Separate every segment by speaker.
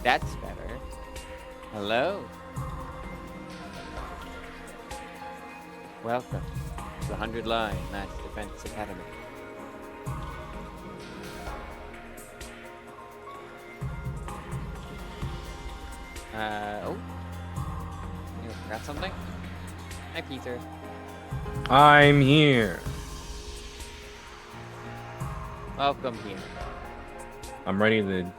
Speaker 1: That's better. Hello. Welcome to the 100 Line Mass Defense Academy. Oh. You forgot something? Hi, Peter.
Speaker 2: I'm here.
Speaker 1: Welcome here.
Speaker 2: I'm ready to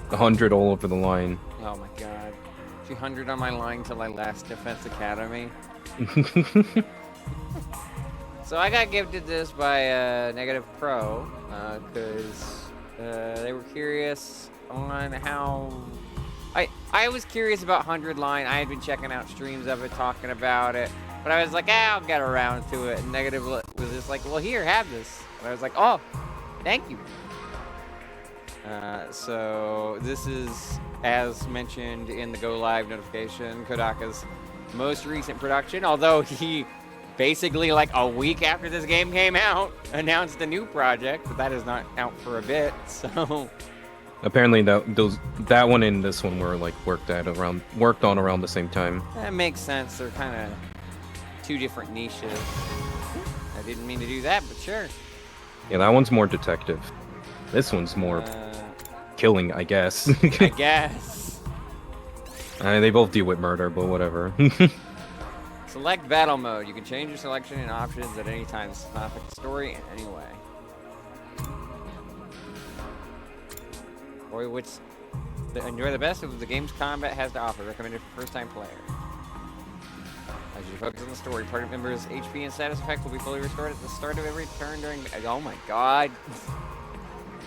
Speaker 2: 100 all over the line.
Speaker 1: Oh my god. 300 on my line till I last Defense Academy. So I got gifted this by Negative Pro because they were curious on how... I was curious about 100 line. I had been checking out streams of it, talking about it. But I was like, I'll get around to it. And Negative was just like, well, here, have this. And I was like, oh, thank you. So this is, as mentioned in the Go Live notification, Kodaka's most recent production. Although he basically, like a week after this game came out, announced a new project. But that is not out for a bit, so...
Speaker 2: Apparently that one and this one were like worked on around the same time.
Speaker 1: That makes sense. They're kind of two different niches. I didn't mean to do that, but sure.
Speaker 2: Yeah, that one's more detective. This one's more killing, I guess.
Speaker 1: I guess.
Speaker 2: They both deal with murder, but whatever.
Speaker 1: Select battle mode. You can change your selection and options at any time. This does not affect the story in any way. Boy, enjoy the best of the game's combat has to offer. Recommended for first-time player. As you focus on the story, party members' HP and status effects will be fully restored at the start of every turn during... Oh my god.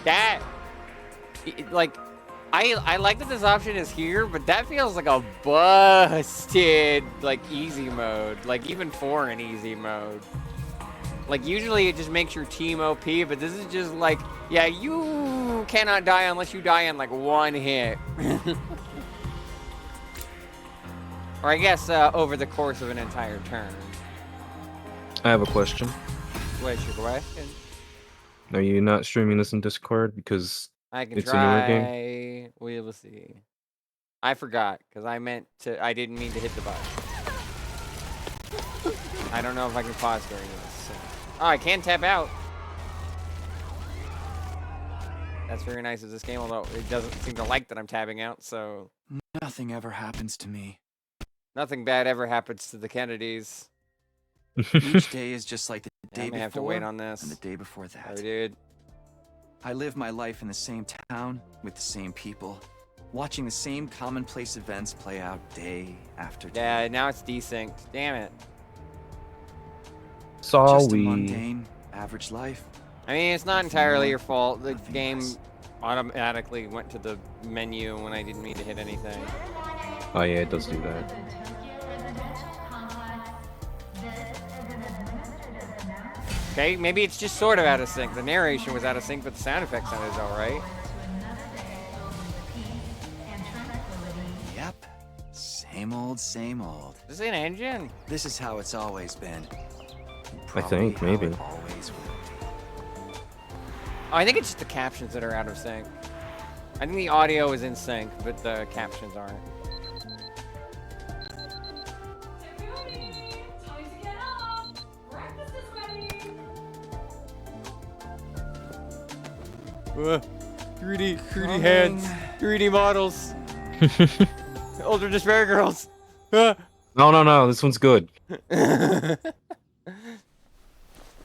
Speaker 1: That... I like that this option is here, but that feels like a busted, like, easy mode. Like, even for an easy mode. Like, usually it just makes your team OP, but this is just like, yeah, you cannot die unless you die in, like, one hit. Or I guess over the course of an entire turn.
Speaker 2: I have a question.
Speaker 1: What's your question?
Speaker 2: Are you not streaming this in Discord because it's a newer game?
Speaker 1: We will see. I forgot, because I didn't mean to hit the button. I don't know if I can pause during this. So. Oh, I can tap out. That's very nice of this game, although it doesn't seem to like that I'm tabbing out, so...
Speaker 3: Nothing ever happens to me.
Speaker 1: Nothing bad ever happens to the Kennedys.
Speaker 3: Each day is just like the day before
Speaker 1: have to wait on this.
Speaker 3: and the day before that.
Speaker 1: Oh, dude.
Speaker 3: I live my life in the same town with the same people, watching the same commonplace events play out day after day.
Speaker 1: Yeah, now it's desynced. Damn it.
Speaker 3: Just a mundane, average life.
Speaker 1: I mean, it's not entirely your fault. The game automatically went to the menu when I didn't mean to hit anything.
Speaker 2: Oh yeah, it does do that.
Speaker 1: Okay, maybe it's just sort of out of sync. The narration was out of sync, but the sound effects sounded alright.
Speaker 3: Yep. Same old, same old.
Speaker 1: Is this an engine?
Speaker 3: This is how it's always been.
Speaker 2: I think, maybe.
Speaker 3: Always will be.
Speaker 1: Oh, I think it's just the captions that are out of sync. I think the audio is in sync, but the captions aren't. Uh, 3D hands, 3D models. Ultra Despair Girls.
Speaker 2: No, this one's good.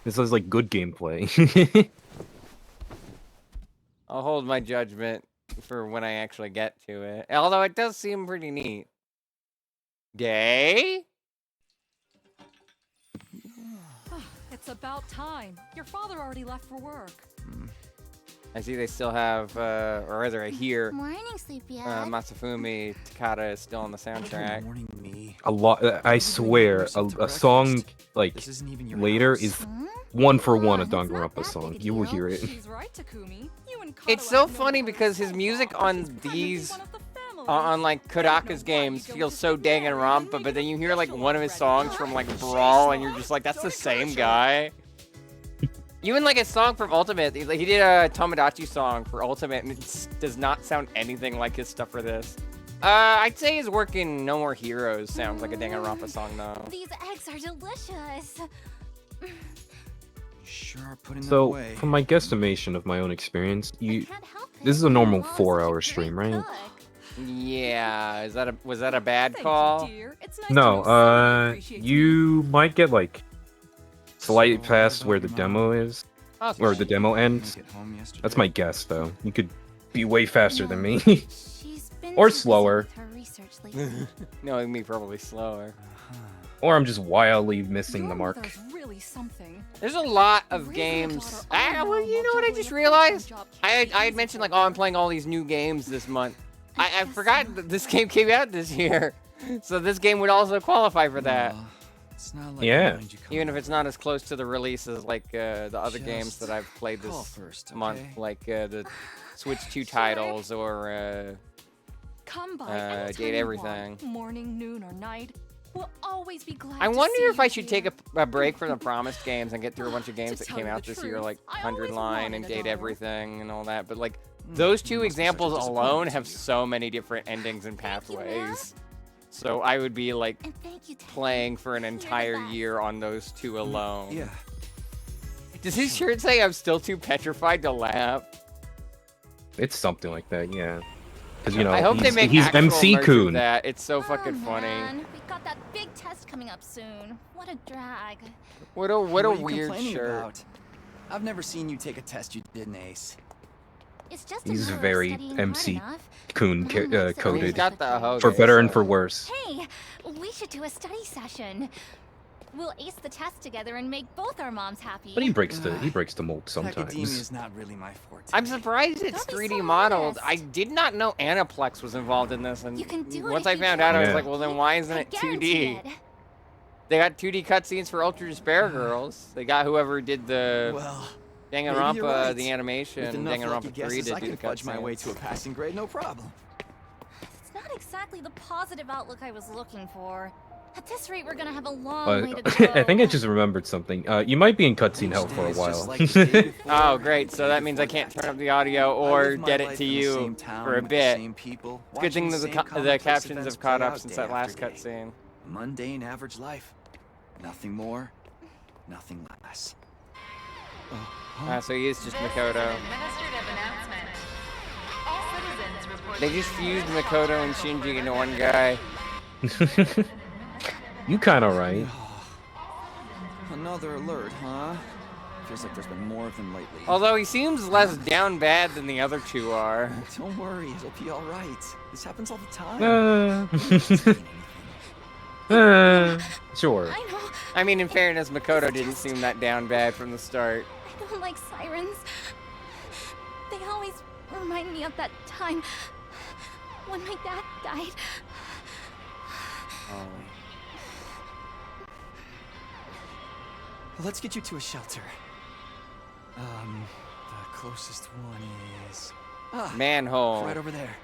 Speaker 2: This is like good gameplay.
Speaker 1: I'll hold my judgment for when I actually get to it. Although it does seem pretty neat. Day?
Speaker 4: It's about time. Your father already left for work.
Speaker 1: I see they still have, or rather I hear,
Speaker 5: Morning, sleepyhead.
Speaker 1: Masafumi Takata is still on the soundtrack.
Speaker 3: Morning me.
Speaker 2: A lot. I swear, a song like
Speaker 3: This isn't even your
Speaker 2: later
Speaker 3: house.
Speaker 2: is
Speaker 5: Hmm?
Speaker 2: 1-for-1 a
Speaker 5: It's not
Speaker 2: Danganronpa
Speaker 5: that
Speaker 2: song.
Speaker 5: big a
Speaker 2: You will
Speaker 5: deal.
Speaker 2: hear it.
Speaker 4: She's right, Takumi. You and
Speaker 1: It's
Speaker 4: Kodaka
Speaker 1: so
Speaker 4: have known
Speaker 1: funny
Speaker 4: each other
Speaker 1: because his
Speaker 4: so
Speaker 1: music
Speaker 4: long.
Speaker 1: on
Speaker 4: He's practically
Speaker 1: these,
Speaker 4: one of the family.
Speaker 1: on like Kodaka's games feels so Danganronpa, but then you hear like one of his songs from like Brawl and you're just like, that's the same guy. Even like a song from Ultimate, he did a Tomodachi song for Ultimate, and it does not sound anything like his stuff for this. I'd say his work in No More Heroes sounds like a Danganronpa song, though.
Speaker 5: These eggs are delicious.
Speaker 3: Sure are putting them
Speaker 2: So,
Speaker 3: away.
Speaker 2: from my guesstimation of my own experience,
Speaker 5: I can't help it.
Speaker 2: this is a normal
Speaker 5: Mom's such
Speaker 2: 4-hour
Speaker 5: great
Speaker 2: stream, right?
Speaker 5: cook.
Speaker 1: Yeah, was that a bad
Speaker 4: Thank
Speaker 1: call?
Speaker 4: you, dear. It's nice
Speaker 2: No,
Speaker 4: to know someone appreciates me.
Speaker 2: you might get like slight
Speaker 3: So,
Speaker 2: past
Speaker 3: what
Speaker 2: where
Speaker 3: about
Speaker 2: the
Speaker 3: your mom?
Speaker 2: demo is,
Speaker 1: Okay.
Speaker 2: or the demo ends.
Speaker 3: Get home yesterday?
Speaker 2: That's my guess, though. You could be way faster than me.
Speaker 5: She's been
Speaker 2: Or
Speaker 5: too busy
Speaker 2: slower.
Speaker 5: with her research lately.
Speaker 1: Knowing me, probably slower.
Speaker 2: Or I'm just wildly missing the
Speaker 4: Your
Speaker 2: mark.
Speaker 4: mother's really something.
Speaker 1: There's a lot of
Speaker 4: Raising a
Speaker 1: games.
Speaker 4: daughter all
Speaker 1: Well,
Speaker 4: alone
Speaker 1: you know
Speaker 4: while
Speaker 1: what I
Speaker 4: juggling
Speaker 1: just
Speaker 4: a full-time
Speaker 1: realized?
Speaker 4: job
Speaker 1: I
Speaker 4: can't be
Speaker 1: had
Speaker 4: easy
Speaker 1: mentioned
Speaker 4: for
Speaker 1: like,
Speaker 4: her.
Speaker 1: oh, I'm playing all these new games this month. I
Speaker 5: guess
Speaker 1: forgot that this game came out this year, so this game would also qualify for that.
Speaker 3: Well, it's not like
Speaker 2: Yeah.
Speaker 3: I mind you coming
Speaker 1: Even if
Speaker 3: over.
Speaker 1: it's not as close to the releases like the other games
Speaker 3: Just
Speaker 1: that I've played
Speaker 3: call
Speaker 1: this
Speaker 3: first,
Speaker 1: month,
Speaker 3: okay?
Speaker 1: like the Switch 2 titles or
Speaker 4: Come by
Speaker 1: Date
Speaker 4: anytime you
Speaker 1: Everything.
Speaker 4: want, morning, noon, or night. We'll always be glad
Speaker 1: I
Speaker 4: to
Speaker 1: wonder
Speaker 4: see
Speaker 1: if
Speaker 4: you
Speaker 1: I should take
Speaker 4: here.
Speaker 1: a break from the promised games and get through a bunch of games
Speaker 4: To
Speaker 1: that
Speaker 4: tell
Speaker 1: came
Speaker 4: you
Speaker 1: out
Speaker 4: the
Speaker 1: this year,
Speaker 4: truth,
Speaker 1: like
Speaker 4: I
Speaker 1: 100
Speaker 4: always
Speaker 1: Line and
Speaker 4: wanted a
Speaker 1: Date
Speaker 4: daughter.
Speaker 1: Everything and all that. But like those two
Speaker 3: must be such a
Speaker 1: examples alone
Speaker 3: disappointment
Speaker 1: have
Speaker 3: to you.
Speaker 1: so many different endings and
Speaker 5: Thank you, Mom.
Speaker 1: pathways. So I would be like
Speaker 5: And thank you, Teddy.
Speaker 1: playing for an
Speaker 5: You're the
Speaker 1: entire
Speaker 5: best.
Speaker 1: year on those two alone.
Speaker 3: Yeah.
Speaker 1: Does his shirt say I'm still too petrified to laugh?
Speaker 2: It's something like that, yeah. Because you know,
Speaker 1: I hope they make
Speaker 2: he's
Speaker 1: actual
Speaker 2: MC
Speaker 1: merch of
Speaker 2: Coon.
Speaker 1: that. It's so fucking
Speaker 5: Oh,
Speaker 1: funny.
Speaker 5: man. We've got that big test coming up soon. What a drag.
Speaker 1: What a
Speaker 3: What are you
Speaker 1: weird
Speaker 3: complaining
Speaker 1: shirt.
Speaker 3: about? I've never seen you take a test you didn't ace.
Speaker 5: It's just
Speaker 2: He's
Speaker 5: a matter of
Speaker 2: very
Speaker 5: studying
Speaker 2: MC
Speaker 5: hard enough.
Speaker 2: Coon
Speaker 5: Mom likes it when
Speaker 1: He's
Speaker 2: coded.
Speaker 1: got the
Speaker 5: difficult.
Speaker 2: For
Speaker 1: okay,
Speaker 2: better and
Speaker 1: so-
Speaker 2: for worse.
Speaker 5: Hey, we should do a study session. We'll ace the test together and make both our moms happy.
Speaker 2: But he breaks the mold
Speaker 3: Academia
Speaker 2: sometimes.
Speaker 3: is not really my forte.
Speaker 1: I'm surprised it's
Speaker 5: Don't be
Speaker 1: 3D
Speaker 5: so
Speaker 1: modeled. I
Speaker 5: honest.
Speaker 1: did not know Aniplex was involved in this, and
Speaker 5: You can do it
Speaker 1: once
Speaker 5: if
Speaker 1: I
Speaker 5: you
Speaker 1: found
Speaker 5: try.
Speaker 1: out, I was
Speaker 2: Yeah.
Speaker 1: like, well, then why isn't
Speaker 5: I
Speaker 1: it
Speaker 5: guarantee
Speaker 1: 2D?
Speaker 5: it.
Speaker 1: They got 2D cutscenes for Ultra Despair Girls. They got whoever did the
Speaker 3: Well,
Speaker 1: Danganronpa,
Speaker 3: maybe you're right.
Speaker 1: the animation,
Speaker 3: with
Speaker 1: and
Speaker 3: enough lucky
Speaker 1: Danganronpa 3
Speaker 3: guesses,
Speaker 1: to
Speaker 3: I
Speaker 1: do
Speaker 3: can
Speaker 1: the
Speaker 3: fudge my way
Speaker 1: cutscenes.
Speaker 3: to a passing grade, no problem.
Speaker 5: It's not exactly the positive outlook I was looking for. At this rate, we're gonna have a long way to
Speaker 2: But
Speaker 5: go.
Speaker 2: I think I just remembered something. You might be in cutscene
Speaker 3: Each
Speaker 2: hell
Speaker 3: day
Speaker 2: for a
Speaker 3: is just
Speaker 2: while.
Speaker 3: like the day before,
Speaker 1: Oh,
Speaker 3: and
Speaker 1: great.
Speaker 3: the
Speaker 1: So
Speaker 3: day
Speaker 1: that means I
Speaker 3: before
Speaker 1: can't
Speaker 3: that.
Speaker 1: turn up the audio
Speaker 3: I
Speaker 1: or
Speaker 3: live my
Speaker 1: get it
Speaker 3: life
Speaker 1: to
Speaker 3: in the
Speaker 1: you
Speaker 3: same town
Speaker 1: for a
Speaker 3: with the
Speaker 1: bit.
Speaker 3: same people,
Speaker 1: It's a good thing
Speaker 3: watching
Speaker 1: that
Speaker 3: the
Speaker 1: the
Speaker 3: same commonplace
Speaker 1: captions
Speaker 3: events
Speaker 1: have caught
Speaker 3: play
Speaker 1: up
Speaker 3: out
Speaker 1: since
Speaker 3: day
Speaker 1: that last
Speaker 3: after day.
Speaker 1: cutscene.
Speaker 3: Mundane average life. Nothing more, nothing less.
Speaker 1: So he is just Makoto.
Speaker 6: Administrative announcement. All citizens report
Speaker 1: They just fused Makoto and Shinji into one guy.
Speaker 2: You kinda right.
Speaker 3: Another alert, huh? Feels like there's been more of them lately.
Speaker 1: Although he seems less down bad than the other two are.
Speaker 3: Don't worry, it'll be all right. This happens all the time.
Speaker 2: Sure.
Speaker 5: I know.
Speaker 1: I mean, in fairness, Makoto didn't seem that down bad from the start.
Speaker 5: I don't like sirens. They always remind me of that time when my dad died.
Speaker 3: Let's get you to a shelter. The closest one is
Speaker 1: Manhole.
Speaker 3: right over there.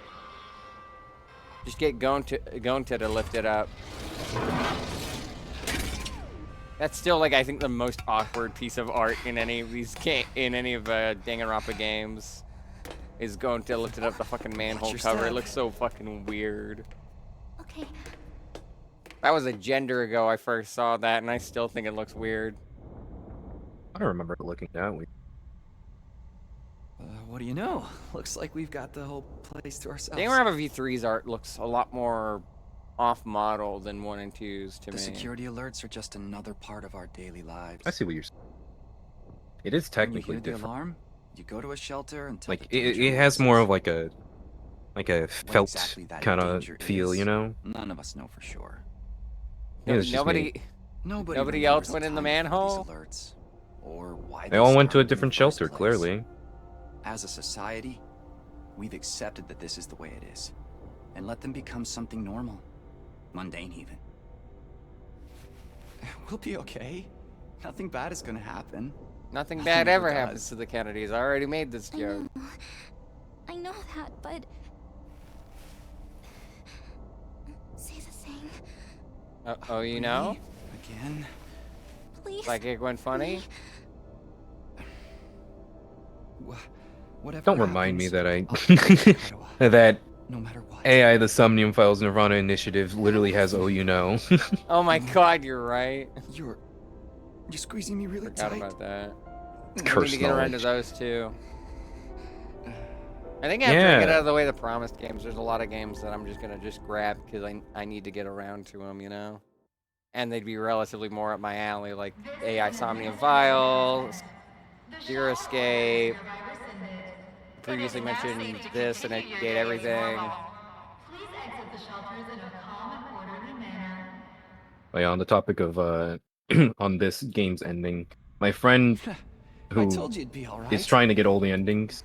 Speaker 1: Just get Gonta to lift it up. That's still like I think the most awkward piece of art in any of these Danganronpa games. Is Gonta lifted up the fucking manhole
Speaker 3: your
Speaker 1: cover. It
Speaker 3: step.
Speaker 1: looks so fucking weird.
Speaker 5: Okay,
Speaker 1: That was a gender ago I first saw that, and I still think it looks weird.
Speaker 2: I don't remember it looking that way.
Speaker 3: What do you know? Looks like we've got the whole place to ourselves.
Speaker 1: Danganronpa V3's art looks a lot more off-model than 1 and 2's to
Speaker 3: The
Speaker 1: me.
Speaker 3: security alerts are just another part of our daily lives.
Speaker 2: I see what you're saying. It is
Speaker 3: When you
Speaker 2: technically
Speaker 3: hear the
Speaker 2: different.
Speaker 3: alarm, you go to a shelter and tell
Speaker 2: Like
Speaker 3: the
Speaker 2: it
Speaker 3: danger
Speaker 2: has more of
Speaker 3: voices.
Speaker 2: like a felt
Speaker 3: exactly that
Speaker 2: kind of
Speaker 3: danger
Speaker 2: feel,
Speaker 3: is,
Speaker 2: you know?
Speaker 3: None of us know for sure.
Speaker 2: Yeah, it's just
Speaker 1: Nobody.
Speaker 2: me.
Speaker 3: Nobody
Speaker 1: else
Speaker 3: remembers
Speaker 1: went in the
Speaker 3: timing for these
Speaker 1: manhole?
Speaker 3: alerts, or why
Speaker 2: They all went to a
Speaker 3: started in the
Speaker 2: different
Speaker 3: first
Speaker 2: shelter,
Speaker 3: place.
Speaker 2: clearly.
Speaker 3: As a society, we've accepted that this is the way it is, and let them become something normal, mundane even. We'll be okay. Nothing bad is gonna happen.
Speaker 1: Nothing
Speaker 3: Nothing
Speaker 1: bad ever
Speaker 3: ever
Speaker 1: happens
Speaker 3: does.
Speaker 1: to the Kennedys. I already made this
Speaker 5: I
Speaker 1: joke.
Speaker 5: know. I know that, but say the thing,
Speaker 1: Oh, you know?
Speaker 3: Me? Again?
Speaker 5: please.
Speaker 1: Like it went funny?
Speaker 3: Whatever
Speaker 2: Don't remind me
Speaker 3: happens,
Speaker 2: that
Speaker 3: I'll protect Kodaka,
Speaker 2: that
Speaker 3: no matter what.
Speaker 2: AI the Somnium Files Nirvana Initiative literally has "Oh you know."
Speaker 1: Oh my god, you're right.
Speaker 3: You're squeezing me really
Speaker 1: Forgot
Speaker 3: tight.
Speaker 1: about that. I need
Speaker 2: Curse
Speaker 1: to get around to
Speaker 2: knowledge.
Speaker 1: those too. I think after I get
Speaker 2: Yeah.
Speaker 1: out of the way of the promised games, there's a lot of games that I'm just gonna grab because I need to get around to them, you know? And they'd be relatively more up my alley, like AI Somnium Files, Zero Escape, previously mentioned this and Gate Everything.
Speaker 6: Please exit the shelters in a calm and orderly manner.
Speaker 2: Oh, yeah, on the topic of on this game's ending, my friend
Speaker 3: I
Speaker 2: who
Speaker 3: told you it'd be all right.
Speaker 2: is trying to get all the endings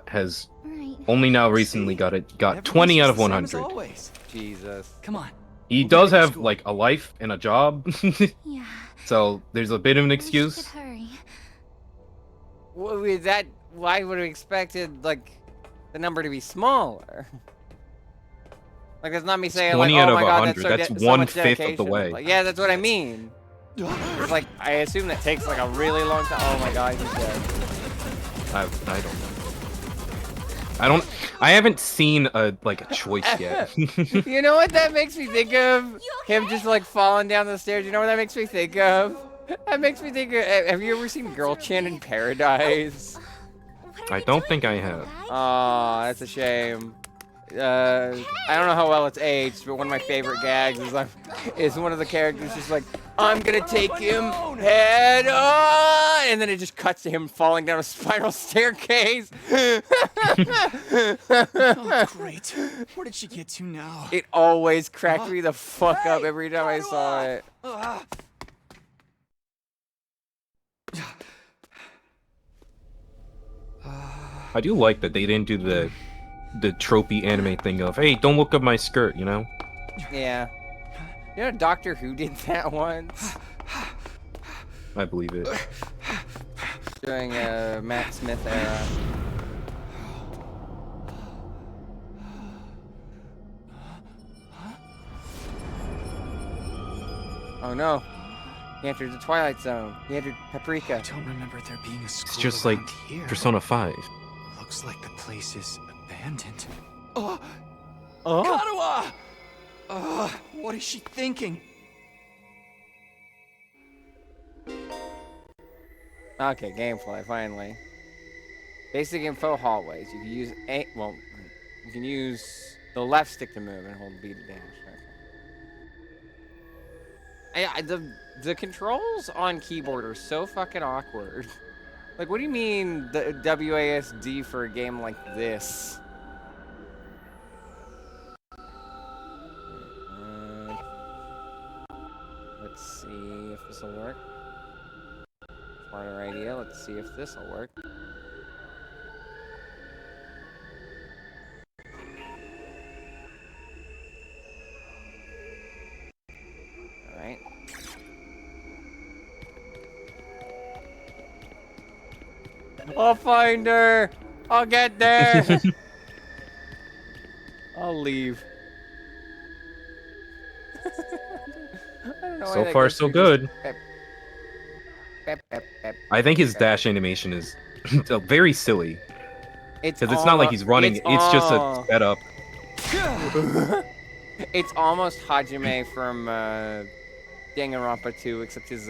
Speaker 2: has
Speaker 5: Right.
Speaker 2: only now recently
Speaker 3: See?
Speaker 2: got
Speaker 3: Everything's
Speaker 2: 20 out
Speaker 3: just
Speaker 2: of
Speaker 3: the same as
Speaker 2: 100.
Speaker 3: always.
Speaker 1: Jesus.
Speaker 3: Come on.
Speaker 2: He
Speaker 3: We'll be
Speaker 2: does
Speaker 3: back to
Speaker 2: have
Speaker 3: school.
Speaker 2: like a life and a job,
Speaker 5: Yeah.
Speaker 2: so there's a bit of an
Speaker 5: We should
Speaker 2: excuse.
Speaker 5: hurry.
Speaker 1: Why would we expected like the number to be smaller? Like that's not me saying like,
Speaker 2: 20
Speaker 1: oh
Speaker 2: out of
Speaker 1: my god,
Speaker 2: 100. That's
Speaker 1: so much
Speaker 2: 1/5 of the
Speaker 1: dedication.
Speaker 2: way.
Speaker 1: Like, yeah, that's what I mean. It's like I assume that takes like a really long time. Oh my god, he's dead.
Speaker 2: I don't know. I haven't seen a choice yet.
Speaker 1: You know what that makes me think of? Him just like falling down the stairs. You know what that makes me think of? That makes me think of. Have you ever seen Girl Chan in Paradise?
Speaker 5: What are
Speaker 2: I
Speaker 5: you
Speaker 2: don't
Speaker 5: doing,
Speaker 2: think I
Speaker 5: little
Speaker 2: have.
Speaker 5: guy?
Speaker 1: Oh, that's a shame. I don't know how well it's aged, but one of my favorite gags is one of the characters just like, I'm gonna take him head on, and then it just cuts to him falling down a spiral staircase.
Speaker 3: Oh, great. Where did she get to now?
Speaker 1: It always cracked me the fuck up every time I saw it.
Speaker 3: Ah.
Speaker 2: I do like that they didn't do the tropey anime thing of, hey, don't look up my skirt, you know?
Speaker 1: Yeah. You know, Doctor Who did that once
Speaker 2: I believe it.
Speaker 1: during Matt Smith era. Oh no. He entered the Twilight Zone. He entered Paprika.
Speaker 3: I don't remember there being a school
Speaker 2: It's just like
Speaker 3: around here.
Speaker 2: Persona 5.
Speaker 3: Looks like the place is abandoned. Oh,
Speaker 1: Oh.
Speaker 3: Katawa! What is she thinking?
Speaker 1: Okay, gameplay, finally. Basic info hallways. You can use you can use the left stick to move and hold B to dash. Okay. The controls on keyboard are so fucking awkward. Like, what do you mean the WASD for a game like this? Let's see if this will work. Smarter idea. Let's see if this will work. Alright. I'll find her! I'll get there! I'll leave. I don't know why
Speaker 2: So
Speaker 1: that
Speaker 2: far,
Speaker 1: goes
Speaker 2: so
Speaker 1: through
Speaker 2: good.
Speaker 1: just pep, pep, pep, pep.
Speaker 2: I think his dash animation is very silly.
Speaker 1: It's
Speaker 2: Because it's not like he's running, it's just a setup.
Speaker 1: It's almost Hajime from Danganronpa 2, except his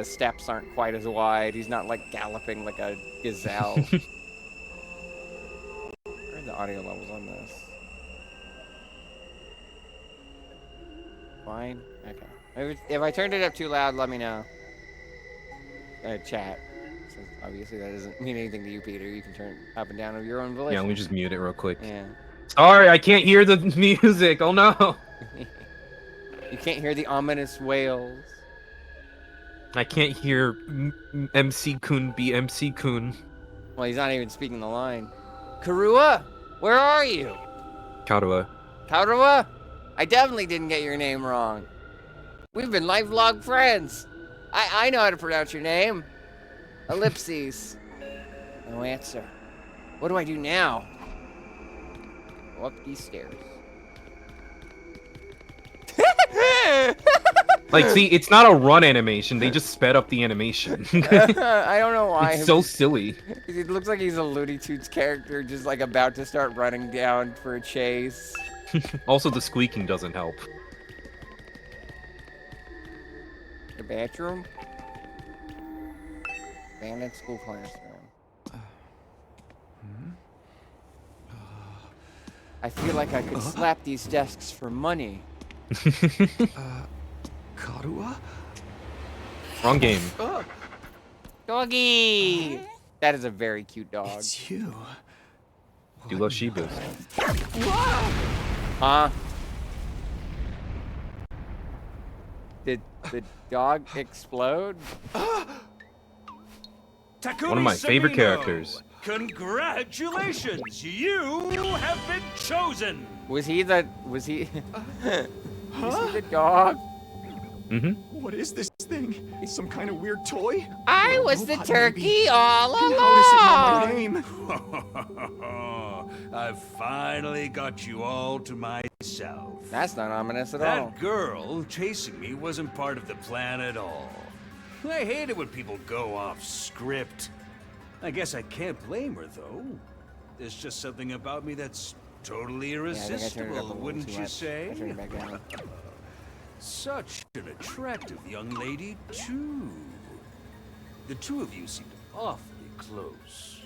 Speaker 1: steps aren't quite as wide. He's not like galloping like a gazelle. Where are the audio levels on this? Fine? Okay. If I turned it up too loud, let me know. Chat. So obviously that doesn't mean anything to you, Peter. You can turn it up and down of your own
Speaker 2: Yeah,
Speaker 1: volition.
Speaker 2: let me just mute it real quick.
Speaker 1: Yeah.
Speaker 2: Sorry, I can't hear the music. Oh no.
Speaker 1: You can't hear the ominous wails.
Speaker 2: I can't hear MC Kun be MC Kun.
Speaker 1: Well, he's not even speaking the line. Karua, where are you?
Speaker 2: Katawa.
Speaker 1: Karua? I definitely didn't get your name wrong. We've been lifelong friends. I know how to pronounce your name. Ellipses. No answer. What do I do now? Go up these stairs.
Speaker 2: Like, see, it's not a run animation. They just sped up the animation.
Speaker 1: I don't know why.
Speaker 2: It's so silly.
Speaker 1: It looks like he's a Looney Tunes character, just like about to start running down for a chase.
Speaker 2: Also, the squeaking doesn't help.
Speaker 1: The bathroom? Abandoned school classroom. I feel like I could slap these desks for money.
Speaker 3: Karua?
Speaker 2: Wrong game.
Speaker 1: Doggy! That is a very cute dog.
Speaker 3: It's you.
Speaker 2: Do love Shibas.
Speaker 1: Huh? Did the dog explode?
Speaker 2: One of my favorite characters.
Speaker 7: Congratulations! You have been chosen!
Speaker 1: Was he the was he the dog?
Speaker 2: Mm-hmm.
Speaker 3: What is this thing? It's some kind of weird toy?
Speaker 1: I was the
Speaker 3: Robot,
Speaker 1: turkey
Speaker 3: maybe.
Speaker 1: all
Speaker 3: How does it know my
Speaker 1: along.
Speaker 3: name?
Speaker 7: I've finally got you all to myself.
Speaker 1: That's not ominous at all.
Speaker 7: That girl chasing me wasn't part of the plan at all. I hate it when people go off script. I guess I can't blame her, though. There's just something about me that's totally
Speaker 1: Yeah, I think I turned it up a
Speaker 7: irresistible,
Speaker 1: little
Speaker 7: wouldn't
Speaker 1: too
Speaker 7: you
Speaker 1: much.
Speaker 7: say?
Speaker 1: I turned it back down.
Speaker 7: Such an attractive young lady, too. The two of you seem awfully close.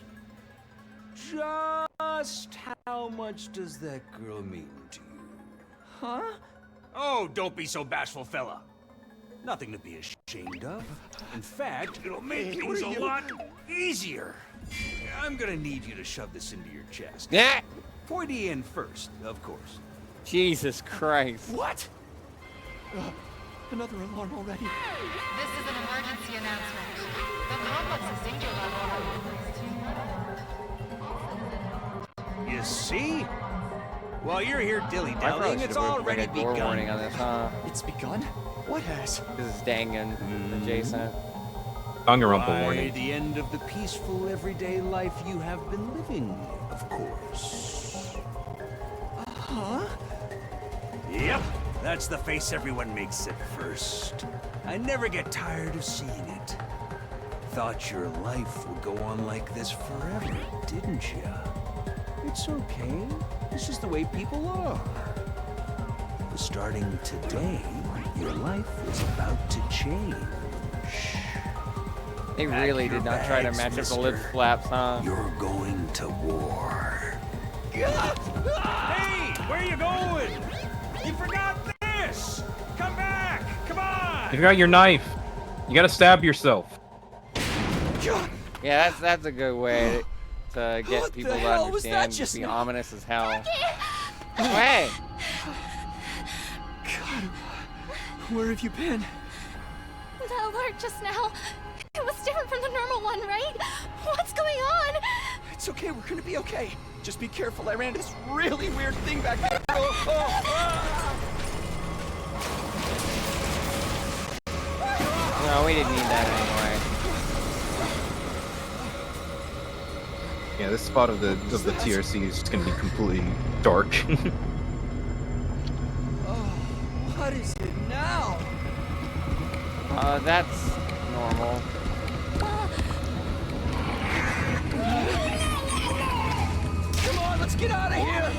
Speaker 7: Just how much does that girl mean to you?
Speaker 3: Huh?
Speaker 7: Oh, don't be so bashful, fella. Nothing to be ashamed of. In fact, it'll make things a lot easier. I'm gonna need you to shove this into your chest.
Speaker 1: Yeah.
Speaker 7: Pointy end first, of course.
Speaker 1: Jesus Christ.
Speaker 3: What? Another alarm already.
Speaker 6: This is an emergency announcement. The complex's danger level has increased to...
Speaker 7: You see? While you're here
Speaker 1: I probably
Speaker 7: dilly-dallying,
Speaker 1: should
Speaker 7: it's
Speaker 1: have
Speaker 7: already
Speaker 1: like a door warning
Speaker 7: begun.
Speaker 1: on this, huh?
Speaker 3: It's begun? What has?
Speaker 1: This is Dangan adjacent.
Speaker 2: Danganronpa
Speaker 7: By
Speaker 2: warning.
Speaker 7: the end of the peaceful, everyday life you have been living, of course.
Speaker 3: Huh?
Speaker 7: Yep, that's the face everyone makes at first. I never get tired of seeing it. Thought your life would go on like this forever, didn't you? It's okay. This is the way people are. Starting today, your life is about to change.
Speaker 1: They really
Speaker 7: Pack your
Speaker 1: did not try to
Speaker 7: bags,
Speaker 1: match up the lip
Speaker 7: mister.
Speaker 1: flaps, huh?
Speaker 7: You're going to war. Hey, where you going? You forgot this! Come back! Come on!
Speaker 2: You got your knife. You gotta stab yourself.
Speaker 1: Yeah, that's a good way to get
Speaker 3: What
Speaker 1: people
Speaker 3: the
Speaker 1: to
Speaker 3: hell was that
Speaker 1: understand.
Speaker 3: just
Speaker 1: Be
Speaker 3: now?
Speaker 1: ominous as hell. Hey,
Speaker 3: God, where have you been?
Speaker 5: The alert just now. It was different from the normal one, right? What's going on?
Speaker 3: It's okay, we're gonna be okay. Just be careful, I ran into this really weird thing back there.
Speaker 1: no, we didn't need that anyway.
Speaker 2: Yeah, this spot of the TRC is just gonna be completely dark.
Speaker 3: What is it now?
Speaker 1: That's normal.
Speaker 3: Come on, let's get out of here!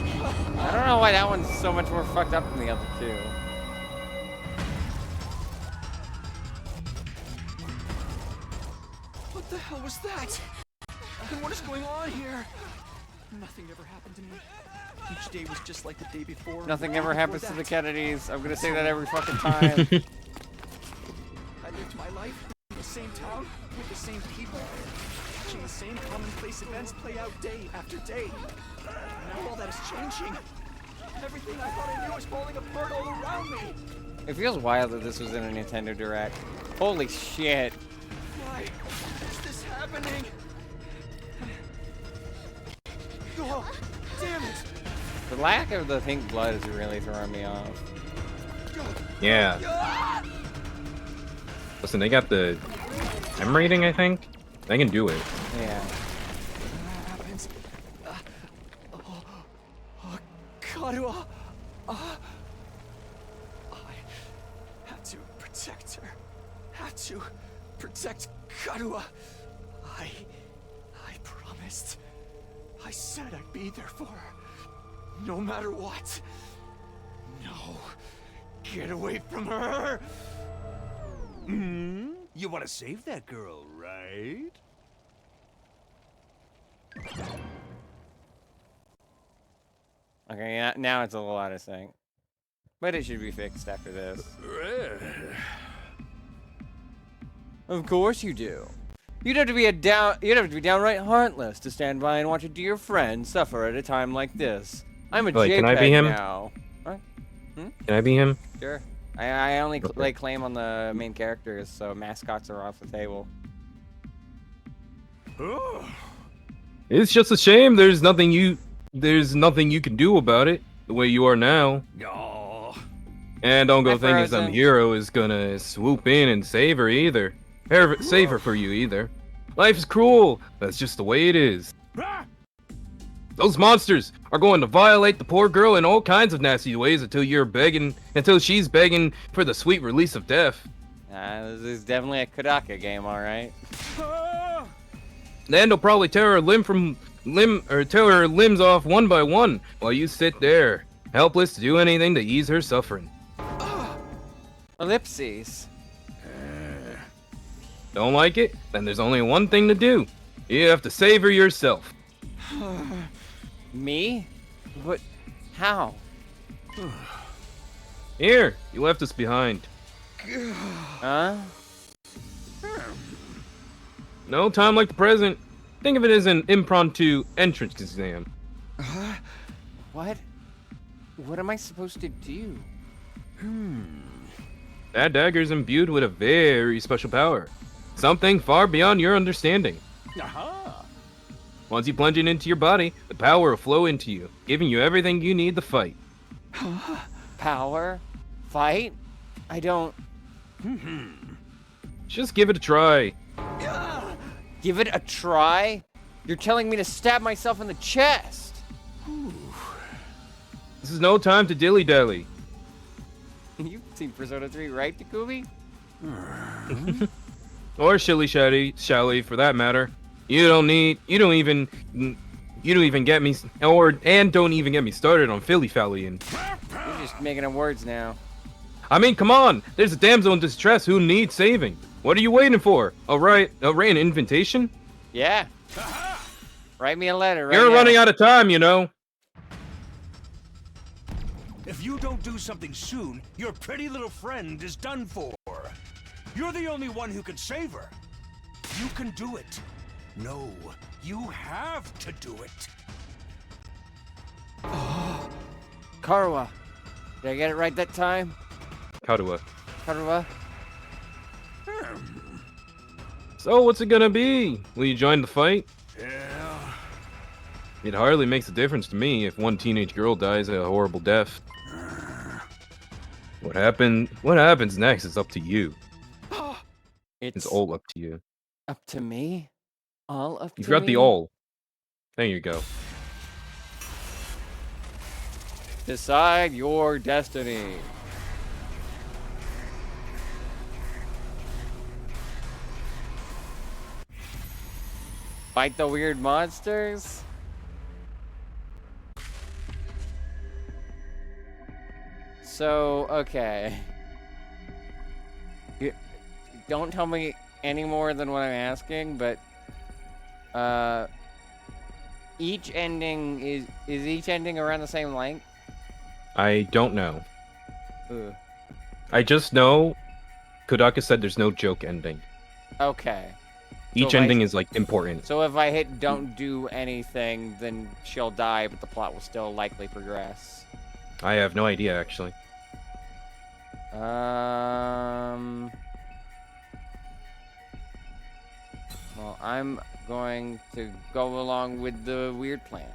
Speaker 1: I don't know why that one's so much more fucked up than the other two.
Speaker 3: What the hell was that? And what is going on here? Nothing ever happened to me. Each day was just like the day before.
Speaker 1: Nothing
Speaker 3: and
Speaker 1: ever
Speaker 3: before
Speaker 1: happens to
Speaker 3: that.
Speaker 1: the Kennedys. I'm gonna say that every fucking time.
Speaker 3: I lived my life in the same town with the same people, watching the same commonplace events play out day after day. Now all that is changing. Everything I thought I knew is falling apart all around me.
Speaker 1: It feels wild that this was in a Nintendo Direct. Holy shit.
Speaker 3: Why is this happening? Oh, damn it!
Speaker 1: The lack of the pink blood is really throwing me off.
Speaker 2: Yeah.
Speaker 3: Ah!
Speaker 2: Listen, they got the M rating, I think. They can do it.
Speaker 1: Yeah.
Speaker 3: Happens. Karua. I had to protect got to protect Karua. I promised. I said I'd be there for her, no matter what. No, get away from her!
Speaker 7: You want to save that girl, right?
Speaker 1: Okay, yeah, now it's a little out of sync. But it should be fixed after this. Of course you do. You'd have to be downright heartless to stand by and watch a dear friend suffer at a time like this. I'm a
Speaker 2: Wait,
Speaker 1: JPEG
Speaker 2: can I be him?
Speaker 1: now. What?
Speaker 2: Can I be him?
Speaker 1: Sure. I only lay claim on the main characters, so mascots are off the table.
Speaker 2: It's just a shame there's nothing you can do about it the way you are now.
Speaker 7: Oh.
Speaker 2: And don't go
Speaker 1: Hi,
Speaker 2: thinking some
Speaker 1: Frozen.
Speaker 2: hero is gonna swoop in and save her either. Save her for you either. Life is cruel. That's just the way it is. Those monsters are going to violate the poor girl in all kinds of nasty ways until she's begging for the sweet release of death.
Speaker 1: This is definitely a Kodaka game, alright.
Speaker 2: Then they'll probably tear her limbs off one by one while you sit there, helpless to do anything to ease her suffering.
Speaker 1: Ellipses.
Speaker 2: Don't like it? Then there's only one thing to do. You have to save her yourself.
Speaker 1: Me? But how?
Speaker 2: Here, you left us behind.
Speaker 1: Huh?
Speaker 2: No time like the present. Think of it as an impromptu entrance exam.
Speaker 1: What? What am I supposed to do?
Speaker 2: That dagger is imbued with a very special power. Something far beyond your understanding.
Speaker 7: Aha!
Speaker 2: Once you plunge it into your body, the power will flow into you, giving you everything you need to fight.
Speaker 1: Power? Fight? I don't...
Speaker 2: Just give it a try.
Speaker 1: Give it a try? You're telling me to stab myself in the chest!
Speaker 2: This is no time to dilly-dally.
Speaker 1: You've seen Persona 3, right, Takumi?
Speaker 2: Or shilly-shally for that matter. Don't even get me started on filly-fallying.
Speaker 1: You're just making up words now.
Speaker 2: I mean, come on! There's a damsel in distress who needs saving. What are you waiting for? A written invitation?
Speaker 1: Yeah. Write me a letter right
Speaker 2: You're
Speaker 1: now.
Speaker 2: running out of time, you know.
Speaker 7: If you don't do something soon, your pretty little friend is done for. You're the only one who can save her. You can do it. No, you have to do it.
Speaker 1: Karua. Did I get it right that time?
Speaker 2: Kadua.
Speaker 1: Karua?
Speaker 2: So what's it gonna be? Will you join the fight?
Speaker 7: Yeah.
Speaker 2: It hardly makes a difference to me if one teenage girl dies a horrible death. What happens next is up to you. It's all up to you.
Speaker 1: Up to me? All up
Speaker 2: You
Speaker 1: to
Speaker 2: forgot
Speaker 1: me?
Speaker 2: the all. There you go.
Speaker 1: Decide your destiny. Fight the weird monsters? So, okay. Don't tell me any more than what I'm asking, but each ending is each ending around the same length?
Speaker 2: I don't know.
Speaker 1: Ugh.
Speaker 2: I just know Kodaka said there's no joke ending.
Speaker 1: Okay.
Speaker 2: Each
Speaker 1: So if
Speaker 2: ending is like important.
Speaker 1: So if I hit don't do anything, then she'll die, but the plot will still likely progress.
Speaker 2: I have no idea actually.
Speaker 1: Well, I'm going to go along with the weird plan.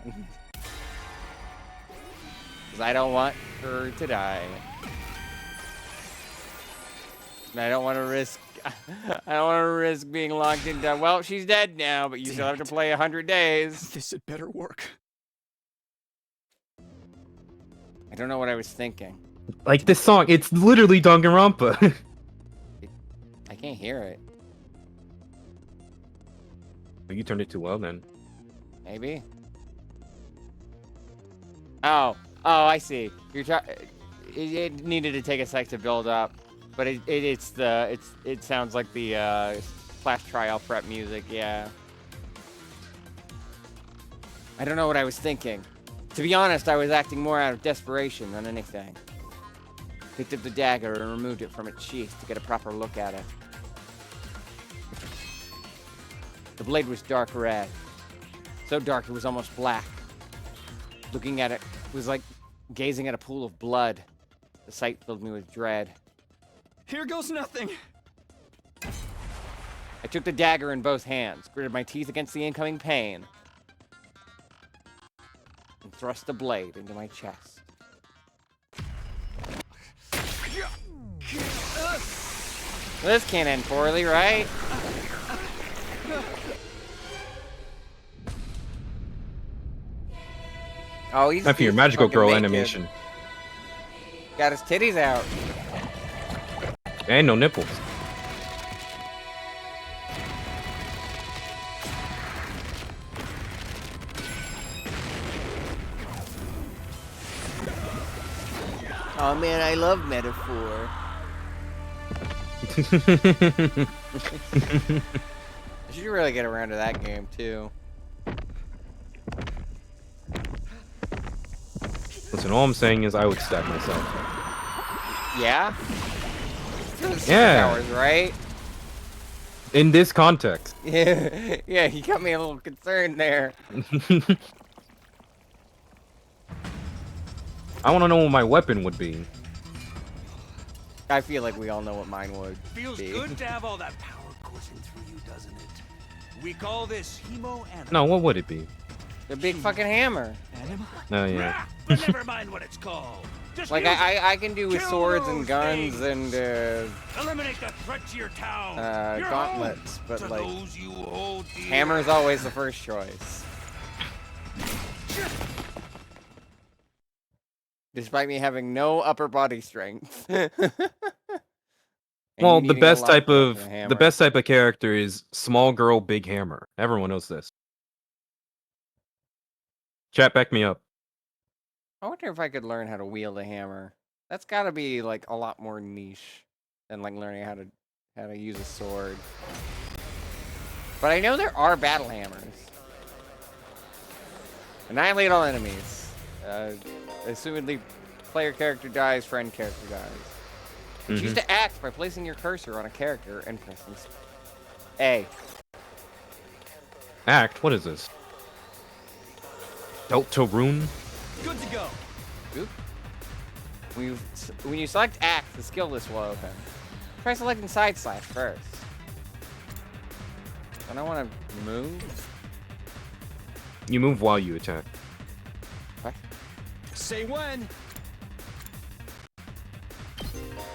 Speaker 1: Because I don't want her to die. And I don't want to risk... I don't want to risk being locked into... Well, she's dead now, but you still have to play 100 days.
Speaker 3: This had better work.
Speaker 1: I don't know what I was thinking.
Speaker 2: Like this song, it's literally Danganronpa.
Speaker 1: I can't hear it.
Speaker 2: You turned it too well then.
Speaker 1: Maybe. Oh, I see. It needed to take a sec to build up, but it sounds like the Flash trial prep music. Yeah. I don't know what I was thinking. To be honest, I was acting more out of desperation than anything. Picked up the dagger and removed it from its sheath to get a proper look at it. The blade was dark red. So dark it was almost black. Looking at it was like gazing at a pool of blood. The sight filled me with dread.
Speaker 3: Here goes nothing.
Speaker 1: I took the dagger in both hands, gritted my teeth against the incoming pain, and thrust the blade into my chest. This can't end poorly, right? Oh, he's
Speaker 2: Time for your magical
Speaker 1: fucking
Speaker 2: girl
Speaker 1: naked.
Speaker 2: animation.
Speaker 1: Got his titties out.
Speaker 2: And no nipples.
Speaker 1: Oh man, I love metaphor. I should really get around to that game too.
Speaker 2: Listen, all I'm saying is I would stab myself.
Speaker 1: Yeah? For the
Speaker 2: Yeah.
Speaker 1: superpowers, right?
Speaker 2: In this context.
Speaker 1: Yeah, yeah, you got me a little concerned there.
Speaker 2: I want to know what my weapon would be.
Speaker 1: I feel like we all know what mine would
Speaker 7: Feels
Speaker 1: be.
Speaker 7: good to have all that power coursing through you, doesn't it? We call this hemo-anima.
Speaker 2: No, what would it be?
Speaker 1: The big fucking hammer.
Speaker 3: Anima?
Speaker 2: Oh, yeah.
Speaker 7: But never mind what it's called. Just
Speaker 1: Like
Speaker 7: use it.
Speaker 1: I can do with
Speaker 7: Kill
Speaker 1: swords
Speaker 7: those
Speaker 1: and guns
Speaker 7: things.
Speaker 1: and
Speaker 7: Eliminate the threat to your town. Your
Speaker 1: gauntlets,
Speaker 7: home.
Speaker 1: but
Speaker 7: To
Speaker 1: like
Speaker 7: those you hold dear.
Speaker 1: hammer's always the first choice. Despite me having no upper body strength. And
Speaker 2: Well,
Speaker 1: you
Speaker 2: the
Speaker 1: needing a
Speaker 2: best
Speaker 1: lot
Speaker 2: type
Speaker 1: more
Speaker 2: of
Speaker 1: than a hammer.
Speaker 2: the best type of character is small girl, big hammer. Everyone knows this. Chat, back me up.
Speaker 1: I wonder if I could learn how to wield a hammer. That's got to be like a lot more niche than like learning how to use a sword. But I know there are battle hammers. Annihilate all enemies. Assumedly, player character dies, friend character dies. Choose to act by placing your cursor on a character and pressing A.
Speaker 2: Act? What is this? Deltarune?
Speaker 3: Good to go.
Speaker 1: Oop. When you select act, the skill list will open. Try selecting side slash first. And I want to move.
Speaker 2: You move while you attack.
Speaker 1: What?
Speaker 3: Say when.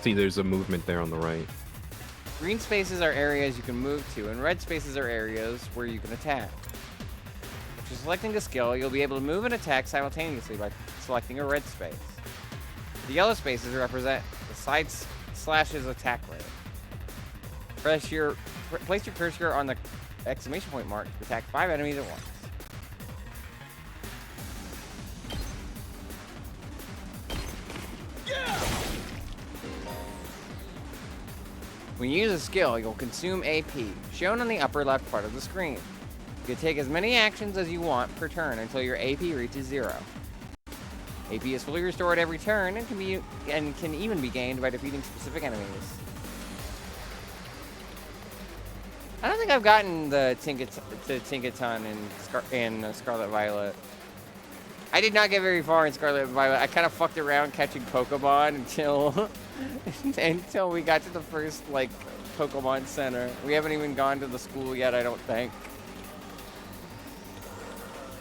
Speaker 2: See, there's a movement there on the right.
Speaker 1: Green spaces are areas you can move to, and red spaces are areas where you can attack. If you're selecting a skill, you'll be able to move and attack simultaneously by selecting a red space. The yellow spaces represent the side slash's attack rate. Place your cursor on the exclamation point mark to attack 5 enemies at once. When you use a skill, you'll consume AP, shown on the upper left part of the screen. You can take as many actions as you want per turn until your AP reaches 0. AP is fully restored every turn and can even be gained by defeating specific enemies. I don't think I've gotten the Tinkaton in Scarlet Violet. I did not get very far in Scarlet Violet. I kind of fucked around catching Pokemon until we got to the first like Pokemon Center. We haven't even gone to the school yet, I don't think.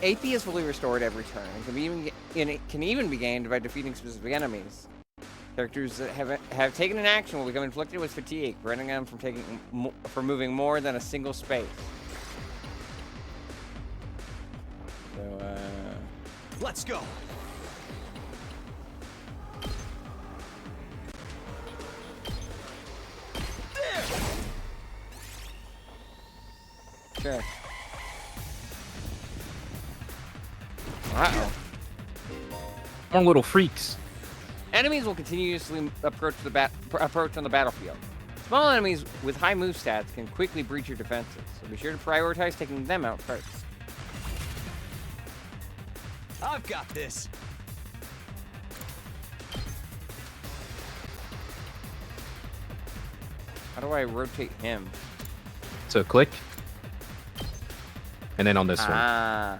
Speaker 1: AP is fully restored every turn and can even be gained by defeating specific enemies. Characters that have taken an action will become inflicted with fatigue, preventing them from moving more than a single space. So,
Speaker 3: Let's go.
Speaker 1: Sure. Uh-oh.
Speaker 2: More little freaks.
Speaker 1: Enemies will continuously approach on the battlefield. Small enemies with high move stats can quickly breach your defenses, so be sure to prioritize taking them out first.
Speaker 3: I've got this.
Speaker 1: How do I rotate him?
Speaker 2: So click. And then on this one.
Speaker 1: Ah.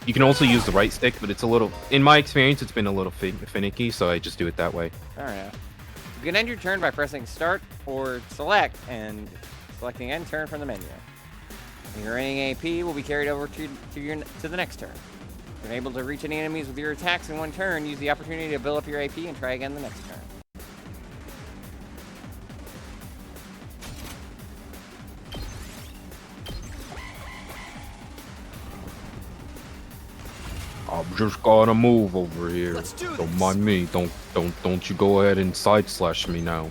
Speaker 2: You can also use the right stick, but it's a little, in my experience, it's been a little finicky, so I just do it that way.
Speaker 1: Fair enough. You can end your turn by pressing start or select and selecting end turn from the menu. Your remaining AP will be carried over to the next turn. If you're able to reach any enemies with your attacks in one turn, use the opportunity to build up your AP and try again the next turn.
Speaker 2: I'm just gonna move over here.
Speaker 3: Let's do
Speaker 2: Don't
Speaker 3: this.
Speaker 2: mind me. Don't you go ahead and side slash me now.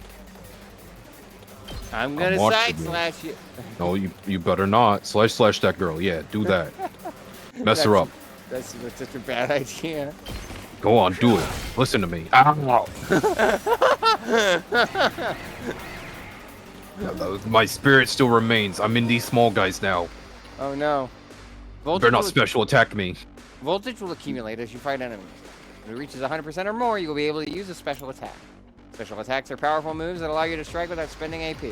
Speaker 1: I'm gonna
Speaker 2: watching
Speaker 1: side
Speaker 2: you.
Speaker 1: slash you.
Speaker 2: No, you better not. Slash that girl. Yeah, do that. Mess her up.
Speaker 1: That's such a bad idea.
Speaker 2: Go on, do it. Listen to me. Ow. My spirit still remains. I'm in these small guys now.
Speaker 1: Oh no.
Speaker 2: Better not special attack me.
Speaker 1: Voltage will accumulate as you fight enemies. If it reaches 100% or more, you will be able to use a special attack. Special attacks are powerful moves that allow you to strike without spending AP.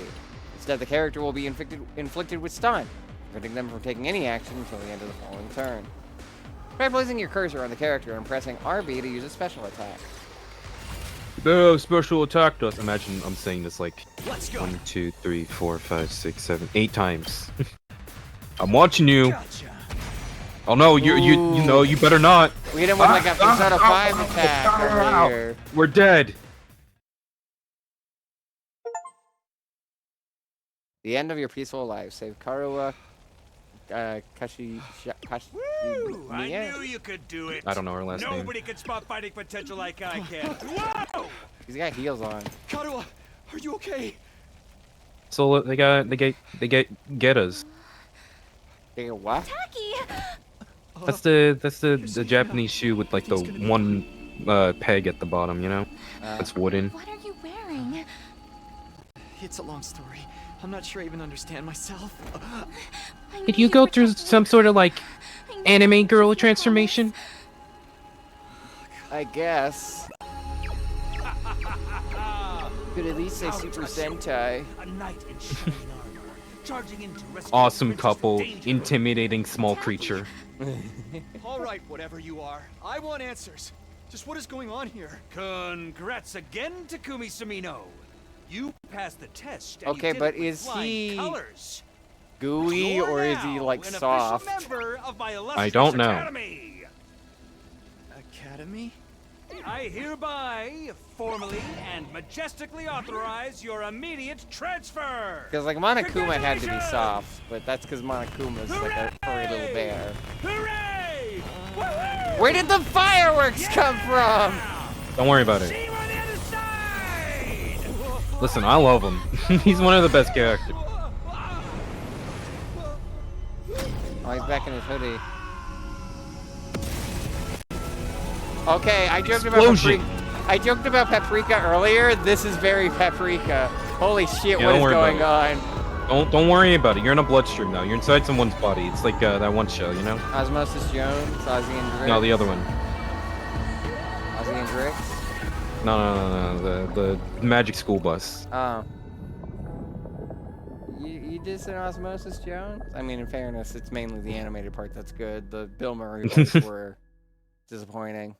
Speaker 1: Instead, the character will be inflicted with stun, preventing them from taking any action until the end of the following turn. Try placing your cursor on the character and pressing RB to use a special attack.
Speaker 2: The special attack does. Imagine I'm saying this like
Speaker 3: Let's go.
Speaker 2: 1, 2, 3, 4, 5, 6, 7, 8 times. I'm watching you.
Speaker 3: Gotcha.
Speaker 2: Oh no, you know you better not.
Speaker 1: We hit him with like a Persona 5 attack earlier.
Speaker 2: We're dead.
Speaker 1: The end of your peaceful life. Save Karua,
Speaker 7: Woo! I knew you could do it.
Speaker 2: I don't know her last name.
Speaker 7: Nobody can spot fighting potential like I can. Whoa!
Speaker 1: He's got heels on.
Speaker 3: Karua, are you okay?
Speaker 2: So they get us.
Speaker 1: Hey, what?
Speaker 5: Taki!
Speaker 2: That's the Japanese shoe with like the one peg at the bottom, you know? It's wooden.
Speaker 5: What are you wearing?
Speaker 3: It's a long story. I'm not sure I even understand myself.
Speaker 5: I knew
Speaker 2: Did you go
Speaker 5: were
Speaker 2: through
Speaker 5: talking
Speaker 2: some
Speaker 5: about-
Speaker 2: sort of like
Speaker 5: I knew
Speaker 2: anime
Speaker 5: you
Speaker 2: girl
Speaker 5: were
Speaker 2: transformation?
Speaker 1: I guess. Could at least say Super Sentai.
Speaker 7: A knight in shining armor, charging in to rescue
Speaker 2: Awesome
Speaker 7: the princess from
Speaker 2: couple,
Speaker 7: danger.
Speaker 2: intimidating small creature.
Speaker 3: All right, whatever you are. I want answers. Just what is going on here?
Speaker 7: Congrats again, Takumi Sumino. You passed the test. And
Speaker 1: Okay,
Speaker 7: you did
Speaker 1: but
Speaker 7: it with
Speaker 1: is
Speaker 7: flying
Speaker 1: he
Speaker 7: colors.
Speaker 1: gooey
Speaker 7: You're
Speaker 1: or is he
Speaker 7: now
Speaker 1: like
Speaker 7: an
Speaker 1: soft?
Speaker 7: official member of my
Speaker 2: I
Speaker 7: illustrious
Speaker 2: don't know.
Speaker 7: Academy.
Speaker 3: Academy?
Speaker 7: I hereby formally and majestically authorize your immediate transfer.
Speaker 1: Because like Monokuma had to be
Speaker 7: Congratulations!
Speaker 1: soft, but that's because Monokuma's like a furry little bear.
Speaker 7: Hooray! Woo-hoo!
Speaker 1: Where did the fireworks come from?
Speaker 2: Don't worry about it.
Speaker 7: See you on the other side!
Speaker 2: Listen, I love him. He's one of the best characters.
Speaker 1: Oh, he's back in his hoodie. Okay, I joked about
Speaker 2: Explosion.
Speaker 1: Paprika earlier. This is very Paprika. Holy shit,
Speaker 2: Yeah,
Speaker 1: what
Speaker 2: don't
Speaker 1: is
Speaker 2: worry
Speaker 1: going
Speaker 2: about
Speaker 1: on?
Speaker 2: Don't worry about it. You're in a bloodstream now. You're inside someone's body. It's like that one show, you know?
Speaker 1: Osmosis Jones, Ozzy and Drix.
Speaker 2: No, the other one.
Speaker 1: Ozzy and Drix.
Speaker 2: No. The Magic School Bus.
Speaker 1: Oh. You did say Osmosis Jones? I mean, in fairness, it's mainly the animated part that's good. The Bill Murray ones were disappointing.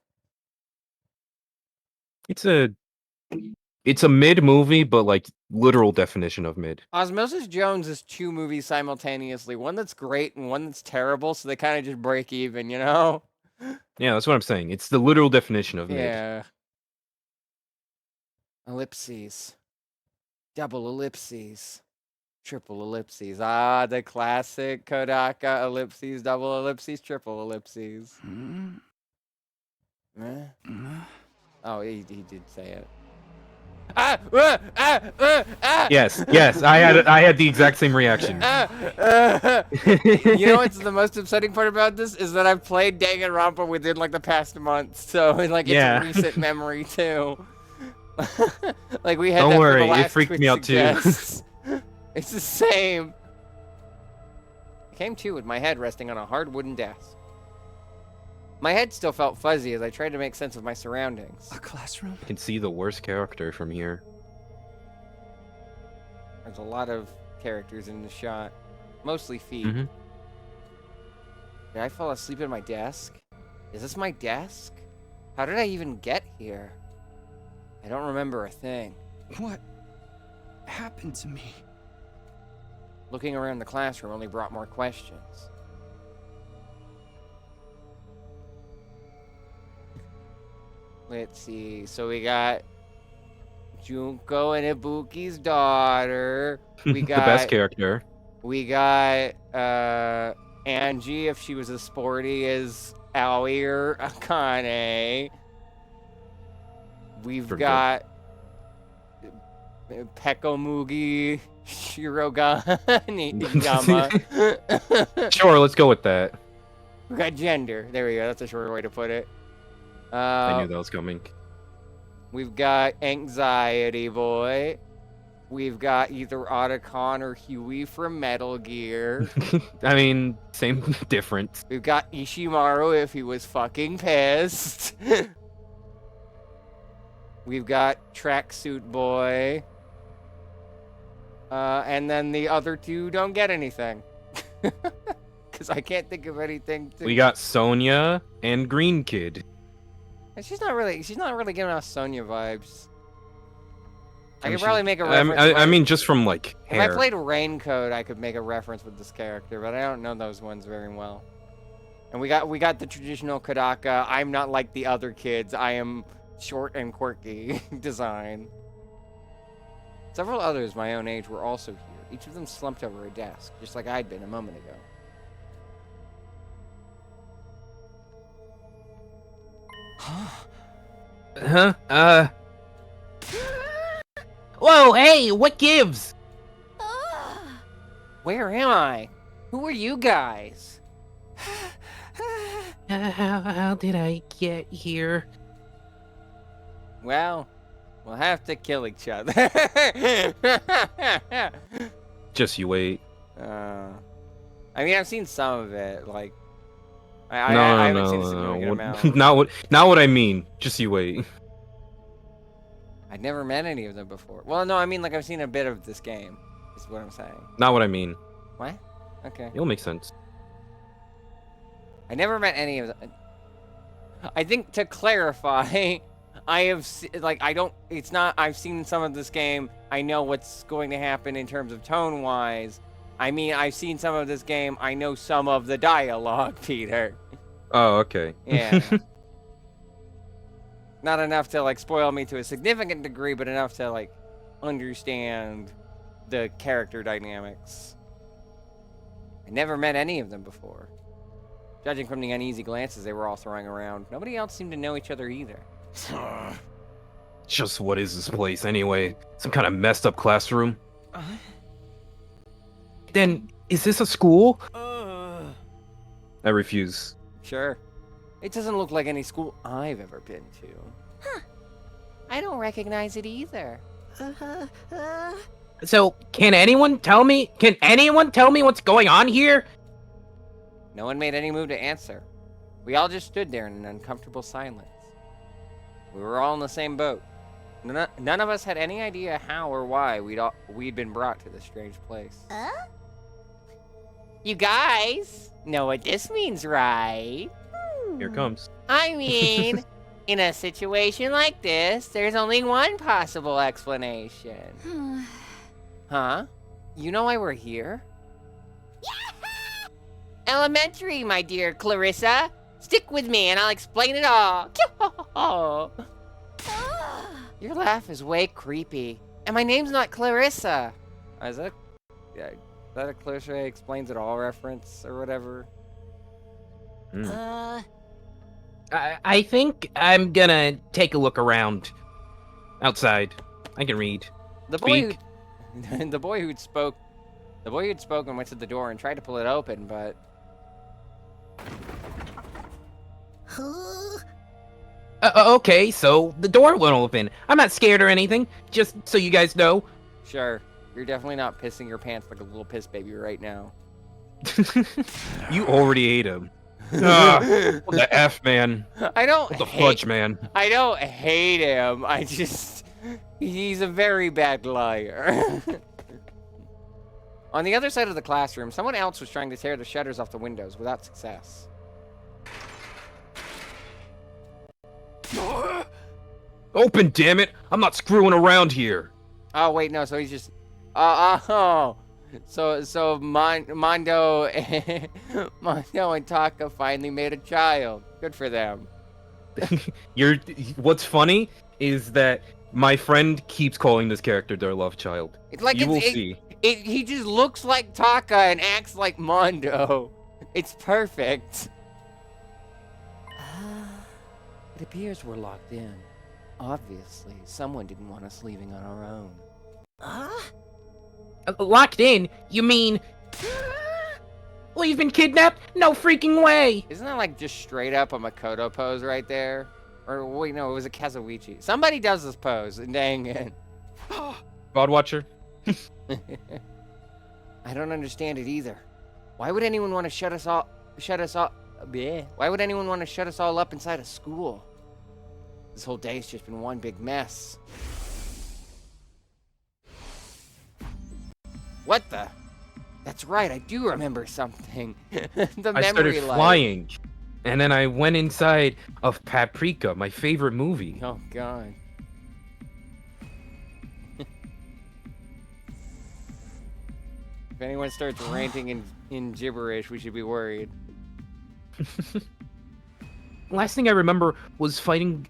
Speaker 2: It's a mid movie, but like literal definition of mid.
Speaker 1: Osmosis Jones is two movies simultaneously. One that's great and one that's terrible, so they kind of just break even, you know?
Speaker 2: Yeah, that's what I'm saying. It's the literal definition of mid.
Speaker 1: Yeah. Ellipses. Double ellipses. Triple ellipses. Ah, the classic Kodaka ellipses, double ellipses, triple ellipses. Eh? Oh, he did say it.
Speaker 2: Yes, yes, I had the exact same reaction.
Speaker 1: You know what's the most upsetting part about this is that I've played Danganronpa within like the past month, so like it's
Speaker 2: Yeah.
Speaker 1: a recent memory too. Like we had
Speaker 2: Don't
Speaker 1: that for
Speaker 2: worry,
Speaker 1: the
Speaker 2: it
Speaker 1: last
Speaker 2: freaked
Speaker 1: Twitch
Speaker 2: me out too.
Speaker 1: suggests. It's the same. I came to with my head resting on a hard wooden desk. My head still felt fuzzy as I tried to make sense of my surroundings.
Speaker 3: A classroom?
Speaker 2: I can see the worst character from here.
Speaker 1: There's a lot of characters in the shot, mostly feet.
Speaker 2: Mm-hmm.
Speaker 1: Did I fall asleep at my desk? Is this my desk? How did I even get here? I don't remember a thing.
Speaker 3: What happened to me?
Speaker 1: Looking around the classroom only brought more questions. Let's see. So we got Junko and Ibuki's daughter. We
Speaker 2: The
Speaker 1: got
Speaker 2: best character.
Speaker 1: We got Angie if she was as sporty as Aoi or Akane. We've
Speaker 2: Pretty
Speaker 1: got Pekomugi Shirogane Yama.
Speaker 2: Sure, let's go with that.
Speaker 1: We got gender. There we go. That's a shorter way to put it.
Speaker 2: I knew that was coming.
Speaker 1: We've got Anxiety Boy. We've got either Otacon or Huey from Metal Gear.
Speaker 2: I mean, same difference.
Speaker 1: We've got Ishimaru if he was fucking pissed. We've got Tracksuit Boy. And then the other two don't get anything. Because I can't think of anything to...
Speaker 2: We got Sonya and Green Kid.
Speaker 1: And she's not really giving us Sonya vibes. I could
Speaker 2: She-
Speaker 1: probably make a reference.
Speaker 2: I mean, just from like
Speaker 1: if I
Speaker 2: hair.
Speaker 1: played Raincoat, I could make a reference with this character, but I don't know those ones very well. And we got the traditional Kodaka. I'm not like the other kids. I am short and quirky design. Several others my own age were also here. Each of them slumped over a desk, just like I'd been a moment ago.
Speaker 2: Huh? Whoa, hey, what gives?
Speaker 1: Where am I? Who are you guys?
Speaker 2: How did I get here?
Speaker 1: Well, we'll have to kill each other.
Speaker 2: Just you wait.
Speaker 1: I mean, I've seen some of it. Like, I
Speaker 2: No,
Speaker 1: haven't seen a significant amount.
Speaker 2: Not what I mean. Just you wait.
Speaker 1: I'd never met any of them before. Well, no, I mean, like, I've seen a bit of this game. Is what I'm saying.
Speaker 2: Not what I mean.
Speaker 1: What? Okay.
Speaker 2: It'll make sense.
Speaker 1: I never met any of them. I think to clarify, I have like I don't. It's not. I've seen some of this game. I know what's going to happen in terms of tone wise. I mean, I've seen some of this game. I know some of the dialogue, Peter.
Speaker 2: Oh, okay.
Speaker 1: Yeah. Not enough to like spoil me to a significant degree, but enough to like understand the character dynamics. I never met any of them before. Judging from the uneasy glances they were all throwing around, nobody else seemed to know each other either.
Speaker 2: Just what is this place anyway? Some kind of messed up classroom? Then, is this a school? I refuse.
Speaker 1: Sure. It doesn't look like any school I've ever been to. Huh. I don't recognize it either.
Speaker 2: So, can anyone tell me what's going on here?
Speaker 1: No one made any move to answer. We all just stood there in an uncomfortable silence. We were all in the same boat. None of us had any idea how or why we'd been brought to this strange place. You guys know what this means, right?
Speaker 2: Here it comes.
Speaker 1: I mean, in a situation like this, there's only one possible explanation. Huh? You know why we're here? Elementary, my dear Clarissa. Stick with me and I'll explain it all. Your laugh is way creepy. And my name's not Clarissa. Is that a Clarissa Explains It All reference or whatever?
Speaker 2: I think I'm gonna take a look around. Outside. I can read.
Speaker 1: The boy
Speaker 2: Speak.
Speaker 1: who, the boy who'd spoken went to the door and tried to pull it open, but
Speaker 2: Okay, so the door won't open. I'm not scared or anything. Just so you guys know.
Speaker 1: sure, you're definitely not pissing your pants like a little piss baby right now.
Speaker 2: You already ate him. What the F, man?
Speaker 1: I don't
Speaker 2: What the
Speaker 1: hate,
Speaker 2: fudge, man?
Speaker 1: I don't hate him. He's a very bad liar. On the other side of the classroom, someone else was trying to tear the shutters off the windows without success.
Speaker 2: Open, damn it! I'm not screwing around here.
Speaker 1: Oh wait, no. So he's just. So Mondo, Mondo and Taka finally made a child. Good for them.
Speaker 2: What's funny is that my friend keeps calling this character their love child.
Speaker 1: It's like
Speaker 2: You will see.
Speaker 1: He just looks like Taka and acts like Mondo. It's perfect. It appears we're locked in. Obviously, someone didn't want us leaving on our own.
Speaker 2: Locked in? You mean... We've been kidnapped? No freaking way!
Speaker 1: Isn't that like just straight up a Makoto pose right there? Or wait, no, it was a Kazuichi. Somebody does this pose, and dang it.
Speaker 2: God Watcher?
Speaker 1: I don't understand it either. Why would anyone want to shut us all bleh. Why would anyone want to shut us all up inside a school? This whole day's just been one big mess. What the? That's right, I do remember something. The
Speaker 2: I started
Speaker 1: memory light.
Speaker 2: flying. And then I went inside of Paprika, my favorite movie.
Speaker 1: Oh god. If anyone starts ranting in gibberish, we should be worried.
Speaker 2: Last thing I remember was fighting...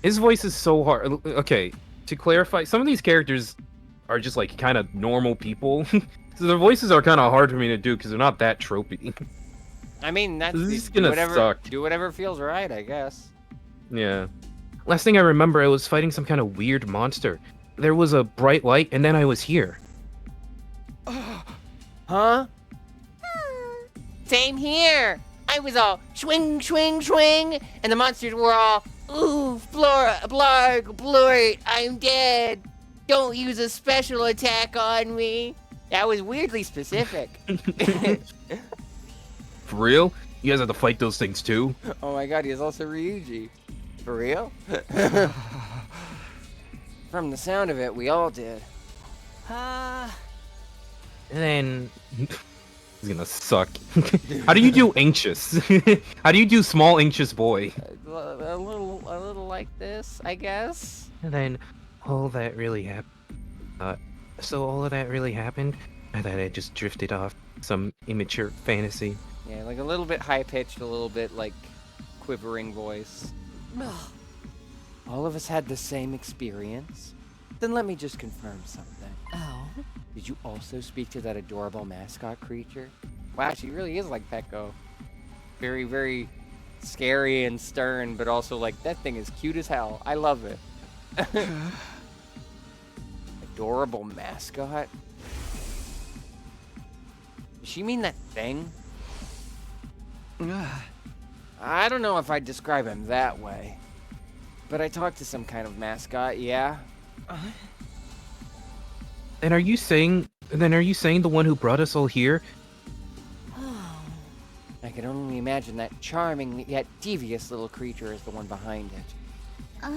Speaker 2: His voice is so hard. Okay, to clarify, some of these characters are just like kind of normal people. So their voices are kind of hard for me to do because they're not that tropey.
Speaker 1: I mean, that's
Speaker 2: This is
Speaker 1: do
Speaker 2: gonna
Speaker 1: whatever,
Speaker 2: suck.
Speaker 1: do whatever feels right, I guess.
Speaker 2: Yeah. Last thing I remember, I was fighting some kind of weird monster. There was a bright light, and then I was here.
Speaker 1: Huh? Same here. I was all swing, swing, swing, and the monsters were all, ooh, Flora, blarg, blurt, I'm dead. Don't use a special attack on me. That was weirdly specific.
Speaker 2: For real? You guys have to fight those things too?
Speaker 1: Oh my god, he's also Ryuji. For real? From the sound of it, we all did.
Speaker 2: And then... It's gonna suck. How do you do anxious? How do you do small anxious boy?
Speaker 1: A little like this, I guess.
Speaker 2: And then all that really happened. So all of that really happened? I thought I just drifted off some immature fantasy.
Speaker 1: Yeah, like a little bit high-pitched, a little bit like quivering voice. All of us had the same experience. Then let me just confirm something.
Speaker 4: Oh?
Speaker 1: Did you also speak to that adorable mascot creature? Wow, she really is like Pecco. Very, very scary and stern, but also like, that thing is cute as hell. I love it. Adorable mascot? Does she mean that thing? I don't know if I'd describe him that way. But I talked to some kind of mascot, yeah?
Speaker 2: And are you saying the one who brought us all here?
Speaker 1: I can only imagine that charming yet devious little creature is the one behind it.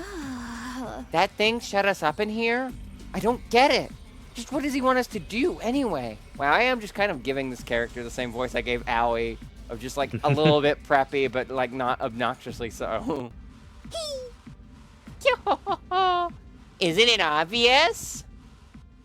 Speaker 1: That thing shut us up in here? I don't get it. Just what does he want us to do anyway? Well, I am just kind of giving this character the same voice I gave Aoi, of just like a little bit preppy, but like not obnoxiously so. Isn't it obvious?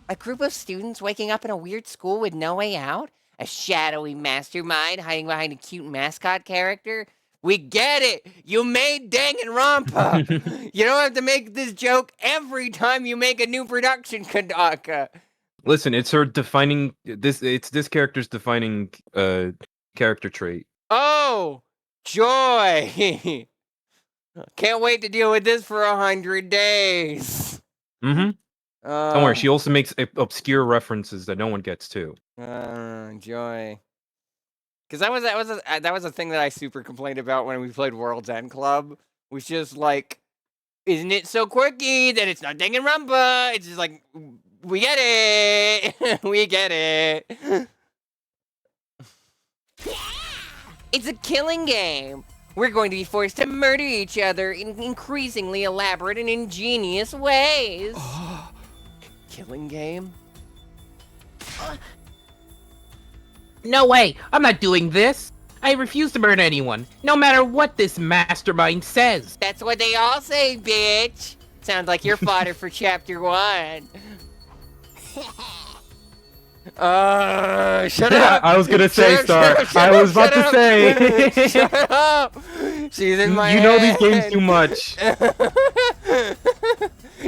Speaker 1: A group of students waking up in a weird school with no way out? A shadowy mastermind hiding behind a cute mascot character? We get it! You made Danganronpa! You don't have to make this joke every time you make a new production, Kodaka!
Speaker 2: Listen, it's her defining it's this character's defining character trait.
Speaker 1: Oh! Joy! Can't wait to deal with this for 100 days!
Speaker 2: Mm-hmm. Don't worry, she also makes obscure references that no one gets too.
Speaker 1: Joy. Because that was a thing that I super complained about when we played World's End Club. Was just like, isn't it so quirky that it's not Danganronpa? It's just like, we get it, we get it. It's a killing game. We're going to be forced to murder each other in increasingly elaborate and ingenious ways. Killing game?
Speaker 8: No way! I'm not doing this! I refuse to murder anyone, no matter what this mastermind says!
Speaker 1: That's what they all say, bitch! Sounds like you're fodder for chapter 1. Shut up!
Speaker 2: I was gonna say, Star. I was about to say.
Speaker 1: Shut up! She's in my
Speaker 2: You know these
Speaker 1: head.
Speaker 2: games too much.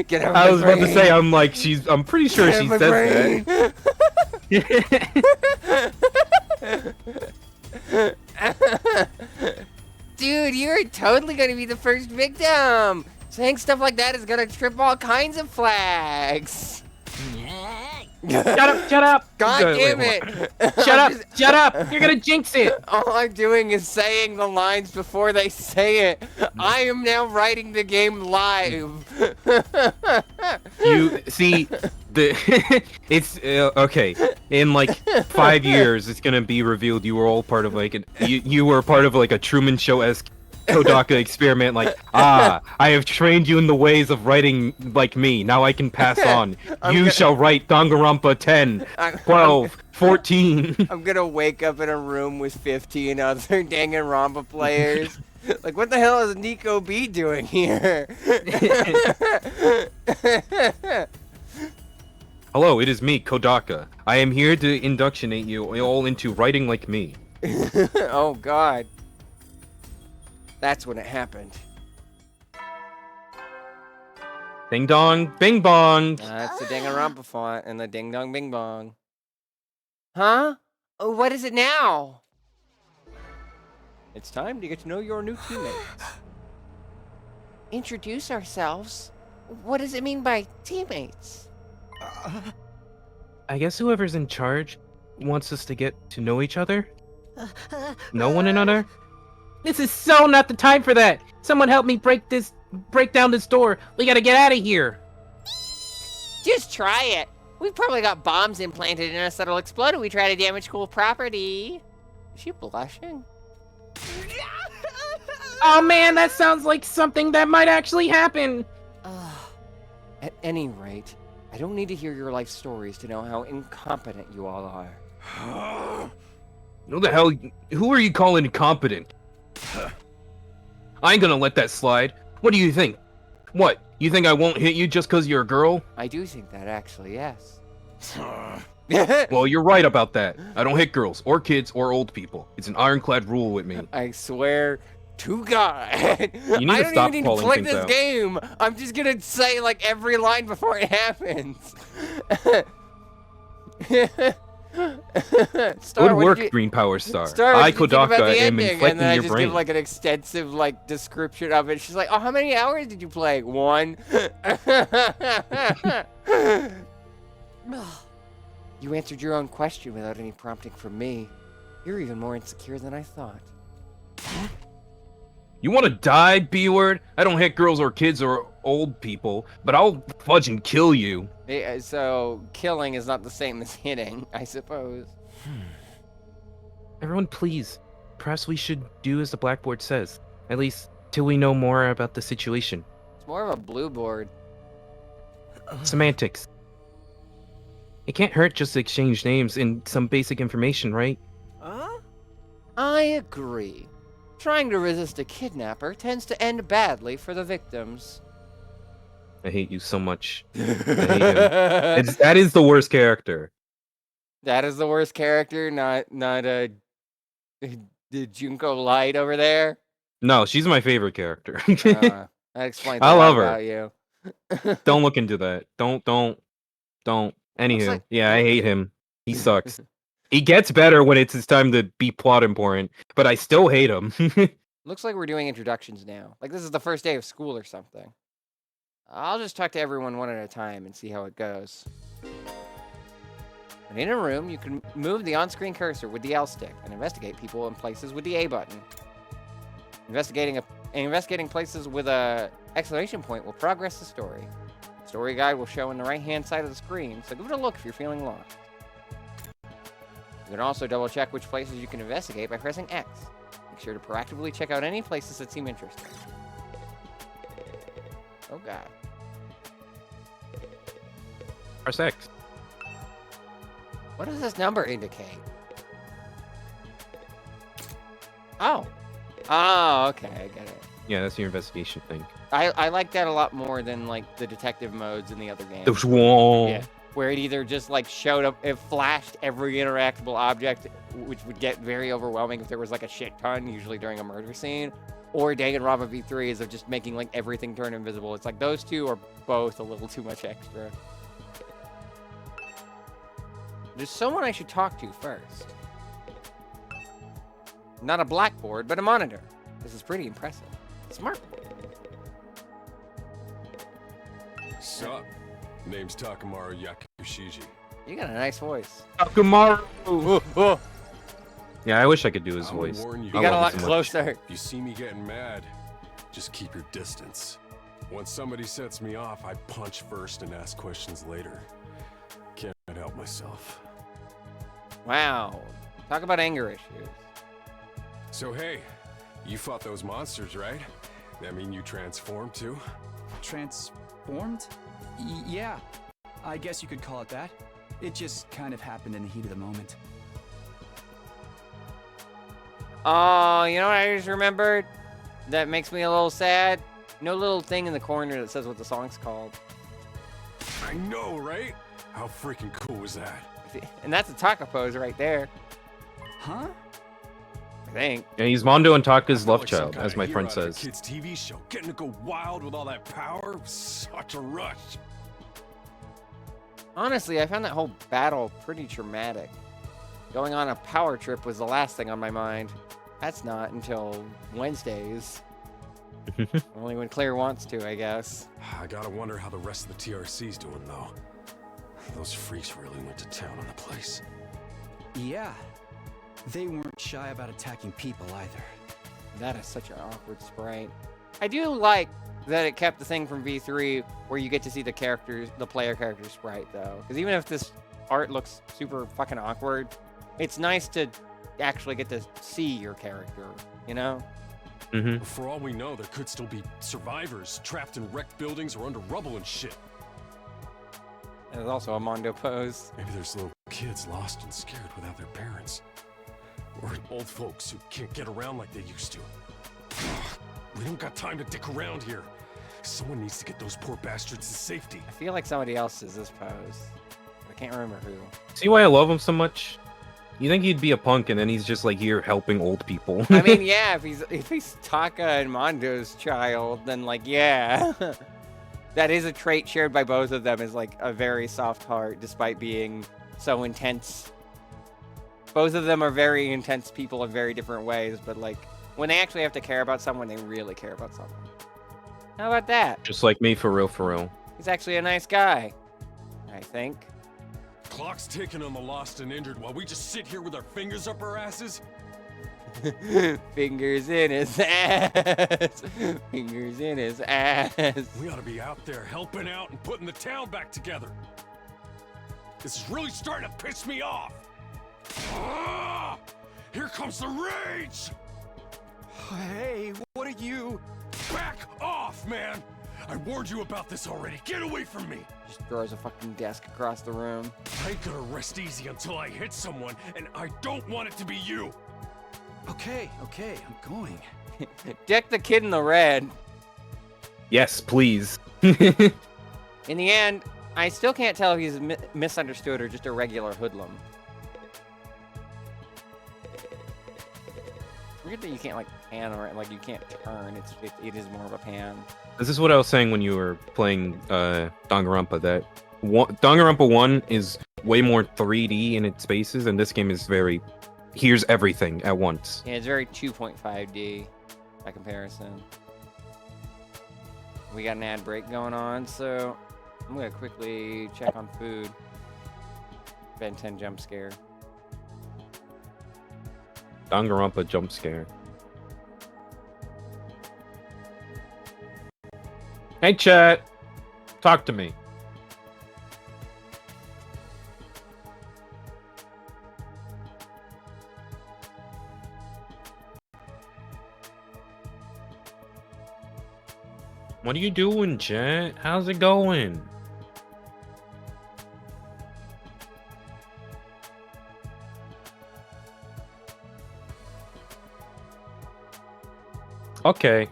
Speaker 1: Get out of
Speaker 2: I was
Speaker 1: my
Speaker 2: about to say, I'm pretty sure she
Speaker 1: my
Speaker 2: says
Speaker 1: brain.
Speaker 2: that.
Speaker 1: Dude, you're totally gonna be the first victim! Saying stuff like that is gonna trip all kinds of flags!
Speaker 8: Shut up!
Speaker 1: God
Speaker 2: Wait,
Speaker 1: damn
Speaker 2: wait,
Speaker 1: it!
Speaker 8: Shut up! You're gonna jinx it!
Speaker 1: All I'm doing is saying the lines before they say it. I am now writing the game live.
Speaker 2: You see, it's okay. In like 5 years, it's gonna be revealed you were all part of like you were part of like a Truman Show-esque Kodaka experiment. Like, I have trained you in the ways of writing like me. Now I can pass on. You shall write Danganronpa 10, 12, 14.
Speaker 1: I'm gonna wake up in a room with 15 other Danganronpa players. Like, what the hell is Nico B doing here?
Speaker 2: Hello, it is me, Kodaka. I am here to indoctrinate you all into writing like me.
Speaker 1: Oh God. That's when it happened.
Speaker 2: Ding dong, bing bong.
Speaker 1: That's the Danganronpa font and the ding dong bing bong. Huh? Oh, what is it now? It's time to get to know your new teammates. Introduce ourselves? What does it mean by teammates?
Speaker 2: I guess whoever's in charge wants us to get to know each other. Know one another.
Speaker 8: This is so not the time for that! Someone help me break down this door! We gotta get out of here!
Speaker 1: Just try it. We've probably got bombs implanted in us that'll explode if we try to damage cool property. Is she blushing?
Speaker 8: Oh man, that sounds like something that might actually happen!
Speaker 1: At any rate, I don't need to hear your life stories to know how incompetent you all are.
Speaker 2: Who the hell? Who are you calling incompetent? I ain't gonna let that slide. What do you think? What? You think I won't hit you just because you're a girl?
Speaker 1: I do think that, actually, yes.
Speaker 2: Well, you're right about that. I don't hit girls, or kids, or old people. It's an ironclad rule with me.
Speaker 1: I swear to God.
Speaker 2: You need
Speaker 1: I
Speaker 2: to
Speaker 1: don't
Speaker 2: stop
Speaker 1: even need to
Speaker 2: calling
Speaker 1: play
Speaker 2: things
Speaker 1: this
Speaker 2: out.
Speaker 1: game. I'm just gonna say, like, every line before it happens. Star,
Speaker 2: Good
Speaker 1: what
Speaker 2: work,
Speaker 1: did you-
Speaker 2: Green Power Star.
Speaker 1: Star, what
Speaker 2: I,
Speaker 1: did you think about
Speaker 2: Kodaka,
Speaker 1: the
Speaker 2: am
Speaker 1: ending? And
Speaker 2: inflecting
Speaker 1: then I
Speaker 2: your
Speaker 1: just
Speaker 2: brain.
Speaker 1: give like an extensive like description of it. She's like, "Oh, how many hours did you play? 1." You answered your own question without any prompting from me. You're even more insecure than I thought.
Speaker 2: You want to die, B-word? I don't hit girls or kids or old people, but I'll fudge and kill you.
Speaker 1: Yeah, so killing is not the same as hitting, I suppose.
Speaker 2: Everyone, please. Perhaps we should do as the blackboard says. At least, till we know more about the situation.
Speaker 1: It's more of a blue board.
Speaker 2: Semantics. It can't hurt just to exchange names and some basic information, right?
Speaker 1: I agree. Trying to resist a kidnapper tends to end badly for the victims.
Speaker 2: I hate you so much. I hate him. That is the worst character.
Speaker 1: That is the worst character, not the Junko Light over there.
Speaker 2: No, she's my favorite character.
Speaker 1: That explains
Speaker 2: I
Speaker 1: a lot
Speaker 2: love her.
Speaker 1: about you.
Speaker 2: Don't look into that. Don't. Anywho,
Speaker 1: like-
Speaker 2: yeah, I hate him. He sucks. He gets better when it's his time to be plot important, but I still hate him.
Speaker 1: Looks like we're doing introductions now. Like this is the first day of school or something. I'll just talk to everyone one at a time and see how it goes. And in a room, you can move the on-screen cursor with the L stick and investigate people and places with the A button. Investigating places with a exclamation point will progress the story. The story guide will show on the right-hand side of the screen, so give it a look if you're feeling lost. You can also double-check which places you can investigate by pressing X. Make sure to proactively check out any places that seem interesting. Oh god.
Speaker 2: Press X.
Speaker 1: What does this number indicate? Oh. Oh, okay, I get it.
Speaker 2: Yeah, that's your investigation thing.
Speaker 1: I like that a lot more than like the detective modes in the other games.
Speaker 2: Yeah.
Speaker 1: Where it either just like showed up, it flashed every interactable object, which would get very overwhelming if there was like a shit ton, usually during a murder scene. Or Danganronpa V3 is of just making like everything turn invisible. It's like those two are both a little too much extra. There's someone I should talk to first. Not a blackboard, but a monitor. This is pretty impressive. Smart.
Speaker 9: Sup? Name's Takamaru Yakushiji.
Speaker 1: You got a nice voice.
Speaker 2: Takamaru!
Speaker 1: Ooh, ooh.
Speaker 2: Yeah, I wish I could do his
Speaker 9: I'll
Speaker 2: voice.
Speaker 9: warn
Speaker 1: You got a lot closer.
Speaker 9: If you see me getting mad, just keep your distance. Once somebody sets me off, I punch first and ask questions later. Can't help myself.
Speaker 1: Wow. Talk about anger issues.
Speaker 9: So hey, you fought those monsters, right? That mean you transformed too?
Speaker 3: Transformed? Yeah, I guess you could call it that. It just kind of happened in the heat of the moment.
Speaker 1: Oh, you know what I just remembered? That makes me a little sad. No little thing in the corner that says what the song's called.
Speaker 9: I know, right? How freaking cool was that?
Speaker 1: And that's a Taka pose right there,
Speaker 3: Huh?
Speaker 1: I think.
Speaker 2: Yeah, he's Mondo and Taka's
Speaker 9: I
Speaker 2: love
Speaker 9: felt like some
Speaker 2: child,
Speaker 9: kind
Speaker 2: as
Speaker 9: of
Speaker 2: my
Speaker 9: hero
Speaker 2: friend
Speaker 9: out of a
Speaker 2: says.
Speaker 9: Kids TV show, getting to go wild with all that power, such a rush.
Speaker 1: Honestly, I found that whole battle pretty traumatic. Going on a power trip was the last thing on my mind. That's not until Wednesdays. Only when Claire wants to, I guess.
Speaker 9: I gotta wonder how the rest of the TRC's doing, though. Those freaks really went to town on the place.
Speaker 3: Yeah. They weren't shy about attacking people either.
Speaker 1: That is such an awkward sprite. I do like that it kept the thing from V3 where you get to see the characters, the player character sprite, though. Because even if this art looks super fucking awkward, it's nice to actually get to see your character, you know?
Speaker 2: Mm-hmm.
Speaker 9: For all we know, there could still be survivors trapped in wrecked buildings or under rubble and shit.
Speaker 1: There's also a Mondo pose.
Speaker 9: Maybe there's little kids lost and scared without their parents. Or old folks who can't get around like they used to. We don't got time to dick around here. Someone needs to get those poor bastards to safety.
Speaker 1: I feel like somebody else does this pose. I can't remember who.
Speaker 2: See why I love him so much? You think he'd be a punk, and then he's just like here helping old people.
Speaker 1: I mean, yeah, if he's Taka and Mondo's child, then like, yeah. That is a trait shared by both of them, is like a very soft heart, despite being so intense. Both of them are very intense people in very different ways, but like, when they actually have to care about someone, they really care about someone. How about that?
Speaker 2: Just like me, for real, for real.
Speaker 1: He's actually a nice guy, I think.
Speaker 9: Clock's ticking on the lost and injured while we just sit here with our fingers up our asses?
Speaker 1: Fingers in his ass. Fingers in his ass.
Speaker 9: We ought to be out there helping out and putting the town back together. This is really starting to piss me off. Ah! Here comes the rage!
Speaker 3: Hey, what are you?
Speaker 9: Back off, man! I warned you about this already. Get away from me!
Speaker 1: Just throws a fucking desk across the room.
Speaker 9: I ain't gonna rest easy until I hit someone, and I don't want it to be you!
Speaker 3: Okay, I'm going.
Speaker 1: Deck the kid in the red.
Speaker 2: Yes, please.
Speaker 1: In the end, I still can't tell if he's misunderstood or just a regular hoodlum. Weird that you can't like pan or like you can't turn. It is more of a pan.
Speaker 2: This is what I was saying when you were playing Danganronpa, that Danganronpa 1 is way more 3D in its spaces, and this game is very, here's everything at once.
Speaker 1: Yeah, it's very 2.5D by comparison. we got an ad break going on, so I'm gonna quickly check on food. Ben 10 jump scare.
Speaker 2: Danganronpa jump scare. Hey, chat. Talk to me. What are you doing, chat? How's it going? Okay.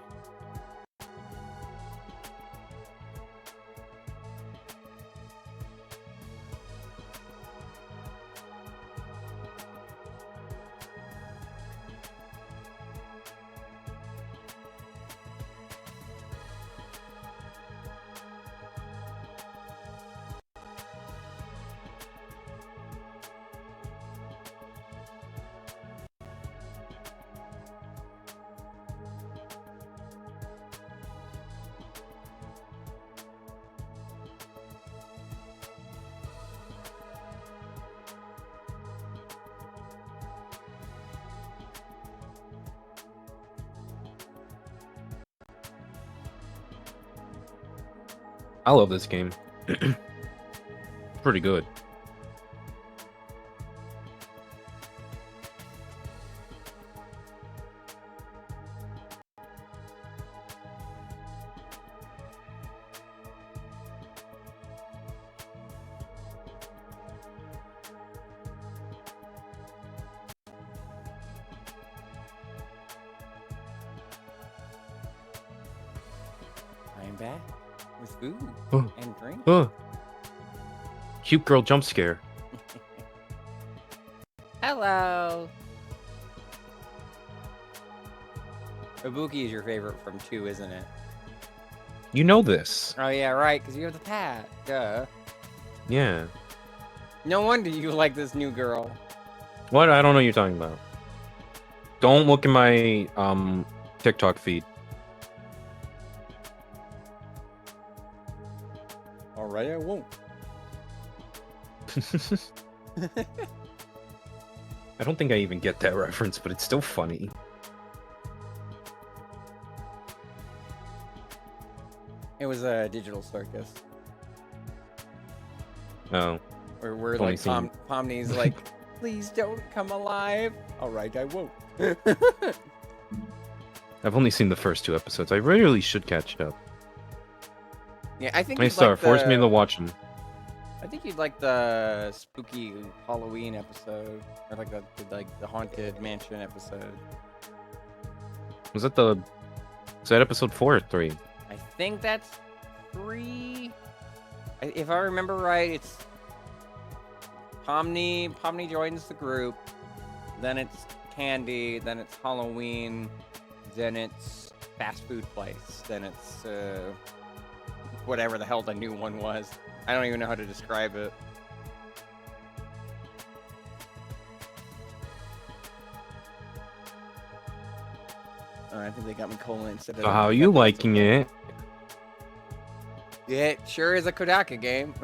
Speaker 2: I love this game. Pretty good.
Speaker 1: I'm back with food
Speaker 2: Oh.
Speaker 1: and drink.
Speaker 2: Cute girl jump scare.
Speaker 1: Hello. Ibuki is your favorite from 2, isn't it?
Speaker 2: You know this.
Speaker 1: Oh yeah, right, because you have the pat. Duh.
Speaker 2: Yeah.
Speaker 1: No wonder you like this new girl.
Speaker 2: What? I don't know what you're talking about. Don't look at my TikTok feed.
Speaker 1: Alright, I won't.
Speaker 2: I don't think I even get that reference, but it's still funny.
Speaker 1: It was a digital circus.
Speaker 2: Oh.
Speaker 1: Where
Speaker 2: Only
Speaker 1: like
Speaker 2: seen-
Speaker 1: Pomni's like, please don't come alive. Alright, I won't.
Speaker 2: I've only seen the first 2 episodes. I really should catch up.
Speaker 1: Yeah, I think
Speaker 2: Hey,
Speaker 1: you'd
Speaker 2: Star,
Speaker 1: like
Speaker 2: force me
Speaker 1: the-
Speaker 2: to watch them.
Speaker 1: I think you'd like the spooky Halloween episode, or like the haunted mansion episode.
Speaker 2: Was that is that episode 4 or 3?
Speaker 1: I think that's 3. If I remember right, it's Pomni joins the group, then it's Candy, then it's Halloween, then it's fast food place, then it's whatever the hell the new one was. I don't even know how to describe it. I think they got me colon instead of.
Speaker 2: So how you liking it?
Speaker 1: Yeah, it sure is a Kodaka game.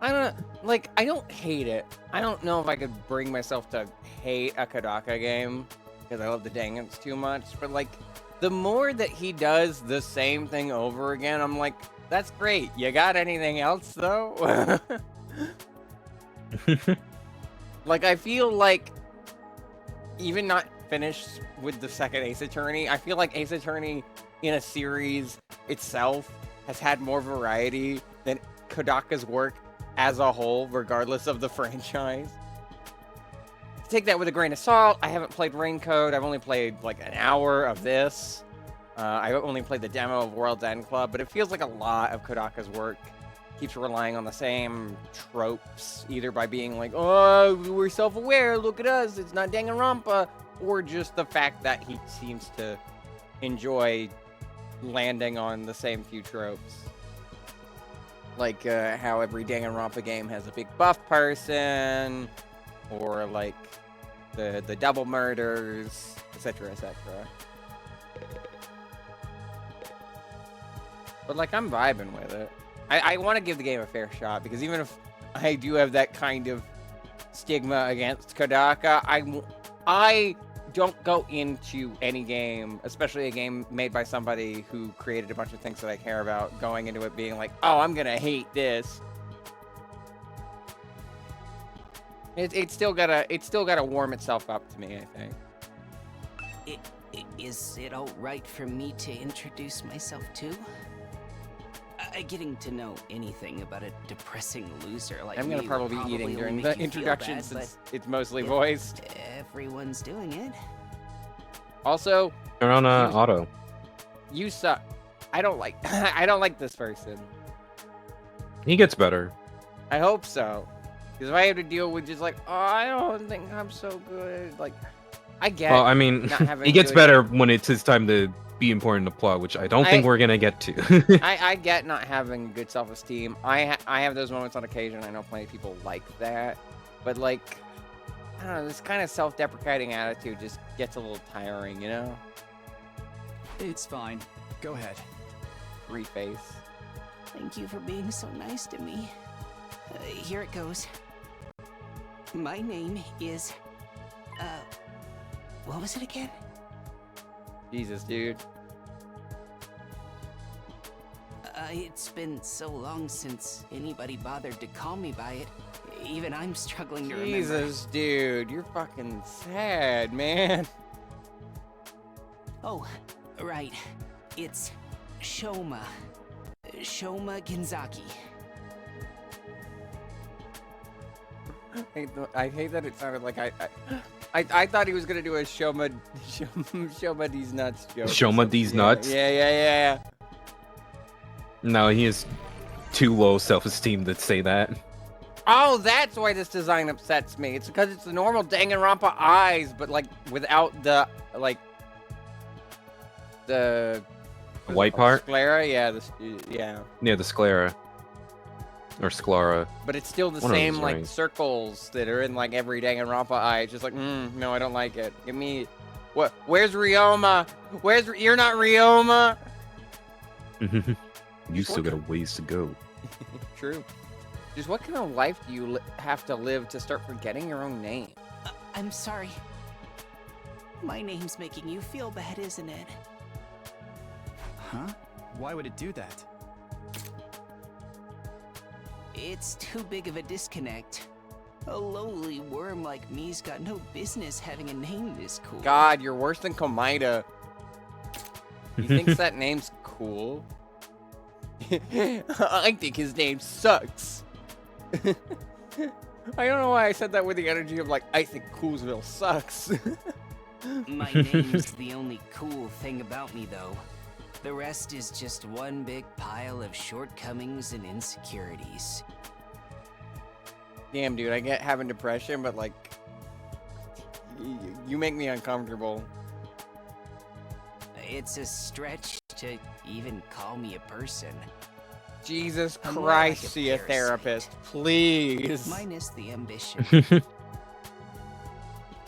Speaker 1: I don't hate it. I don't know if I could bring myself to hate a Kodaka game because I love the Dangans too much. But like, the more that he does the same thing over again, I'm like, that's great. You got anything else though? Like, I feel like even not finished with the second Ace Attorney, I feel like Ace Attorney in a series itself has had more variety than Kodaka's work as a whole, regardless of the franchise. Take that with a grain of salt. I haven't played Raincoat. I've only played like an hour of this. I only played the demo of World's End Club, but it feels like a lot of Kodaka's work keeps relying on the same tropes, either by being like, oh, we're self-aware, look at us, it's not Danganronpa, or just the fact that he seems to enjoy landing on the same few tropes. Like how every Danganronpa game has a big buff person, or like the double murders, etc., etc. But like, I'm vibing with it. I want to give the game a fair shot because even if I do have that kind of stigma against Kodaka, I don't go into any game, especially a game made by somebody who created a bunch of things that I care about, going into it being like, oh, I'm gonna hate this. It's still gotta warm itself up to me, I think.
Speaker 10: Is it all right for me to introduce myself too? Getting to know anything about a depressing loser like
Speaker 1: I'm
Speaker 10: me
Speaker 1: gonna probably
Speaker 10: would
Speaker 1: be eating
Speaker 10: only
Speaker 1: during
Speaker 10: make
Speaker 1: the
Speaker 10: you feel
Speaker 1: introduction
Speaker 10: bad,
Speaker 1: since
Speaker 10: but
Speaker 1: it's mostly
Speaker 10: if
Speaker 1: voiced.
Speaker 10: Everyone's doing it.
Speaker 1: Also,
Speaker 2: Turn on auto.
Speaker 1: you suck. I don't like I don't like this person.
Speaker 2: He gets better.
Speaker 1: I hope so. Because if I have to deal with just like, oh, I don't think I'm so good. Like, I get.
Speaker 2: Well, I mean,
Speaker 1: not having
Speaker 2: he gets
Speaker 1: good-
Speaker 2: better when it's his time to be important to plot, which I don't think we're gonna get to.
Speaker 1: I get not having good self-esteem. I have those moments on occasion. I know plenty of people like that, but like, I don't know, this kind of self-deprecating attitude just gets a little tiring, you know?
Speaker 3: It's fine. Go ahead.
Speaker 1: Reface.
Speaker 10: Thank you for being so nice to me. Here it goes. My name is, what was it again?
Speaker 1: Jesus, dude.
Speaker 10: It's been so long since anybody bothered to call me by it. Even I'm struggling to remember.
Speaker 1: Jesus, dude, you're fucking sad, man.
Speaker 10: Oh, right. It's Shoma. Shoma Genzaki.
Speaker 1: I hate that it sounded like I thought he was gonna do a Shoma these nuts joke.
Speaker 2: Shoma these nuts?
Speaker 1: Yeah.
Speaker 2: No, he is too low self-esteem to say that.
Speaker 1: Oh, that's why this design upsets me. It's because it's the normal Danganronpa eyes, but like without the the
Speaker 2: white part?
Speaker 1: Sclera, yeah,
Speaker 2: Yeah, the sclera. Or sclera.
Speaker 1: But it's still the
Speaker 2: One of
Speaker 1: same
Speaker 2: those
Speaker 1: like
Speaker 2: rings.
Speaker 1: circles that are in like every Danganronpa eye. It's just like, no, I don't like it. Give me what? Where's Ryoma? You're not Ryoma?
Speaker 2: You still got a ways to go.
Speaker 1: True. Just what kind of life do you have to live to start forgetting your own name?
Speaker 10: I'm sorry. My name's making you feel bad, isn't it?
Speaker 3: Huh? Why would it do that?
Speaker 10: It's too big of a disconnect. A lowly worm like me's got no business having a name this cool.
Speaker 1: God, you're worse than Komaida. He thinks that name's cool. I think his name sucks. I don't know why I said that with the energy of like, I think Coolsville sucks.
Speaker 10: My name's the only cool thing about me, though. The rest is just one big pile of shortcomings and insecurities.
Speaker 1: Damn, dude, I get having depression, but like, you make me uncomfortable.
Speaker 10: It's a stretch to even call me a person.
Speaker 1: Jesus
Speaker 10: I'm more like
Speaker 1: Christ,
Speaker 10: a
Speaker 1: see a
Speaker 10: parasite.
Speaker 1: therapist, please.
Speaker 10: Minus the ambition.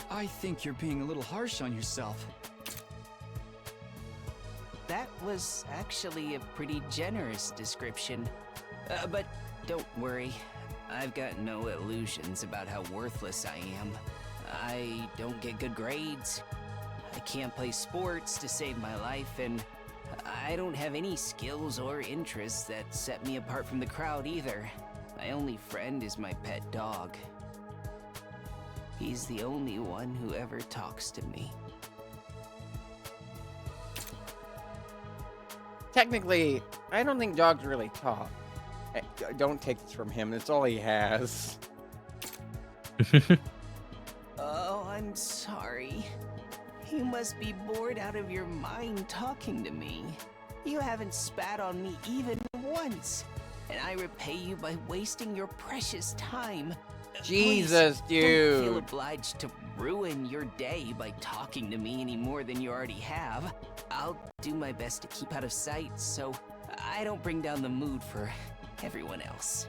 Speaker 3: I think you're being a little harsh on yourself.
Speaker 10: That was actually a pretty generous description. But don't worry, I've got no illusions about how worthless I am. I don't get good grades. I can't play sports to save my life, and I don't have any skills or interests that set me apart from the crowd either. My only friend is my pet dog. He's the only one who ever talks to me.
Speaker 1: Technically, I don't think dogs really talk. Don't take this from him. That's all he has.
Speaker 10: Oh, I'm sorry. You must be bored out of your mind talking to me. You haven't spat on me even once, and I repay you by wasting your precious time.
Speaker 1: Jesus,
Speaker 10: Please, don't feel
Speaker 1: dude.
Speaker 10: obliged to ruin your day by talking to me any more than you already have. I'll do my best to keep out of sight so I don't bring down the mood for everyone else.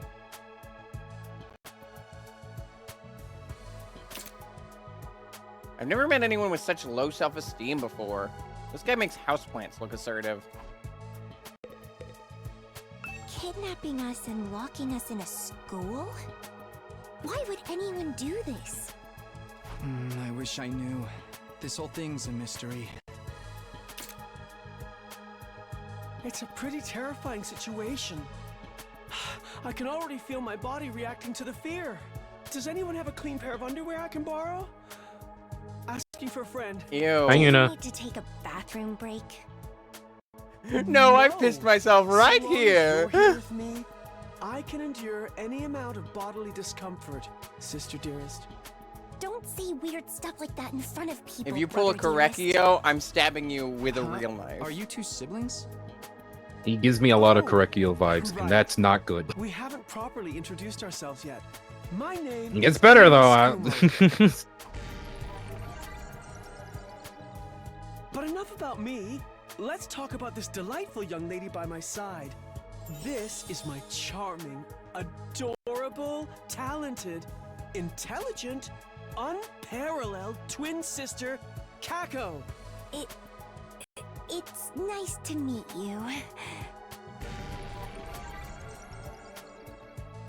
Speaker 1: I've never met anyone with such low self-esteem before. This guy makes houseplants look assertive.
Speaker 5: kidnapping us and locking us in a school? Why would anyone do this?
Speaker 3: I wish I knew. This whole thing's a mystery. It's a pretty terrifying situation. I can already feel my body reacting to the fear. Does anyone have a clean pair of underwear I can borrow? Asking for a friend.
Speaker 1: Ew.
Speaker 2: Hang in
Speaker 5: I
Speaker 2: a.
Speaker 5: need to take a bathroom break.
Speaker 1: No, I pissed myself right
Speaker 3: So long as
Speaker 1: here.
Speaker 3: you're here with me, I can endure any amount of bodily discomfort, sister dearest.
Speaker 5: Don't say weird stuff like that in front of people.
Speaker 1: If you pull a
Speaker 5: brother dearest.
Speaker 1: Correcchio, I'm stabbing you with a
Speaker 3: Huh?
Speaker 1: real knife.
Speaker 3: Are you two siblings?
Speaker 2: He gives me a lot of
Speaker 3: Oh,
Speaker 2: Correcchio vibes,
Speaker 3: right.
Speaker 2: and that's not good.
Speaker 3: We haven't properly introduced ourselves yet. My name
Speaker 2: It gets
Speaker 3: is
Speaker 2: better though.
Speaker 3: Skirbo. But enough about me. Let's talk about this delightful young lady by my side. This is my charming, adorable, talented, intelligent, unparalleled twin sister, Kako.
Speaker 5: It's nice to meet you.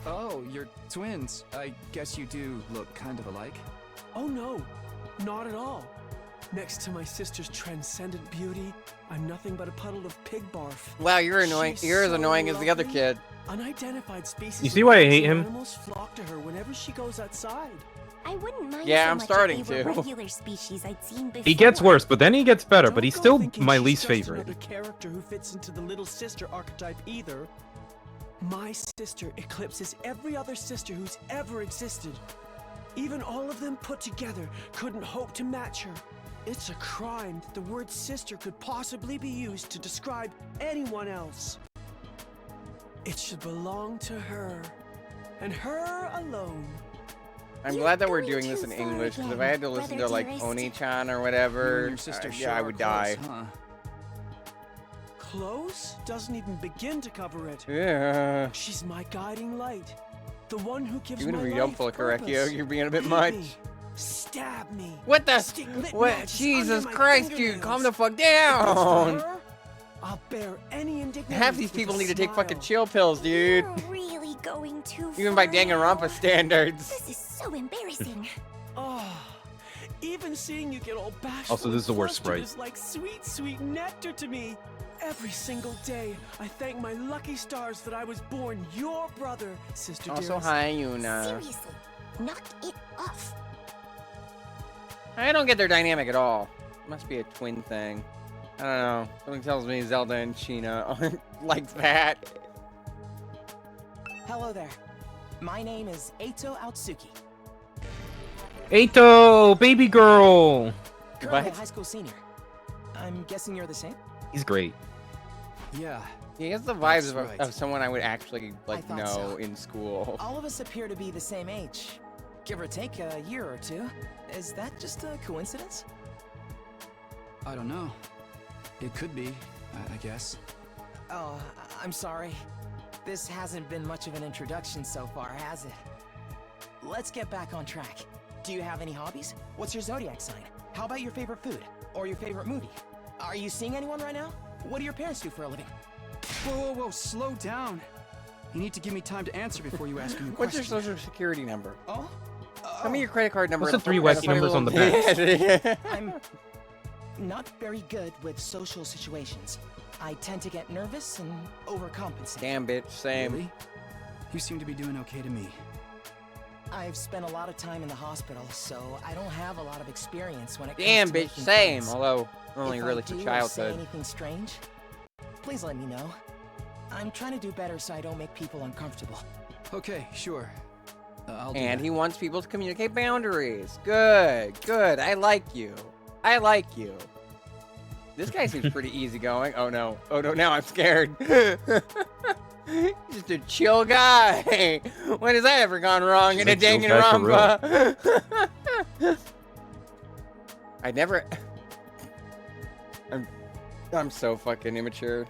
Speaker 11: Oh, you're twins. I guess you do look kind of alike.
Speaker 3: Oh no, not at all. Next to my sister's transcendent beauty, I'm nothing but a puddle of pig barf.
Speaker 1: Wow, you're annoying.
Speaker 3: She's
Speaker 1: You're as
Speaker 3: so
Speaker 1: annoying as the other
Speaker 3: lovely.
Speaker 1: kid.
Speaker 3: Unidentified species.
Speaker 2: You see
Speaker 3: of
Speaker 2: why I
Speaker 3: plants
Speaker 2: hate
Speaker 3: and
Speaker 2: him?
Speaker 3: Animals flock to her whenever she goes outside.
Speaker 5: I wouldn't mind
Speaker 1: Yeah,
Speaker 5: so
Speaker 1: I'm
Speaker 5: much
Speaker 1: starting
Speaker 5: if they were
Speaker 1: to.
Speaker 5: regular species I'd seen before.
Speaker 2: He gets worse, but then he gets better. But
Speaker 3: Don't
Speaker 2: he's
Speaker 3: go
Speaker 2: still
Speaker 3: thinking
Speaker 2: my
Speaker 3: she's
Speaker 2: least
Speaker 3: just
Speaker 2: favorite.
Speaker 3: Another character who fits into the little sister archetype either. My sister eclipses every other sister who's ever existed. Even all of them put together couldn't hope to match her. It's a crime that the word sister could possibly be used to describe anyone else. It should belong to her, and her alone.
Speaker 1: I'm
Speaker 5: You're
Speaker 1: glad that we're
Speaker 5: going
Speaker 1: doing this
Speaker 5: too
Speaker 1: in
Speaker 5: far
Speaker 1: English, because if
Speaker 5: again,
Speaker 1: I had to listen
Speaker 5: brother
Speaker 1: to like
Speaker 5: dearest.
Speaker 1: Oni-chan or
Speaker 11: You
Speaker 1: whatever,
Speaker 11: and your sister
Speaker 1: yeah, I
Speaker 11: sure
Speaker 1: would
Speaker 11: are
Speaker 1: die.
Speaker 11: close, huh?
Speaker 3: Close doesn't even begin to cover it.
Speaker 1: Yeah.
Speaker 3: She's my guiding light, the one who gives
Speaker 1: Even
Speaker 3: my
Speaker 1: if you
Speaker 3: life
Speaker 1: don't pull a
Speaker 3: purpose.
Speaker 1: Correcchio, you're being a bit
Speaker 3: Hit
Speaker 1: much.
Speaker 3: me, stab me.
Speaker 1: What the?
Speaker 3: Stick lit
Speaker 1: What?
Speaker 3: matches
Speaker 1: Jesus
Speaker 3: under my
Speaker 1: Christ, dude,
Speaker 3: fingernails.
Speaker 1: calm the fuck
Speaker 3: If it's for
Speaker 1: down.
Speaker 3: her, I'll bear any indignity.
Speaker 1: Half these
Speaker 3: with
Speaker 1: people
Speaker 3: a
Speaker 1: need to take fucking
Speaker 3: smile.
Speaker 1: chill pills, dude.
Speaker 5: You're really going too far.
Speaker 1: Even by Danganronpa
Speaker 5: now.
Speaker 1: standards.
Speaker 5: This is so embarrassing.
Speaker 3: Oh, even seeing you get all bashful
Speaker 2: Also, this is the
Speaker 3: and
Speaker 2: worst
Speaker 3: flustered
Speaker 2: sprite.
Speaker 3: is like sweet, sweet nectar to me. Every single day, I thank my lucky stars that I was born your brother, sister
Speaker 1: Also,
Speaker 3: dearest.
Speaker 1: hi, Yuna.
Speaker 5: Seriously, knock it off.
Speaker 1: I don't get their dynamic at all. Must be a twin thing. I don't know. Something tells me Zelda and Sheena aren't like that.
Speaker 12: Hello there. My name is Eito Aotsuki.
Speaker 2: Eito, baby girl.
Speaker 12: Currently
Speaker 1: What?
Speaker 12: a high school senior. I'm guessing you're the same?
Speaker 2: He's great.
Speaker 11: Yeah.
Speaker 1: He has the vibes
Speaker 11: That's
Speaker 1: of,
Speaker 11: right.
Speaker 1: of someone I would actually like
Speaker 12: thought
Speaker 1: know
Speaker 12: so.
Speaker 1: in school.
Speaker 12: All of us appear to be the same age. Give or take a year or two. Is that just a coincidence?
Speaker 11: I don't know. It could be, I guess.
Speaker 12: Oh, I'm sorry. This hasn't been much of an introduction so far, has it? Let's get back on track. Do you have any hobbies? What's your zodiac sign? How about your favorite food? Or your favorite movie? Are you seeing anyone right now? What do your parents do for a living?
Speaker 11: Whoa, slow down. You need to give me time to answer before you ask me a
Speaker 1: What's your
Speaker 11: question.
Speaker 1: social security number?
Speaker 12: Oh?
Speaker 1: Tell me your credit card number.
Speaker 2: What's
Speaker 1: and
Speaker 2: the three
Speaker 1: and a
Speaker 2: wacky
Speaker 1: funny
Speaker 2: numbers on the
Speaker 1: little-
Speaker 2: back?
Speaker 12: I'm not very good with social situations. I tend to get nervous and overcompensate.
Speaker 1: Damn, bitch, same.
Speaker 11: Really? You seem to be doing okay to me.
Speaker 12: I've spent a lot of time in the hospital, so I don't have a lot of experience when it comes
Speaker 1: Damn,
Speaker 12: to
Speaker 1: bitch,
Speaker 12: making
Speaker 1: same.
Speaker 12: friends.
Speaker 1: Although, only
Speaker 12: If
Speaker 1: really
Speaker 12: I
Speaker 1: for
Speaker 12: do or say
Speaker 1: childhood.
Speaker 12: anything strange, please let me know. I'm trying to do better so I don't make people uncomfortable.
Speaker 11: Okay, sure. I'll do
Speaker 1: And
Speaker 11: that.
Speaker 1: he wants people to communicate boundaries. Good, good. I like you. I like you. This guy seems pretty easygoing. Oh no. Oh no, now I'm scared. Just a chill guy. When has that ever gone wrong
Speaker 2: She's
Speaker 1: in a
Speaker 2: a chill guy for
Speaker 1: Danganronpa? I never. I'm so fucking immature.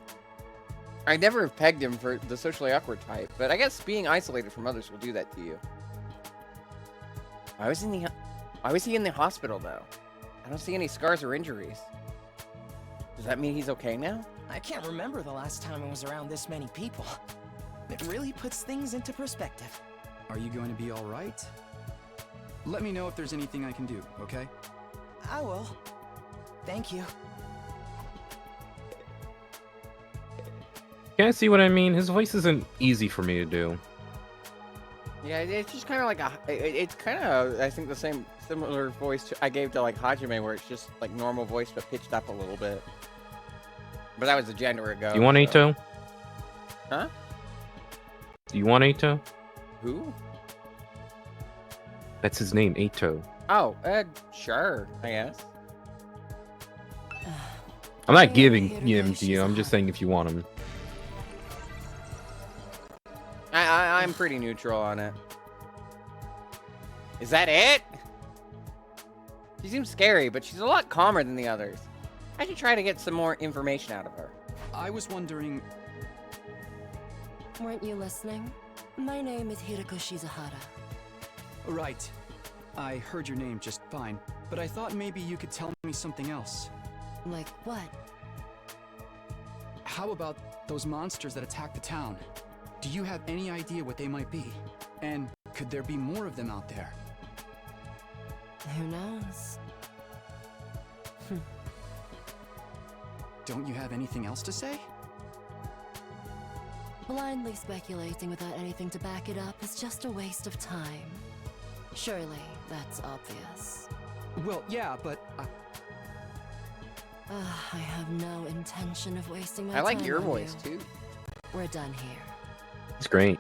Speaker 1: I never have pegged him for the socially awkward type, but I guess being isolated from others will do that to you. Why was he in the hospital though? I don't see any scars or injuries. Does that mean he's okay now?
Speaker 12: I can't remember the last time I was around this many people. It really puts things into perspective.
Speaker 11: Are you going to be all right? Let me know if there's anything I can do, okay?
Speaker 12: I will. Thank you.
Speaker 2: Can't see what I mean? His voice isn't easy for me to do.
Speaker 1: Yeah, it's just kind of like it's kind of, I think, the similar voice I gave to like Hajime, where it's just like normal voice but pitched up a little bit. But that was a gender ago.
Speaker 2: You want
Speaker 1: so.
Speaker 2: Ito?
Speaker 1: Huh?
Speaker 2: Do you want Ito?
Speaker 1: Who?
Speaker 2: That's his name, Ito.
Speaker 1: Oh, sure, I guess.
Speaker 2: I'm not giving him to you. I'm just saying if you want him.
Speaker 1: I'm pretty neutral on it. Is that it? She seems scary, but she's a lot calmer than the others. I should try to get some more information out of her.
Speaker 11: I was wondering...
Speaker 13: Weren't you listening? My name is Hiroko Shizuhara.
Speaker 11: Right. I heard your name just fine, but I thought maybe you could tell me something else.
Speaker 13: Like what?
Speaker 11: How about those monsters that attacked the town? Do you have any idea what they might be? And could there be more of them out there?
Speaker 13: Who knows?
Speaker 11: Don't you have anything else to say?
Speaker 13: Blindly speculating without anything to back it up is just a waste of time. Surely, that's obvious.
Speaker 11: Well, yeah, but...
Speaker 13: I have no intention of wasting my time.
Speaker 1: I like your
Speaker 13: on
Speaker 1: voice,
Speaker 13: you.
Speaker 1: too.
Speaker 13: We're done here.
Speaker 2: It's great.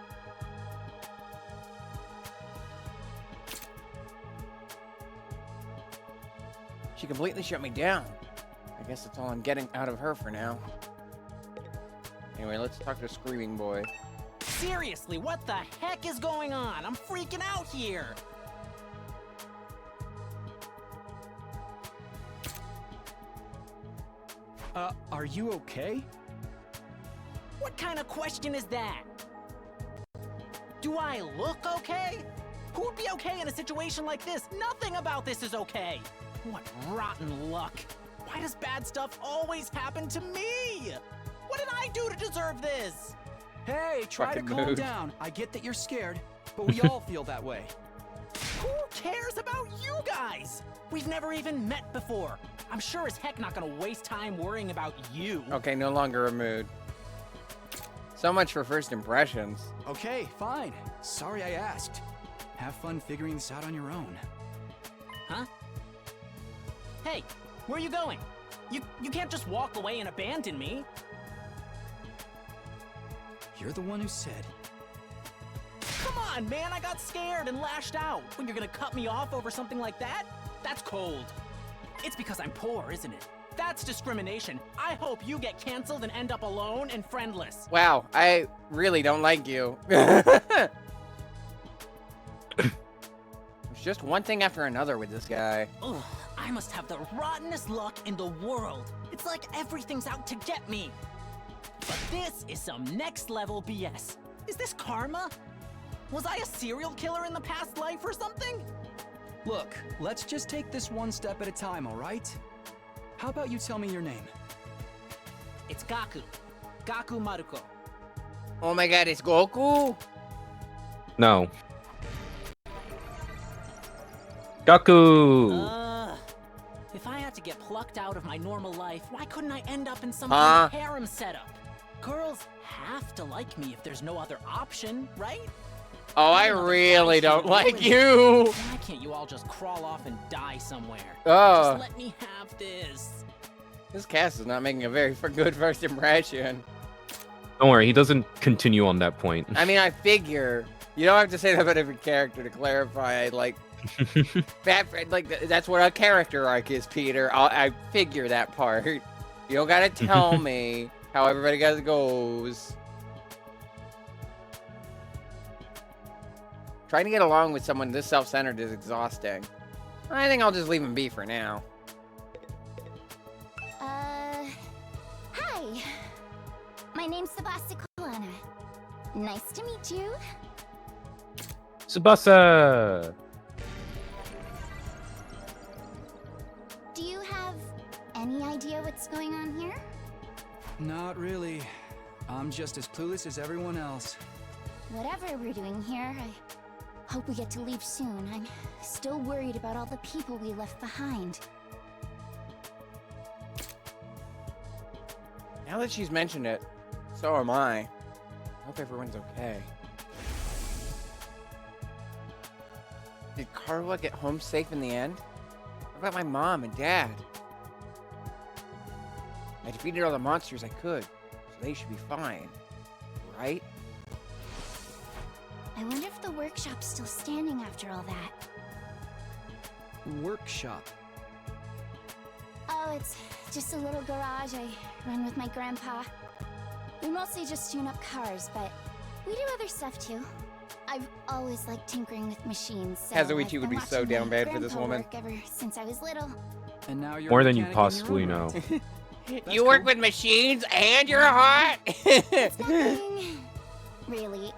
Speaker 1: She completely shut me down. I guess that's all I'm getting out of her for now. Anyway, let's talk to Screaming Boy.
Speaker 14: Seriously, what the heck is going on? I'm freaking out here!
Speaker 11: Are you okay?
Speaker 14: What kind of question is that? Do I look okay? Who would be okay in a situation like this? Nothing about this is okay! What rotten luck! Why does bad stuff always happen to me? What did I do to deserve this?
Speaker 11: Hey, try to calm down. I get that you're scared, but we all feel that way.
Speaker 14: Who cares about you guys? We've never even met before. I'm sure as heck not gonna waste time worrying about you.
Speaker 1: Okay, no longer a mood. So much for first impressions.
Speaker 11: Okay, fine. Sorry I asked. Have fun figuring this out on your own.
Speaker 14: Huh? Hey, where are you going? You can't just walk away and abandon me.
Speaker 11: You're the one who said.
Speaker 14: Come on, man, I got scared and lashed out. When you're gonna cut me off over something like that? That's cold. It's because I'm poor, isn't it? That's discrimination. I hope you get canceled and end up alone and friendless.
Speaker 1: Wow, I really don't like you. It's just one thing after another with this guy.
Speaker 14: Ugh, I must have the rottenest luck in the world. It's like everything's out to get me. But this is some next level BS. Is this karma? Was I a serial killer in the past life or something?
Speaker 11: Look, let's just take this one step at a time, all right? How about you tell me your name?
Speaker 14: It's Gaku. Gaku Maruko.
Speaker 1: Oh my god, it's Goku?
Speaker 2: No. Gaku!
Speaker 14: If I had to get plucked out of my normal life, why couldn't I end up in some kind of harem setup? Girls have to like me if there's no other option, right?
Speaker 1: Oh, I really don't like you.
Speaker 14: Why can't you all just crawl off and die somewhere?
Speaker 1: Oh.
Speaker 14: Just let me have this.
Speaker 1: This cast is not making a very good first impression.
Speaker 2: Don't worry, he doesn't continue on that point.
Speaker 1: I mean, I figure. You don't have to say that about every character to clarify, like... that's what a character arc is, Peter. I figure that part. You don't gotta tell me how everybody goes. Trying to get along with someone this self-centered is exhausting. I think I'll just leave him be for now.
Speaker 5: Hi. My name's Tsubasa Kolana. Nice to meet you.
Speaker 2: Tsubasa!
Speaker 5: Do you have any idea what's going on here?
Speaker 11: Not really. I'm just as clueless as everyone else.
Speaker 5: Whatever we're doing here, I hope we get to leave soon. I'm still worried about all the people we left behind.
Speaker 1: Now that she's mentioned it, so am I. I hope everyone's okay. Did Carla get home safe in the end? What about my mom and dad? I defeated all the monsters I could, so they should be fine, right?
Speaker 5: I wonder if the workshop's still standing after all that.
Speaker 11: Workshop.
Speaker 5: Oh, it's just a little garage I run with my grandpa. We mostly just tune up cars, but we do other stuff too. I've always liked tinkering with machines, so
Speaker 1: Kazuichi would be so down bad for this woman.
Speaker 5: Ever since I was little.
Speaker 11: And now you're
Speaker 2: More than you possibly know.
Speaker 1: You work with machines and you're hot?
Speaker 5: It's nothing. Really.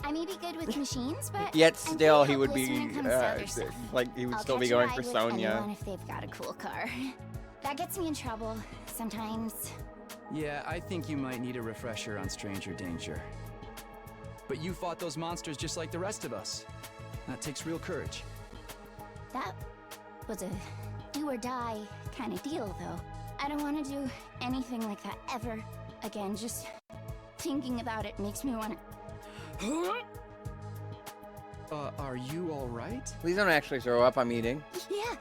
Speaker 5: I may be good with machines, but
Speaker 1: Yet
Speaker 5: I'm
Speaker 1: still,
Speaker 5: pretty
Speaker 1: he would
Speaker 5: hopeless
Speaker 1: be,
Speaker 5: when it comes to other stuff.
Speaker 1: like, he would
Speaker 5: I'll
Speaker 1: still be
Speaker 5: catch a
Speaker 1: going
Speaker 5: ride
Speaker 1: for
Speaker 5: with
Speaker 1: Sonya.
Speaker 5: anyone if they've got a cool car. That gets me in trouble sometimes.
Speaker 11: Yeah, I think you might need a refresher on stranger danger. But you fought those monsters just like the rest of us. That takes real courage.
Speaker 5: That was a do or die kind of deal, though. I don't want to do anything like that ever again. Just thinking about it makes me want to.
Speaker 11: Are you all right?
Speaker 1: Please don't actually throw up. I'm eating.
Speaker 5: Yeah,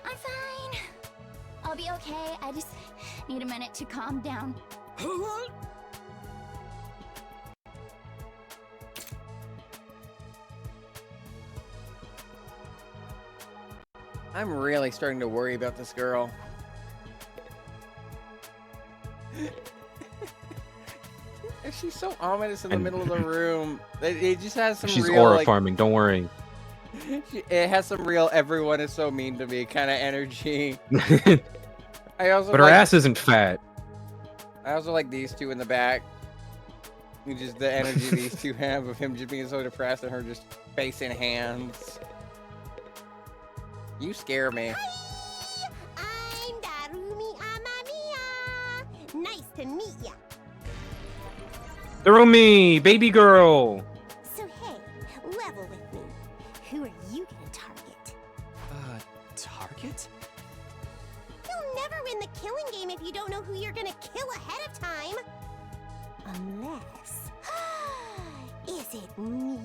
Speaker 5: I'm fine. I'll be okay. I just need a minute to calm down.
Speaker 1: I'm really starting to worry about this girl. She's so ominous in the middle of the room. It just has some
Speaker 2: She's
Speaker 1: real,
Speaker 2: aura
Speaker 1: like,
Speaker 2: farming, don't worry.
Speaker 1: it has some real everyone is so mean to me kind of energy. I also
Speaker 2: But her
Speaker 1: like,
Speaker 2: ass isn't fat.
Speaker 1: I also like these two in the back. Just the energy these two have of him just being so depressed and her just face in hands. You scare me.
Speaker 15: I'm Darumi Amamiya. Nice to meet ya.
Speaker 2: Darumi, baby girl.
Speaker 15: So hey, level with me. Who are you gonna target?
Speaker 11: Target?
Speaker 15: You'll never win the killing game if you don't know who you're gonna kill ahead of time. Unless... Is it me?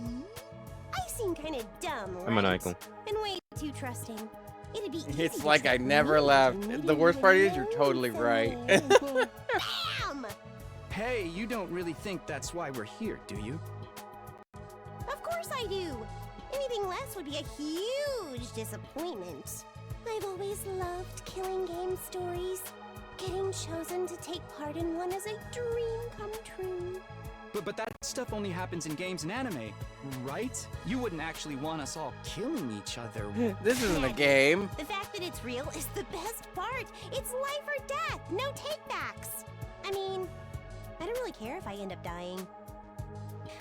Speaker 15: I seem kinda dumb, right?
Speaker 2: I'm an icon.
Speaker 15: And way too trusting. It'd be easy
Speaker 1: It's
Speaker 15: to
Speaker 1: like I
Speaker 15: trick
Speaker 1: never
Speaker 15: me
Speaker 1: left.
Speaker 15: into
Speaker 1: The worst part is you're
Speaker 15: meeting
Speaker 1: totally right.
Speaker 15: Bam!
Speaker 11: Hey, you don't really think that's why we're here, do you?
Speaker 15: Of course I do. Anything less would be a huge disappointment. I've always loved killing game stories. Getting chosen to take part in one is a dream come true.
Speaker 11: But that stuff only happens in games and anime, right? You wouldn't actually want us all killing each other.
Speaker 1: This isn't a game.
Speaker 15: The fact that it's real is the best part. It's life or death, no takebacks. I mean, I don't really care if I end up dying.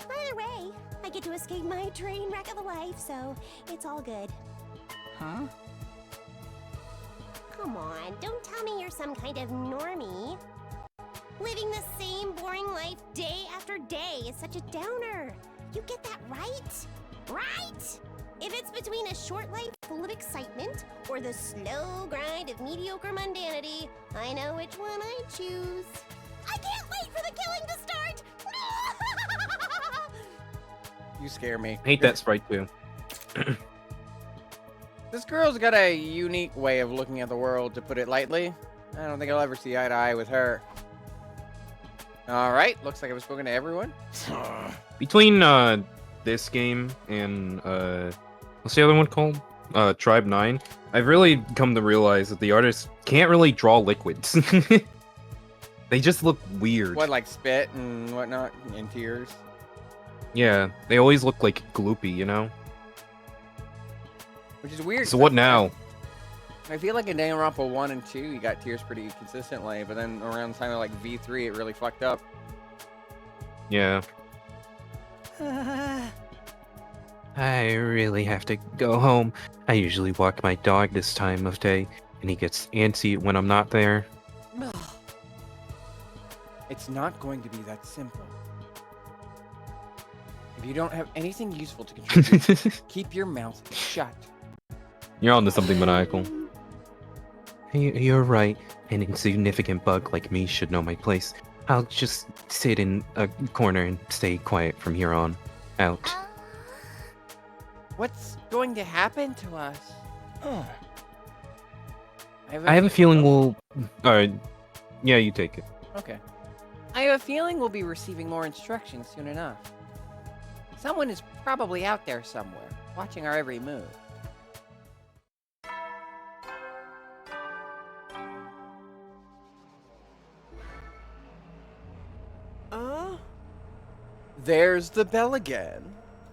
Speaker 15: Either way, I get to escape my train wreck of a life, so it's all good.
Speaker 11: Huh?
Speaker 15: Come on, don't tell me you're some kind of normie. Living the same boring life day after day is such a downer. You get that right? Right? If it's between a short life full of excitement or the slow grind of mediocre mundanity, I know which one I choose. I can't wait for the killing to start!
Speaker 1: You scare me.
Speaker 2: Hate that sprite too.
Speaker 1: This girl's got a unique way of looking at the world, to put it lightly. I don't think I'll ever see eye to eye with her. Alright, looks like I've spoken to everyone.
Speaker 2: Between this game and what's the other one called? Tribe 9. I've really come to realize that the artists can't really draw liquids. They just look weird.
Speaker 1: What, like spit and whatnot, and tears?
Speaker 2: Yeah, they always look like gloopy, you know?
Speaker 1: Which is weird.
Speaker 2: So what now?
Speaker 1: I feel like in Danganronpa 1 and 2, you got tears pretty consistently, but then around the time of like V3, it really fucked up.
Speaker 2: Yeah. I really have to go home. I usually walk my dog this time of day, and he gets antsy when I'm not there.
Speaker 1: It's not going to be that simple. If you don't have anything useful to contribute, keep your mouth shut.
Speaker 2: You're on to something maniacal. You're right. An insignificant bug like me should know my place. I'll just sit in a corner and stay quiet from here on out.
Speaker 1: What's going to happen to us?
Speaker 2: I have a feeling we'll... Alright. Yeah, you take it.
Speaker 1: Okay. I have a feeling we'll be receiving more instructions soon enough. Someone is probably out there somewhere, watching our every move.
Speaker 3: There's the bell again.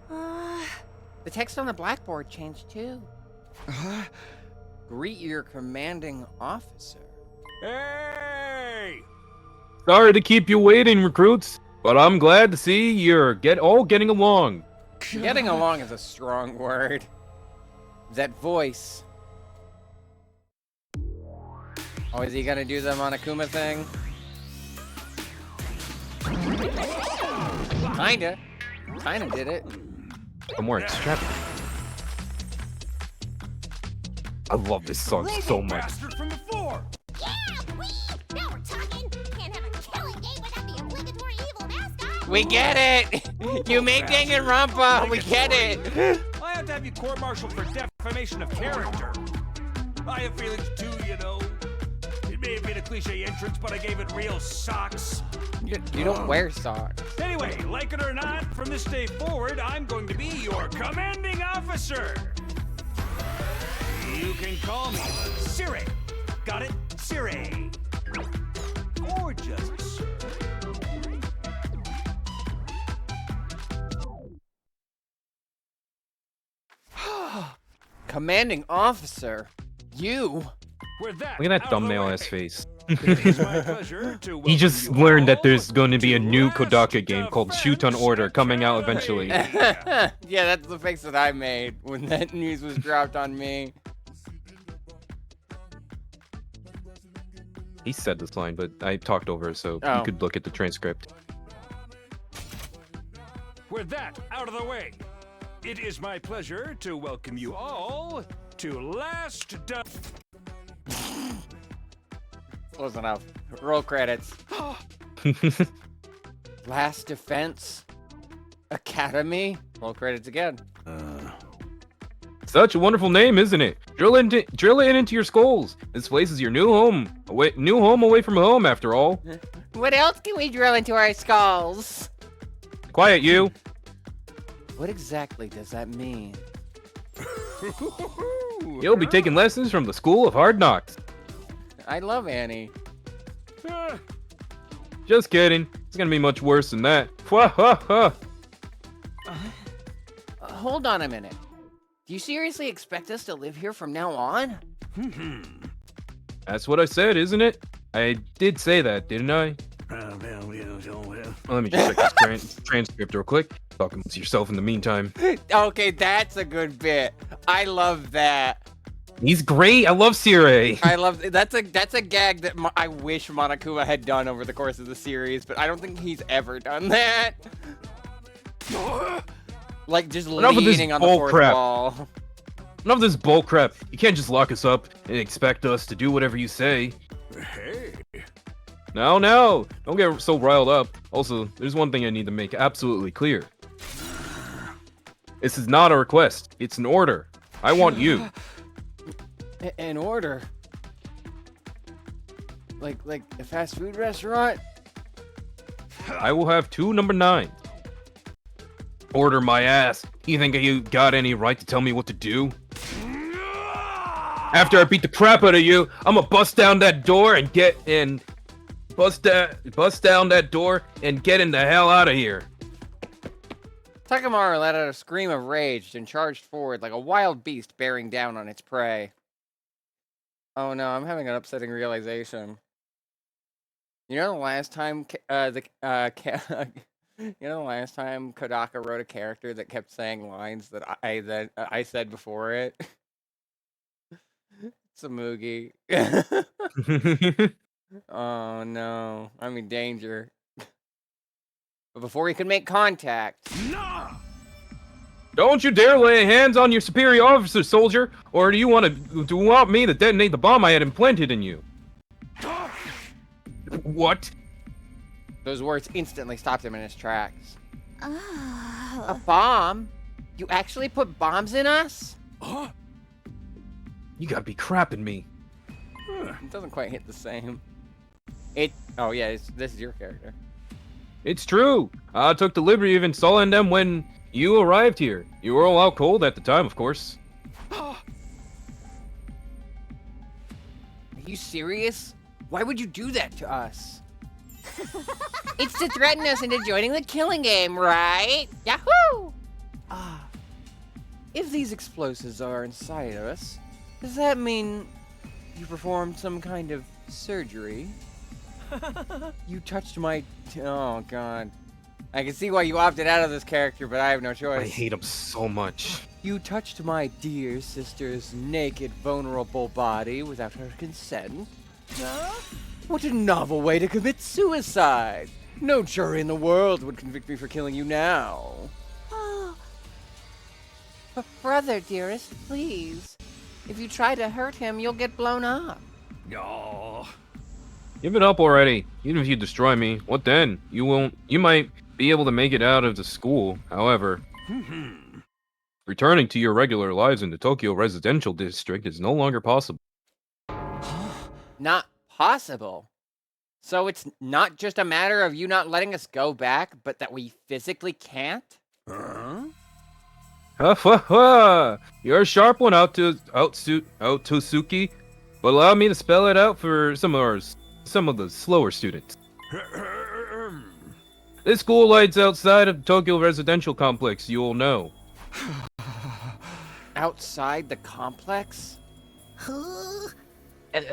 Speaker 1: The text on the blackboard changed too. Greet your commanding officer.
Speaker 7: Hey!
Speaker 2: Sorry to keep you waiting, recruits, but I'm glad to see you're all getting along.
Speaker 1: Getting along is a strong word. That voice. Oh, is he gonna do the Monokuma thing? Kinda did it.
Speaker 2: But more extravagant. I love this song so much.
Speaker 7: Bastard from before!
Speaker 15: Yeah, wee! Now we're talking. Can't have a killing game without the obligatory evil mascot.
Speaker 1: We get it! You made Danganronpa! We get it!
Speaker 7: I have to have you court-martialed for defamation of character. I have feelings too, you know. It may have been a cliche entrance, but I gave it real socks.
Speaker 1: You don't wear socks.
Speaker 7: Anyway, like it or not, from this day forward, I'm going to be your commanding officer. You can call me Sire. Got it? Sire. Or just Sir.
Speaker 1: Commanding officer? You?
Speaker 7: With that,
Speaker 2: Look at that
Speaker 7: out of the
Speaker 2: thumbnail
Speaker 7: way.
Speaker 2: ass face.
Speaker 7: It is my pleasure to
Speaker 2: He just
Speaker 7: welcome you
Speaker 2: learned that
Speaker 7: all
Speaker 2: there's going to be a new
Speaker 7: last
Speaker 2: Kodaka game called Shoot on Order coming out eventually.
Speaker 1: Yeah, that's the face that I made when that news was dropped on me.
Speaker 2: He said this line, but I talked over it, so
Speaker 1: Oh.
Speaker 2: you could look at the transcript.
Speaker 7: With that out of the way, it is my pleasure to welcome you all to Last
Speaker 1: Close enough. Roll credits. Last Defense Academy. Roll credits again.
Speaker 2: Such a wonderful name, isn't it? Drill it into your skulls. This place is your new home. New home away from home, after all.
Speaker 1: What else can we drill into our skulls?
Speaker 2: Quiet, you.
Speaker 1: What exactly does that mean?
Speaker 2: You'll be taking lessons from the School of Hard Knocks.
Speaker 1: I love Annie.
Speaker 2: Just kidding. It's gonna be much worse than that.
Speaker 1: Hold on a minute. Do you seriously expect us to live here from now on?
Speaker 2: That's what I said, isn't it? I did say that, didn't I? Let me just check this transcript real quick. Talk amongst yourself in the meantime.
Speaker 1: Okay, that's a good bit. I love that.
Speaker 2: He's great. I love Sire.
Speaker 1: I love that's a gag that I wish Monokuma had done over the course of the series, but I don't think he's ever done that. Like just
Speaker 2: Enough of this
Speaker 1: leaning on the
Speaker 2: bull
Speaker 1: fourth
Speaker 2: crap.
Speaker 1: wall.
Speaker 2: Enough of this bull crap. You can't just lock us up and expect us to do whatever you say.
Speaker 7: Hey.
Speaker 2: No, don't get so riled up. Also, there's one thing I need to make absolutely clear. This is not a request. It's an order. I want you.
Speaker 1: An order. Like a fast food restaurant?
Speaker 2: I will have 2 number 9s. Order my ass. You think you got any right to tell me what to do? After I beat the crap out of you, I'm gonna bust down that door and bust down that door and get in the hell out of here.
Speaker 1: Takamaru let out a scream of rage and charged forward like a wild beast bearing down on its prey. Oh no, I'm having an upsetting realization. You know the last time Kodaka wrote a character that kept saying lines that I said before it? Samugi. Oh no, I'm in danger. But before we could make contact,
Speaker 2: Don't you dare lay hands on your superior officer, soldier! Or do you want me to detonate the bomb I had implanted in you? What?
Speaker 1: Those words instantly stopped him in his tracks. A
Speaker 5: Oh.
Speaker 1: bomb? You actually put bombs in us?
Speaker 2: Huh? You gotta be crapping me.
Speaker 1: It doesn't quite hit the same. Oh yeah, this is your character.
Speaker 2: It's true. I took the liberty of installing them when you arrived here. You were all out cold at the time, of course.
Speaker 1: Are you serious? Why would you do that to us? It's to threaten us into joining the killing game, right? Yahoo! If these explosives are inside of us, does that mean you performed some kind of surgery? You touched my... Oh, God. I can see why you opted out of this character, but I have no choice.
Speaker 2: I hate him so much.
Speaker 1: You touched my dear sister's naked, vulnerable body without her consent? Huh? What a novel way to commit suicide! No jury in the world would convict me for killing you now. Oh. But brother, dearest, please. If you try to hurt him, you'll get blown up.
Speaker 2: No. Give it up already. Even if you destroy me, what then? You might be able to make it out of the school. However, returning to your regular lives in the Tokyo residential district is no longer possible.
Speaker 1: Not possible. So it's not just a matter of you not letting us go back, but that we physically can't?
Speaker 2: Ha ha ha! You're a sharp one, Suki. But allow me to spell it out for some of the slower students. This school lights outside of the Tokyo residential complex, you'll know.
Speaker 1: Outside the complex?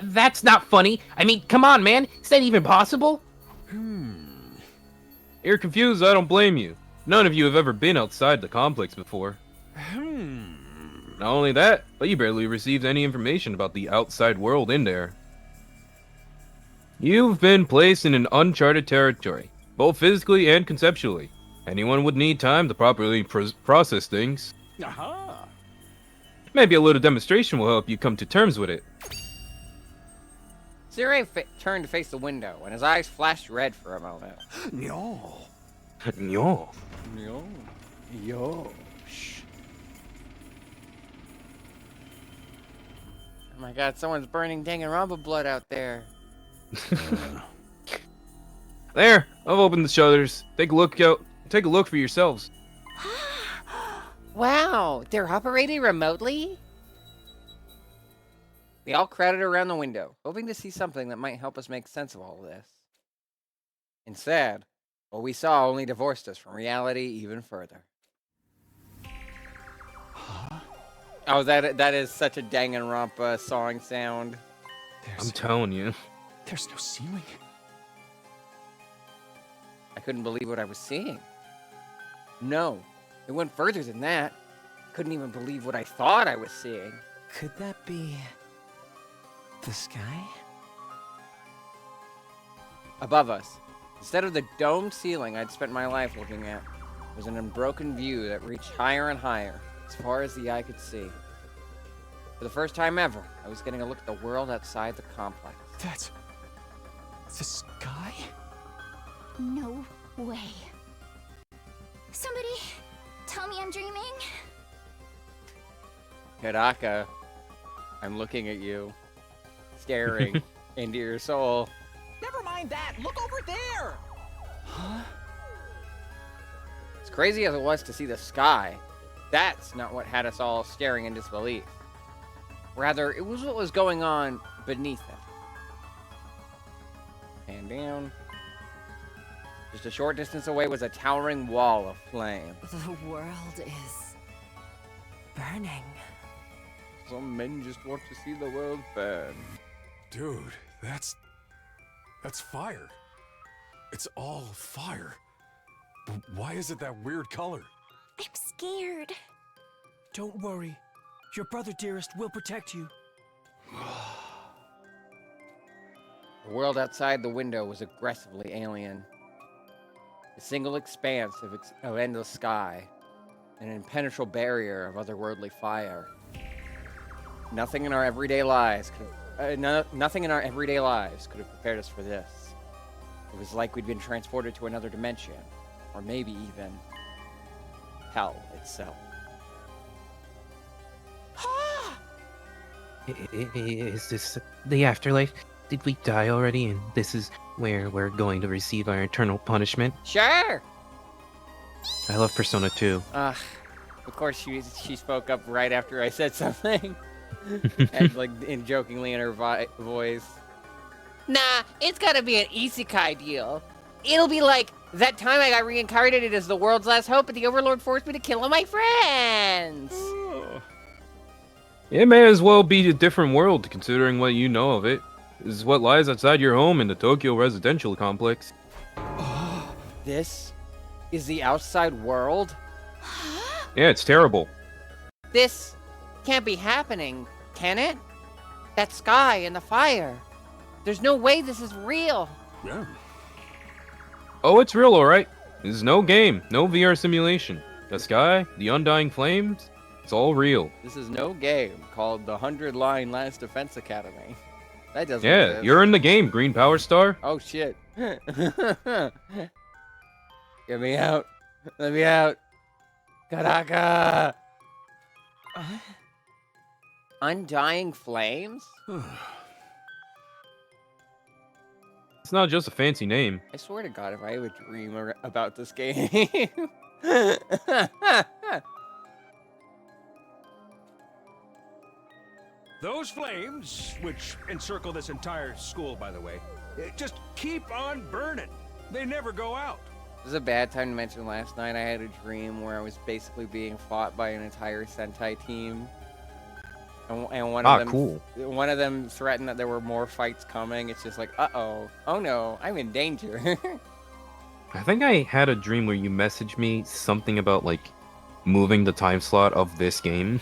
Speaker 8: That's not funny. I mean, come on, man. Is that even possible?
Speaker 2: You're confused, I don't blame you. None of you have ever been outside the complex before. Not only that, but you barely received any information about the outside world in there. You've been placed in an uncharted territory, both physically and conceptually. Anyone would need time to properly process things.
Speaker 3: Aha!
Speaker 2: Maybe a little demonstration will help you come to terms with it.
Speaker 1: Zirei turned to face the window, and his eyes flashed red for a moment.
Speaker 7: No.
Speaker 2: No.
Speaker 1: Yo. Yo. Oh my god, someone's burning Danganronpa blood out there.
Speaker 2: There, I've opened the shutters. Take a look for yourselves.
Speaker 1: Wow, they're operating remotely? We all crowded around the window, hoping to see something that might help us make sense of all of this. Instead, what we saw only divorced us from reality even further. Oh, that is such a Danganronpa song sound.
Speaker 2: I'm telling you.
Speaker 3: There's no ceiling.
Speaker 1: I couldn't believe what I was seeing. No, it went further than that. Couldn't even believe what I thought I was seeing.
Speaker 12: Could that be the sky?
Speaker 1: Above us, instead of the domed ceiling I'd spent my life looking at, was an unbroken view that reached higher and higher, as far as the eye could see. For the first time ever, I was getting a look at the world outside the complex.
Speaker 3: That's the sky?
Speaker 5: No way. Somebody tell me I'm dreaming.
Speaker 1: Kodaka, I'm looking at you, staring into your soul.
Speaker 14: Never mind that. Look over there.
Speaker 3: Huh?
Speaker 1: As crazy as it was to see the sky, that's not what had us all staring in disbelief. Rather, it was what was going on beneath it. And down. Just a short distance away was a towering wall of flame.
Speaker 13: The world is burning.
Speaker 1: Some men just want to see the world burn.
Speaker 9: Dude, that's fire. It's all fire. But why is it that weird color?
Speaker 15: I'm scared.
Speaker 3: Don't worry. Your brother, dearest, will protect you.
Speaker 1: The world outside the window was aggressively alien. A single expanse of endless sky. an impenetrable barrier of otherworldly fire. Nothing in our everyday lives nothing in our everyday lives could have prepared us for this. It was like we'd been transported to another dimension, or maybe even hell itself.
Speaker 8: Is this the afterlife? Did we die already and this is where we're going to receive our eternal punishment?
Speaker 1: Sure!
Speaker 8: I love Persona 2.
Speaker 1: Of course she spoke up right after I said something. And like jokingly in her voice. Nah, it's gotta be an isekai deal. It'll be like that time I got reincarnated as the world's last hope and the Overlord forced me to kill all my friends.
Speaker 2: It may as well be a different world, considering what you know of it. This is what lies outside your home in the Tokyo residential complex.
Speaker 1: This is the outside world?
Speaker 2: Yeah, it's terrible.
Speaker 1: This can't be happening, can it? That sky and the fire. There's no way this is real.
Speaker 9: Yeah.
Speaker 2: Oh, it's real, alright. This is no game, no VR simulation. The sky, the undying flames, it's all real.
Speaker 1: This is no game called the 100-Line Last Defense Academy. That doesn't
Speaker 2: Yeah,
Speaker 1: exist.
Speaker 2: you're in the game, Green Power Star.
Speaker 1: Oh, shit. Get me out. Let me out. Kodaka! Undying flames?
Speaker 2: It's not just a fancy name.
Speaker 1: I swear to God, if I have a dream about this game.
Speaker 7: Those flames, which encircle this entire school, by the way, just keep on burning. They never go out.
Speaker 1: This is a bad time to mention last night I had a dream where I was basically being fought by an entire Sentai team. And one of them threatened that there were more fights coming. It's just like, uh-oh. Oh no, I'm in danger.
Speaker 2: I think I had a dream where you messaged me something about, like, moving the time slot of this game.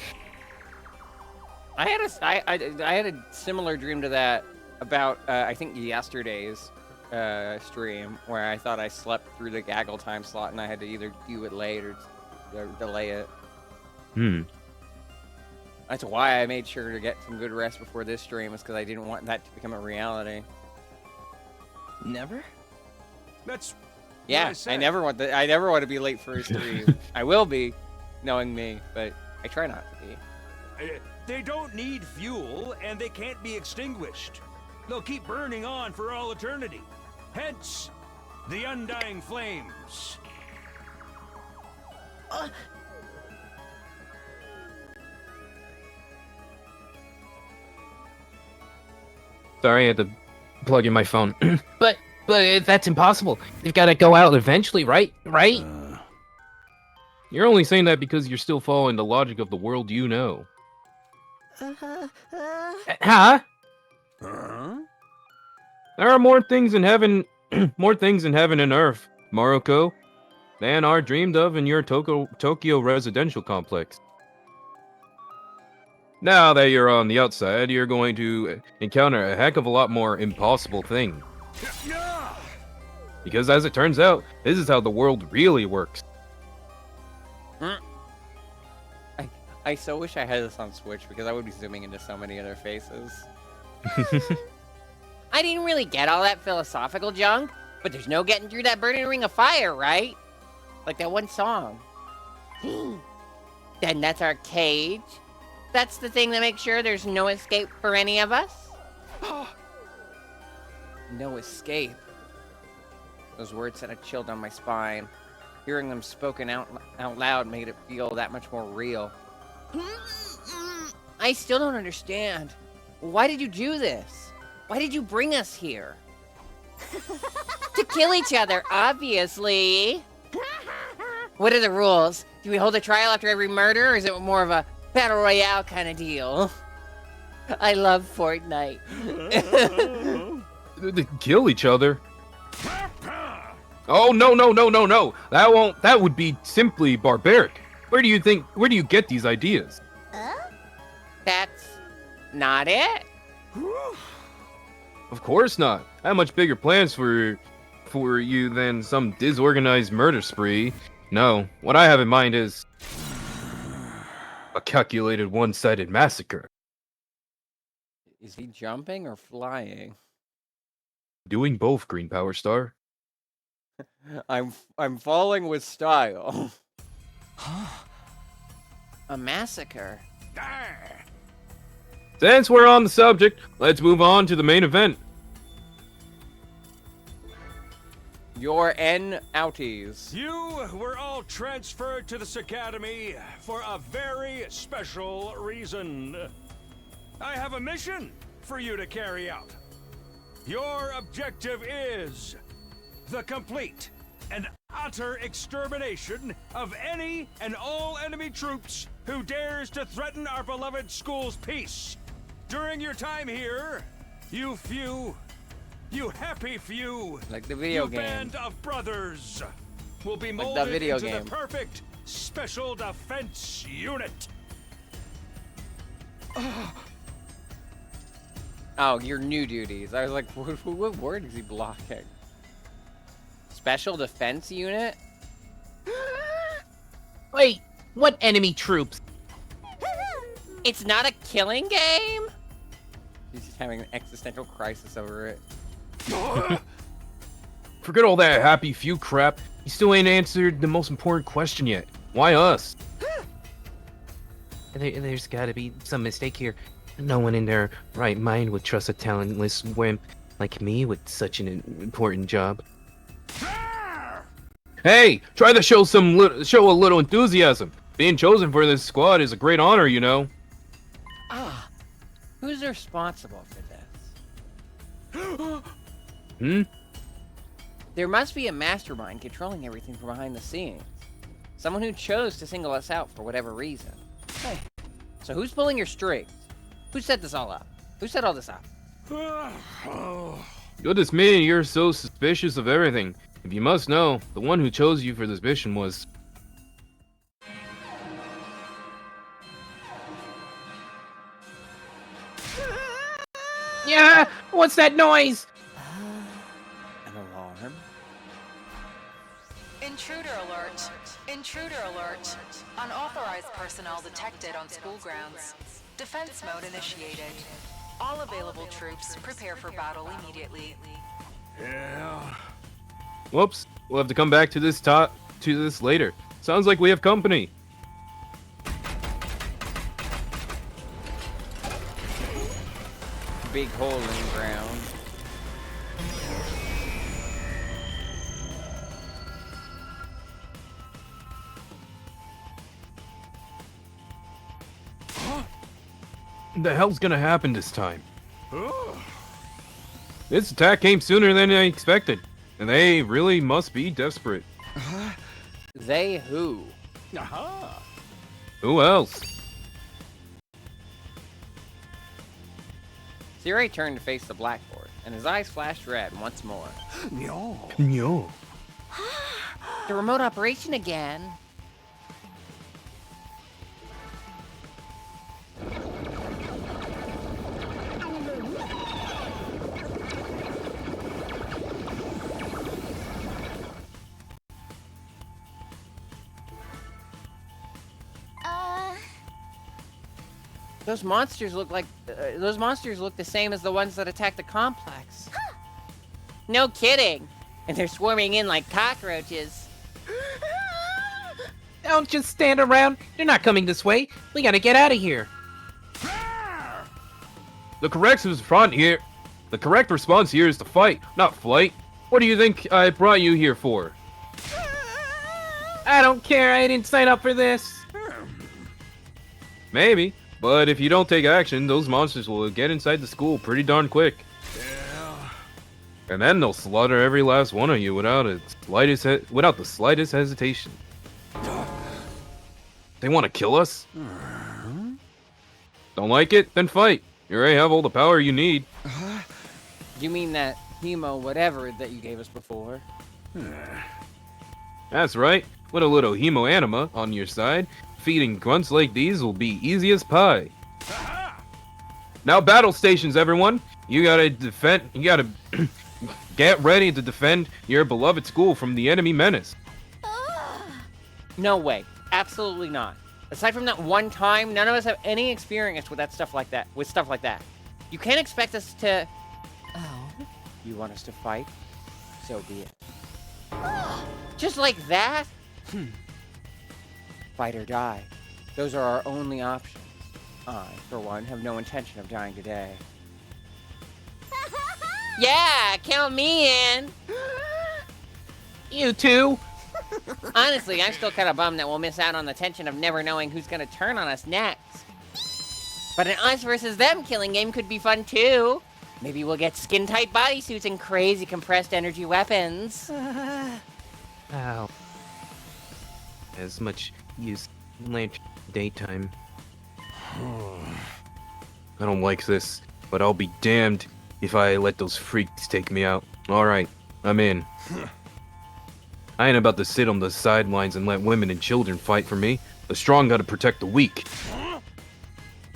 Speaker 1: I had a similar dream to that about, I think, yesterday's stream, where I thought I slept through the gaggle time slot and I had to either do it late or delay it. That's why I made sure to get some good rest before this stream, is because I didn't want that to become a reality.
Speaker 12: Never?
Speaker 7: That's
Speaker 1: yeah. I never want to be late for a stream. I will be, knowing me, but I try not to be.
Speaker 7: They don't need fuel, and they can't be extinguished. They'll keep burning on for all eternity. Hence, the undying flames.
Speaker 2: Sorry, I had to plug in my phone.
Speaker 8: But that's impossible. They've got to go out eventually, right? Right?
Speaker 2: You're only saying that because you're still following the logic of the world you know.
Speaker 8: Huh?
Speaker 2: There are more things in heaven, more things in heaven and earth, Maruko, than are dreamed of in your Tokyo residential complex. Now that you're on the outside, you're going to encounter a heck of a lot more impossible things. Because as it turns out, this is how the world really works.
Speaker 1: I so wish I had this on Switch, because I would be zooming into so many other faces. I didn't really get all that philosophical junk, but there's no getting through that burning ring of fire, right? Like that one song. Then that's our cage. That's the thing that makes sure there's no escape for any of us? No escape. Those words sent a chill down my spine. Hearing them spoken out loud made it feel that much more real. I still don't understand. Why did you do this? Why did you bring us here? To kill each other, obviously. What are the rules? Do we hold a trial after every murder, or is it more of a battle royale kind of deal? I love Fortnite.
Speaker 2: They kill each other? Oh, no. That would be simply barbaric. Where do you get these ideas?
Speaker 1: That's not it?
Speaker 2: Of course not. I have much bigger plans for you than some disorganized murder spree. No, what I have in mind is A calculated one-sided massacre.
Speaker 1: Is he jumping or flying?
Speaker 2: Doing both, Green Power Star.
Speaker 1: I'm falling with style. A massacre.
Speaker 2: Since we're on the subject, let's move on to the main event.
Speaker 1: Your N outies.
Speaker 7: You were all transferred to this academy for a very special reason. I have a mission for you to carry out. Your objective is the complete and utter extermination of any and all enemy troops who dares to threaten our beloved school's peace. During your time here, you happy few,
Speaker 1: like the video
Speaker 7: you
Speaker 1: game,
Speaker 7: band of brothers, will be
Speaker 1: like
Speaker 7: molded
Speaker 1: the video
Speaker 7: into
Speaker 1: game.
Speaker 7: the perfect special defense unit.
Speaker 1: Oh, your new duties. I was like, what word is he blocking? Special defense unit?
Speaker 8: Wait, what enemy troops?
Speaker 1: It's not a killing game? He's just having an existential crisis over it.
Speaker 2: Forget all that happy few crap. You still ain't answered the most important question yet. Why us?
Speaker 8: There's gotta be some mistake here. No one in their right mind would trust a talentless wimp like me with such an important job.
Speaker 2: Hey, try to show a little enthusiasm. Being chosen for this squad is a great honor, you know.
Speaker 1: Ah, who's responsible for
Speaker 2: Hmm?
Speaker 1: There must be a mastermind controlling everything from behind the scenes. Someone who chose to single us out for whatever reason. Hey, so who's pulling your strings? Who set this all up? Who set all this up?
Speaker 2: Goodness me, you're so suspicious of everything. If you must know, the one who chose you for this mission was...
Speaker 8: Yeah, what's that noise?
Speaker 1: An alarm?
Speaker 6: Intruder alert. Intruder alert. Unauthorized personnel detected on school grounds. Defense mode initiated. All available troops prepare for battle immediately.
Speaker 7: Yeah.
Speaker 2: Whoops, we'll have to come back to this later. Sounds like we have company.
Speaker 1: Big hole in the ground.
Speaker 2: What the hell's gonna happen this time? This attack came sooner than I expected, and they really must be desperate.
Speaker 1: They who?
Speaker 7: Aha.
Speaker 2: Who else?
Speaker 1: Siri turned to face the blackboard, and his eyes flashed red once more.
Speaker 7: No.
Speaker 2: No.
Speaker 1: The remote operation again. Those monsters look the same as the ones that attacked the complex. No kidding. And they're swarming in like cockroaches.
Speaker 8: Don't just stand around. They're not coming this way. We gotta get out of here.
Speaker 2: The correct response here is to fight, not flight. What do you think I brought you here for?
Speaker 8: I don't care. I didn't sign up for this.
Speaker 2: Maybe, but if you don't take action, those monsters will get inside the school pretty darn quick.
Speaker 7: Yeah.
Speaker 2: And then they'll slaughter every last one of you without the slightest hesitation. They want to kill us? Don't like it? Then fight. You already have all the power you need.
Speaker 1: You mean that hemo whatever that you gave us before?
Speaker 2: That's right. With a little hemo anima on your side, feeding grunts like these will be easy as pie. Now battle stations, everyone. You gotta get ready to defend your beloved school from the enemy menace.
Speaker 1: No way. Absolutely not. Aside from that one time, none of us have any experience with stuff like that. You can't expect us to...
Speaker 13: Oh?
Speaker 1: You want us to fight? So be it. Just like that? Fight or die. Those are our only options. I, for one, have no intention of dying today. Yeah, count me in!
Speaker 8: You too?
Speaker 1: Honestly, I'm still kind of bummed that we'll miss out on the tension of never knowing who's gonna turn on us next. But an us versus them killing game could be fun too. Maybe we'll get skin-tight bodysuits and crazy compressed energy weapons.
Speaker 8: Ow. As much use lantern daytime.
Speaker 2: I don't like this, but I'll be damned if I let those freaks take me out. Alright, I'm in. I ain't about to sit on the sidelines and let women and children fight for me. The strong gotta protect the weak.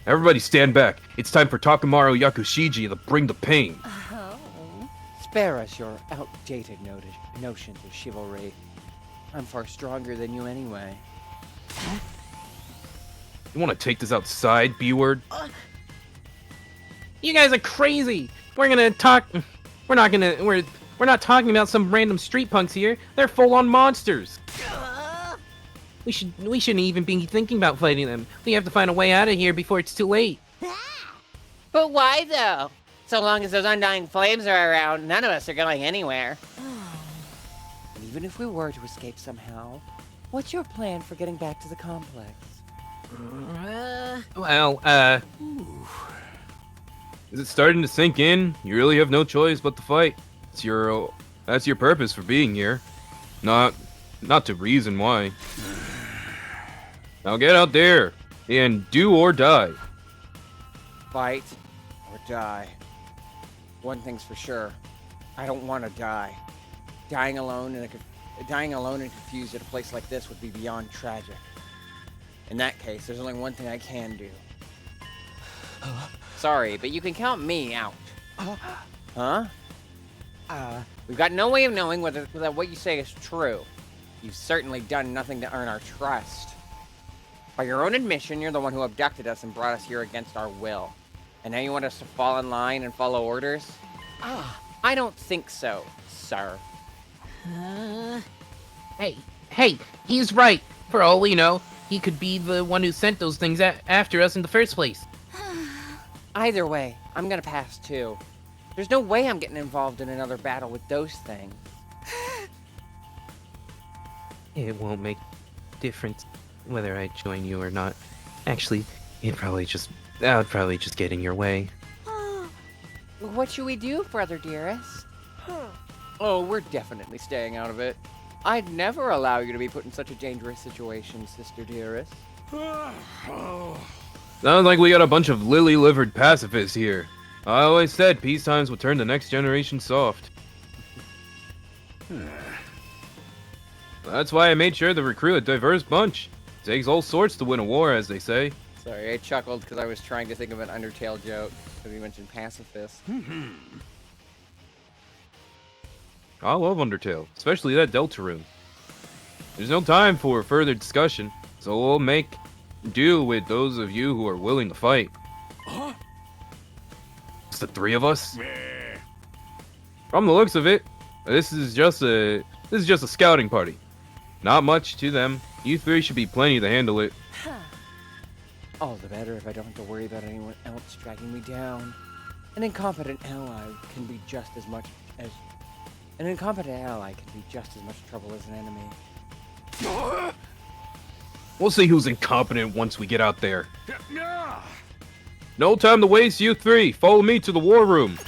Speaker 2: Everybody stand back. It's time for Takamaru Yakushiji to bring the pain.
Speaker 1: Spare us your outdated notions of chivalry. I'm far stronger than you anyway.
Speaker 2: You wanna take this outside, B-word?
Speaker 8: You guys are crazy. We're not talking about some random street punks here. They're full-on monsters. We shouldn't even be thinking about fighting them. We have to find a way out of here before it's too late.
Speaker 1: But why though? So long as those undying flames are around, none of us are going anywhere. And even if we were to escape somehow, what's your plan for getting back to the complex?
Speaker 2: Is it starting to sink in? You really have no choice but to fight. That's your purpose for being here. Not to reason why. Now get out there and do or die.
Speaker 1: Fight or die. One thing's for sure. I don't want to die. Dying alone and confused at a place like this would be beyond tragic. In that case, there's only one thing I can do. Sorry, but you can count me out. Huh? We've got no way of knowing whether what you say is true. You've certainly done nothing to earn our trust. By your own admission, you're the one who abducted us and brought us here against our will. And now you want us to fall in line and follow orders? I don't think so, sir.
Speaker 8: Hey, he's right. For all we know, he could be the one who sent those things after us in the first place.
Speaker 1: Either way, I'm gonna pass too. There's no way I'm getting involved in another battle with those things.
Speaker 8: It won't make a difference whether I join you or not. Actually, I would probably just get in your way.
Speaker 1: What should we do, brother dearest? Oh, we're definitely staying out of it. I'd never allow you to be put in such a dangerous situation, sister dearest.
Speaker 2: Sounds like we got a bunch of lily-livered pacifists here. I always said peace times would turn the next generation soft. That's why I made sure to recruit a diverse bunch. Takes all sorts to win a war, as they say.
Speaker 1: Sorry, I chuckled because I was trying to think of an Undertale joke, because you mentioned pacifist.
Speaker 2: I love Undertale, especially that Delta room. There's no time for further discussion, so we'll make do with those of you who are willing to fight. It's the three of us? From the looks of it, this is just a scouting party. Not much to them. You three should be plenty to handle it.
Speaker 1: All the better if I don't have to worry about anyone else dragging me down. An incompetent ally can be just as much trouble as an enemy.
Speaker 2: We'll see who's incompetent once we get out there. No time to waste, you three. Follow me to the war room.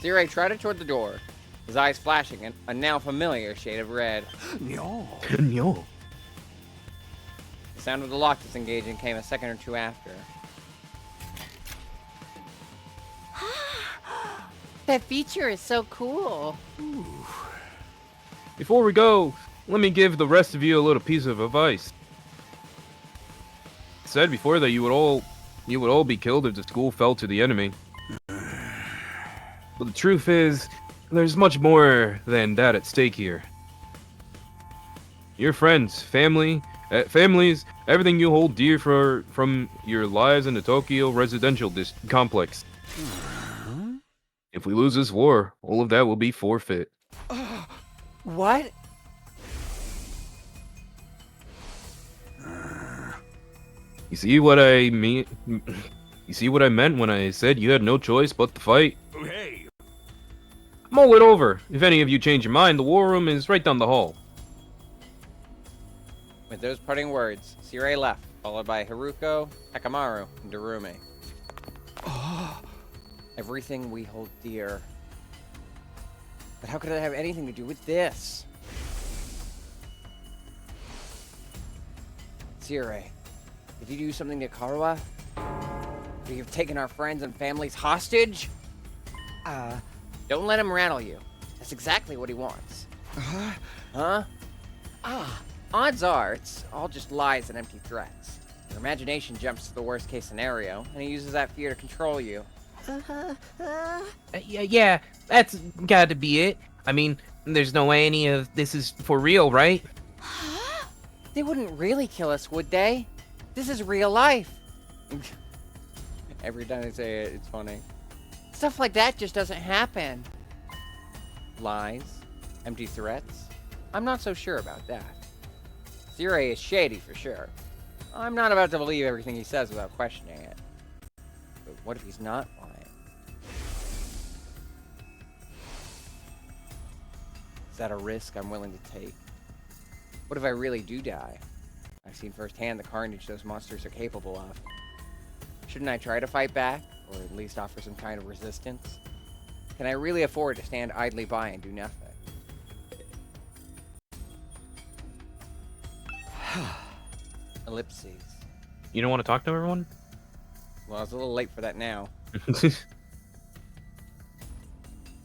Speaker 1: Zirei trotted toward the door, his eyes flashing in a now familiar shade of red.
Speaker 2: No.
Speaker 1: The sound of the lock disengaging came a second or two after. That feature is so cool.
Speaker 2: Before we go, let me give the rest of you a little piece of advice. I said before that you would all be killed if the school fell to the enemy. But the truth is, there's much more than that at stake here. Your friends, family, families, everything you hold dear from your lives in the Tokyo residential complex. If we lose this war, all of that will be forfeit.
Speaker 1: What?
Speaker 2: You see what I mean? You see what I meant when I said you had no choice but to fight?
Speaker 7: Hey!
Speaker 2: Mull it over. If any of you change your mind, the war room is right down the hall.
Speaker 1: With those parting words, Sirei left, followed by Haruko, Takamaru, and Darumi. Everything we hold dear. But how could it have anything to do with this? Sirei, did you do something to Karuha? Could you have taken our friends and families hostage? Don't let him rattle you. That's exactly what he wants. Huh? Odds are, it's all just lies and empty threats. Your imagination jumps to the worst case scenario, and he uses that fear to control you.
Speaker 8: Yeah, that's gotta be it. I mean, there's no way any of this is for real, right?
Speaker 1: They wouldn't really kill us, would they? This is real life. Every time I say it, it's funny. Stuff like that just doesn't happen. Lies, empty threats. I'm not so sure about that. Sirei is shady for sure. I'm not about to believe everything he says without questioning it. But what if he's not lying? Is that a risk I'm willing to take? What if I really do die? I've seen firsthand the carnage those monsters are capable of. Shouldn't I try to fight back, or at least offer some kind of resistance? Can I really afford to stand idly by and do nothing? Ellipses.
Speaker 8: You don't want to talk to everyone?
Speaker 1: Well, it's a little late for that now.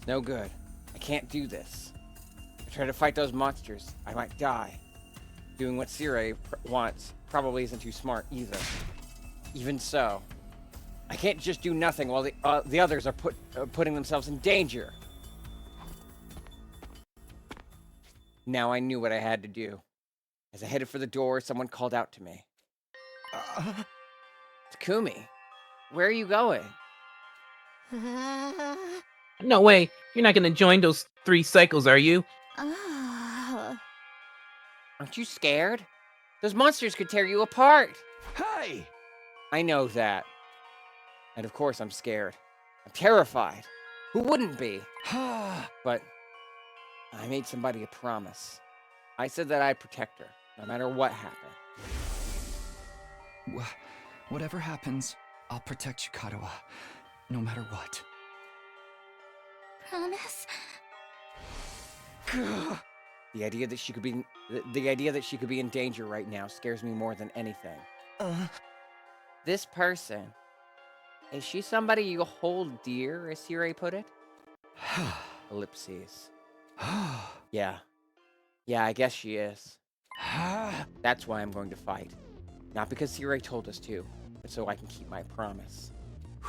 Speaker 1: No good. I can't do this. If I try to fight those monsters, I might die. Doing what Sirei wants probably isn't too smart either. Even so, I can't just do nothing while the others are putting themselves in danger. Now I knew what I had to do. As I headed for the door, someone called out to me. Takumi, where are you going?
Speaker 8: No way. You're not gonna join those 3 cycles, are you?
Speaker 1: Aren't you scared? Those monsters could tear you apart.
Speaker 7: Hey!
Speaker 1: I know that. And of course I'm scared. I'm terrified. Who wouldn't be? But I made somebody a promise. I said that I'd protect her, no matter what happened.
Speaker 11: Whatever happens, I'll protect you, Karuha. No matter what.
Speaker 5: Promise?
Speaker 1: The idea that she could be in danger right now scares me more than anything. This person, is she somebody you hold dear, as Sirei put it? Ellipses. Yeah, I guess she is. That's why I'm going to fight. Not because Sirei told us to, but so I can keep my promise.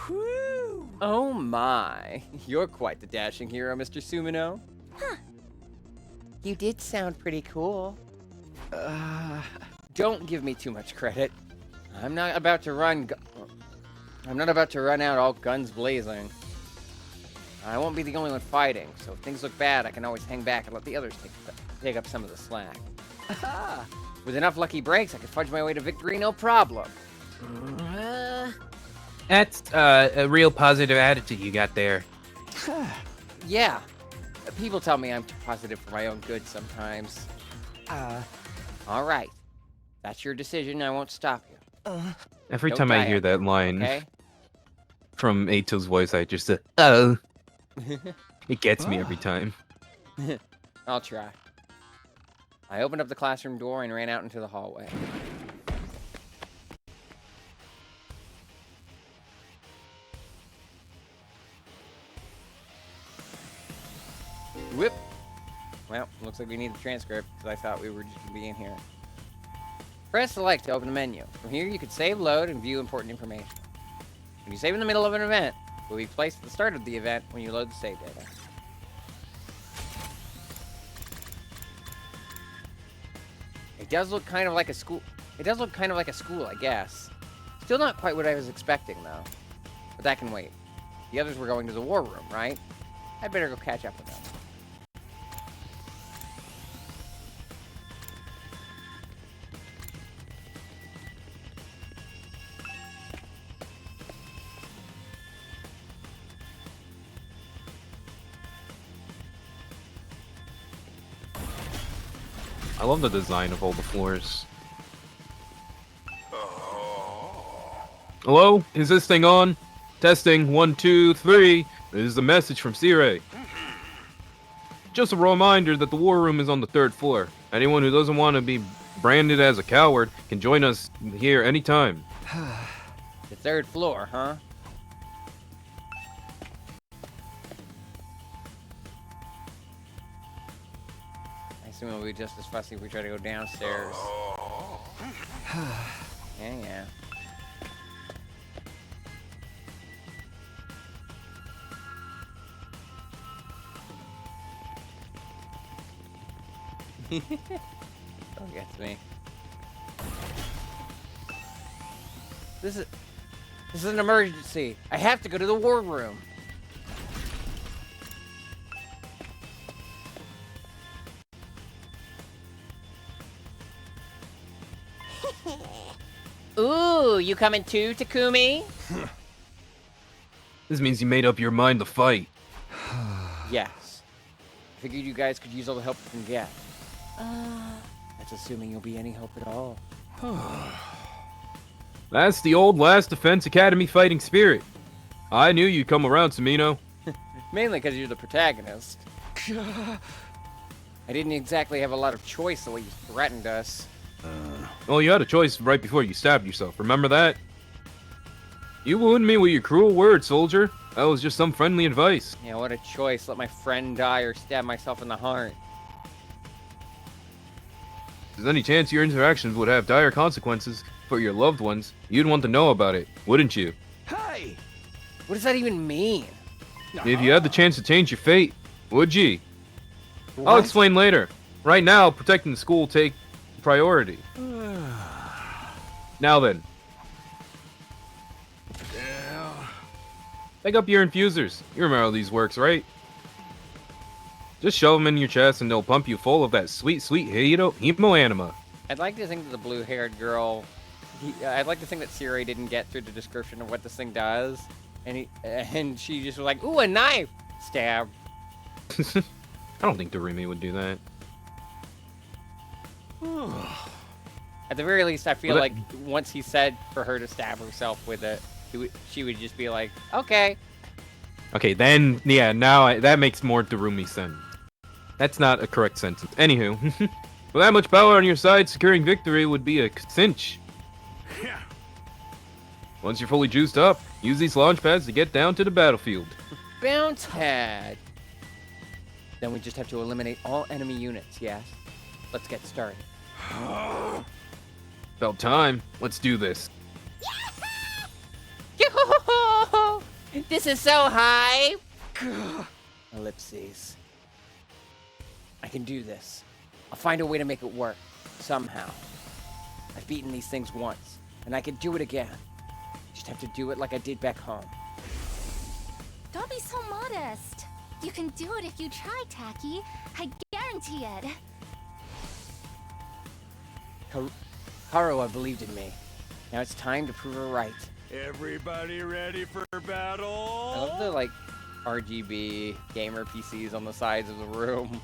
Speaker 12: Whew!
Speaker 1: Oh my, you're quite the dashing hero, Mr. Sumino. You did sound pretty cool. Don't give me too much credit. I'm not about to run out all guns blazing. I won't be the only one fighting, so if things look bad, I can always hang back and let the others take up some of the slack. With enough lucky breaks, I could fudge my way to victory, no problem.
Speaker 8: That's a real positive attitude you got there.
Speaker 1: Yeah. People tell me I'm too positive for my own good sometimes. All right. That's your decision. I won't stop you.
Speaker 2: Every
Speaker 1: Don't
Speaker 2: time I
Speaker 1: die
Speaker 2: hear
Speaker 1: out
Speaker 2: that line
Speaker 1: okay?
Speaker 2: from Eito's voice, I just oh. It gets me every time.
Speaker 1: I'll try. I opened up the classroom door and ran out into the hallway. Whip. Well, looks like we need the transcript, because I thought we were just going to be in here. Press select to open the menu. From here, you can save, load, and view important information. When you save in the middle of an event, it will be placed at the start of the event when you load the save data. A It does look kind of like a school. It does look kind of like a school, I guess. Still not quite what I was expecting, though. But that can wait. The others were going to the war room, right? I'd better go catch up with them.
Speaker 2: I love the design of all the floors. Hello? Is this thing on? Testing, 1, 2, 3. This is a message from Sire. Just a reminder that the war room is on the 3rd floor. Anyone who doesn't want to be branded as a coward can join us here anytime.
Speaker 1: The 3rd floor, huh? I assume it'll be just as fussy if we try to go downstairs. Yeah. Don't get to me. This is an emergency. I have to go to the war room. Ooh, you coming too, Takumi?
Speaker 2: This means you made up your mind to fight.
Speaker 1: Yes. I figured you guys could use all the help you can get. That's assuming you'll be any help at all.
Speaker 2: That's the old Last Defense Academy fighting spirit. I knew you'd come around, Samino.
Speaker 1: Mainly because you're the protagonist. I didn't exactly have a lot of choice the way you threatened us.
Speaker 2: Well, you had a choice right before you stabbed yourself. Remember that? You wounded me with your cruel words, soldier. That was just some friendly advice.
Speaker 1: Yeah, what a choice. Let my friend die or stab myself in the heart.
Speaker 2: If there's any chance your interactions would have dire consequences for your loved ones, you'd want to know about it, wouldn't you?
Speaker 1: Hey! What does that even mean?
Speaker 2: If you had the chance to change your fate, would ye? I'll explain later. Right now, protecting the school will take priority. Now then. Pick up your infusers. You remember how these works, right? Just shove them in your chest and they'll pump you full of that sweet, sweet hemo anima.
Speaker 1: I'd like to think that the blue-haired girl... I'd like to think that Siri didn't get through the description of what this thing does. And she just was like, ooh, a knife! Stab.
Speaker 2: I don't think Doremi would do that.
Speaker 1: At the very least, I feel like once he said for her to stab herself with it, she would just be like, okay.
Speaker 2: Okay, then, yeah, now that makes more Doremi sense. That's not a correct sentence. Anywho, with that much power on your side, securing victory would be a cinch. Once you're fully juiced up, use these launch pads to get down to the battlefield.
Speaker 1: Bounce pad. Then we just have to eliminate all enemy units, yes? Let's get started.
Speaker 2: About time. Let's do this.
Speaker 1: This is so high. Ellipses. I can do this. I'll find a way to make it work. Somehow. I've beaten these things once, and I can do it again. Just have to do it like I did back home.
Speaker 5: Don't be so modest. You can do it if you try, Taki. I guarantee it.
Speaker 1: Haruha believed in me. Now it's time to prove her right.
Speaker 7: Everybody ready for battle?
Speaker 1: I love the, like, RGB gamer PCs on the sides of the room.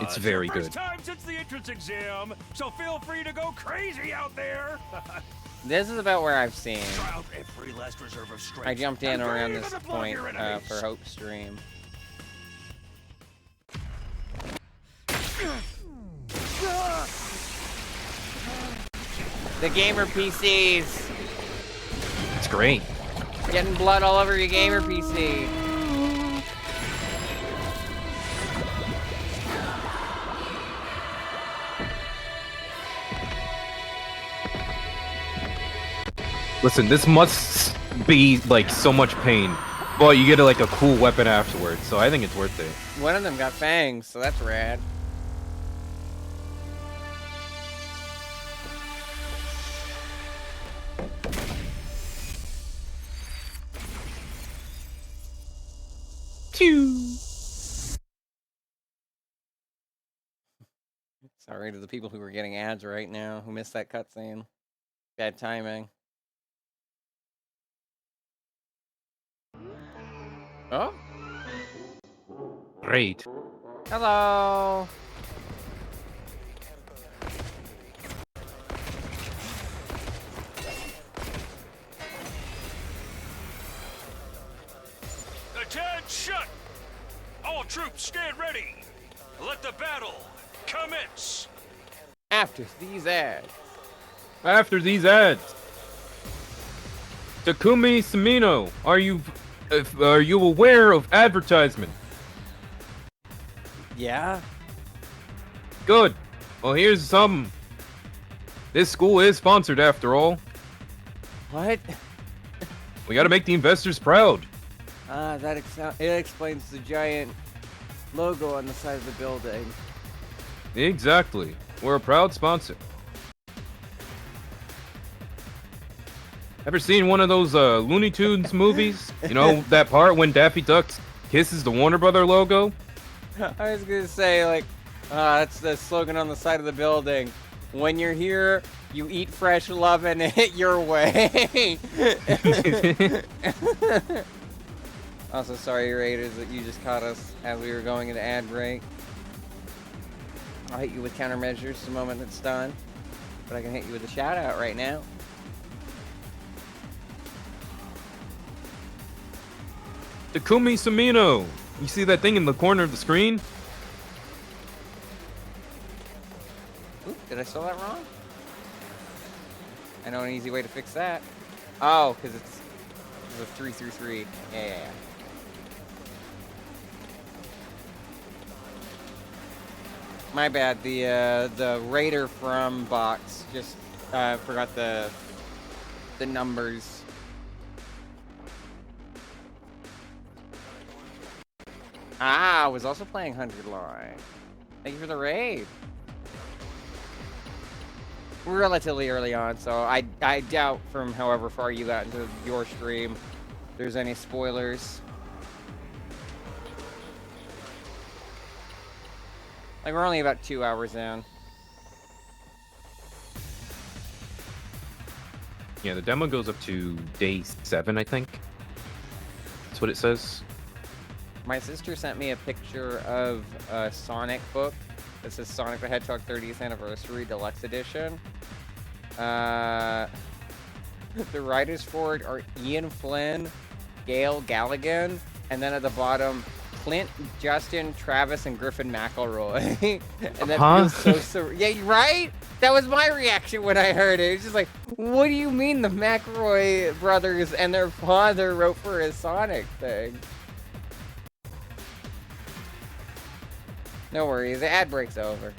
Speaker 2: It's very good.
Speaker 7: First time since the entrance exam, so feel free to go crazy out there.
Speaker 1: This is about where I've seen.
Speaker 7: Try out every last reserve of strength.
Speaker 1: I jumped in
Speaker 7: and
Speaker 1: around
Speaker 7: breathe
Speaker 1: this
Speaker 7: and applaud
Speaker 1: point
Speaker 7: your enemies.
Speaker 1: for Hope's stream. The gamer PCs.
Speaker 2: It's great.
Speaker 1: Getting blood all over your gamer PC.
Speaker 2: Listen, this must be like so much pain, but you get like a cool weapon afterwards, so I think it's worth it.
Speaker 1: One of them got fangs, so that's rad.
Speaker 8: Achoo!
Speaker 1: Sorry to the people who are getting ads right now who missed that cutscene. Bad timing. Oh?
Speaker 2: Great.
Speaker 1: Hello.
Speaker 7: Attention! All troops stand ready. Let the battle commence.
Speaker 1: After these ads.
Speaker 2: After these ads. Takumi Samino, are you aware of advertisement?
Speaker 1: Yeah?
Speaker 2: Good. Well, here's some. This school is sponsored after all.
Speaker 1: What?
Speaker 2: We gotta make the investors proud.
Speaker 1: It explains the giant logo on the side of the building.
Speaker 2: Exactly. We're a proud sponsor. Ever seen one of those Looney Tunes movies? You know, that part when Daffy Duck kisses the Warner Brother logo?
Speaker 1: I was gonna say, like, that's the slogan on the side of the building. When you're here, you eat fresh, love, and it your way. Also, sorry, Raiders, that you just caught us as we were going into ad break. I'll hit you with countermeasures the moment it's done, but I can hit you with a shout out right now.
Speaker 2: Takumi Samino! You see that thing in the corner of the screen?
Speaker 1: Oop, did I spell that wrong? I know an easy way to fix that. Oh, because it's a 3 through 3. Yeah. My bad. The Raider from box just forgot the numbers. I was also playing 100 Line. Thank you for the raid. We're relatively early on, so I doubt from however far you got into your stream there's any spoilers. Like, we're only about 2 hours in.
Speaker 2: Yeah, the demo goes up to day 7, I think. That's what it says.
Speaker 1: My sister sent me a picture of a Sonic book. This is Sonic the Hedgehog 30th Anniversary Deluxe Edition. The writers for it are Ian Flynn, Gail Galligan, and then at the bottom, Clint, Justin, Travis, and Griffin McElroy. And that feels so yeah, right? That was my reaction when I heard it. It was just like, what do you mean the McElroy brothers and their father wrote for a Sonic thing? No worries, the ad break's over.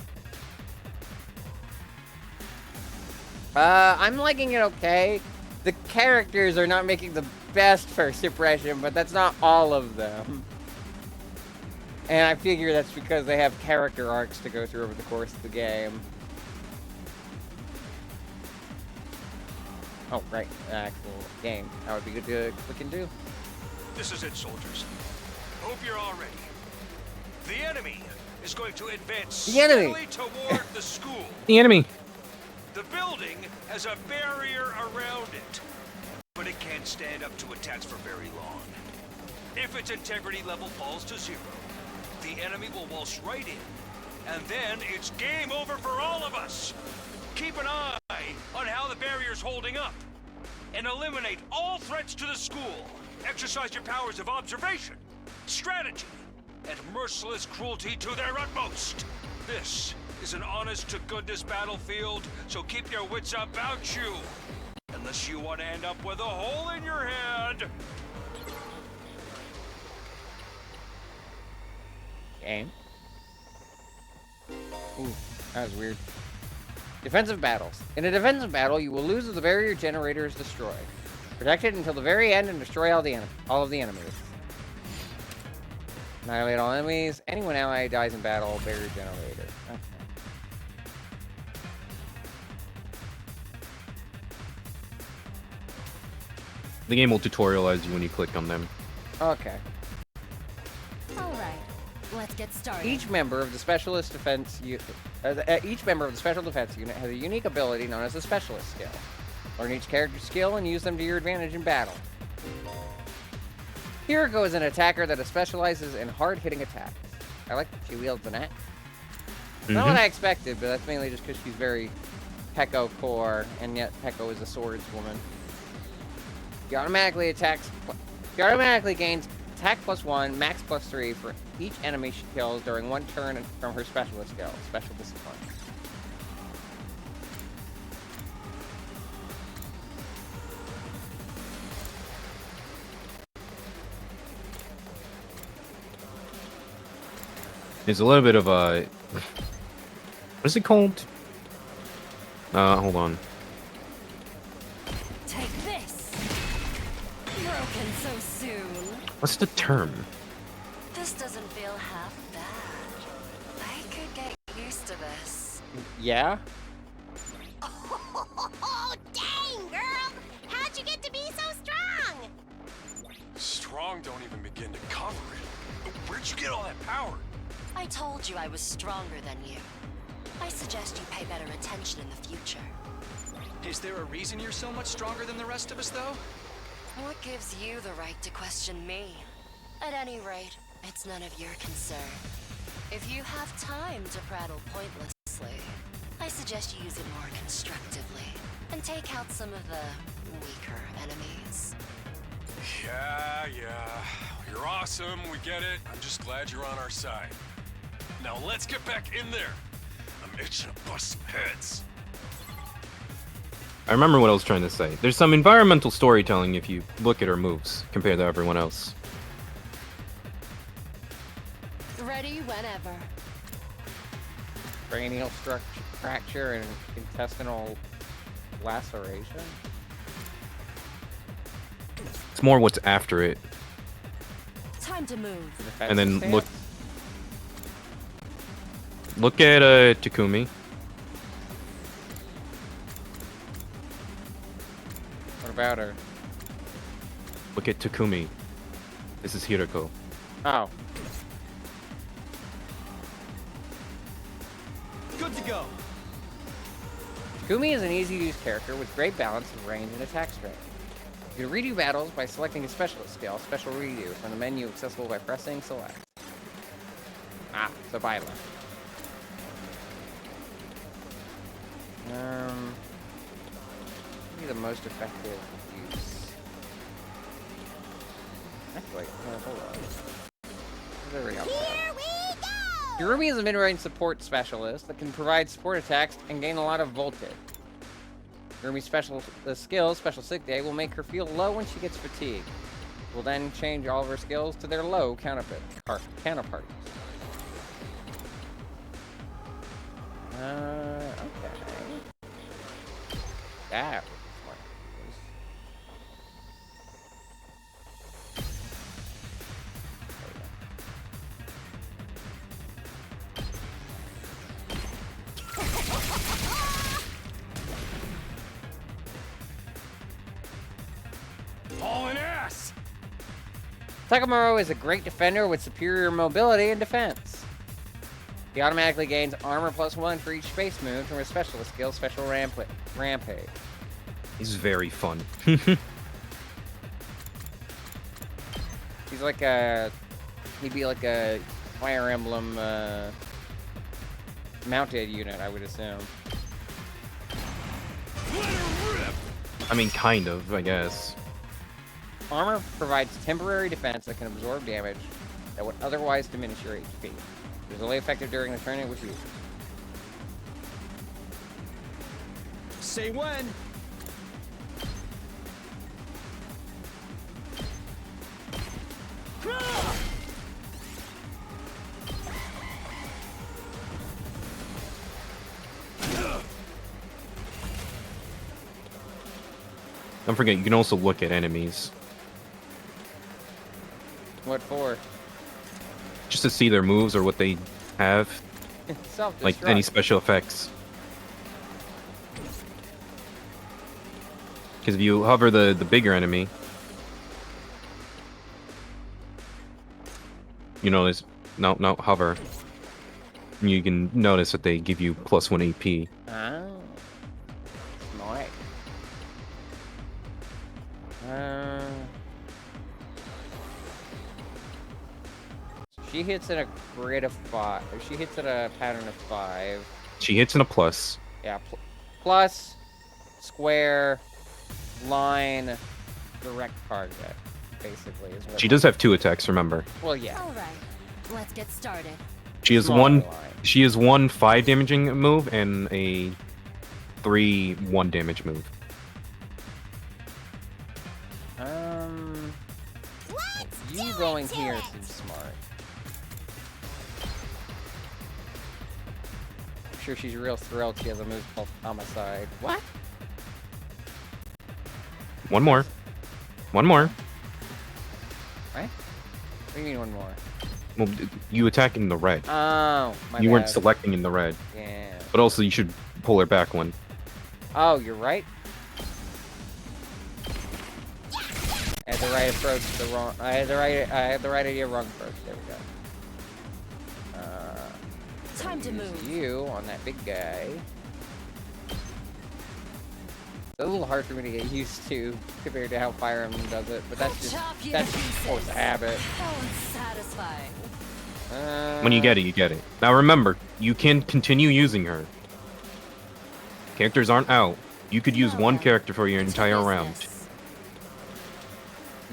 Speaker 1: I'm liking it okay. The characters are not making the best first impression, but that's not all of them. And I figure that's because they have character arcs to go through over the course of the game. Oh, right, actual game. That would be good to click and do.
Speaker 7: This is it, soldiers. Hope you're all ready. The enemy is going to advance steadily toward the school.
Speaker 8: The enemy.
Speaker 7: The building has a barrier around it, but it can't stand up to attacks for very long. If its integrity level falls to 0, the enemy will waltz right in, and then it's game over for all of us. Keep an eye on how the barrier's holding up, and eliminate all threats to the school. Exercise your powers of observation, strategy, and merciless cruelty to their utmost. This is an honest-to-goodness battlefield, so keep your wits about you. Unless you want to end up with a hole in your head.
Speaker 1: Game. Ooh, that was weird. Defensive battles. In a defensive battle, you will lose if the barrier generator is destroyed. Protect it until the very end and destroy all of the enemies. Annihilate all enemies. Anyone ally dies in battle, barrier generator. Okay.
Speaker 2: The game will tutorialize you when you click on them.
Speaker 1: Okay.
Speaker 13: Let's get started.
Speaker 1: Each member of the special defense unit has a unique ability known as a specialist skill. Learn each character's skill and use them to your advantage in battle. Hiriko is an attacker that specializes in hard-hitting attacks. I like that she wields an axe. Not what I expected, but that's mainly just because she's very Peko core, and yet Peko is a swordswoman. She automatically gains attack +1, max +3 for each enemy she kills during one turn from her specialist skill, Special Discipline.
Speaker 2: There's a little bit of a... What is it called? Hold on.
Speaker 13: Take this. Broken so soon.
Speaker 2: What's the term?
Speaker 13: This doesn't feel half bad. I could get used to this.
Speaker 1: Yeah?
Speaker 15: Oh, dang, girl! How'd you get to be so strong?
Speaker 9: Strong don't even begin to cover it. Where'd you get all that power?
Speaker 13: I told you I was stronger than you. I suggest you pay better attention in the future.
Speaker 11: Is there a reason you're so much stronger than the rest of us, though?
Speaker 13: What gives you the right to question me? At any rate, it's none of your concern. If you have time to prattle pointlessly, I suggest you use it more constructively and take out some of the weaker enemies.
Speaker 9: Yeah. You're awesome, we get it. I'm just glad you're on our side. Now let's get back in there. I'm itching to bust some heads.
Speaker 2: I remember what I was trying to say. There's some environmental storytelling if you look at her moves compared to everyone else.
Speaker 13: Ready whenever.
Speaker 1: Cranial fracture and intestinal laceration?
Speaker 2: It's more what's after it.
Speaker 13: Time to move.
Speaker 2: And then look at Takumi.
Speaker 1: What about her?
Speaker 2: Look at Takumi. This is Hiriko.
Speaker 1: Oh.
Speaker 12: Good to go.
Speaker 1: Takumi is an easy-to-use character with great balance of range and attack strength. You can redo battles by selecting a specialist skill, Special Redo, from the menu accessible by pressing Select. So Violet. Be the most effective use. Actually, no, hold on. There we go.
Speaker 15: Here we go!
Speaker 1: Hirumi is a mid-range support specialist that can provide support attacks and gain a lot of voltage. Hirumi's skill, Special Sick Day, will make her feel low when she gets fatigued. Will then change all of her skills to their low counterparts. Okay. That was what it was.
Speaker 9: Hauling ass!
Speaker 1: Takamaro is a great defender with superior mobility and defense. He automatically gains armor +1 for each space move from his specialist skill, Special Rampage.
Speaker 2: He's very fun.
Speaker 1: He's like he'd be like a Fire Emblem mounted unit, I would assume.
Speaker 2: I mean, kind of, I guess.
Speaker 1: Armor provides temporary defense that can absorb damage that would otherwise diminish your HP. It is only effective during the turn it was used.
Speaker 12: Say when.
Speaker 2: Don't forget, you can also look at enemies.
Speaker 1: What for?
Speaker 2: Just to see their moves or what they have. Like any special effects. Because if you hover the bigger enemy, you notice No, no, hover. You can notice that they give you +1 AP.
Speaker 1: Oh. Smart. She hits at a grid of 5. She hits at a pattern of 5.
Speaker 2: She hits in a plus.
Speaker 1: Yeah, plus, square, line, direct target, basically. Is what
Speaker 2: She does have 2 attacks, remember.
Speaker 1: Well, yeah.
Speaker 13: All right, let's get started.
Speaker 2: She has
Speaker 1: Smaller
Speaker 2: one.
Speaker 1: line.
Speaker 2: She has one 5 damaging move and a 3 1 damage move.
Speaker 1: You going here seems smart. I'm sure she's real thrilled she has a move called Homicide. What?
Speaker 2: One more. One more.
Speaker 1: Right? What do you mean one more?
Speaker 2: Well, you attack in the red.
Speaker 1: Oh, my
Speaker 2: You weren't
Speaker 1: bad.
Speaker 2: selecting in the red.
Speaker 1: Yeah.
Speaker 2: But also, you should pull her back one.
Speaker 1: Oh, you're right. I had the right approach, the wrong. I had the right idea, wrong approach. There we go.
Speaker 13: Time to
Speaker 1: use
Speaker 13: move.
Speaker 1: You on that big guy. It's a little hard for me to get used to compared to how Fire Emblem does it, but that's just
Speaker 13: Chop you
Speaker 1: that's
Speaker 13: to pieces.
Speaker 1: force of habit.
Speaker 13: How unsatisfying.
Speaker 2: When you get it, you get it. Now remember, you can continue using her. Characters aren't out. You could use one character for your entire round.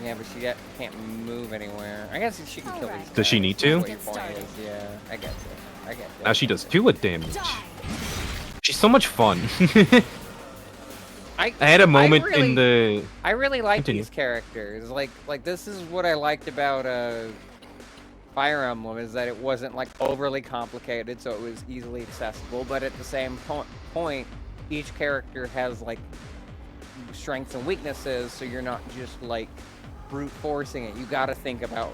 Speaker 1: Yeah, but she can't move anywhere. I guess she can kill these guys.
Speaker 2: Does she need
Speaker 1: That's
Speaker 2: to?
Speaker 1: what your point is. Yeah, I get you. I get you.
Speaker 2: Now she does 2 damage. She's so much fun. I had a moment in the.
Speaker 1: I really like
Speaker 2: Continue.
Speaker 1: these characters. Like this is what I liked about Fire Emblem is that it wasn't like overly complicated, so it was easily accessible. But at the same point, each character has like strengths and weaknesses, so you're not just like brute forcing it. You got to think about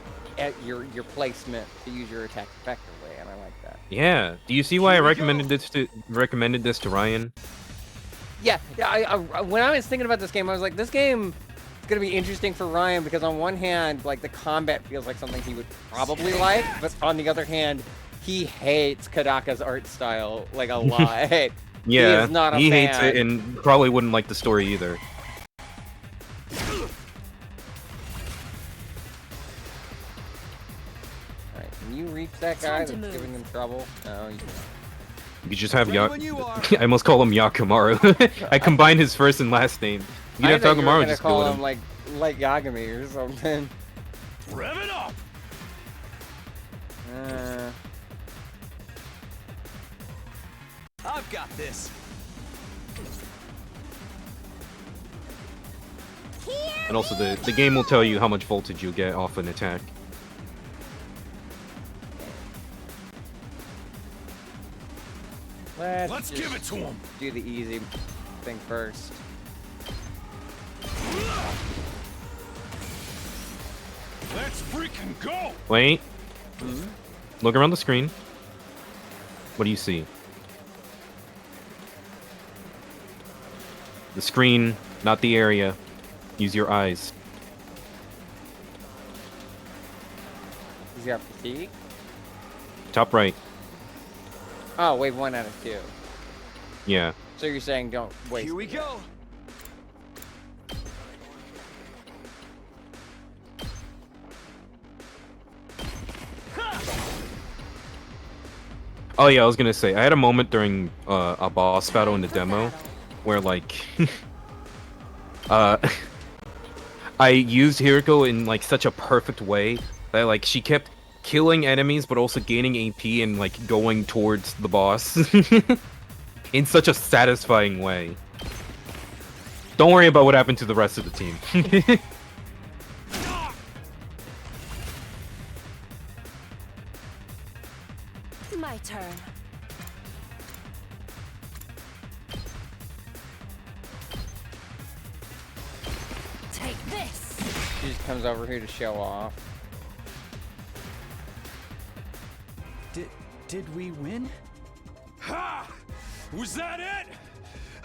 Speaker 1: your placement to use your attack effectively, and I like that.
Speaker 2: Yeah. Do you see why I recommended this to Ryan?
Speaker 1: Yeah. I when I was thinking about this game, I was like, this game is gonna be interesting for Ryan because on one hand, like the combat feels like something he would probably like, but on the other hand, he hates Kodaka's art style like a lot.
Speaker 2: Yeah,
Speaker 1: he is not a fan.
Speaker 2: hates it and probably wouldn't like the story either.
Speaker 1: Alright, can you reach that guy
Speaker 13: Time to
Speaker 1: that's
Speaker 13: move.
Speaker 1: giving him trouble? No, you
Speaker 2: You could just have
Speaker 1: Ready when you are.
Speaker 2: I almost call him Yakumaru. I combined his first and last name. You
Speaker 1: I
Speaker 2: could have
Speaker 1: thought you were
Speaker 2: Takumaru
Speaker 1: gonna
Speaker 2: just
Speaker 1: call
Speaker 2: kill
Speaker 1: him
Speaker 2: him.
Speaker 1: like Yagami or something.
Speaker 7: Rev it up!
Speaker 3: I've got this.
Speaker 2: And also the game will tell you how much voltage you get off an attack.
Speaker 1: Let's
Speaker 7: give it to him.
Speaker 1: Do the easy thing first.
Speaker 9: Let's freaking go!
Speaker 2: Wait. Look around the screen. What do you see? The screen, not the area. Use your eyes.
Speaker 1: Is he got fatigue?
Speaker 2: Top right.
Speaker 1: Oh, wave 1 out of 2.
Speaker 2: Yeah.
Speaker 1: So you're saying don't waste.
Speaker 3: Here we go.
Speaker 2: Oh yeah, I was gonna say, I had a moment during a boss battle in the demo where like I used Hiriko in like such a perfect way that like she kept killing enemies but also gaining AP and like going towards the boss in such a satisfying way. Don't worry about what happened to the rest of the team.
Speaker 13: My turn. Take this.
Speaker 1: She just comes over here to show off.
Speaker 3: Did we win?
Speaker 9: Ha! Was that it?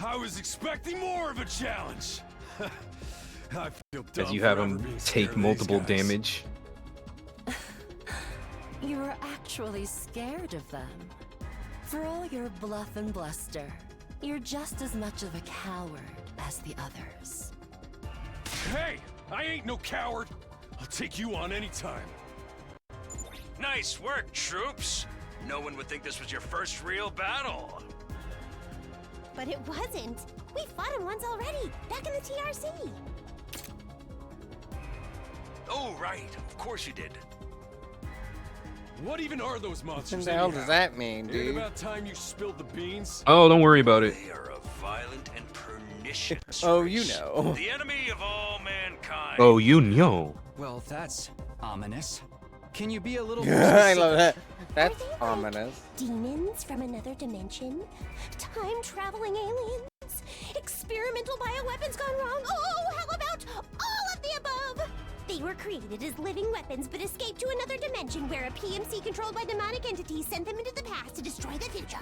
Speaker 9: I was expecting more of a challenge. I feel dumb
Speaker 2: As you
Speaker 9: for
Speaker 2: have
Speaker 9: ever
Speaker 2: him
Speaker 9: being scared
Speaker 2: take
Speaker 9: of these
Speaker 2: multiple
Speaker 9: guys.
Speaker 2: damage.
Speaker 13: You're actually scared of them. For all your bluff and bluster, you're just as much of a coward as the others.
Speaker 9: Hey! I ain't no coward! I'll take you on anytime.
Speaker 7: Nice work, troops! No one would think this was your first real battle.
Speaker 15: But it wasn't. We fought him once already, back in the TRC.
Speaker 7: Oh, right. Of course you did.
Speaker 9: What even are those monsters?
Speaker 1: What the hell
Speaker 9: anyhow?
Speaker 1: does that mean,
Speaker 9: Ain't
Speaker 1: dude?
Speaker 9: about time you spilled the beans.
Speaker 2: Oh, don't worry about it.
Speaker 7: They are a violent and pernicious
Speaker 1: Oh, you
Speaker 7: race.
Speaker 1: know.
Speaker 7: The enemy of all mankind.
Speaker 2: Oh, you know.
Speaker 11: Well, that's ominous. Can you be a little
Speaker 1: I love that. That's ominous.
Speaker 15: Demons from another dimension? Time-traveling aliens? Experimental bioweapons gone wrong? Oh, how about all of the above? They were created as living weapons but escaped to another dimension where a PMC controlled by demonic entities sent them into the past to destroy the future.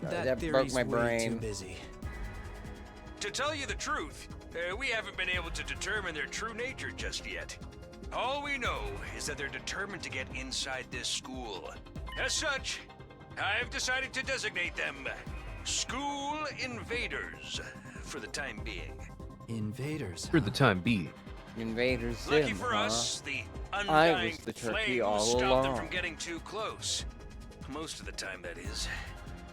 Speaker 1: That broke
Speaker 11: theory's
Speaker 1: my
Speaker 11: way
Speaker 1: brain.
Speaker 11: too busy.
Speaker 7: To tell you the truth, we haven't been able to determine their true nature just yet. All we know is that they're determined to get inside this school. As such, I've decided to designate them School Invaders for the time being.
Speaker 11: Invaders.
Speaker 2: For the time being.
Speaker 1: Invaders.
Speaker 7: Lucky
Speaker 1: Zim,
Speaker 7: for
Speaker 1: huh?
Speaker 7: us, the
Speaker 1: I
Speaker 7: undying
Speaker 1: was the turkey
Speaker 7: flame
Speaker 1: all
Speaker 7: stopped them
Speaker 1: along.
Speaker 7: from getting too close. Most of the time, that is.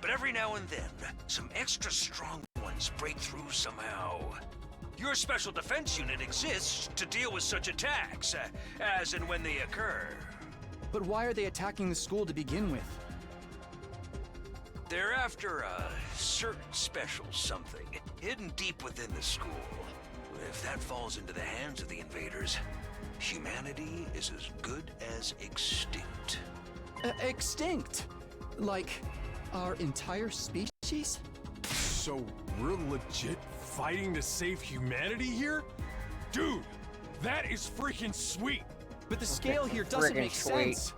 Speaker 7: But every now and then, some extra strong ones break through somehow. Your special defense unit exists to deal with such attacks, as and when they occur.
Speaker 11: But why are they attacking the school to begin with?
Speaker 7: They're after a certain special something, hidden deep within the school. If that falls into the hands of the invaders, humanity is as good as extinct.
Speaker 11: Extinct? Like, our entire species?
Speaker 9: So we're legit fighting to save humanity here? Dude, that is freaking sweet!
Speaker 11: But the scale here doesn't
Speaker 1: Friggin'
Speaker 11: make
Speaker 1: sweet.
Speaker 11: sense.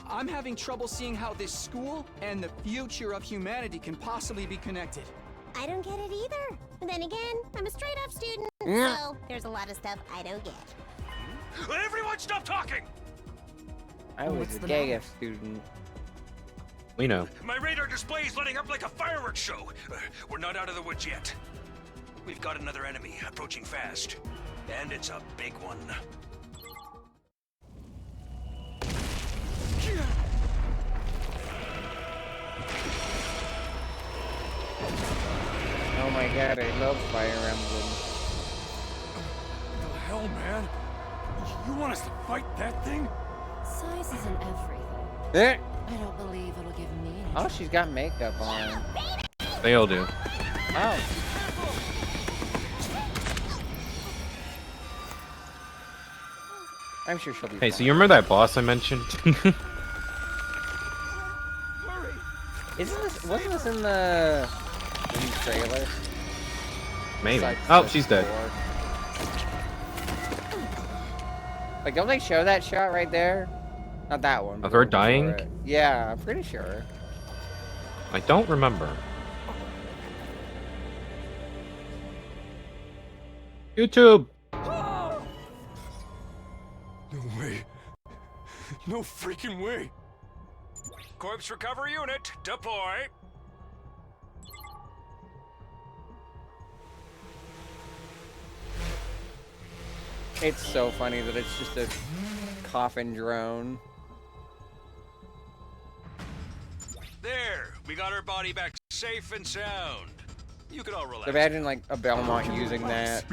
Speaker 11: I'm having trouble seeing how this school and the future of humanity can possibly be connected.
Speaker 15: I don't get it either. But then again, I'm a straight-up student,
Speaker 1: Yeah.
Speaker 15: so there's a lot of stuff I don't get.
Speaker 7: Everyone stop talking!
Speaker 1: I was
Speaker 13: What's
Speaker 1: a
Speaker 13: the
Speaker 1: gay
Speaker 13: matter?
Speaker 1: student.
Speaker 2: We know.
Speaker 7: My radar display is lighting up like a fireworks show. We're not out of the woods yet. We've got another enemy approaching fast. And it's a big one.
Speaker 1: Oh my god, I love Fire Emblem.
Speaker 9: The hell, man? You want us to fight that thing?
Speaker 13: Size isn't everything.
Speaker 1: Eh.
Speaker 13: I don't believe it'll give me any.
Speaker 1: Oh, she's got makeup on.
Speaker 2: They all do.
Speaker 1: Oh. I'm sure she'll be
Speaker 2: Hey,
Speaker 1: fine.
Speaker 2: so you remember that boss I mentioned?
Speaker 1: Isn't this, wasn't this in the trailer?
Speaker 2: Maybe.
Speaker 1: Besides
Speaker 2: Oh,
Speaker 1: the
Speaker 2: she's dead.
Speaker 1: sword. Like, don't they show that shot right there? Not that one.
Speaker 2: Of
Speaker 1: but
Speaker 2: her
Speaker 1: the one before
Speaker 2: dying?
Speaker 1: it. Yeah, I'm pretty sure.
Speaker 2: I don't remember. YouTube!
Speaker 9: No way. No freaking way.
Speaker 7: Corpse recovery unit, deploy.
Speaker 1: It's so funny that it's just a coffin drone.
Speaker 7: There, we got her body back safe and sound. You can all relax.
Speaker 1: Imagine like a Belmont using that.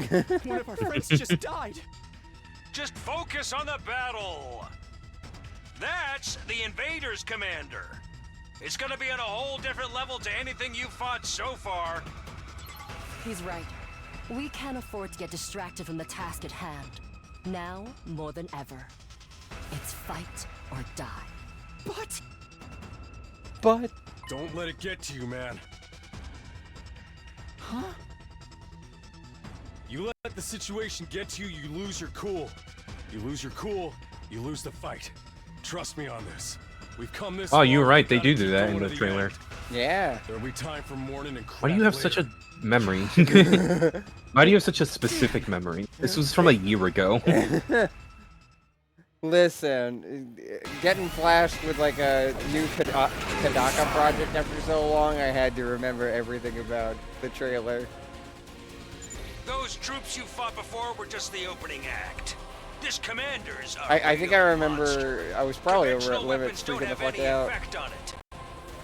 Speaker 11: One of our friends just died.
Speaker 7: Just focus on the battle. That's the Invaders Commander. It's gonna be on a whole different level to anything you've fought so far.
Speaker 13: He's right. We can't afford to get distracted from the task at hand. Now, more than ever. It's fight or die.
Speaker 1: But
Speaker 9: Don't let it get to you, man.
Speaker 11: Huh?
Speaker 9: You let the situation get to you, you lose your cool. You lose your cool, you lose the fight. Trust me on this. We've come this
Speaker 2: Oh, you're
Speaker 9: long,
Speaker 2: right.
Speaker 9: we
Speaker 2: They
Speaker 9: gotta
Speaker 2: do
Speaker 9: keep
Speaker 2: that
Speaker 9: going
Speaker 2: in
Speaker 9: to
Speaker 2: the trailer.
Speaker 9: end.
Speaker 1: yeah.
Speaker 9: There'll be time for mourning and
Speaker 2: Why do you have
Speaker 9: crap
Speaker 2: such a
Speaker 9: later.
Speaker 2: memory? Why do you have such a specific memory? This was from a year ago.
Speaker 1: Listen, getting flashed with like a new Kodaka project after so long, I had to remember everything about the trailer.
Speaker 7: Those troops you fought before were just the opening act. This commander's a
Speaker 1: I think I
Speaker 7: real
Speaker 1: remember
Speaker 7: monster.
Speaker 1: I was probably over at
Speaker 7: Conventional
Speaker 1: limits
Speaker 7: weapons don't
Speaker 1: freaking the
Speaker 7: have
Speaker 1: fuck
Speaker 7: any
Speaker 1: out.
Speaker 7: effect on it.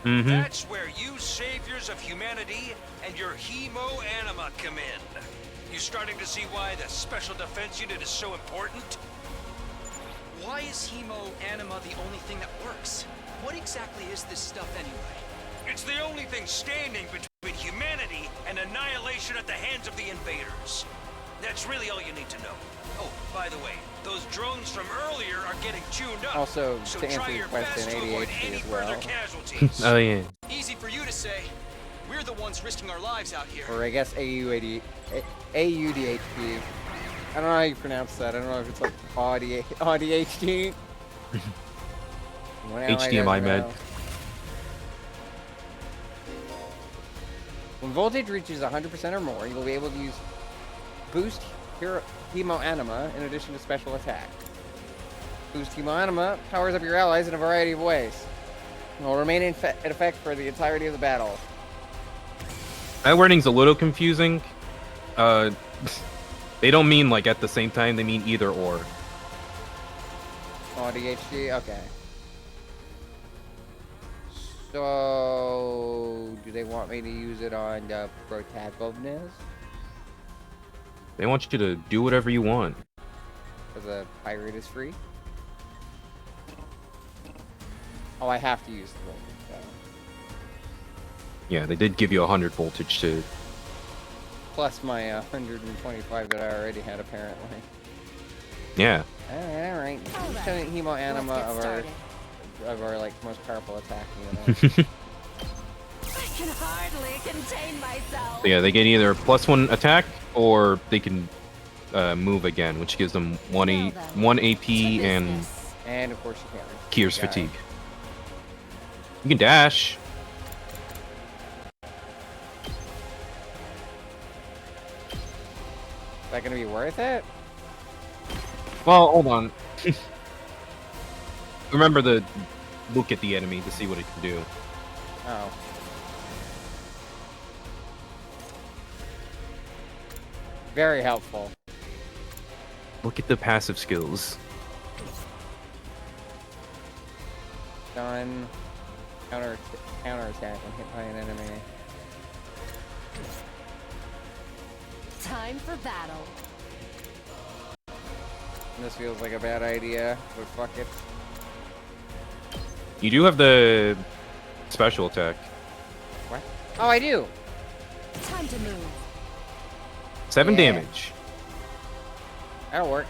Speaker 2: Mm-hmm.
Speaker 7: That's where you saviors of humanity and your hemo anima come in. You starting to see why the Special Defense Unit is so important?
Speaker 11: Why is hemo anima the only thing that works? What exactly is this stuff anyway?
Speaker 7: It's the only thing standing between humanity and annihilation at the hands of the invaders. That's really all you need to know. Oh, by the way, those drones from earlier are getting tuned up.
Speaker 1: Also,
Speaker 7: so
Speaker 1: to answer
Speaker 7: try
Speaker 1: your
Speaker 7: your
Speaker 1: question,
Speaker 7: best to avoid
Speaker 1: ADHD
Speaker 7: any
Speaker 1: as
Speaker 7: further
Speaker 1: well.
Speaker 7: casualties.
Speaker 2: Oh yeah.
Speaker 11: Easy for you to say. We're the ones risking our lives out here.
Speaker 1: Or I guess AUDHD. I don't know how you pronounce that. I don't know if it's like ADHD.
Speaker 2: HDMI med.
Speaker 1: When voltage reaches 100% or more, you'll be able to use Boost Hemo Anima in addition to special attack. Boost Hemo Anima powers up your allies in a variety of ways. It will remain in effect for the entirety of the battle.
Speaker 2: That wording's a little confusing. They don't mean like at the same time, they mean either or.
Speaker 1: ADHD? Okay. So, do they want me to use it on the protagonist?
Speaker 2: They want you to do whatever you want.
Speaker 1: Because a pirate is free? Oh, I have to use the voltage, though.
Speaker 2: Yeah, they did give you 100 voltage to...
Speaker 1: Plus my 125 that I already had, apparently.
Speaker 2: Yeah.
Speaker 1: Alright. Lieutenant Hemo Anima of our like most powerful attack unit.
Speaker 13: I can hardly contain myself.
Speaker 2: So yeah, they get either +1 attack, or they can move again, which gives them 1 AP and...
Speaker 1: And of course you can.
Speaker 2: Kier's Fatigue. You can dash.
Speaker 1: Is that gonna be worth it?
Speaker 2: Well, hold on. Remember to look at the enemy to see what it can do.
Speaker 1: Oh. Very helpful.
Speaker 2: Look at the passive skills.
Speaker 1: Stun. Counter attack when hit by an enemy.
Speaker 13: Time for battle.
Speaker 1: This feels like a bad idea, but fuck it.
Speaker 2: You do have the special attack.
Speaker 1: What? Oh, I do!
Speaker 13: Time to move.
Speaker 2: 7
Speaker 1: Yeah.
Speaker 2: damage.
Speaker 1: That'll work.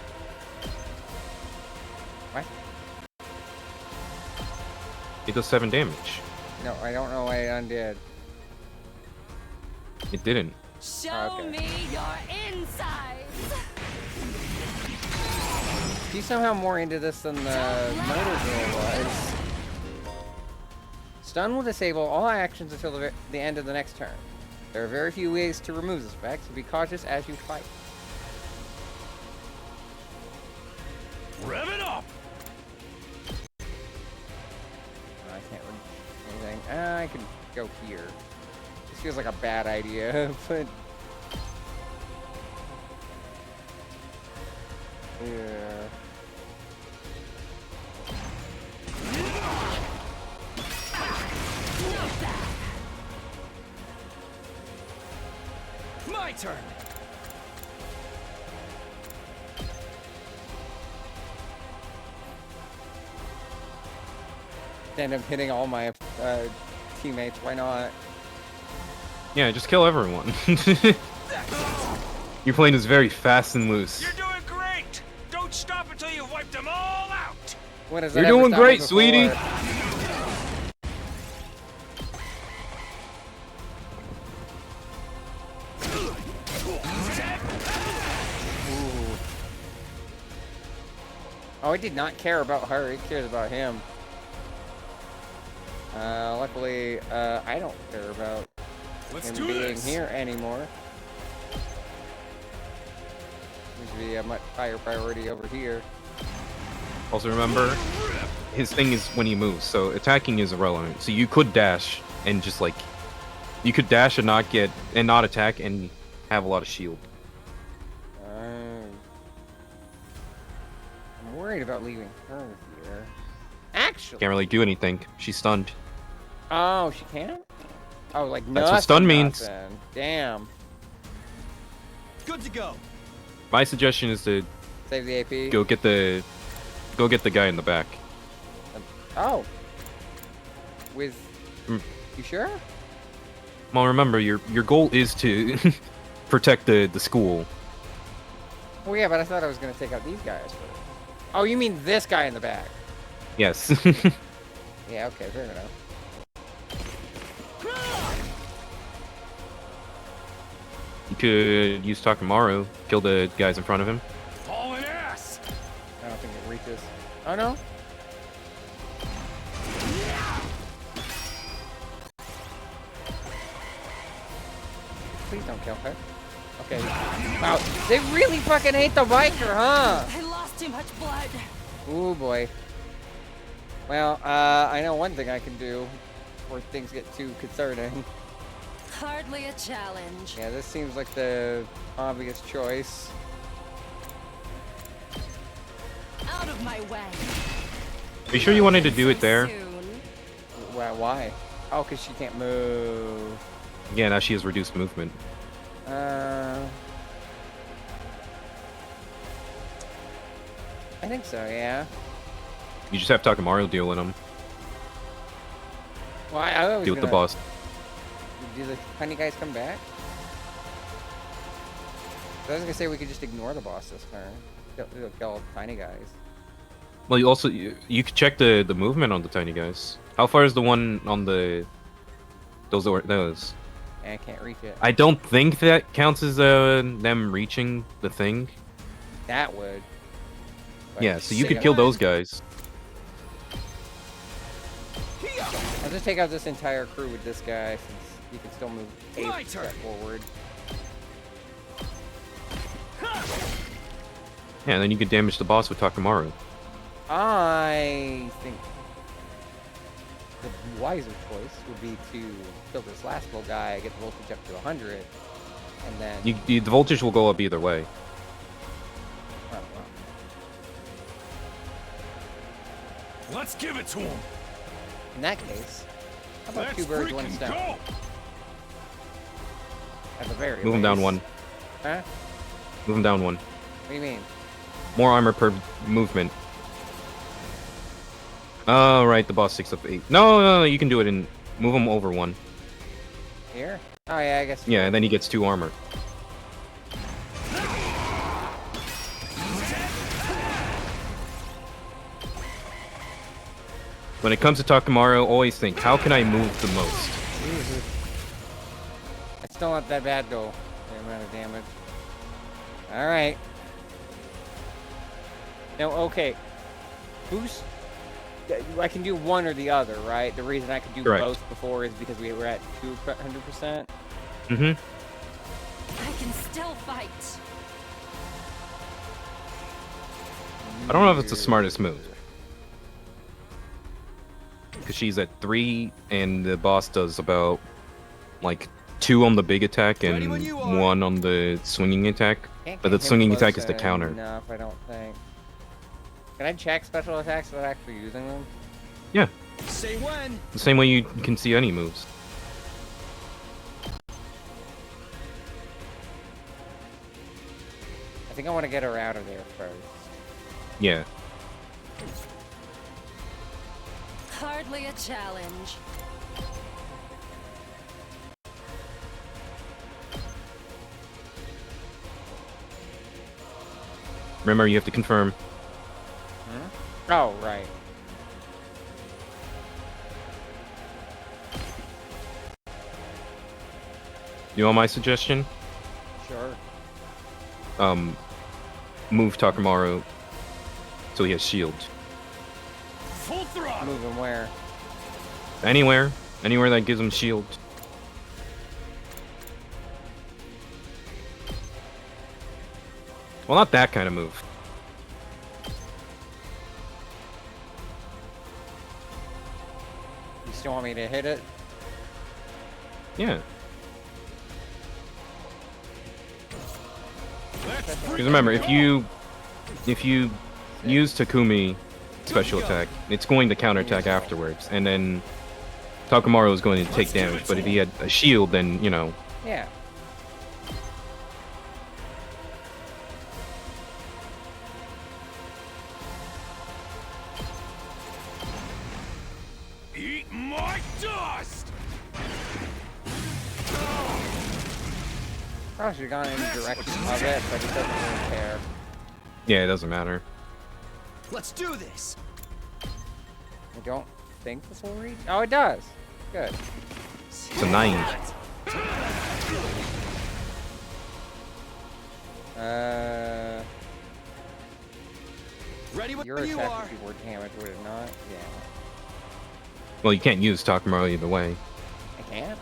Speaker 1: What?
Speaker 2: It does 7 damage.
Speaker 1: No, I don't know why it undid.
Speaker 2: It didn't.
Speaker 13: Show
Speaker 1: Okay.
Speaker 13: me your insides.
Speaker 1: He's somehow more into this than the motor girl was. Stun will disable all actions until the end of the next turn. There are very few ways to remove this effect, so be cautious as you fight.
Speaker 7: Rev it up!
Speaker 1: I can't do anything. I can go here. This feels like a bad idea, but... Yeah.
Speaker 11: My turn.
Speaker 1: End up hitting all my teammates. Why not?
Speaker 2: Yeah, just kill everyone. Your plane is very fast and loose.
Speaker 7: You're doing great! Don't stop until you've wiped them all out!
Speaker 1: When has
Speaker 2: You're
Speaker 1: that ever
Speaker 2: doing
Speaker 1: stopped me
Speaker 2: great,
Speaker 1: before?
Speaker 2: sweetie.
Speaker 1: Ooh. Oh, he did not care about her. He cares about him. Luckily, I don't care about him being here anymore. Seems to be a much higher priority over here.
Speaker 2: Also remember, his thing is when he moves, so attacking is irrelevant. So you could dash and just like, you could dash and not attack and have a lot of shield.
Speaker 1: I'm worried about leaving her here. Actually,
Speaker 2: Can't really do anything. She's stunned.
Speaker 1: oh, she can? Oh, like
Speaker 2: That's what stun means.
Speaker 1: nothing. Damn.
Speaker 3: Good to go.
Speaker 2: My suggestion is to
Speaker 1: Save the AP.
Speaker 2: go get the guy in the back.
Speaker 1: Oh. With.
Speaker 2: Mm.
Speaker 1: You sure?
Speaker 2: Well, remember your goal is to protect the school.
Speaker 1: Oh yeah, but I thought I was gonna take out these guys first. Oh, you mean this guy in the back?
Speaker 2: Yes.
Speaker 1: Yeah. Okay. Fair enough.
Speaker 2: You could use Takamaru, kill the guys in front of him.
Speaker 3: Hauling ass.
Speaker 1: I don't think it reaches. Oh no. Please don't kill her. Okay. Wow. They really fucking hate the biker, huh?
Speaker 4: I lost too much blood.
Speaker 1: Ooh boy. Well, I know one thing I can do before things get too concerning.
Speaker 4: Hardly a challenge.
Speaker 1: Yeah, this seems like the obvious choice.
Speaker 4: Out of my way.
Speaker 2: Are you sure you wanted to do it there?
Speaker 1: Why? Oh, because she can't move.
Speaker 2: Yeah, now she has reduced movement.
Speaker 1: I think so, yeah.
Speaker 2: You just have Takamaru deal with him.
Speaker 1: Well, I always
Speaker 2: Deal with the boss.
Speaker 1: Do the tiny guys come back? I was gonna say we could just ignore the boss this turn. Kill all the tiny guys.
Speaker 2: Well, you could check the movement on the tiny guys. How far is the one on the those?
Speaker 1: I can't reach it.
Speaker 2: I don't think that counts as them reaching the thing.
Speaker 1: That would. But
Speaker 2: Yeah, so you could kill those guys.
Speaker 1: I'll just take out this entire crew with this guy since he can still move a step forward.
Speaker 2: Yeah, and then you could damage the boss with Takamaru.
Speaker 1: I think the wiser choice would be to kill this last little guy, get the voltage up to 100, and then...
Speaker 2: The voltage will go up either way.
Speaker 1: Oh, well.
Speaker 3: Let's give it to him.
Speaker 1: In that case, how about two birds, one stone?
Speaker 3: Go.
Speaker 1: At the very
Speaker 2: Move him down one.
Speaker 1: Huh?
Speaker 2: Move him down one.
Speaker 1: What do you mean?
Speaker 2: More armor per movement. Oh, right, the boss takes up 8. No, you can do it in... Move him over 1.
Speaker 1: Here? Oh, yeah, I guess.
Speaker 2: Yeah, and then he gets 2 armor. When it comes to Takamaru, always think, how can I move the most?
Speaker 1: Jesus. It's still not that bad, though. The amount of damage. Alright. Now, okay. Who's... I can do one or the other, right? The reason I could do
Speaker 2: Correct.
Speaker 1: both before is because we were at 200%.
Speaker 2: Mm-hmm.
Speaker 4: I can still fight.
Speaker 2: I don't know if it's the smartest move. Because she's at 3, and the boss does about, like, 2 on the big attack and 1 on the swinging attack. But the swinging attack is the counter.
Speaker 1: Enough, I don't think. Can I check special attacks without actually using them?
Speaker 2: Yeah.
Speaker 3: Say when.
Speaker 2: The same way you can see any moves.
Speaker 1: I think I want to get her out of there first.
Speaker 2: Yeah.
Speaker 4: Hardly a challenge.
Speaker 2: Remember, you have to confirm.
Speaker 1: Oh, right.
Speaker 2: You want my suggestion?
Speaker 1: Sure.
Speaker 2: Move Takamaru so he has shield.
Speaker 3: Full throttle.
Speaker 1: Move him where?
Speaker 2: Anywhere that gives him shield. Well, not that kind of move.
Speaker 1: still want me to hit it?
Speaker 2: Yeah. Because remember, if you use Takumi special attack, it's going to counterattack afterwards, and then Takamaru is going to take damage. But if he had a shield, then you know.
Speaker 1: Yeah.
Speaker 7: Eat my dust!
Speaker 1: Probably should have gone in the direction of it, but it doesn't really care.
Speaker 2: Yeah, it doesn't matter.
Speaker 12: Let's do this.
Speaker 1: I don't think this will reach. Oh, it does. Good.
Speaker 2: It's a 9.
Speaker 12: Ready when
Speaker 1: your
Speaker 12: you
Speaker 1: attack
Speaker 12: are.
Speaker 1: would be more damage, would it not? Yeah.
Speaker 2: Well, you can't use Takamaru either way.
Speaker 1: I can't?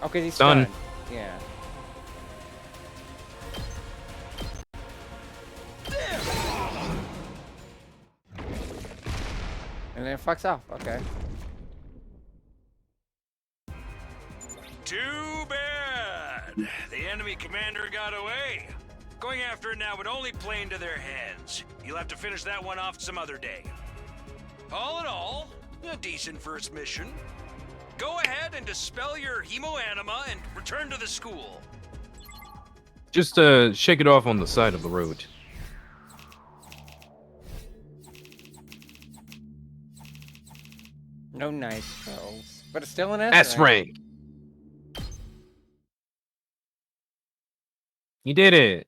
Speaker 1: Oh, because he's
Speaker 2: Done.
Speaker 1: stunned. Yeah. And then it fucks off. Okay.
Speaker 7: Too bad. The enemy commander got away. Going after it now would only play into their hands. You'll have to finish that one off some other day. All in all, a decent first mission. Go ahead and dispel your hemoanima and return to the school.
Speaker 2: Just shake it off on the side of the road.
Speaker 1: No nice spells. But it's still an
Speaker 2: S rank. You did it.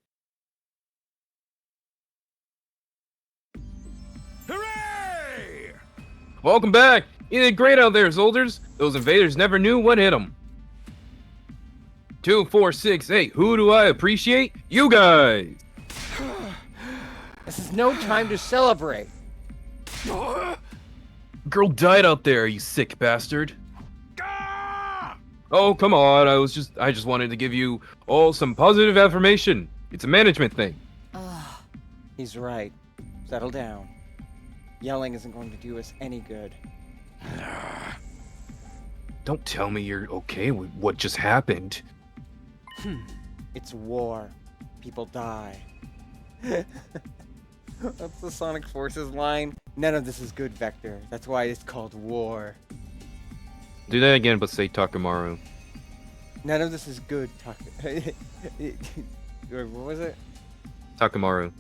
Speaker 7: Hooray!
Speaker 2: Welcome back. You did great out there, soldiers. Those invaders never knew what hit them. 2, 4, 6, 8. Who do I appreciate? You guys.
Speaker 1: This is no time to celebrate.
Speaker 2: Girl died out there, you sick bastard. Oh, come on. I just wanted to give you all some positive affirmation. It's a management thing.
Speaker 1: He's right. Settle down. Yelling isn't going to do us any good.
Speaker 2: Don't tell me you're okay with what just happened.
Speaker 1: It's war. People die. That's the Sonic Forces line. None of this is good, Vector. That's why it's called war.
Speaker 2: Do that again, but say Takamaru.
Speaker 1: None of this is good, what was it?
Speaker 2: Takamaru.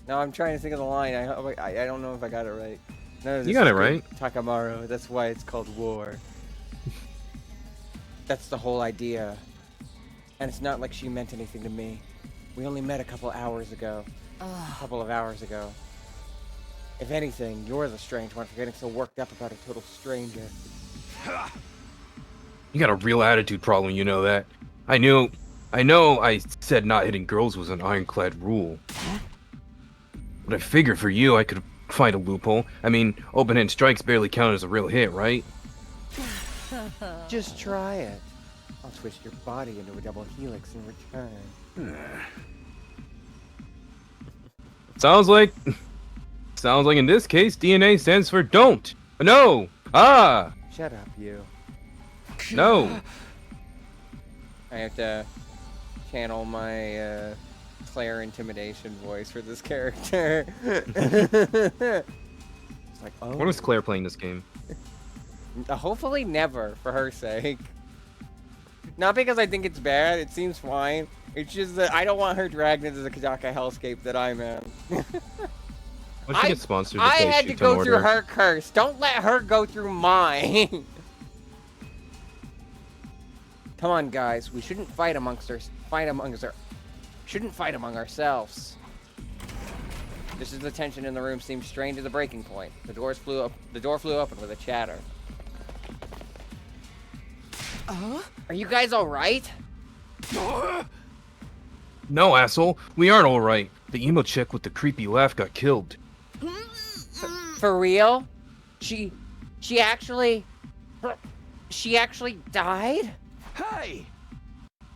Speaker 1: No, I'm trying to think of the line. I don't know if I got it right. None of this
Speaker 2: You got
Speaker 1: is
Speaker 2: it
Speaker 1: good,
Speaker 2: right.
Speaker 1: Takamaru. That's why it's called war. That's the whole idea. And it's not like she meant anything to me. We only met a couple hours ago. A couple of hours ago. If anything, you're the strange one for getting so worked up about a total stranger.
Speaker 2: You got a real attitude problem, you know that. I know I said not hitting girls was an ironclad rule. But I figured for you I could find a loophole. I mean, open-hand strikes barely count as a real hit, right?
Speaker 1: Just try it. I'll twist your body into a double helix in return.
Speaker 2: Sounds like in this case, DNA stands for don't. No. Ah.
Speaker 1: Shut up, you.
Speaker 2: No.
Speaker 1: I have to channel my Claire intimidation voice for this character. It's like, oh.
Speaker 2: When was Claire playing this game?
Speaker 1: Hopefully never, for her sake. Not because I think it's bad, it seems fine. It's just that I don't want her dragged into the Kodaka hellscape that I'm in.
Speaker 2: Why she get sponsored?
Speaker 1: I had to go through her curse. Don't let her go through mine. Come on, guys. We shouldn't fight amongst shouldn't fight among ourselves. Just as the tension in the room seemed strained to the breaking point, the door flew open with a chatter. Are you guys all right?
Speaker 2: No, asshole. We aren't all right. The emo chick with the creepy laugh got killed.
Speaker 1: For real? She actually died?
Speaker 12: Hey!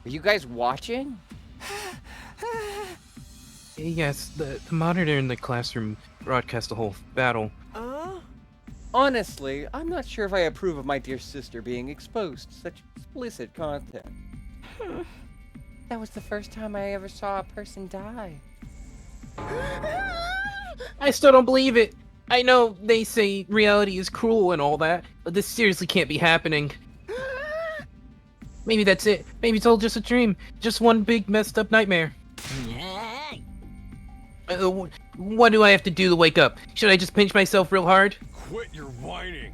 Speaker 1: Are you guys watching?
Speaker 8: Yes, the monitor in the classroom broadcast the whole battle.
Speaker 1: Honestly, I'm not sure if I approve of my dear sister being exposed to such explicit content. That was the first time I ever saw a person die.
Speaker 8: I still don't believe it. I know they say reality is cruel and all that, but this seriously can't be happening. Maybe that's it. Maybe it's all just a dream. Just one big messed up nightmare. What do I have to do to wake up? Should I just pinch myself real hard?
Speaker 9: Quit your whining.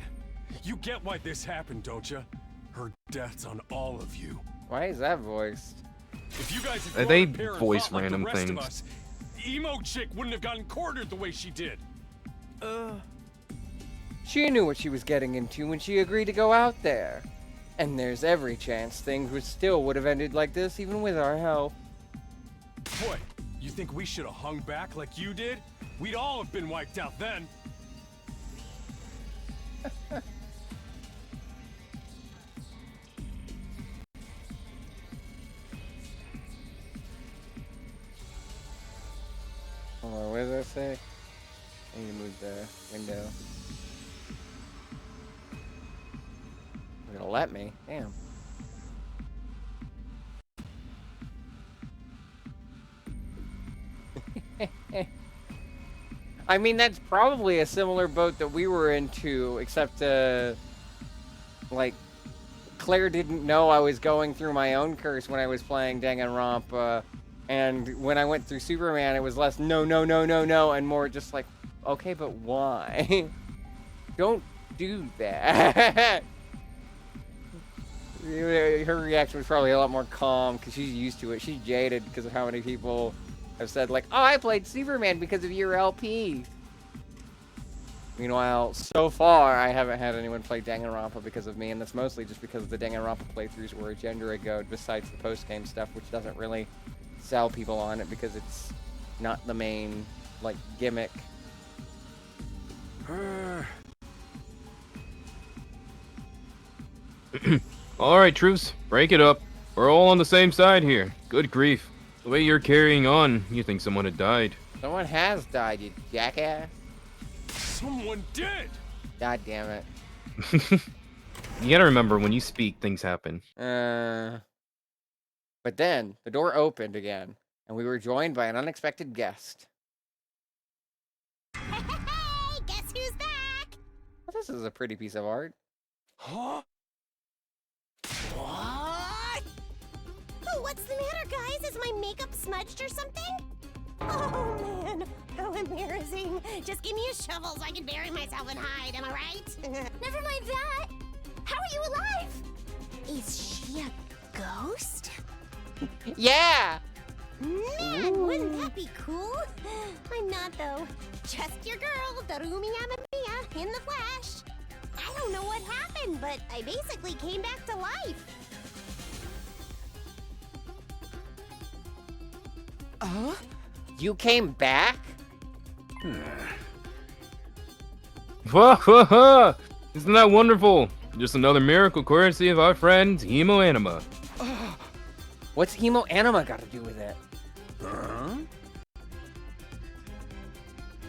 Speaker 9: You get why this happened, don't you? Her death's on all of you.
Speaker 1: Why is that voiced?
Speaker 9: If you guys
Speaker 2: They
Speaker 9: had grown up here and
Speaker 2: voice
Speaker 9: fought like
Speaker 2: random
Speaker 9: the rest
Speaker 2: things.
Speaker 9: of us, emo chick wouldn't have gotten cornered the way she did.
Speaker 1: She knew what she was getting into when she agreed to go out there. And there's every chance things would have ended like this even with our help.
Speaker 9: What? You think we should have hung back like you did? We'd all have been wiped out then.
Speaker 1: Hold on, what does that say? I need to move the window. You're gonna let me? Damn. I mean, that's probably a similar boat that we were into, except, like, Claire didn't know I was going through my own curse when I was playing Danganronpa, and when I went through Superman, it was less no, no, no, no, no, and more just like, okay, but why? Don't do that. Her reaction was probably a lot more calm, because she's used to it. She's jaded because of how many people have said, like, oh, I played Superman because of your LP. Meanwhile, so far, I haven't had anyone play Danganronpa because of me, and that's mostly just because the Danganronpa playthroughs were a gender ago, besides the post-game stuff, which doesn't really sell people on it because it's not the main, like, gimmick.
Speaker 2: Alright, troops, break it up. We're all on the same side here. Good grief. The way you're carrying on, you think someone had died.
Speaker 1: Someone has died, you jackass.
Speaker 9: Someone did!
Speaker 1: God damn it.
Speaker 2: You gotta remember, when you speak, things happen.
Speaker 1: But then, the door opened again, and we were joined by an unexpected guest.
Speaker 15: Hey, guess who's back?
Speaker 1: Well, this is a pretty piece of art.
Speaker 9: Huh?
Speaker 15: What? Oh, what's the matter, guys? Is my makeup smudged or something? Oh, man. How embarrassing. Just give me a shovel so I can bury myself and hide, am I right?
Speaker 5: Never mind that. How are you alive? Is she a ghost?
Speaker 1: Yeah!
Speaker 15: Man, wouldn't that be cool? I'm not, though. Just your girl, Darumi Amamiya, in the flesh. I don't know what happened, but I basically came back to life.
Speaker 1: You came back?
Speaker 2: Isn't that wonderful? Just another miracle courtesy of our friend Hemo Anima.
Speaker 1: What's Hemo Anima got to do with it?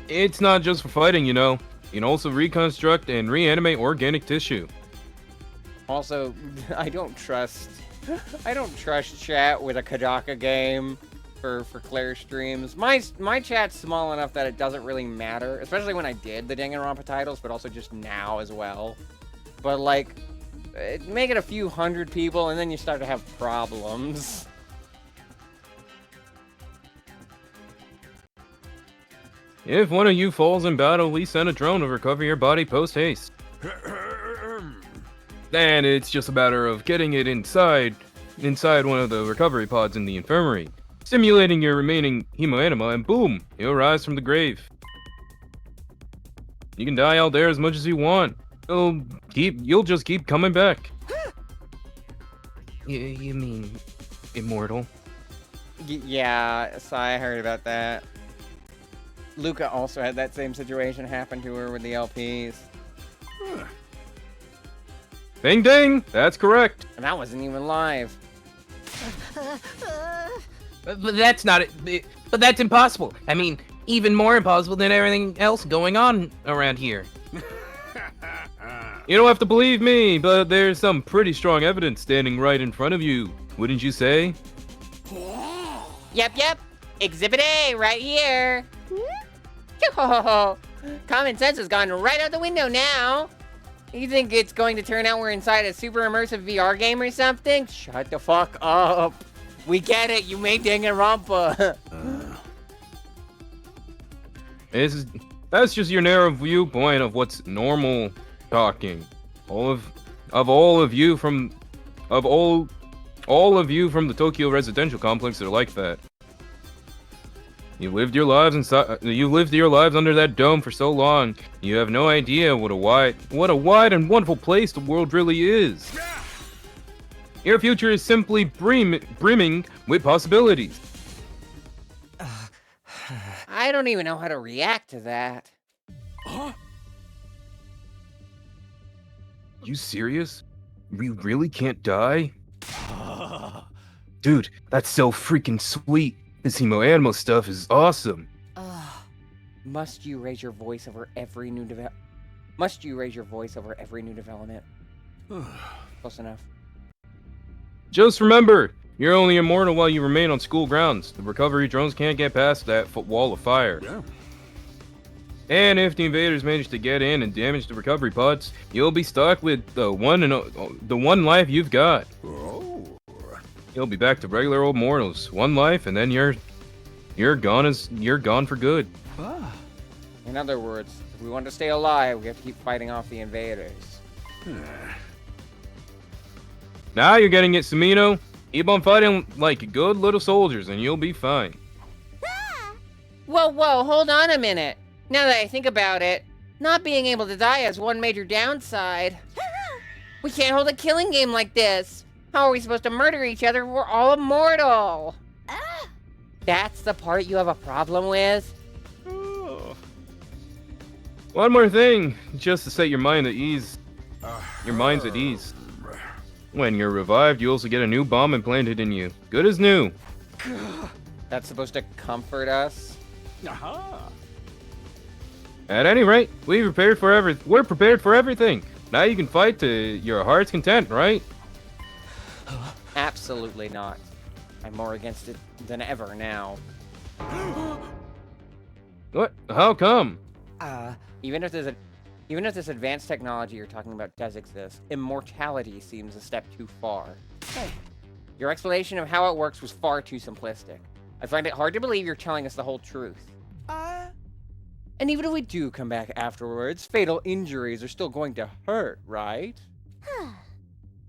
Speaker 2: It's not just for fighting, you know. You can also reconstruct and reanimate organic tissue.
Speaker 1: Also, I don't trust chat with a Kodaka game for Claire streams. My chat's small enough that it doesn't really matter, especially when I did the Danganronpa titles, but also just now as well. But like, make it a few hundred people, and then you start to have problems.
Speaker 2: If one of you falls in battle, we send a drone to recover your body post-haste. Then it's just a matter of getting it inside one of the recovery pods in the infirmary, stimulating your remaining hemoanima, and boom, you'll rise from the grave. You can die out there as much as you want. You'll just keep coming back. You mean immortal?
Speaker 1: Yeah, so I heard about that. Luca also had that same situation happen to her with the LPs.
Speaker 2: Ding ding! That's correct.
Speaker 1: And that wasn't even live.
Speaker 8: But that's not it. But that's impossible. I mean, even more impossible than everything else going on around here.
Speaker 2: You don't have to believe me, but there's some pretty strong evidence standing right in front of you, wouldn't you say?
Speaker 1: Yep. Exhibit A, right here. Common sense has gone right out the window now. You think it's going to turn out we're inside a super immersive VR game or something? Shut the fuck up. We get it. You made Danganronpa.
Speaker 2: That's just your narrow viewpoint of what's normal talking. All of you from the Tokyo residential complex are like that. You lived your lives under that dome for so long. You have no idea what a wide and wonderful place the world really is. Your future is simply brimming with possibilities.
Speaker 1: I don't even know how to react to that.
Speaker 2: You serious? You really can't die? Dude, that's so freaking sweet. This Hemo Animal stuff is awesome.
Speaker 1: Must you raise your voice over every new development? Close enough.
Speaker 2: Just remember, you're only immortal while you remain on school grounds. The recovery drones can't get past that wall of fire. Yeah. And if the invaders manage to get in and damage the recovery pods, you'll be stuck with the one life you've got. You'll be back to regular old mortals. One life, and then you're gone for good.
Speaker 1: In other words, if we want to stay alive, we have to keep fighting off the invaders.
Speaker 2: Now you're getting it, Sumino. Keep on fighting like good little soldiers, and you'll be fine.
Speaker 1: Whoa, hold on a minute. Now that I think about it, not being able to die has one major downside. We can't hold a killing game like this. How are we supposed to murder each other if we're all immortal? That's the part you have a problem with?
Speaker 2: One more thing, just to set your mind at ease. Your mind's at ease. When you're revived, you also get a new bomb implanted in you. Good as new.
Speaker 1: That's supposed to comfort us?
Speaker 2: At any rate, we're prepared for everything. Now you can fight to your heart's content, right?
Speaker 1: Absolutely not. I'm more against it than ever now.
Speaker 2: What? How come?
Speaker 1: Even if this advanced technology you're talking about does exist, immortality seems a step too far. Your explanation of how it works was far too simplistic. I find it hard to believe you're telling us the whole truth. And even if we do come back afterwards, fatal injuries are still going to hurt, right?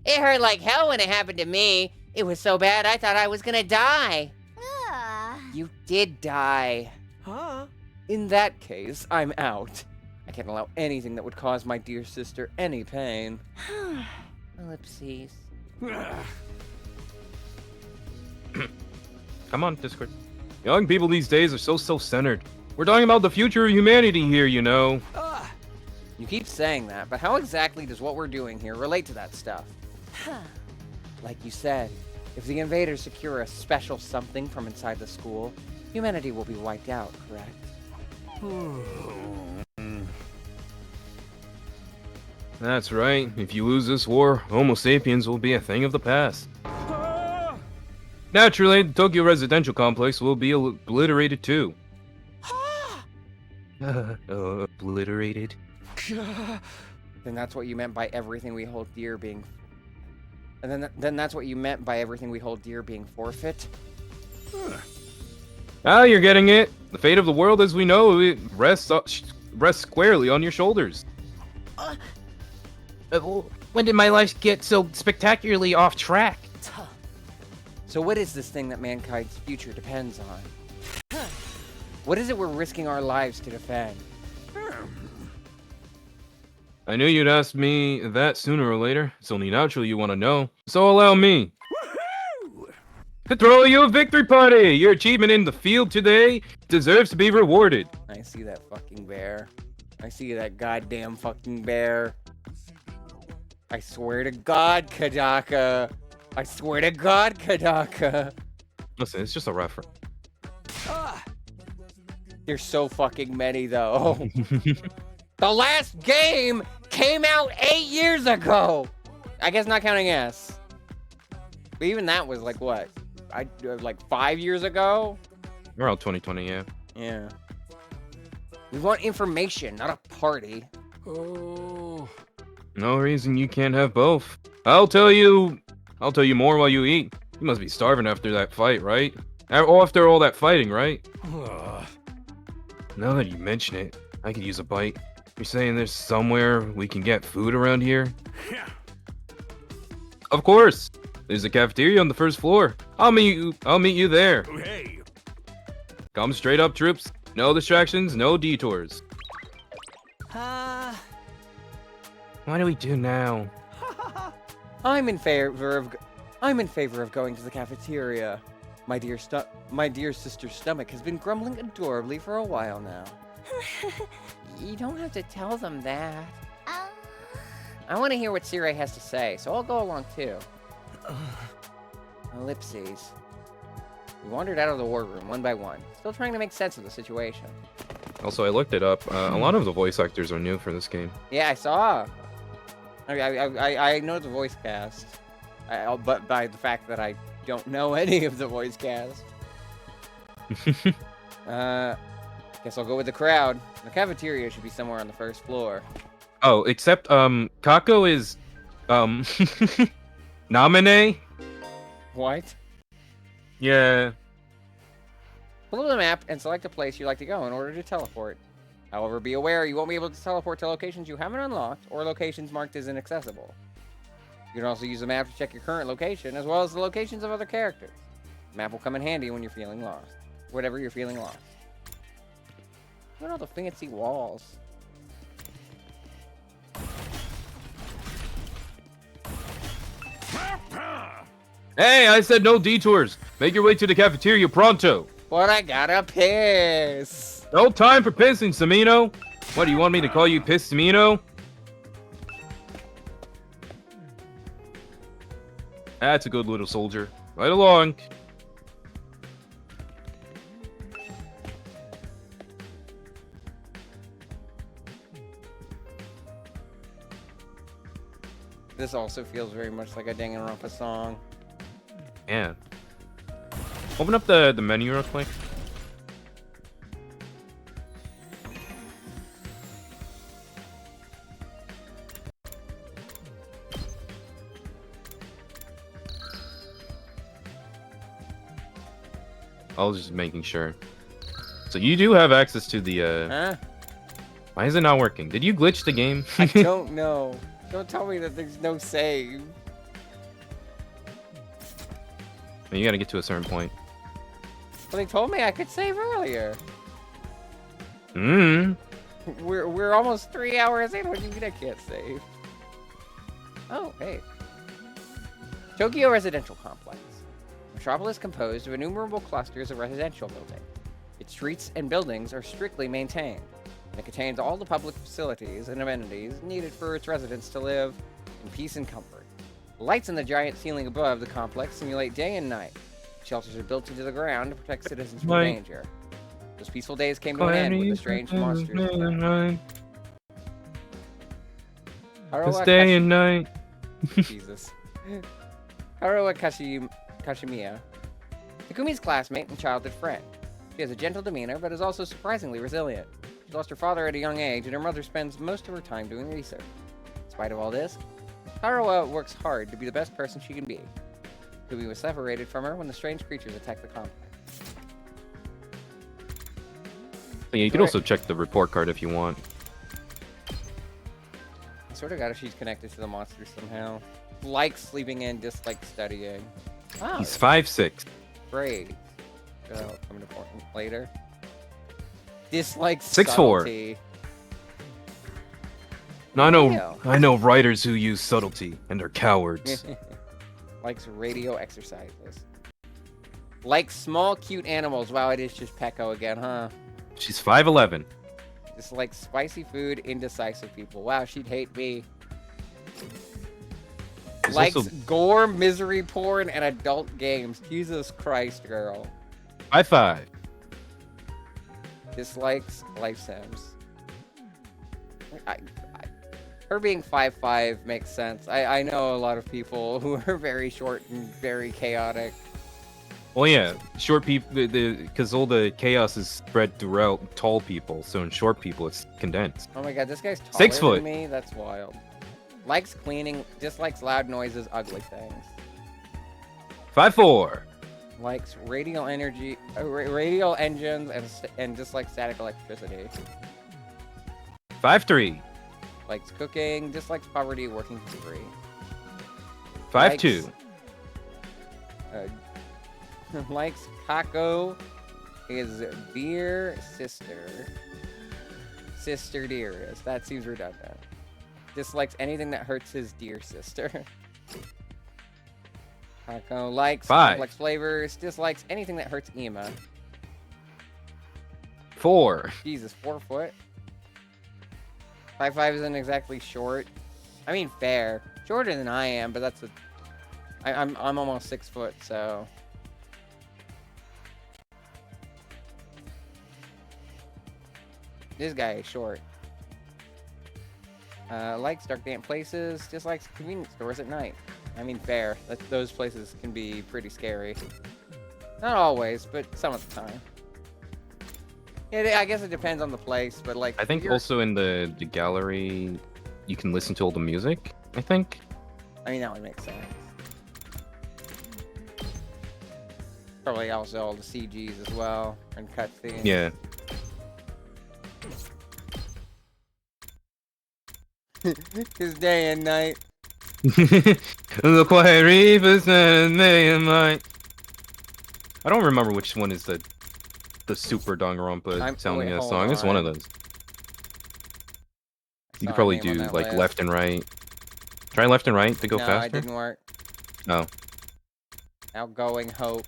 Speaker 1: It hurt like hell when it happened to me. It was so bad I thought I was gonna die. You did die. In that case, I'm out. I can't allow anything that would cause my dear sister any pain. Ellipses.
Speaker 2: Come on, Discord. Young people these days are so self-centered. We're talking about the future of humanity here, you know.
Speaker 1: You keep saying that, but how exactly does what we're doing here relate to that stuff? Like you said, if the invaders secure a special something from inside the school, humanity will be wiped out, correct?
Speaker 2: That's right. If you lose this war, Homo sapiens will be a thing of the past. Naturally, the Tokyo residential complex will be obliterated too. Obliterated?
Speaker 1: Then that's what you meant by everything we hold dear being... And then that's what you meant by everything we hold dear being forfeit?
Speaker 2: Ah, you're getting it. The fate of the world as we know it rests squarely on your shoulders.
Speaker 8: When did my life get so spectacularly off track?
Speaker 1: So what is this thing that mankind's future depends on? What is it we're risking our lives to defend?
Speaker 2: I knew you'd ask me that sooner or later. It's only natural you want to know. So allow me to throw you a victory party! Your achievement in the field today deserves to be rewarded.
Speaker 1: I see that fucking bear. I see that goddamn fucking bear. I swear to God, Kodaka. I swear to God, Kodaka.
Speaker 2: Listen, it's just a reference.
Speaker 1: There's so fucking many, though. The last game came out 8 years ago. I guess not counting S. But even that was like what? Like 5 years ago?
Speaker 2: Around 2020, yeah.
Speaker 1: Yeah. We want information, not a party.
Speaker 9: Oh.
Speaker 2: No reason you can't have both. I'll tell you more while you eat. You must be starving after that fight, right? After all that fighting, right? Now that you mention it, I could use a bite. You're saying there's somewhere we can get food around here?
Speaker 9: Yeah.
Speaker 2: Of course. There's a cafeteria on the first floor. I'll meet you there.
Speaker 9: Hey.
Speaker 2: Come straight up, troops. No distractions, no detours. What do we do now?
Speaker 1: I'm in favor of going to the cafeteria. My dear sister's stomach has been grumbling adorably for a while now. You don't have to tell them that. I want to hear what Sirei has to say, so I'll go along too. Ellipses. We wandered out of the war room one by one, still trying to make sense of the situation.
Speaker 2: Also, I looked it up. A lot of the voice actors are new for this game.
Speaker 1: Yeah, I saw. I know the voice cast, but by the fact that I don't know any of the voice cast. Guess I'll go with the crowd. The cafeteria should be somewhere on the first floor.
Speaker 2: Oh, except Kako is Namine?
Speaker 1: What?
Speaker 2: Yeah.
Speaker 1: Pull up the map and select a place you'd like to go in order to teleport. However, be aware you won't be able to teleport to locations you haven't unlocked or locations marked as inaccessible. You can also use the map to check your current location as well as the locations of other characters. The map will come in handy when you're feeling lost. Whatever you're feeling lost. Look at all the fancy walls.
Speaker 2: Hey, I said no detours. Make your way to the cafeteria pronto.
Speaker 1: But I gotta piss.
Speaker 2: No time for pissing, Samino. What, do you want me to call you Piss Samino? That's a good little soldier. Right along.
Speaker 1: This also feels very much like a Danganronpa song.
Speaker 2: Yeah. Open up the menu real quick. I was just making sure. So you do have access to the
Speaker 1: Huh?
Speaker 2: Why is it not working? Did you glitch the game?
Speaker 1: I don't know. Don't tell me that there's no save.
Speaker 2: You gotta get to a certain point.
Speaker 1: Well, they told me I could save earlier. We're almost 3 hours in. What do you mean I can't save? Oh, hey. Tokyo Residential Complex. Metropolis composed of innumerable clusters of residential buildings. Its streets and buildings are strictly maintained. It contains all the public facilities and amenities needed for its residents to live in peace and comfort. The lights in the giant ceiling above the complex simulate day and night. Shelters are built into the ground to protect citizens from danger. Those peaceful days came to an end with the strange monsters.
Speaker 2: It's day and night.
Speaker 1: Jesus. Haruo Kashimiya. Takumi's classmate and childhood friend. She has a gentle demeanor, but is also surprisingly resilient. She lost her father at a young age, and her mother spends most of her time doing research. In spite of all this, Haruo works hard to be the best person she can be. Takumi was separated from her when the strange creatures attacked the complex.
Speaker 2: Yeah, you can also check the report card if you want.
Speaker 1: I sort of got if she's connected to the monsters somehow. Likes sleeping in, dislikes studying. Oh,
Speaker 2: He's 5'6".
Speaker 1: great. Coming to point later. Dislikes
Speaker 2: 6'4".
Speaker 1: subtlety.
Speaker 2: I know writers who use subtlety and are cowards.
Speaker 1: Likes radio exercises. Likes small, cute animals. Wow, it is just Pecco again, huh?
Speaker 2: She's 5'11".
Speaker 1: Dislikes spicy food, indecisive people. Wow, she'd hate me.
Speaker 2: She's
Speaker 1: Likes
Speaker 2: also
Speaker 1: gore, misery porn, and adult games. Jesus Christ, girl.
Speaker 2: 5'5".
Speaker 1: Dislikes life sims. her being 5'5" makes sense. I know a lot of people who are very short and very chaotic.
Speaker 2: Well, yeah, short people, because all the chaos is spread throughout tall people, so in short people it's condensed.
Speaker 1: Oh my god, this guy's taller
Speaker 2: 6 foot.
Speaker 1: than me? That's wild. Likes cleaning, dislikes loud noises, ugly things.
Speaker 2: 5'4".
Speaker 1: Likes radial energy, radial engines, and dislikes static electricity.
Speaker 2: 5'3".
Speaker 1: Likes cooking, dislikes poverty, working for free.
Speaker 2: 5'2".
Speaker 1: Likes Kako, his dear sister. Sister dearest. That seems redundant. Dislikes anything that hurts his dear sister. Kako likes
Speaker 2: 5.
Speaker 1: complex flavors, dislikes anything that hurts Ema.
Speaker 2: 4.
Speaker 1: Jesus, 4 foot? 5'5" isn't exactly short. I mean, fair. Shorter than I am, but that's I'm almost 6 foot, so. This guy is short. Likes dark, damp places. Dislikes convenience stores at night. I mean, fair. Those places can be pretty scary. Not always, but some of the time. Yeah, I guess it depends on the place, but like.
Speaker 2: I think also in the gallery, you can listen to all the music. I think.
Speaker 1: I mean, that would make sense. Probably also all the CGs as well and cutscenes.
Speaker 2: Yeah.
Speaker 1: It's day and night.
Speaker 2: The quiet reapers and day and night. I don't remember which one is the super Danganronpa sounding song. It's one of those. You could probably do like left and right. Try left and right to go faster.
Speaker 1: No, it didn't work.
Speaker 2: No.
Speaker 1: Outgoing hope.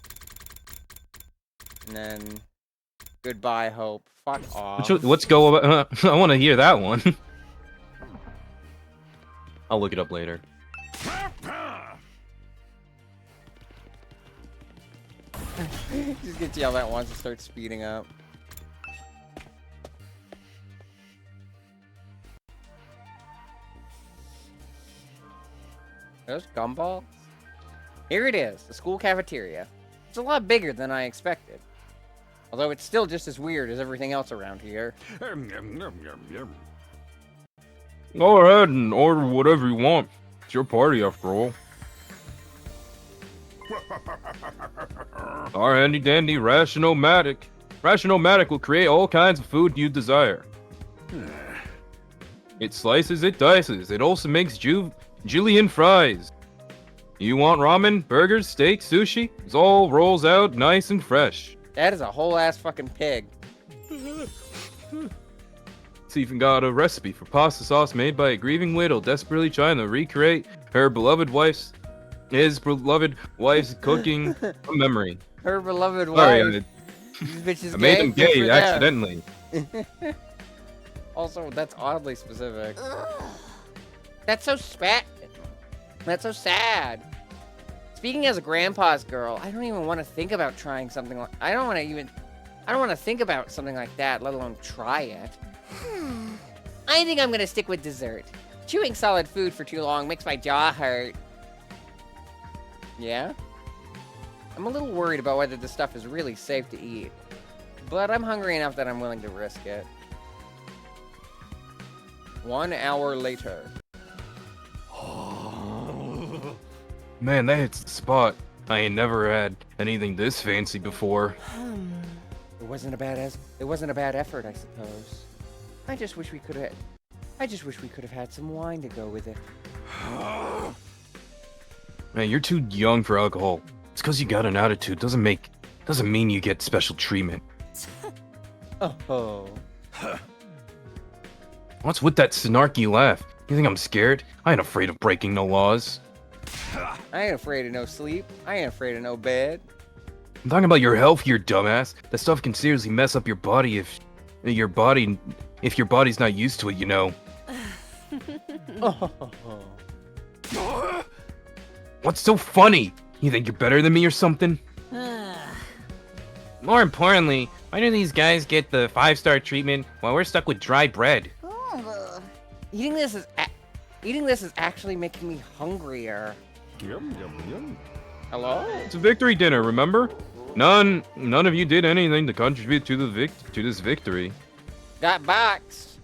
Speaker 1: And then goodbye hope. Fuck off.
Speaker 2: Let's go. I want to hear that one. I'll look it up later.
Speaker 1: Just get yelled at once and start speeding up. Those gumballs? Here it is, the school cafeteria. It's a lot bigger than I expected. Although it's still just as weird as everything else around here.
Speaker 2: Go ahead and order whatever you want. It's your party after all. Our handy dandy Ration-O-Matic. Ration-O-Matic will create all kinds of food you desire. It slices, it dices. It also makes julienne fries. You want ramen, burgers, steak, sushi? It all rolls out nice and fresh.
Speaker 1: That is a whole ass fucking pig.
Speaker 2: It's even got a recipe for pasta sauce made by a grieving widow desperately trying to recreate his beloved wife's cooking from memory.
Speaker 1: Her beloved
Speaker 2: Sorry,
Speaker 1: wife.
Speaker 2: I made him gay accidentally.
Speaker 1: Also, that's oddly specific. That's so That's so sad. Speaking as a grandpa's girl, I don't even want to think about trying something like. I don't want to think about something like that, let alone try it. I think I'm gonna stick with dessert. Chewing solid food for too long makes my jaw hurt. Yeah? I'm a little worried about whether this stuff is really safe to eat. But I'm hungry enough that I'm willing to risk it. 1 hour later.
Speaker 2: Man, that hits the spot. I ain't never had anything this fancy before.
Speaker 1: It wasn't a bad effort, I suppose. I just wish we could have had some wine to go with it.
Speaker 2: Man, you're too young for alcohol. It's because you got an attitude. Doesn't mean you get special treatment.
Speaker 1: Oh.
Speaker 2: What's with that snarky laugh? You think I'm scared? I ain't afraid of breaking no laws.
Speaker 1: I ain't afraid of no sleep. I ain't afraid of no bed.
Speaker 2: I'm talking about your health, you dumbass. That stuff can seriously mess up your body if your body's not used to it, you know. What's so funny? You think you're better than me or something?
Speaker 8: More importantly, why do these guys get the 5-star treatment while we're stuck with dry bread?
Speaker 1: Eating this is Eating this is actually making me hungrier.
Speaker 9: Yum, yum, yum.
Speaker 1: Hello?
Speaker 2: It's a victory dinner, remember? None of you did anything to contribute to this victory.
Speaker 1: Got boxed.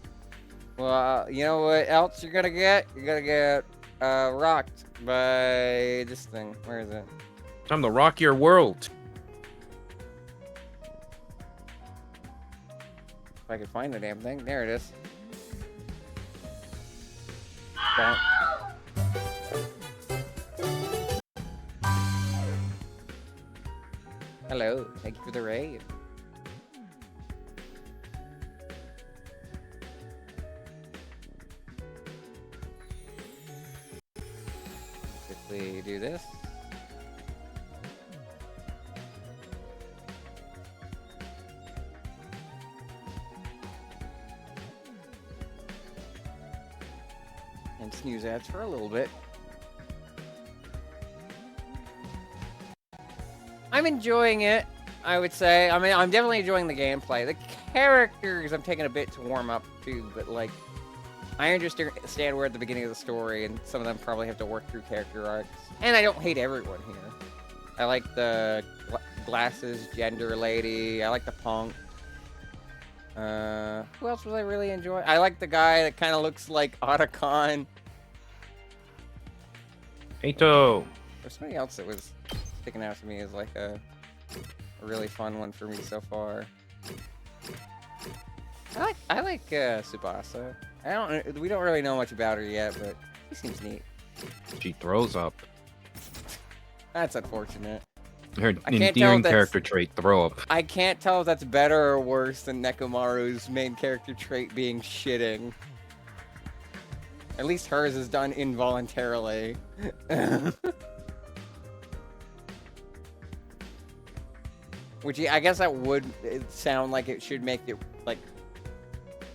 Speaker 1: Well, you know what else you're gonna get? You're gonna get rocked by this thing. Where is it?
Speaker 2: Time to rock your world.
Speaker 1: If I could find the damn thing. There it is. Bonk. Hello, thank you for the raid. Quickly do this. And snooze ads for a little bit. I'm enjoying it, I would say. I mean, I'm definitely enjoying the gameplay. The characters, I'm taking a bit to warm up to, but like, I understand we're at the beginning of the story, and some of them probably have to work through character arcs. And I don't hate everyone here. I like the glasses gender lady. I like the punk. Who else was I really enjoy? I like the guy that kind of looks like Otacon.
Speaker 2: Eito.
Speaker 1: There's somebody else that was sticking out to me as like a really fun one for me so far. I like Tsubasa. We don't really know much about her yet, but she seems neat.
Speaker 2: She throws up.
Speaker 1: That's unfortunate.
Speaker 2: Her endearing character trait, throw up.
Speaker 1: I can't tell if that's better or worse than Nekomaru's main character trait being shitting. At least hers is done involuntarily. Which I guess that would sound like it should make it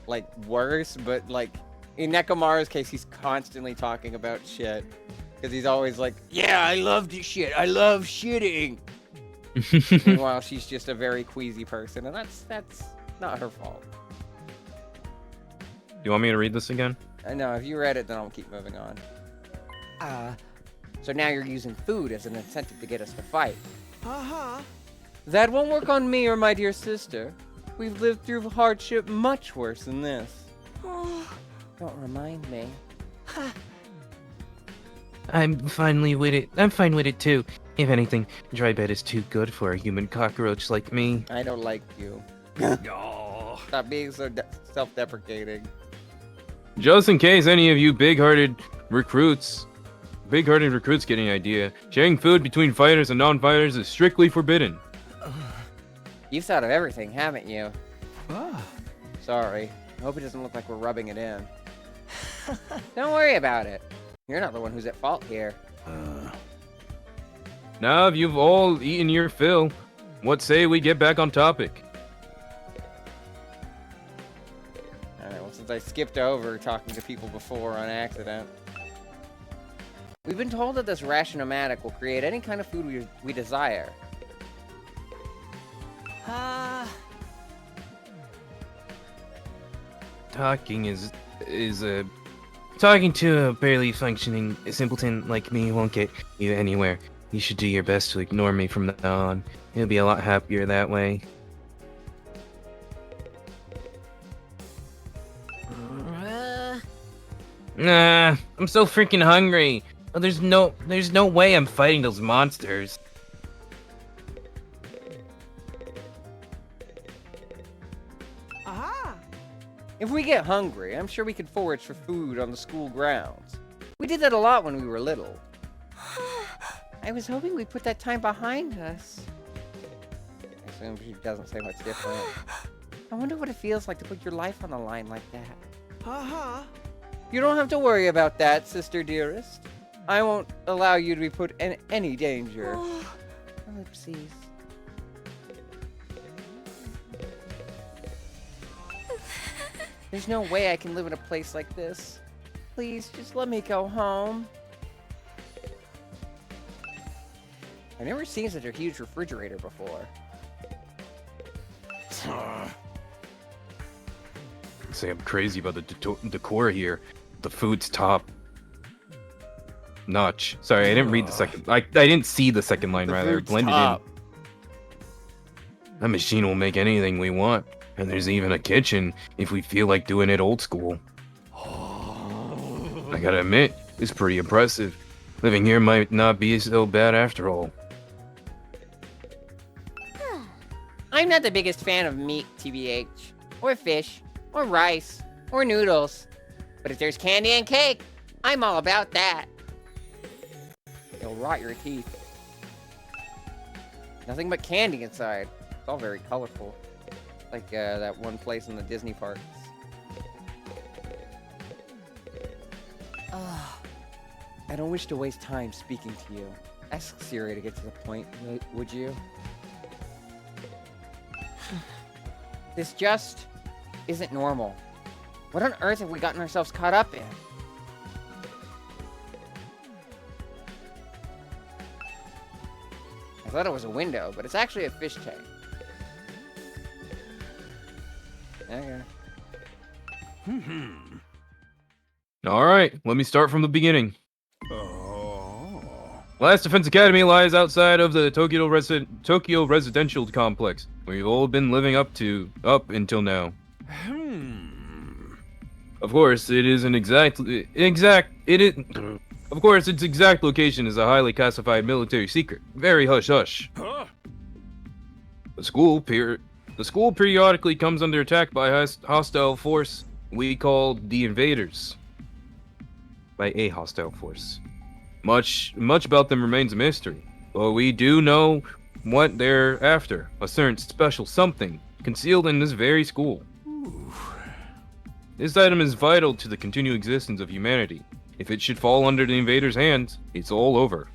Speaker 1: like worse, but like in Nekomaru's case, he's constantly talking about shit because he's always like, "Yeah, I love this shit. I love shitting." Meanwhile, she's just a very queasy person, and that's not her fault.
Speaker 2: You want me to read this again?
Speaker 1: No, if you read it, then I'll keep moving on. So now you're using food as an incentive to get us to fight. That won't work on me or my dear sister. We've lived through hardship much worse than this. Don't remind me.
Speaker 8: I'm fine with it too. If anything, dry bed is too good for a human cockroach like me.
Speaker 1: I don't like you. Stop being so self-deprecating.
Speaker 2: Just in case any of you big-hearted recruits get any idea, sharing food between fighters and non-fighters is strictly forbidden.
Speaker 1: You've thought of everything, haven't you? Sorry. I hope it doesn't look like we're rubbing it in. Don't worry about it. You're not the one who's at fault here.
Speaker 2: Now if you've all eaten your fill, what say we get back on topic?
Speaker 1: Alright, well, since I skipped over talking to people before on accident. We've been told that this ration-o-matic will create any kind of food we desire.
Speaker 8: Talking to a barely functioning simpleton like me won't get you anywhere. You should do your best to ignore me from now on. You'll be a lot happier that way. Nah, I'm so freaking hungry. Oh, there's no way I'm fighting those monsters.
Speaker 1: If we get hungry, I'm sure we could forage for food on the school grounds. We did that a lot when we were little. I was hoping we'd put that time behind us. I assume she doesn't say much different. I wonder what it feels like to put your life on the line like that. You don't have to worry about that, sister dearest. I won't allow you to be put in any danger. Ellipses. There's no way I can live in a place like this. Please, just let me go home. I've never seen such a huge refrigerator before.
Speaker 2: Say I'm crazy about the decor here. The food's top. notch. Sorry, I didn't read the second. I didn't see the second line,
Speaker 1: The
Speaker 2: rather.
Speaker 1: food's
Speaker 2: Blended
Speaker 1: top.
Speaker 2: in. That machine will make anything we want. And there's even a kitchen if we feel like doing it old school. I gotta admit, it's pretty impressive. Living here might not be so bad after all.
Speaker 1: I'm not the biggest fan of meat, TBH, or fish, or rice, or noodles. But if there's candy and cake, I'm all about that. It'll rot your teeth. Nothing but candy inside. It's all very colorful. Like that one place in the Disney parks. I don't wish to waste time speaking to you. Ask Siri to get to the point, would you? This just isn't normal. What on earth have we gotten ourselves caught up in? I thought it was a window, but it's actually a fish tank. Okay.
Speaker 2: Alright, let me start from the beginning.
Speaker 7: Oh.
Speaker 2: Last Defense Academy lies outside of the Tokyo Residential Complex, where you've all been living up until now. Of course, its exact location is a highly classified military secret. Very hush-hush. The school periodically comes under attack by a hostile force we call the Invaders. By a hostile force. Much about them remains a mystery, but we do know what they're after. A certain special something concealed in this very school. This item is vital to the continued existence of humanity. If it should fall under the invaders' hands, it's all over.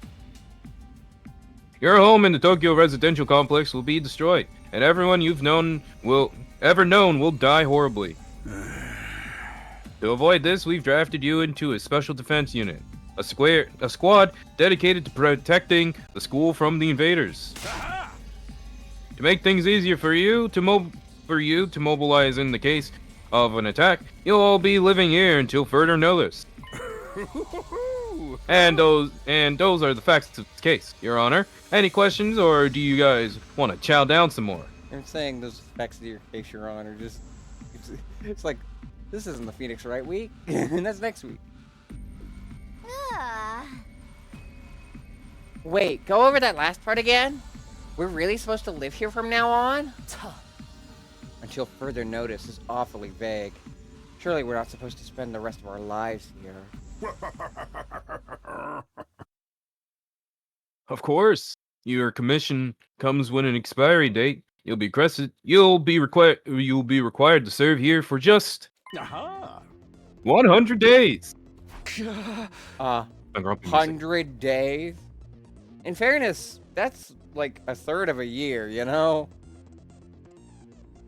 Speaker 2: Your home in the Tokyo Residential Complex will be destroyed, and everyone you've ever known will die horribly. To avoid this, we've drafted you into a special defense unit, a squad dedicated to protecting the school from the invaders. To make things easier for you to mobilize in the case of an attack, you'll all be living here until further notice. And those are the facts of the case, Your Honor. Any questions, or do you guys want to chow down some more?
Speaker 1: I'm saying those facts of your case, Your Honor, it's like, this isn't the Phoenix Wright week, and that's next week. Wait, go over that last part again? We're really supposed to live here from now on? Until further notice is awfully vague. Surely we're not supposed to spend the rest of our lives here.
Speaker 2: Of course. Your commission comes with an expiry date. You'll be required to serve here for just 100 days.
Speaker 1: 100 days? In fairness, that's like a third of a year, you know?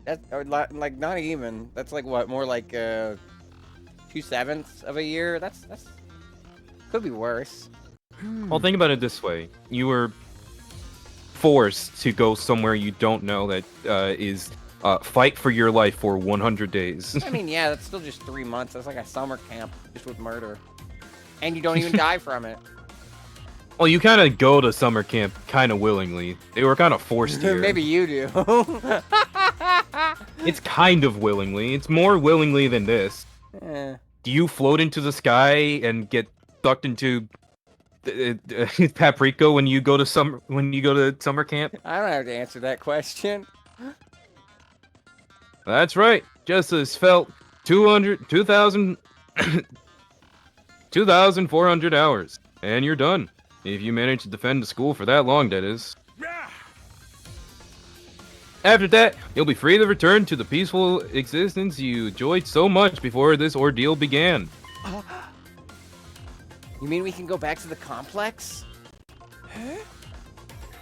Speaker 1: That's like not even. That's like what, more like 2/7 of a year? That's could be worse.
Speaker 2: Well, think about it this way. You were forced to go somewhere you don't know that is fight for your life for 100 days.
Speaker 1: I mean, yeah, that's still just 3 months. That's like a summer camp, just with murder. And you don't even die from it.
Speaker 2: Well, you kind of go to summer camp kind of willingly. They were kind of forced here.
Speaker 1: Maybe you do.
Speaker 2: It's kind of willingly. It's more willingly than this.
Speaker 1: Eh.
Speaker 2: Do you float into the sky and get sucked into paprika when you go to summer camp?
Speaker 1: I don't have to answer that question.
Speaker 2: That's right. Justice felt 2,400 hours, and you're done. If you manage to defend the school for that long, that is. After that, you'll be free to return to the peaceful existence you enjoyed so much before this ordeal began.
Speaker 1: You mean we can go back to the complex? Huh?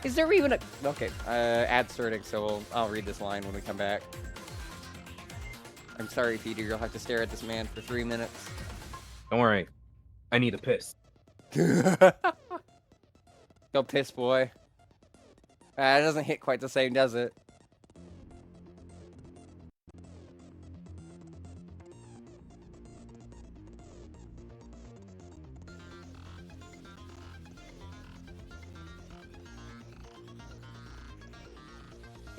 Speaker 1: Is there even a... Okay, ad starting, so I'll read this line when we come back. I'm sorry, Peter, you'll have to stare at this man for 3 minutes.
Speaker 2: Don't worry. I need a piss.
Speaker 1: Go piss, boy. It doesn't hit quite the same, does it?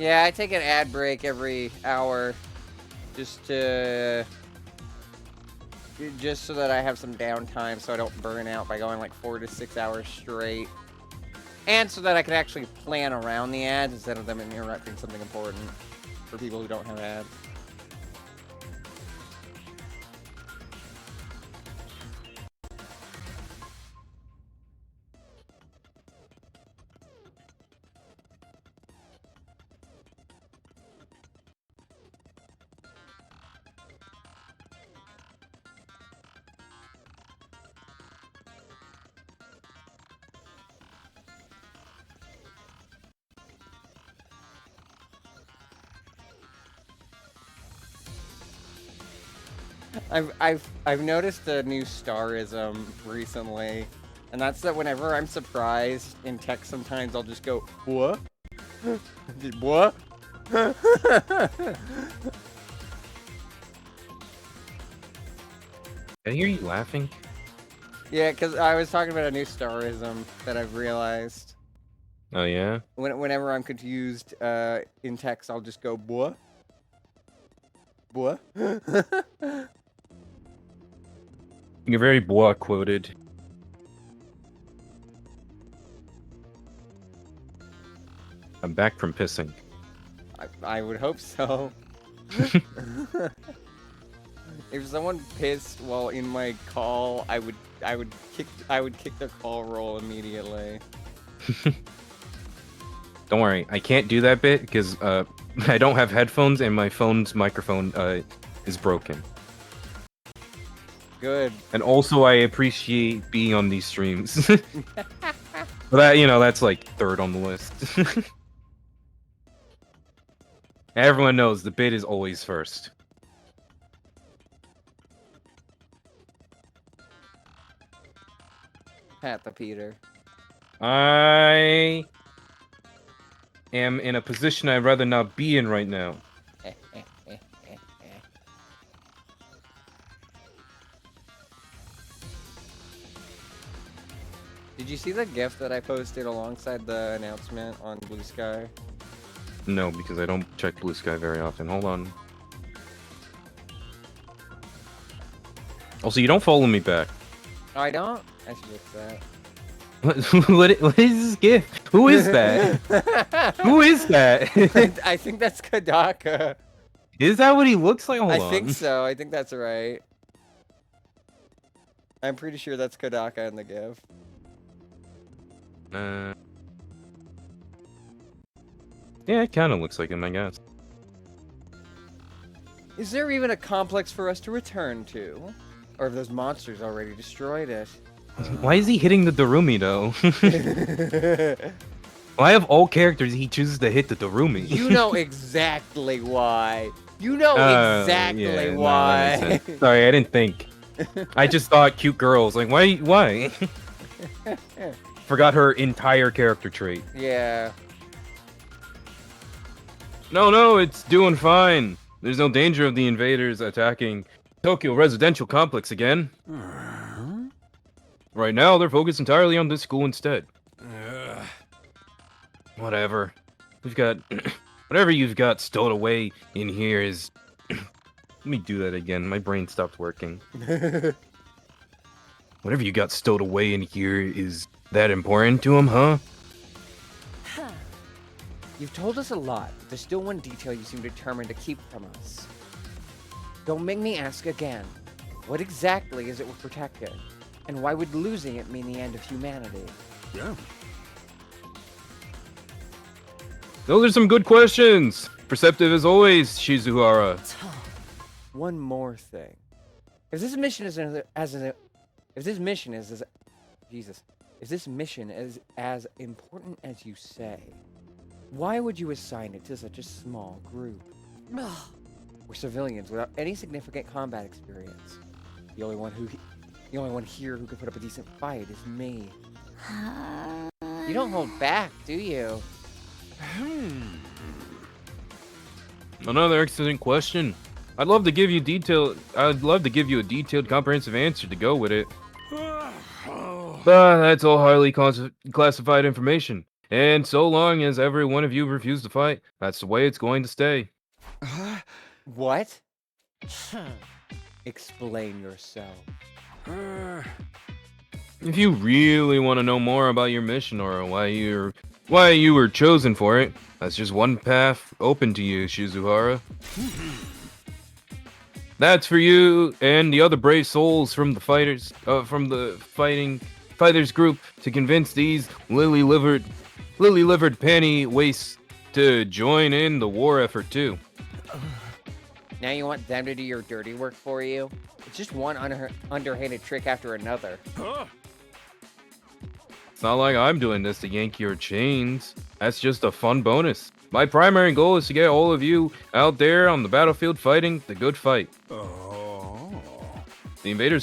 Speaker 1: Yeah, I take an ad break every hour just so that I have some downtime so I don't burn out by going like 4 to 6 hours straight. And so that I can actually plan around the ads instead of them interrupting something important for people who don't have ads. I've noticed a new starism recently, and that's that whenever I'm surprised in text, sometimes I'll just go, what? What?
Speaker 2: I hear you laughing.
Speaker 1: Yeah, because I was talking about a new starism that I've realized.
Speaker 2: Oh yeah?
Speaker 1: Whenever I'm confused in text, I'll just go, what? What?
Speaker 2: You're very bois quoted. I'm back from pissing.
Speaker 1: I would hope so. If someone pissed while in my call, I would kick their call roll immediately.
Speaker 2: Don't worry, I can't do that bit because I don't have headphones and my phone's microphone is broken.
Speaker 1: Good.
Speaker 2: And also, I appreciate being on these streams. But that, that's like third on the list. Everyone knows the bit is always first.
Speaker 1: Pat the Peter.
Speaker 2: I am in a position I'd rather not be in right now.
Speaker 1: Did you see the GIF that I posted alongside the announcement on Blue Sky?
Speaker 2: No, because I don't check Blue Sky very often. Hold on. Also, you don't follow me back.
Speaker 1: Oh, I don't? I should look that.
Speaker 2: What is this GIF? Who is that? Who is that?
Speaker 1: I think that's Kodaka.
Speaker 2: Is that what he looks like? Hold
Speaker 1: I
Speaker 2: on.
Speaker 1: think so. I think that's right. I'm pretty sure that's Kodaka in the GIF.
Speaker 2: Yeah, it kind of looks like him, I guess.
Speaker 1: Is there even a complex for us to return to? Or have those monsters already destroyed it?
Speaker 2: Why is he hitting the Darumi, though? Why of all characters he chooses to hit the Darumi?
Speaker 1: You know exactly why. You know exactly
Speaker 2: yeah, no,
Speaker 1: why.
Speaker 2: that makes sense. Sorry, I didn't think. I just thought cute girls. Like, why? Forgot her entire character trait.
Speaker 1: Yeah.
Speaker 2: No, it's doing fine. There's no danger of the invaders attacking Tokyo residential complex again. Right now, they're focused entirely on this school instead. Whatever. We've got... Whatever you've got stowed away in here is... Let me do that again. My brain stopped working. Whatever you got stowed away in here is that important to him, huh?
Speaker 1: You've told us a lot, but there's still one detail you seem determined to keep from us. Don't make me ask again. What exactly is it we're protecting? And why would losing it mean the end of humanity?
Speaker 9: Yeah.
Speaker 2: Those are some good questions. Perceptive as always, Shizuhara.
Speaker 1: One more thing. If this mission is as important as you say, why would you assign it to such a small group? We're civilians without any significant combat experience. The only one here who can put up a decent fight is me. You don't hold back, do you?
Speaker 2: Another excellent question. I'd love to give you a detailed, comprehensive answer to go with it. But that's all highly classified information. And so long as every one of you refuse to fight, that's the way it's going to stay.
Speaker 1: What? Explain yourself.
Speaker 2: If you really want to know more about your mission or why you were chosen for it, that's just one path open to you, Shizuhara. That's for you and the other brave souls from the fighters group to convince these lily-livered panty wastes to join in the war effort too.
Speaker 1: Now you want them to do your dirty work for you? It's just one underhanded trick after another.
Speaker 2: It's not like I'm doing this to yank your chains. That's just a fun bonus. My primary goal is to get all of you out there on the battlefield fighting the good fight. The invader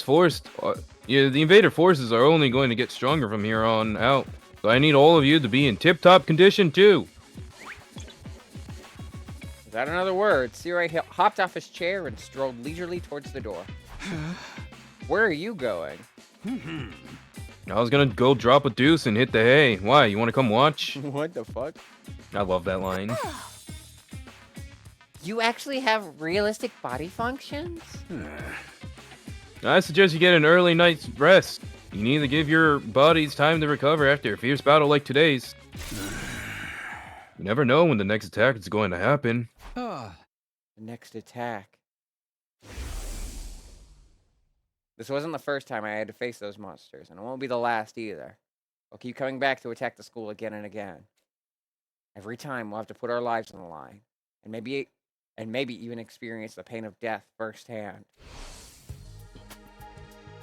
Speaker 2: forces are only going to get stronger from here on out. So I need all of you to be in tip-top condition too.
Speaker 1: Without another word, Sirai hopped off his chair and strolled leisurely towards the door. Where are you going?
Speaker 2: I was gonna go drop a deuce and hit the hay. Why? You want to come watch?
Speaker 1: What the fuck?
Speaker 2: I love that line.
Speaker 1: You actually have realistic body functions?
Speaker 2: I suggest you get an early night's rest. You need to give your bodies time to recover after a fierce battle like today's. You never know when the next attack is going to happen.
Speaker 1: The next attack. This wasn't the first time I had to face those monsters, and it won't be the last either. They'll keep coming back to attack the school again and again. Every time we'll have to put our lives on the line, and maybe even experience the pain of death firsthand.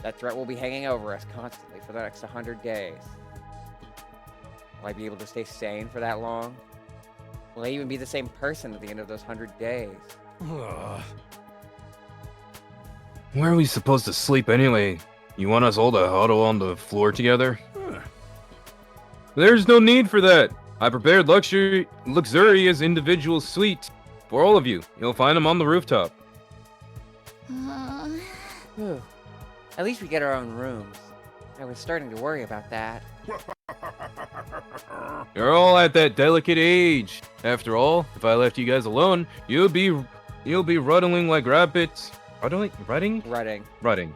Speaker 1: That threat will be hanging over us constantly for the next 100 days. Will I be able to stay sane for that long? Will I even be the same person at the end of those 100 days?
Speaker 2: Where are we supposed to sleep anyway? You want us all to huddle on the floor together? There's no need for that. I prepared luxurious individual suites for all of you. You'll find them on the rooftop.
Speaker 1: At least we get our own rooms. I was starting to worry about that.
Speaker 2: You're all at that delicate age. After all, if I left you guys alone, you'll be ruddling like rabbits. Rutting? Rutting.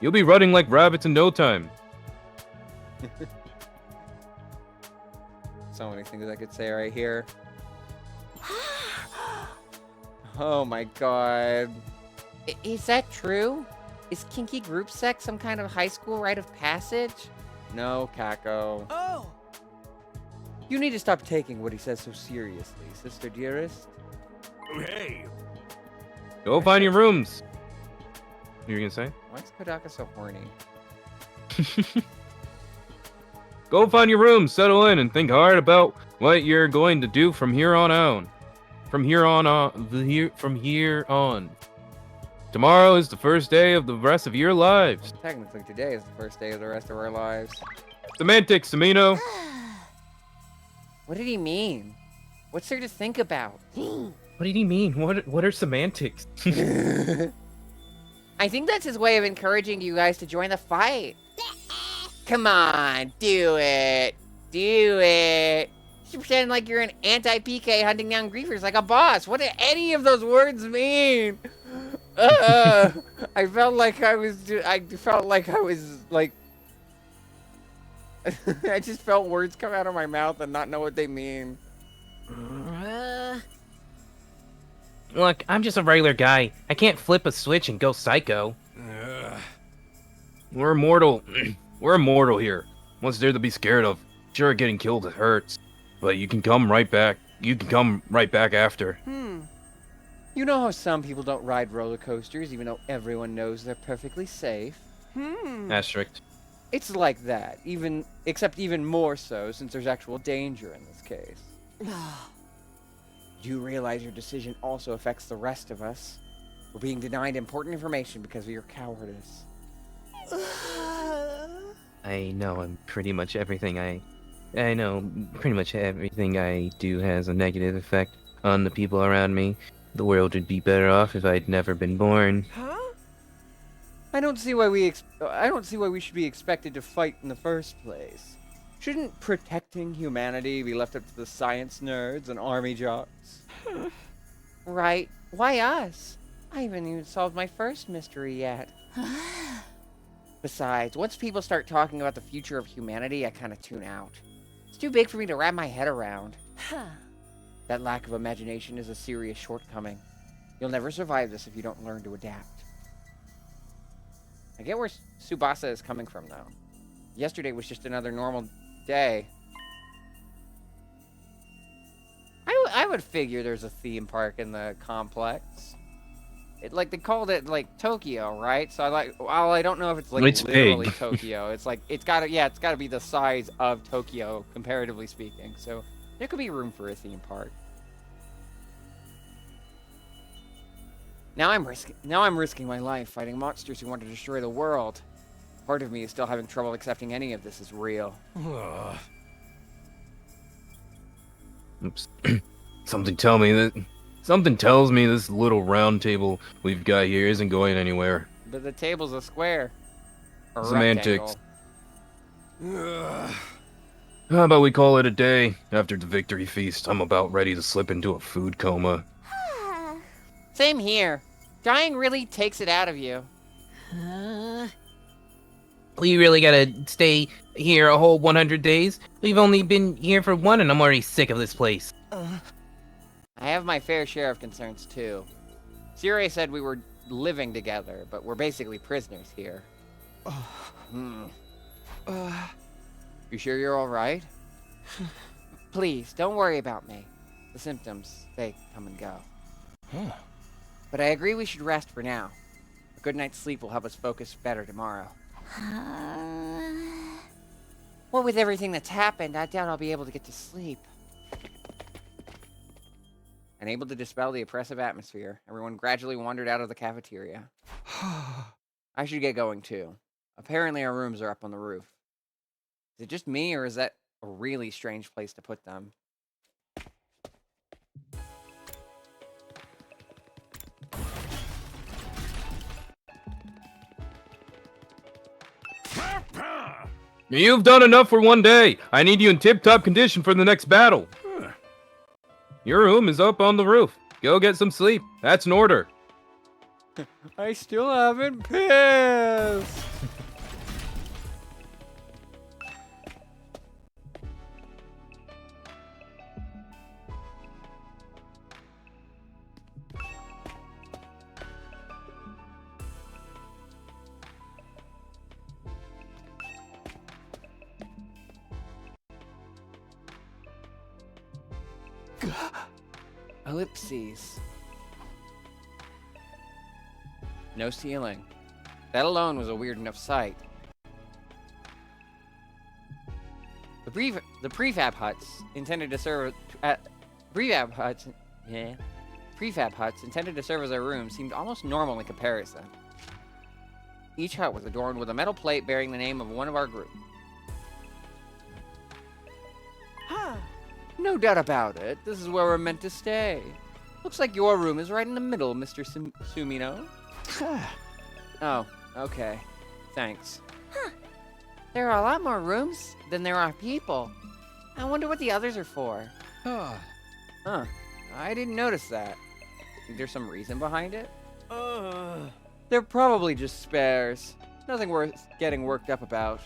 Speaker 2: You'll be rutting like rabbits in no time.
Speaker 1: So many things I could say right here. Oh my god. Is that true? Is kinky group sex some kind of high school rite of passage? No, Kako.
Speaker 12: Oh!
Speaker 1: You need to stop taking what he says so seriously, sister dearest.
Speaker 9: Hey!
Speaker 2: Go find your rooms. What are you gonna say?
Speaker 1: Why is Kodaka so horny?
Speaker 2: Go find your rooms, settle in, and think hard about what you're going to do from here on out. From here on. Tomorrow is the first day of the rest of your lives.
Speaker 1: Technically, today is the first day of the rest of our lives.
Speaker 2: Semantics, Samino.
Speaker 1: What did he mean? What's there to think about?
Speaker 8: What did he mean? What are semantics?
Speaker 1: I think that's his way of encouraging you guys to join the fight. Come on, do it. Do it. You pretend like you're an anti-PK hunting down griefers like a boss. What do any of those words mean? I felt like I was like I just felt words come out of my mouth and not know what they mean.
Speaker 8: Look, I'm just a regular guy. I can't flip a switch and go psycho.
Speaker 2: We're immortal. We're immortal here. What's there to be scared of? Sure, getting killed hurts, but you can come right back. You can come right back after.
Speaker 1: You know how some people don't ride roller coasters even though everyone knows they're perfectly safe?
Speaker 2: Asterisk.
Speaker 1: It's like that, except even more so since there's actual danger in this case. You realize your decision also affects the rest of us. We're being denied important information because of your cowardice.
Speaker 8: I know pretty much everything I do has a negative effect on the people around me. The world would be better off if I'd never been born.
Speaker 1: I don't see why we should be expected to fight in the first place. Shouldn't protecting humanity be left up to the science nerds and army jocks? Right. Why us? I haven't even solved my first mystery yet. Besides, once people start talking about the future of humanity, I kind of tune out. It's too big for me to wrap my head around. That lack of imagination is a serious shortcoming. You'll never survive this if you don't learn to adapt. I get where Tsubasa is coming from, though. Yesterday was just another normal day. I would figure there's a theme park in the complex. Like, they called it, like, Tokyo, right? So, well, I don't know if it's, like,
Speaker 2: It's
Speaker 1: literally
Speaker 2: big.
Speaker 1: Tokyo. It's, like, it's gotta be the size of Tokyo, comparatively speaking. So, there could be room for a theme park. Now I'm risking my life fighting monsters who want to destroy the world. Part of me is still having trouble accepting any of this is real.
Speaker 2: Oops. Something tells me this little round table we've got here isn't going anywhere.
Speaker 1: But the table's a square. Or
Speaker 2: Semantics.
Speaker 1: rectangle.
Speaker 2: How about we call it a day? After the victory feast, I'm about ready to slip into a food coma.
Speaker 1: Same here. Dying really takes it out of you.
Speaker 8: We really gotta stay here a whole 100 days? We've only been here for one and I'm already sick of this place.
Speaker 1: I have my fair share of concerns, too. Sire said we were living together, but we're basically prisoners here. You sure you're alright? Please, don't worry about me. The symptoms, they come and go. But I agree we should rest for now. A good night's sleep will help us focus better tomorrow. Well, with everything that's happened, I doubt I'll be able to get to sleep. Unable to dispel the oppressive atmosphere, everyone gradually wandered out of the cafeteria. I should get going, too. Apparently our rooms are up on the roof. Is it just me, or is that a really strange place to put them?
Speaker 2: You've done enough for one day. I need you in tip-top condition for the next battle. Your room is up on the roof. Go get some sleep. That's an order.
Speaker 1: I still haven't pissed. Ellipses. No ceiling. That alone was a weird enough sight. The prefab huts intended to serve prefab huts intended to serve as our rooms seemed almost normal in comparison. Each hut was adorned with a metal plate bearing the name of one of our group. No doubt about it. This is where we're meant to stay. Looks like your room is right in the middle, Mr. Sumino. Oh, okay. Thanks. There are a lot more rooms than there are people. I wonder what the others are for. Huh. I didn't notice that. Think there's some reason behind it? They're probably just spares. Nothing worth getting worked up about.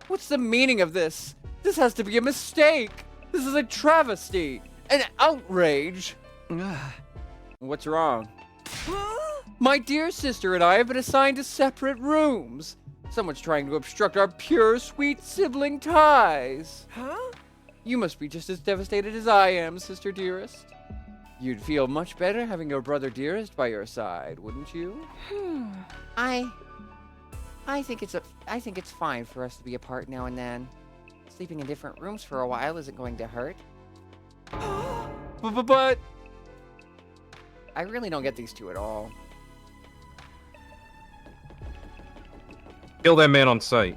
Speaker 1: What's the meaning of this? This has to be a mistake. This is a travesty. An outrage. What's wrong? My dear sister and I have been assigned to separate rooms. Someone's trying to obstruct our pure, sweet sibling ties. You must be just as devastated as I am, sister dearest. You'd feel much better having your brother dearest by your side, wouldn't you? I think it's fine for us to be apart now and then. Sleeping in different rooms for a while isn't going to hurt. But I really don't get these two at all.
Speaker 2: Kill that man on sight.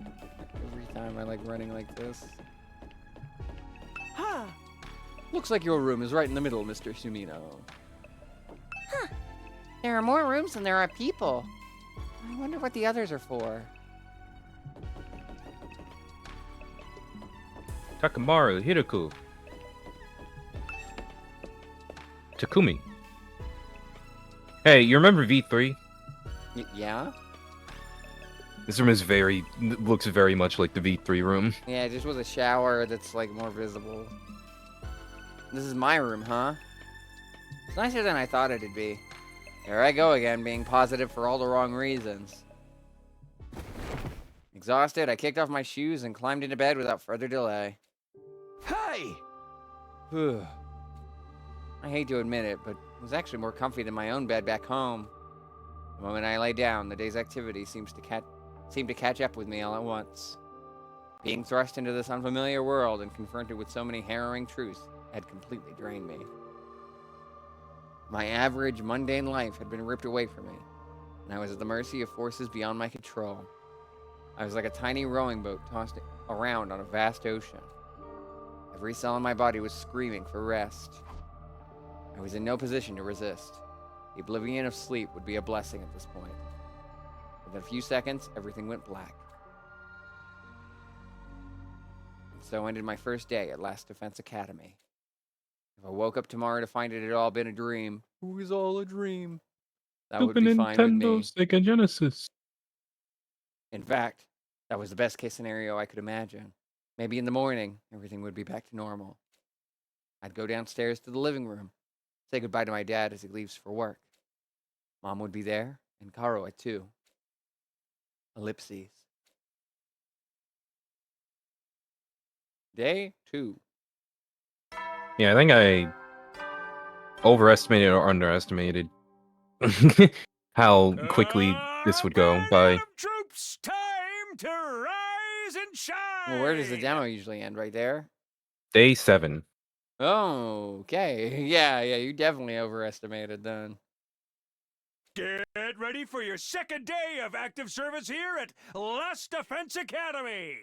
Speaker 1: Every time I like running like this. Looks like your room is right in the middle, Mr. Sumino. There are more rooms than there are people. I wonder what the others are for.
Speaker 2: Takamaru, Hiraku. Takumi. Hey, you remember V3?
Speaker 1: Yeah?
Speaker 2: This room is looks very much like the V3 room.
Speaker 1: Yeah, just with a shower that's like more visible. This is my room, huh? It's nicer than I thought it'd be. Here I go again, being positive for all the wrong reasons. Exhausted, I kicked off my shoes and climbed into bed without further delay.
Speaker 7: Hey!
Speaker 1: I hate to admit it, but it was actually more comfy than my own bed back home. The moment I lay down, the day's activity seemed to catch up with me all at once. Being thrust into this unfamiliar world and confronted with so many harrowing truths had completely drained me. My average, mundane life had been ripped away from me, and I was at the mercy of forces beyond my control. I was like a tiny rowing boat tossed around on a vast ocean. Every cell in my body was screaming for rest. I was in no position to resist. The oblivion of sleep would be a blessing at this point. Within a few seconds, everything went black. And so ended my first day at Last Defense Academy. If I woke up tomorrow to find it had all been a dream, it was all a dream, that would be fine with me.
Speaker 2: Sega Genesis.
Speaker 1: In fact, that was the best case scenario I could imagine. Maybe in the morning, everything would be back to normal. I'd go downstairs to the living room, say goodbye to my dad as he leaves for work. Mom would be there, and Karo too. Ellipses. Day 2.
Speaker 2: Yeah, I think I overestimated or underestimated how quickly this would go by.
Speaker 7: Troops, time to rise and shine!
Speaker 1: Well, where does the demo usually end? Right there?
Speaker 2: Day 7.
Speaker 1: Oh, okay. Yeah, you definitely overestimated then.
Speaker 7: Get ready for your second day of active service here at Last Defense Academy!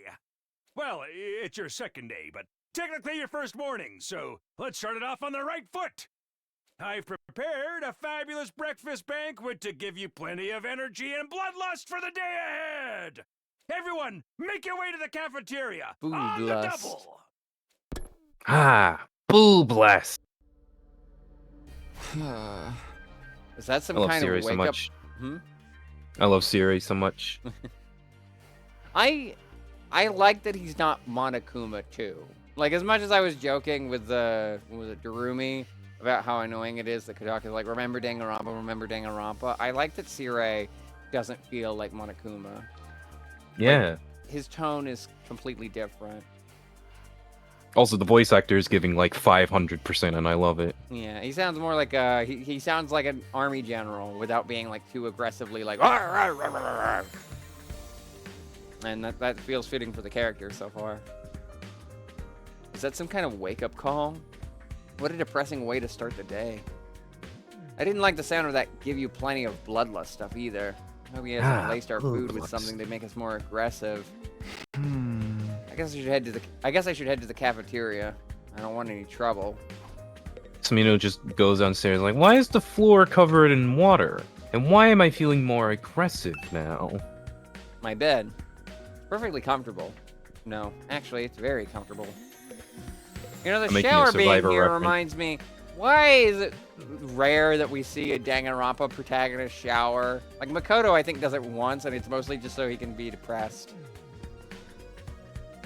Speaker 7: Well, it's your second day, but technically your first morning, so let's start it off on the right foot! I've prepared a fabulous breakfast banquet to give you plenty of energy and bloodlust for the day ahead! Everyone, make your way to the cafeteria! On the
Speaker 1: Bloodlust.
Speaker 7: double!
Speaker 2: Ah, boo blast.
Speaker 1: Is that some
Speaker 2: I love
Speaker 1: kind
Speaker 2: Siri
Speaker 1: of
Speaker 2: so
Speaker 1: wake
Speaker 2: much.
Speaker 1: up?
Speaker 2: I love Siri so much.
Speaker 1: I like that he's not Monokuma too. Like, as much as I was joking with Darumi about how annoying it is that Kodaka is like, remember Danganronpa. I like that Siri doesn't feel like Monokuma.
Speaker 2: Yeah.
Speaker 1: Like, his tone is completely different.
Speaker 2: Also, the voice actor is giving like 500%, and I love it.
Speaker 1: Yeah, he sounds more like he sounds like an army general without being like too aggressively like. And that feels fitting for the character so far. Is that some kind of wake-up call? What a depressing way to start the day. I didn't like the sound of that give you plenty of bloodlust stuff either. I hope he hasn't laced our food with something to make us more aggressive. I guess I should head to the cafeteria. I don't want any trouble.
Speaker 2: Samino just goes downstairs like, why is the floor covered in water? And why am I feeling more aggressive now?
Speaker 1: My bed. Perfectly comfortable. No, actually, it's very comfortable. You know, the shower being here reminds me, why is it rare that we see a Danganronpa protagonist shower? Like, Makoto, I think, does it once, and it's mostly just so he can be depressed.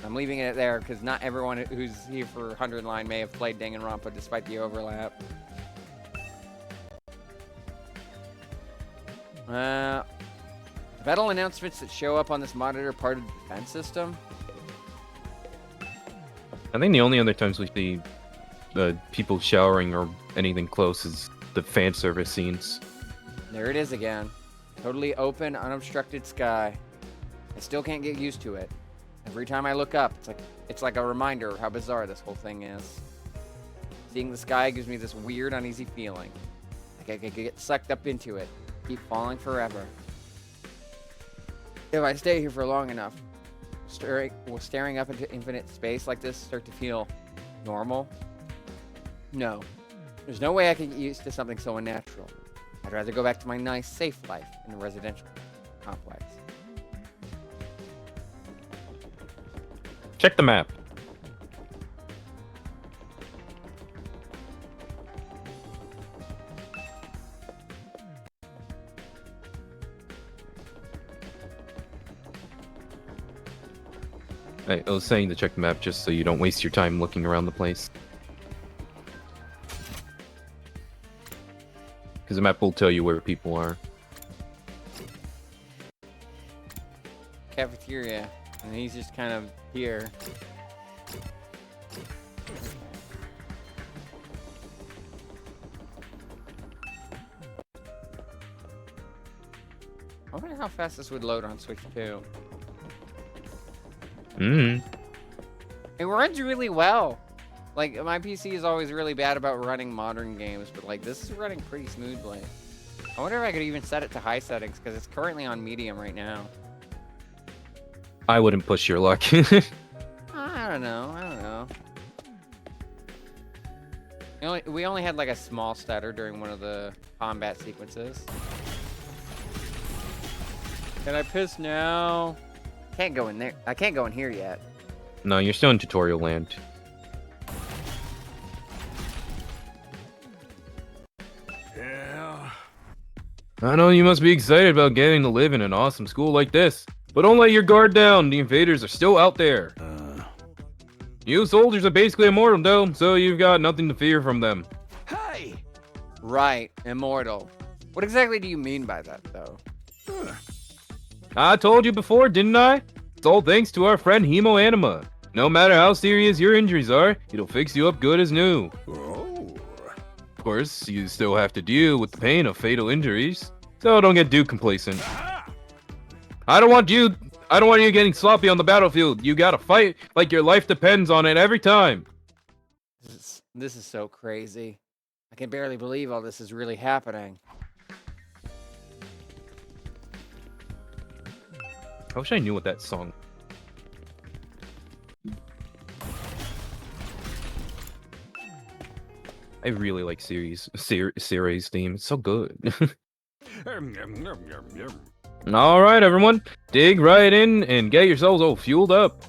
Speaker 1: I'm leaving it there, because not everyone who's here for 100 Line may have played Danganronpa, despite the overlap. Battle announcements that show up on this monitor part of the defense system?
Speaker 2: I think the only other times we see people showering or anything close is the fan service scenes.
Speaker 1: There it is again. Totally open, unobstructed sky. I still can't get used to it. Every time I look up, it's like a reminder of how bizarre this whole thing is. Seeing the sky gives me this weird, uneasy feeling. Like I could get sucked up into it, keep falling forever. If I stay here for long enough, will staring up into infinite space like this start to feel normal? No. There's no way I can get used to something so unnatural. I'd rather go back to my nice, safe life in a residential complex.
Speaker 2: Check the map. I was saying to check the map just so you don't waste your time looking around the place. Because the map will tell you where people are.
Speaker 1: Cafeteria, and he's just kind of here. I wonder how fast this would load on Switch 2. It runs really well. Like, my PC is always really bad about running modern games, but like this is running pretty smoothly. I wonder if I could even set it to high settings, because it's currently on medium right now.
Speaker 2: I wouldn't push your luck.
Speaker 1: I don't know. We only had like a small stutter during one of the combat sequences. Can I piss now? Can't go in there. I can't go in here yet.
Speaker 2: No, you're still in tutorial land.
Speaker 7: Yeah.
Speaker 2: I know you must be excited about getting to live in an awesome school like this, but don't let your guard down. The invaders are still out there. You soldiers are basically immortal, though, so you've got nothing to fear from them.
Speaker 7: Hey!
Speaker 1: Right, immortal. What exactly do you mean by that, though?
Speaker 2: I told you before, didn't I? It's all thanks to our friend Hemo Anima. No matter how serious your injuries are, it'll fix you up good as new.
Speaker 7: Oh.
Speaker 2: Of course, you still have to deal with the pain of fatal injuries, so don't get too complacent. I don't want you getting sloppy on the battlefield. You gotta fight like your life depends on it every time.
Speaker 1: This is so crazy. I can barely believe all this is really happening.
Speaker 2: I wish I knew what that song. I really like series theme. It's so good. All right, everyone, dig right in and get yourselves all fueled up.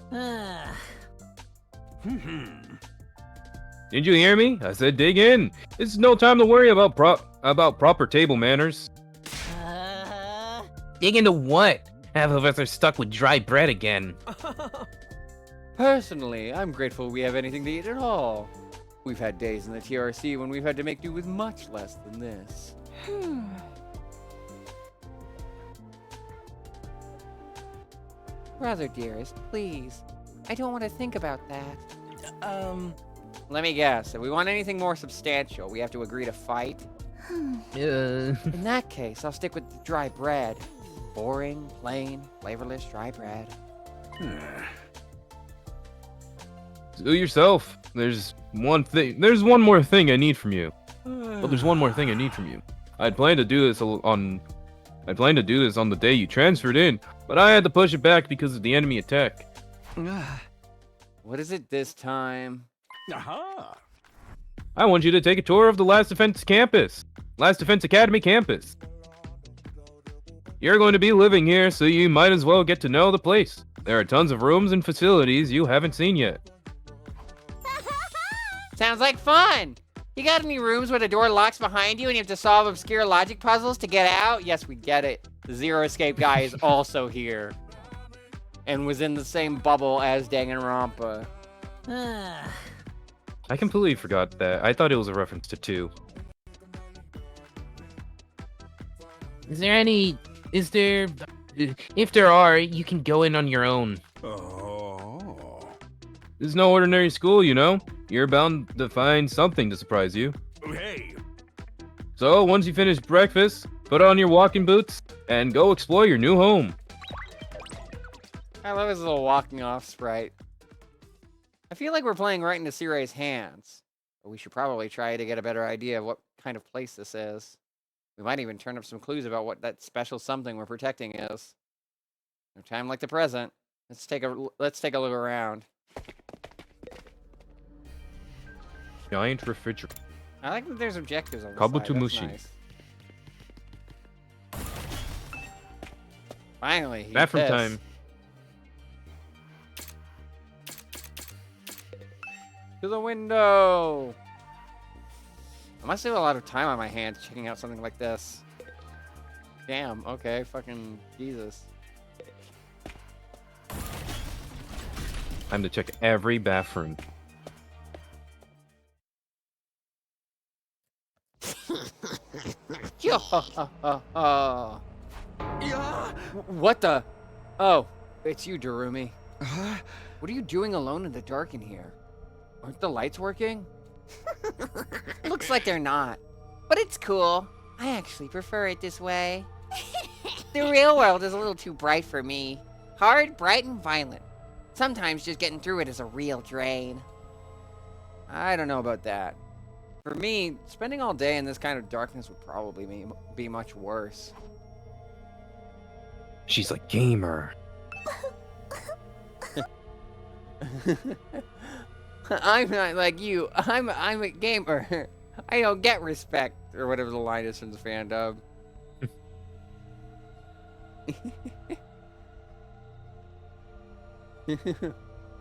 Speaker 2: Did you hear me? I said dig in. This is no time to worry about proper table manners.
Speaker 8: Dig into what? Half of us are stuck with dry bread again.
Speaker 1: Personally, I'm grateful we have anything to eat at all. We've had days in the TRC when we've had to make do with much less than this. Brother dearest, please. I don't want to think about that. Let me guess. If we want anything more substantial, we have to agree to fight? In that case, I'll stick with the dry bread. Boring, plain, flavorless dry bread.
Speaker 2: Do yourself. There's one more thing I need from you. Well, there's one more thing I need from you. I'd planned to do this on the day you transferred in, but I had to push it back because of the enemy attack.
Speaker 1: What is it this time?
Speaker 7: Aha!
Speaker 2: I want you to take a tour of the Last Defense Academy campus. You're going to be living here, so you might as well get to know the place. There are tons of rooms and facilities you haven't seen yet.
Speaker 1: Sounds like fun! You got any rooms where the door locks behind you and you have to solve obscure logic puzzles to get out? Yes, we get it. The Zero Escape guy is also here. And was in the same bubble as Danganronpa.
Speaker 2: I completely forgot that. I thought it was a reference to 2.
Speaker 8: If there are, you can go in on your own.
Speaker 7: Oh.
Speaker 2: This is no ordinary school, you know? You're bound to find something to surprise you.
Speaker 7: Hey.
Speaker 2: So, once you finish breakfast, put on your walking boots and go explore your new home.
Speaker 1: I love his little walking off sprite. I feel like we're playing right into Sirai's hands. But we should probably try to get a better idea of what kind of place this is. We might even turn up some clues about what that special something we're protecting is. No time like the present. Let's take a look around.
Speaker 2: Giant refrigerator.
Speaker 1: I like that there's objectives on the
Speaker 2: Kabuto
Speaker 1: side.
Speaker 2: Mushi.
Speaker 1: That's nice. Finally, he
Speaker 2: Bathroom
Speaker 1: pissed.
Speaker 2: time.
Speaker 1: To the window! I must have a lot of time on my hands checking out something like this. Damn, okay, fucking Jesus.
Speaker 2: Time to check every bathroom.
Speaker 1: What the? Oh, it's you, Darumi. What are you doing alone in the dark in here? Aren't the lights working?
Speaker 16: Looks like they're not. But it's cool. I actually prefer it this way. The real world is a little too bright for me. Hard, bright, and violent. Sometimes just getting through it is a real drain.
Speaker 1: I don't know about that. For me, spending all day in this kind of darkness would probably be much worse.
Speaker 2: She's a gamer.
Speaker 1: I'm not like you. I'm a gamer. I don't get respect, or whatever the line is from the fan dub.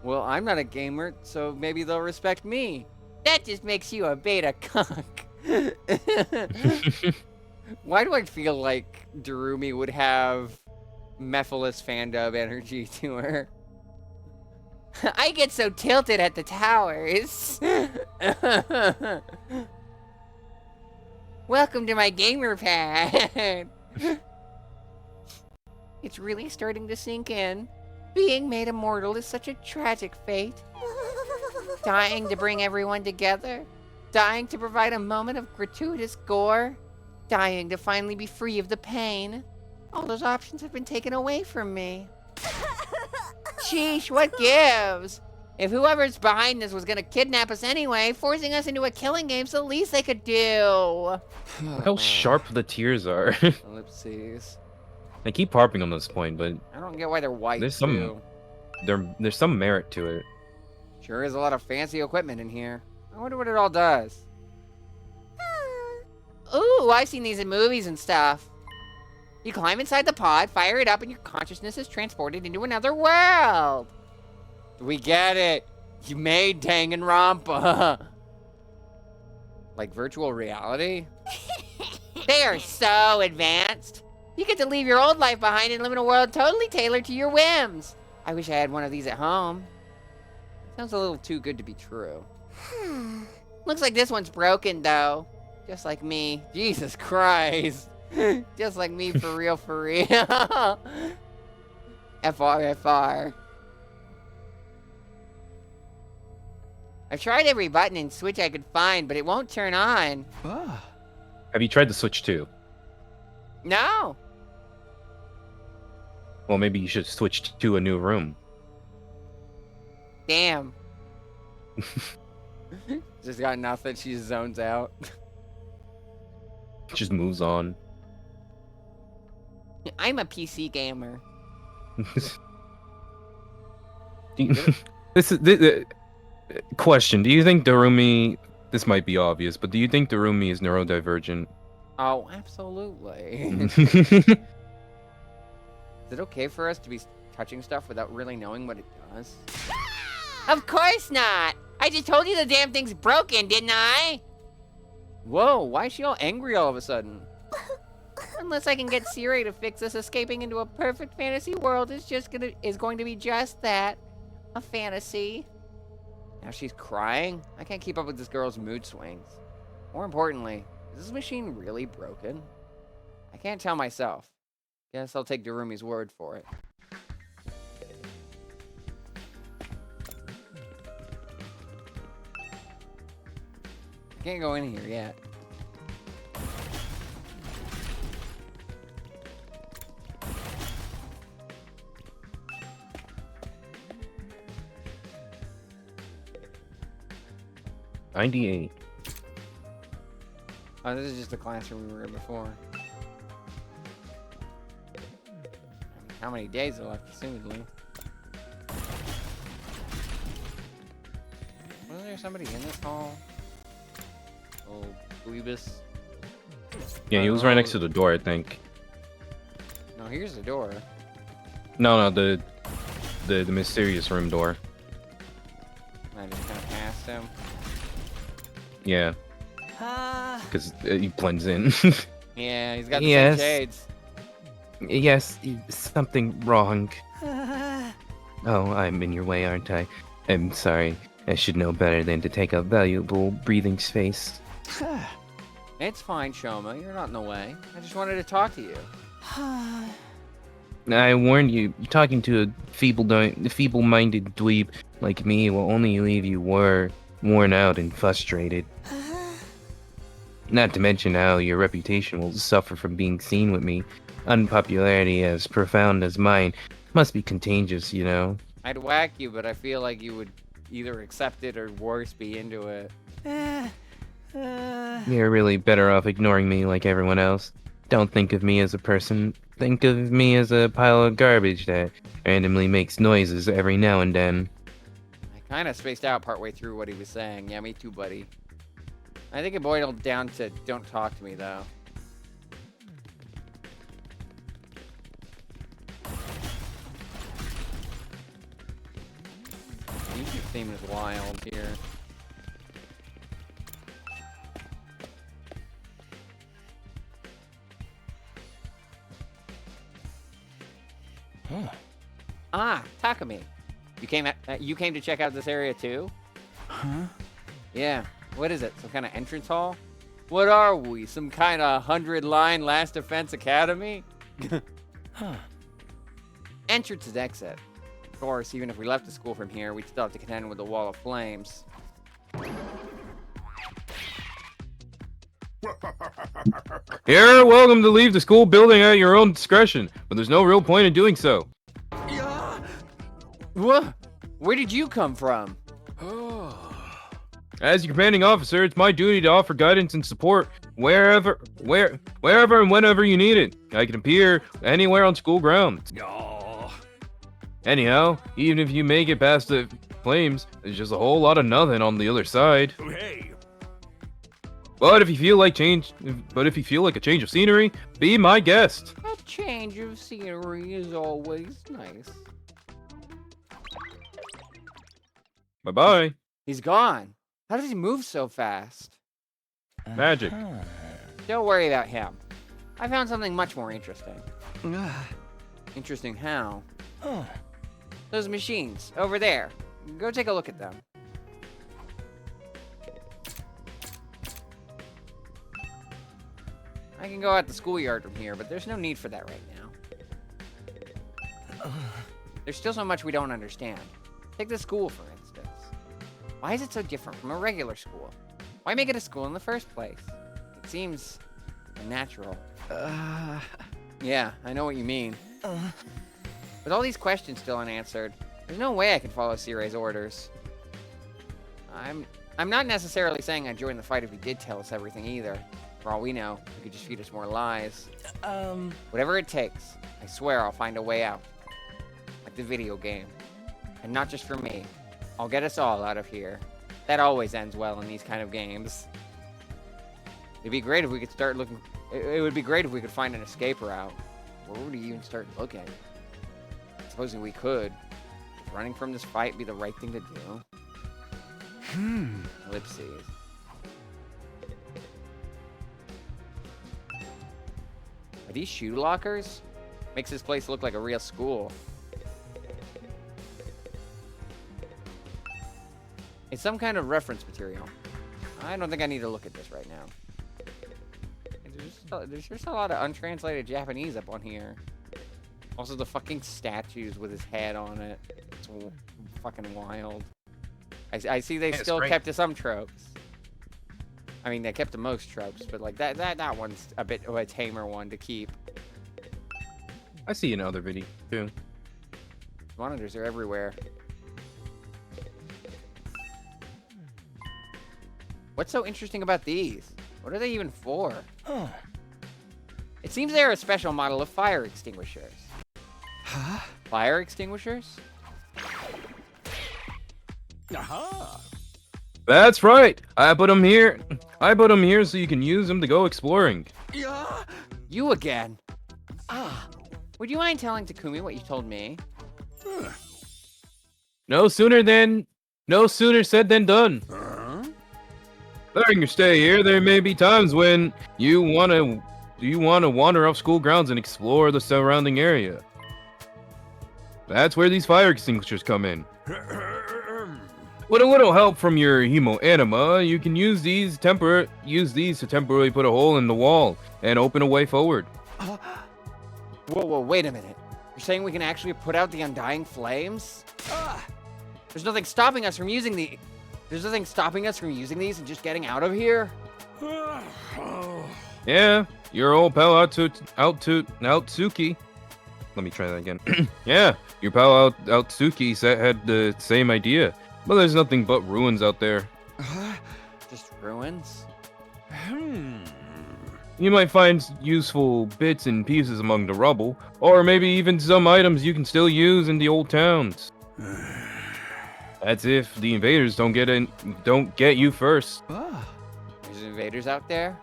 Speaker 1: Well, I'm not a gamer, so maybe they'll respect me.
Speaker 16: That just makes you a beta cuck.
Speaker 1: Why do I feel like Darumi would have Mephiles fan dub energy to her?
Speaker 16: I get so tilted at the towers. Welcome to my gamer pad. It's really starting to sink in. Being made immortal is such a tragic fate. Dying to bring everyone together. Dying to provide a moment of gratuitous gore. Dying to finally be free of the pain. All those options have been taken away from me. Sheesh, what gives? If whoever's behind this was gonna kidnap us anyway, forcing us into a killing game's the least they could do.
Speaker 2: Look how sharp the tears are.
Speaker 1: Ellipses.
Speaker 2: I keep harping on this point, but
Speaker 1: I don't get why they're white,
Speaker 2: there's
Speaker 1: too.
Speaker 2: there's some merit to it.
Speaker 1: Sure is a lot of fancy equipment in here. I wonder what it all does.
Speaker 16: Ooh, I've seen these in movies and stuff. You climb inside the pod, fire it up, and your consciousness is transported into another world.
Speaker 1: We get it. You made Danganronpa. Like virtual reality?
Speaker 16: They are so advanced. You get to leave your old life behind and live in a world totally tailored to your whims. I wish I had one of these at home.
Speaker 1: Sounds a little too good to be true.
Speaker 16: Looks like this one's broken, though. Just like me.
Speaker 1: Jesus Christ. Just like me, for real, for real. FR.
Speaker 16: I've tried every button and switch I could find, but it won't turn on.
Speaker 2: Have you tried the Switch 2?
Speaker 16: No.
Speaker 2: Well, maybe you should switch to a new room.
Speaker 16: Damn.
Speaker 1: Just got nothing. She zones out.
Speaker 2: Just moves on.
Speaker 16: I'm a PC gamer.
Speaker 2: Question: do you think Darumi? This might be obvious, but do you think Darumi is neurodivergent?
Speaker 1: Oh, absolutely. Is it okay for us to be touching stuff without really knowing what it does?
Speaker 16: Of course not. I just told you the damn thing's broken, didn't I?
Speaker 1: Whoa, why is she all angry all of a sudden?
Speaker 16: Unless I can get Siri to fix this, escaping into a perfect fantasy world is going to be just that. A fantasy.
Speaker 1: Now she's crying? I can't keep up with this girl's mood swings. More importantly, is this machine really broken? I can't tell myself. Guess I'll take Darumi's word for it. I can't go in here yet.
Speaker 2: '98.
Speaker 1: Oh, this is just the classroom we were in before. How many days are left, assumedly? Wasn't there somebody in this hall? Oh, Dweebus.
Speaker 2: Yeah, he was right next to the door, I think.
Speaker 1: No, here's the door.
Speaker 2: No, the mysterious room door.
Speaker 1: I just kind of passed him.
Speaker 2: Yeah. Because he blends in.
Speaker 1: Yeah, he's got the same shades.
Speaker 8: Yes, something wrong. Oh, I'm in your way, aren't I? I'm sorry. I should know better than to take up valuable breathing space.
Speaker 1: It's fine, Shoma. You're not in the way. I just wanted to talk to you.
Speaker 8: I warned you, talking to a feeble-minded dweeb like me will only leave you worn out and frustrated. Not to mention how your reputation will suffer from being seen with me. Unpopularity as profound as mine must be contagious, you know.
Speaker 1: I'd whack you, but I feel like you would either accept it or worse, be into it.
Speaker 8: You're really better off ignoring me like everyone else. Don't think of me as a person. Think of me as a pile of garbage that randomly makes noises every now and then.
Speaker 1: I kind of spaced out partway through what he was saying. Yeah, me too, buddy. I think it boiled down to don't talk to me, though. Music theme is wild here. Ah, Takumi. You came to check out this area too?
Speaker 11: Huh?
Speaker 1: Yeah. What is it? Some kind of entrance hall? What are we? Some kind of 100-line Last Defense Academy?
Speaker 11: Huh.
Speaker 1: Entrance is exit. Of course, even if we left the school from here, we'd still have to contend with the wall of flames.
Speaker 2: You're welcome to leave the school building at your own discretion, but there's no real point in doing so.
Speaker 1: What? Where did you come from?
Speaker 2: As your commanding officer, it's my duty to offer guidance and support wherever and whenever you need it. I can appear anywhere on school grounds. Anyhow, even if you make it past the flames, there's just a whole lot of nothing on the other side.
Speaker 7: Hey.
Speaker 2: But if you feel like a change of scenery, be my guest.
Speaker 1: A change of scenery is always nice.
Speaker 2: Bye-bye.
Speaker 1: He's gone. How does he move so fast?
Speaker 2: Magic.
Speaker 1: Don't worry about him. I found something much more interesting. Interesting how? Those machines, over there. Go take a look at them. I can go out the schoolyard from here, but there's no need for that right now. There's still so much we don't understand. Take the school, for instance. Why is it so different from a regular school? Why make it a school in the first place? It seems unnatural. Yeah, I know what you mean. With all these questions still unanswered, there's no way I can follow Sirei's orders. I'm not necessarily saying I'd join the fight if he did tell us everything either. For all we know, he could just feed us more lies. Whatever it takes, I swear I'll find a way out. Like the video game. And not just for me. I'll get us all out of here. That always ends well in these kind of games. It'd be great if we could start looking... It would be great if we could find an escape route. Where would we even start looking? Supposing we could. Would running from this fight be the right thing to do? Ellipses. Are these shoe lockers? Makes this place look like a real school. It's some kind of reference material. I don't think I need to look at this right now. There's just a lot of untranslated Japanese up on here. Also, the fucking statues with his head on it. It's fucking wild. I see they still kept to some tropes. I mean, they kept to most tropes, but like that one's a bit of a tamer one to keep.
Speaker 2: I see another video too.
Speaker 1: Monitors are everywhere. What's so interesting about these? What are they even for? It seems they're a special model of fire extinguishers.
Speaker 11: Huh?
Speaker 1: Fire extinguishers?
Speaker 11: Aha!
Speaker 2: That's right. I put them here. So you can use them to go exploring.
Speaker 11: Yeah.
Speaker 1: You again? Would you mind telling Takumi what you told me?
Speaker 2: No sooner said than done. During your stay here, there may be times when you want to wander off school grounds and explore the surrounding area. That's where these fire extinguishers come in. With a little help from your hemo anima, you can use these to temporarily put a hole in the wall and open a way forward.
Speaker 1: Whoa, wait a minute. You're saying we can actually put out the undying flames? There's nothing stopping us from using these and just getting out of here?
Speaker 2: Yeah, your old pal Outsuki. Let me try that again. Yeah, your pal Outsuki had the same idea. But there's nothing but ruins out there.
Speaker 1: Just ruins?
Speaker 2: You might find useful bits and pieces among the rubble, or maybe even some items you can still use in the old towns. That's if the invaders don't get you first.
Speaker 1: There's invaders out there?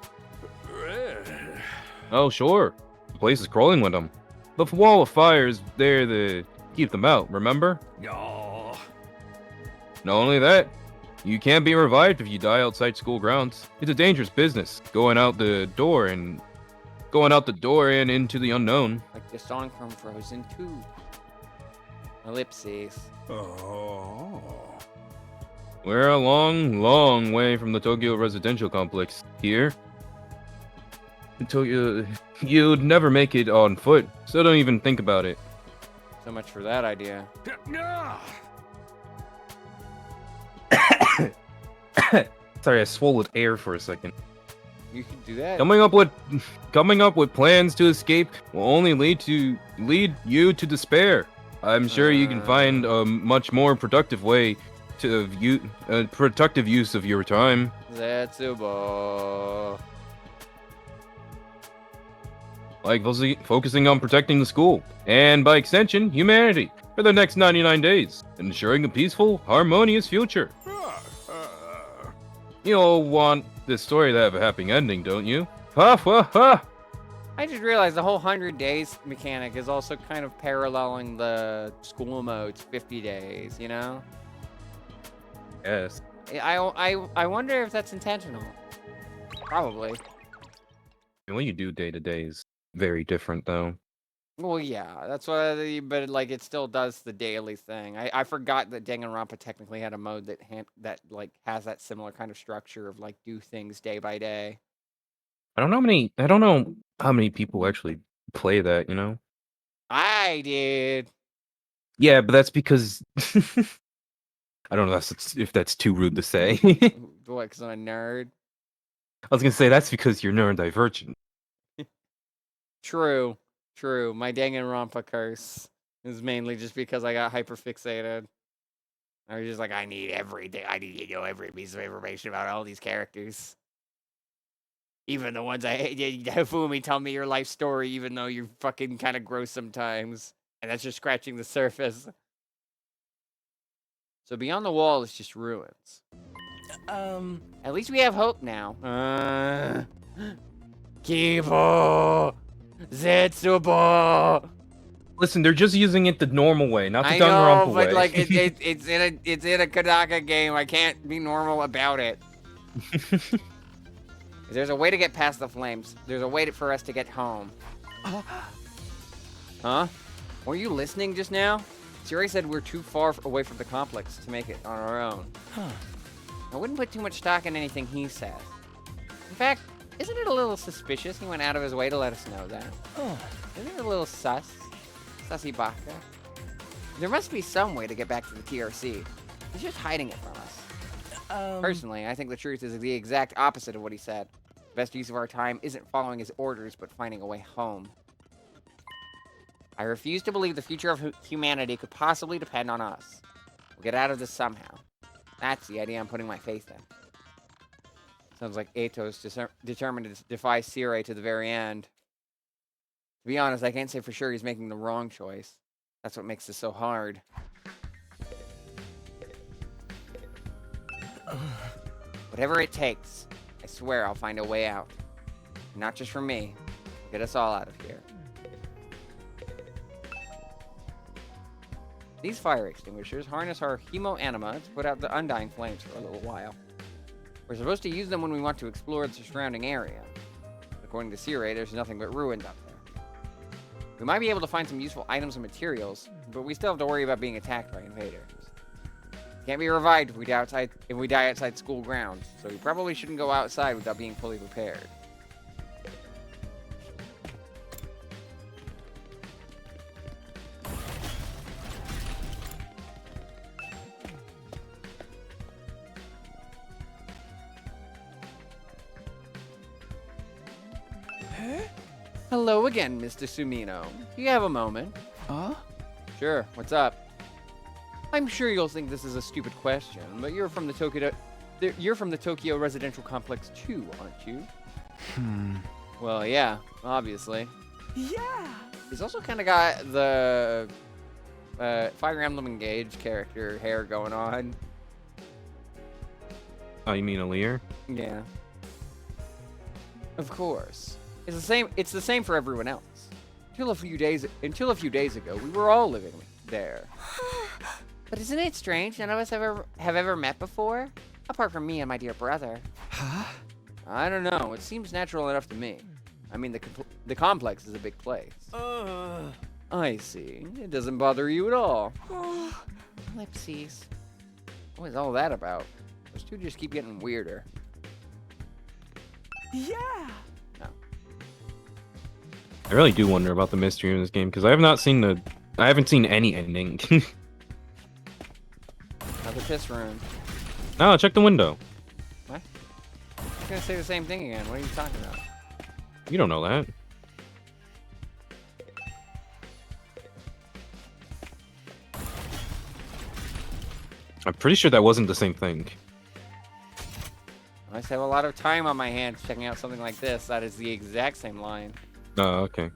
Speaker 2: Oh, sure. The place is crawling with them. The wall of fire is there to keep them out, remember?
Speaker 7: No.
Speaker 2: Not only that, you can't be revived if you die outside school grounds. It's a dangerous business, going out the door and into the unknown.
Speaker 1: Like the song from Frozen 2. Ellipses.
Speaker 7: Oh.
Speaker 2: We're a long, long way from the Tokyo residential complex here. You'd never make it on foot, so don't even think about it.
Speaker 1: So much for that idea.
Speaker 2: Sorry, I swallowed air for a second.
Speaker 1: You can do that.
Speaker 2: Coming up with plans to escape will only lead you to despair. I'm sure you can find a much more productive way productive use of your time.
Speaker 1: Zetsubo.
Speaker 2: Like focusing on protecting the school, and by extension, humanity, for the next 99 days, ensuring a peaceful, harmonious future. You all want this story to have a happy ending, don't you? Ha ha ha!
Speaker 1: I just realized the whole 100 days mechanic is also kind of paralleling the school mode's 50 days, you know?
Speaker 2: Yes.
Speaker 1: I wonder if that's intentional. Probably.
Speaker 2: What you do day to day is very different, though.
Speaker 1: Well, yeah, that's what. But like, it still does the daily thing. I forgot that Danganronpa technically had a mode that like has that similar kind of structure of like do things day by day.
Speaker 2: I don't know how many people actually play that, you know?
Speaker 1: I did.
Speaker 2: Yeah, but that's because I don't know if that's too rude to say.
Speaker 1: What, because I'm a nerd?
Speaker 2: I was gonna say that's because you're neurodivergent.
Speaker 1: True. My Danganronpa curse is mainly just because I got hyperfixated. I was just like, I need everything. I need to know every piece of information about all these characters. Even the ones I hate. Fumi, tell me your life story, even though you're fucking kind of gross sometimes. And that's just scratching the surface. So beyond the wall is just ruins. At least we have hope now. Kibo! Zetsubo!
Speaker 2: Listen, they're just using it the normal way, not the Danganronpa way.
Speaker 1: I know, but like it's in a Kodaka game. I can't be normal about it. There's a way to get past the flames. There's a way for us to get home. Huh? Were you listening just now? Siri said we're too far away from the complex to make it on our own. I wouldn't put too much stock in anything he says. In fact, isn't it a little suspicious he went out of his way to let us know that? Isn't it a little sus? Sussy Baka? There must be some way to get back to the TRC. He's just hiding it from us. Personally, I think the truth is the exact opposite of what he said. The best use of our time isn't following his orders, but finding a way home. I refuse to believe the future of humanity could possibly depend on us. We'll get out of this somehow. That's the idea I'm putting my faith in. Sounds like Ato's determined to defy Sire to the very end. To be honest, I can't say for sure he's making the wrong choice. That's what makes this so hard. Whatever it takes, I swear I'll find a way out. Not just for me. Get us all out of here. These fire extinguishers harness our hemo anima to put out the undying flames for a little while. We're supposed to use them when we want to explore the surrounding area. According to Sire, there's nothing but ruins out there. We might be able to find some useful items and materials, but we still have to worry about being attacked by invaders. Can't be revived if we die outside school grounds, so we probably shouldn't go outside without being fully prepared. Hello again, Mr. Sumino. Do you have a moment?
Speaker 11: Huh?
Speaker 1: Sure, what's up? I'm sure you'll think this is a stupid question, but you're from the Tokyo residential complex too, aren't you? Well, yeah, obviously.
Speaker 12: Yeah!
Speaker 1: He's also kind of got the Fire Emblem Engage character hair going on.
Speaker 2: Oh, you mean Alear?
Speaker 1: Yeah. Of course. It's the same for everyone else. Until a few days ago, we were all living there. But isn't it strange none of us have ever met before? Apart from me and my dear brother.
Speaker 11: Huh?
Speaker 1: I don't know. It seems natural enough to me. I mean, the complex is a big place. I see. It doesn't bother you at all. Ellipses. What is all that about? Those two just keep getting weirder.
Speaker 12: Yeah!
Speaker 2: I really do wonder about the mystery in this game because I haven't seen any ending.
Speaker 1: Another piss room.
Speaker 2: No, check the window.
Speaker 1: What? I was gonna say the same thing again. What are you talking about?
Speaker 2: You don't know that. I'm pretty sure that wasn't the same thing.
Speaker 1: I have a lot of time on my hands checking out something like this. That is the exact same line.
Speaker 2: Oh, okay.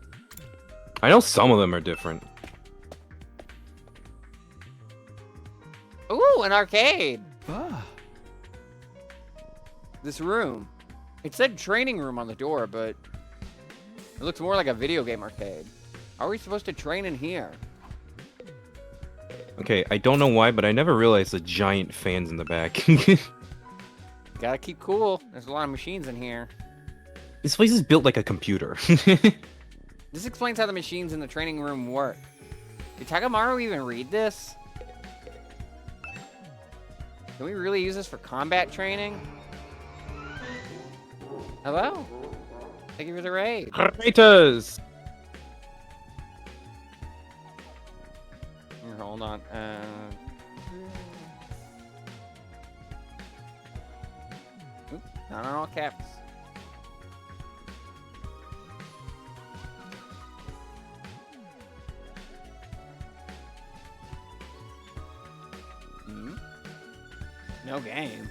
Speaker 2: I know some of them are different.
Speaker 1: Ooh, an arcade!
Speaker 11: Ah.
Speaker 1: This room. It said training room on the door, but it looks more like a video game arcade. How are we supposed to train in here?
Speaker 2: Okay, I don't know why, but I never realized the giant fans in the back.
Speaker 1: Gotta keep cool. There's a lot of machines in here.
Speaker 2: This place is built like a computer.
Speaker 1: This explains how the machines in the training room work. Did Takamaru even read this? Can we really use this for combat training? Hello? Thank you for the raid.
Speaker 2: Kratos!
Speaker 1: Here, hold on. Not on all caps. No game.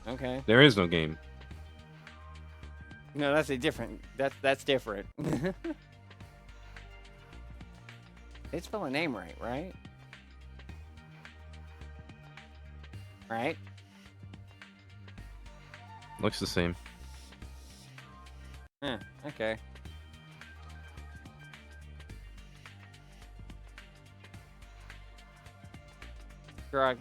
Speaker 1: Okay.
Speaker 2: There is no game.
Speaker 1: No, that's a different. That's different. They spell a name right, right? Right?
Speaker 2: Looks the same.
Speaker 1: Okay. Drug.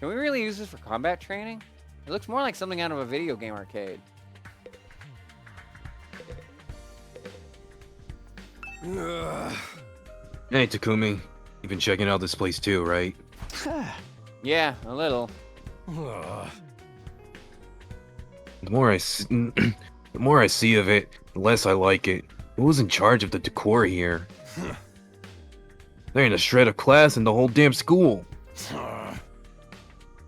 Speaker 1: Can we really use this for combat training? It looks more like something out of a video game arcade.
Speaker 2: Hey, Takumi. You've been checking out this place too, right?
Speaker 1: Yeah, a little.
Speaker 2: The more I see of it, the less I like it. Who's in charge of the decor here? There ain't a shred of class in the whole damn school.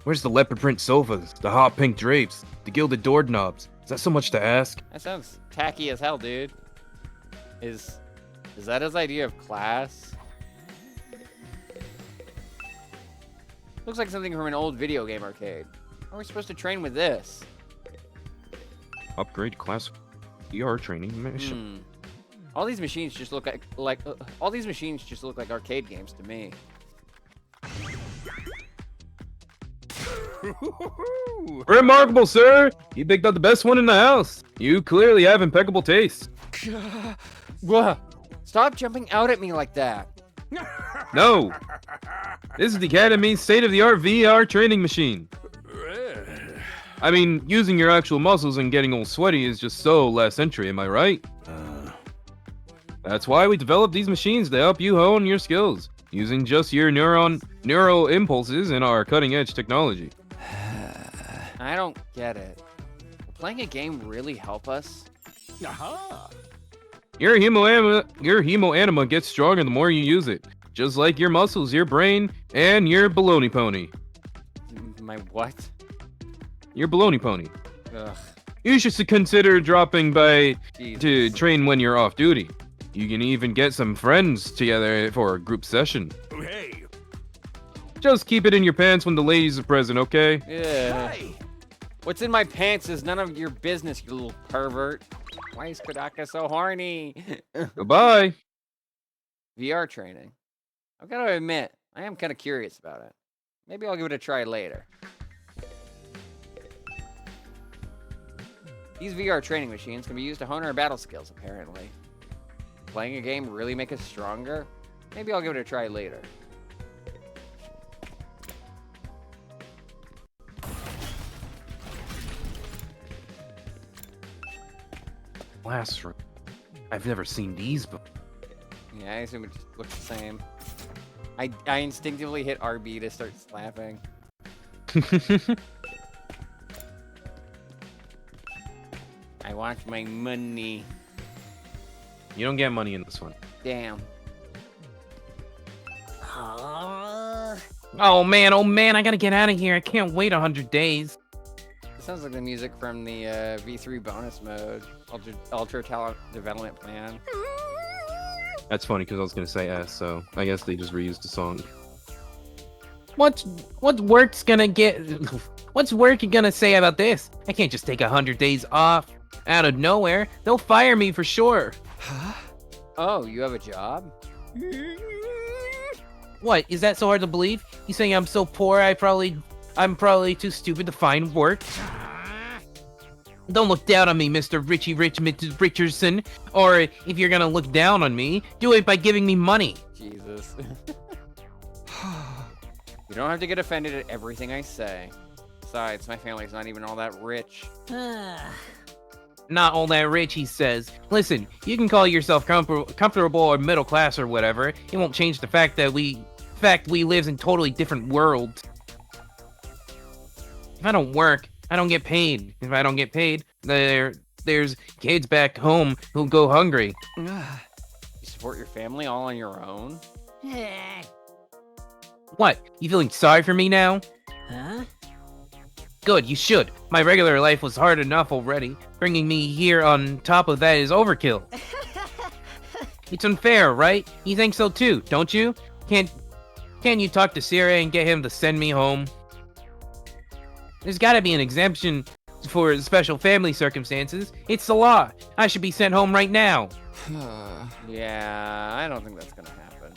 Speaker 2: Where's the leopard print sofas, the hot pink drapes, the gilded doorknobs? Is that so much to ask?
Speaker 1: That sounds tacky as hell, dude. Is that his idea of class? Looks like something from an old video game arcade. How are we supposed to train with this?
Speaker 2: Upgrade class ER training mission.
Speaker 1: All these machines just look like arcade games to me.
Speaker 2: Remarkable, sir! You picked out the best one in the house. You clearly have impeccable taste.
Speaker 1: Stop jumping out at me like that.
Speaker 2: No! This is the Academy's state-of-the-art VR training machine. I mean, using your actual muscles and getting all sweaty is just so last century, am I right? That's why we developed these machines to help you hone your skills, using just your neural impulses in our cutting-edge technology.
Speaker 1: I don't get it. Will playing a game really help us?
Speaker 9: Aha!
Speaker 2: Your hemoanima gets stronger the more you use it, just like your muscles, your brain, and your baloney pony.
Speaker 1: My what?
Speaker 2: Your baloney pony.
Speaker 1: Ugh.
Speaker 2: You should consider dropping by
Speaker 1: Jesus.
Speaker 2: to train when you're off duty. You can even get some friends together for a group session.
Speaker 7: Hey!
Speaker 2: Just keep it in your pants when the ladies are present, okay?
Speaker 1: Yeah. What's in my pants is none of your business, you little pervert. Why is Kodaka so horny?
Speaker 2: Goodbye.
Speaker 1: VR training. I've got to admit, I am kind of curious about it. Maybe I'll give it a try later. These VR training machines can be used to hone our battle skills, apparently. Playing a game really make us stronger? Maybe I'll give it a try later.
Speaker 2: Classroom. I've never seen these before.
Speaker 1: Yeah, I assume it just looks the same. I instinctively hit RB to start slapping. I want my money.
Speaker 2: You don't get money in this one.
Speaker 1: Damn.
Speaker 8: Oh man, I gotta get out of here. I can't wait 100 days.
Speaker 1: It sounds like the music from the V3 bonus mode, Ultra Talent Development Plan.
Speaker 2: That's funny because I was gonna say S, so I guess they just reused the song.
Speaker 8: What's work gonna say about this? I can't just take 100 days off out of nowhere. They'll fire me for sure.
Speaker 1: Huh? Oh, you have a job?
Speaker 8: What? Is that so hard to believe? You saying I'm so poor I'm probably too stupid to find work? Don't look down on me, Mr. Mrs. Richardson. Or if you're gonna look down on me, do it by giving me money.
Speaker 1: Jesus. You don't have to get offended at everything I say. Besides, my family's not even all that rich.
Speaker 8: Not all that rich, he says. Listen, you can call yourself comfortable or middle class or whatever. It won't change the fact that we live in totally different worlds. If I don't work, I don't get paid. If I don't get paid, there's kids back home who go hungry.
Speaker 1: You support your family all on your own?
Speaker 8: What? You feeling sorry for me now?
Speaker 14: Huh?
Speaker 8: Good, you should. My regular life was hard enough already. Bringing me here on top of that is overkill. It's unfair, right? You think so too, don't you? Can't you talk to Sierra and get him to send me home? There's gotta be an exemption for special family circumstances. It's the law. I should be sent home right now.
Speaker 1: Yeah, I don't think that's gonna happen.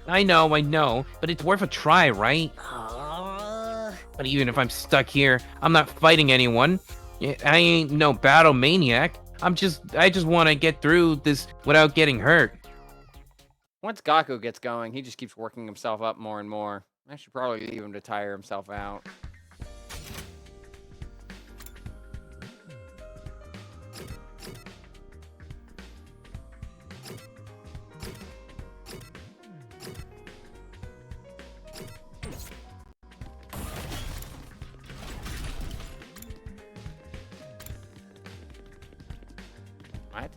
Speaker 8: I know, but it's worth a try, right? But even if I'm stuck here, I'm not fighting anyone. I ain't no battle maniac. I just want to get through this without getting hurt.
Speaker 1: Once Gaku gets going, he just keeps working himself up more and more. I should probably leave him to tire himself out. What?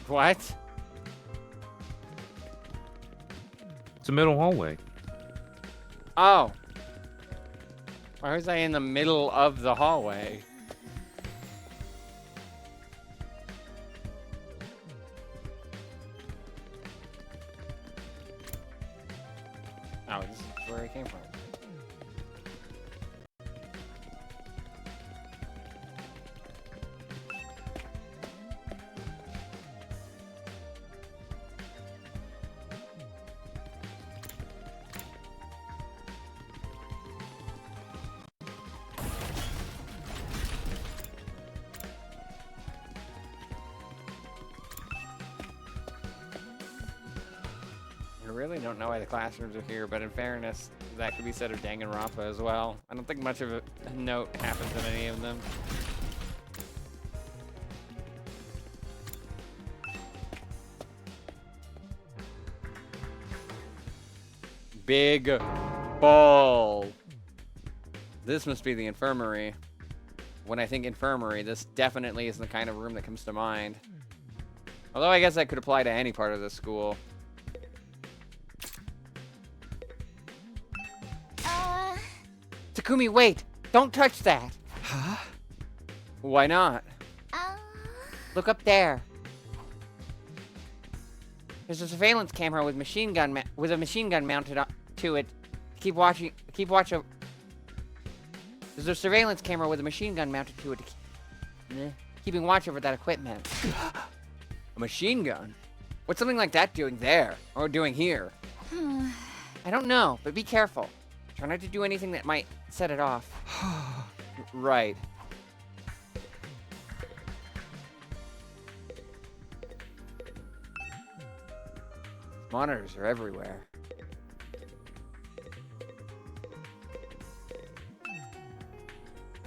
Speaker 1: What?
Speaker 2: It's a middle hallway.
Speaker 1: Oh. Why was I in the middle of the hallway? Oh, this is where I came from. I really don't know why the classrooms are here, but in fairness, that could be said of Danganronpa as well. I don't think much of a note happens in any of them. big ball. This must be the infirmary. When I think infirmary, this definitely isn't the kind of room that comes to mind. Although I guess that could apply to any part of the school. Takumi, wait! Don't touch that!
Speaker 3: Huh?
Speaker 1: Why not?
Speaker 16: Look up there. There's a surveillance camera with a machine gun mounted to it. Keep watch. There's a surveillance camera with a machine gun mounted to it, keeping watch over that equipment.
Speaker 1: A machine gun? What's something like that doing there? Or doing here?
Speaker 16: I don't know, but be careful. Try not to do anything that might set it off.
Speaker 1: Right. Monitors are everywhere.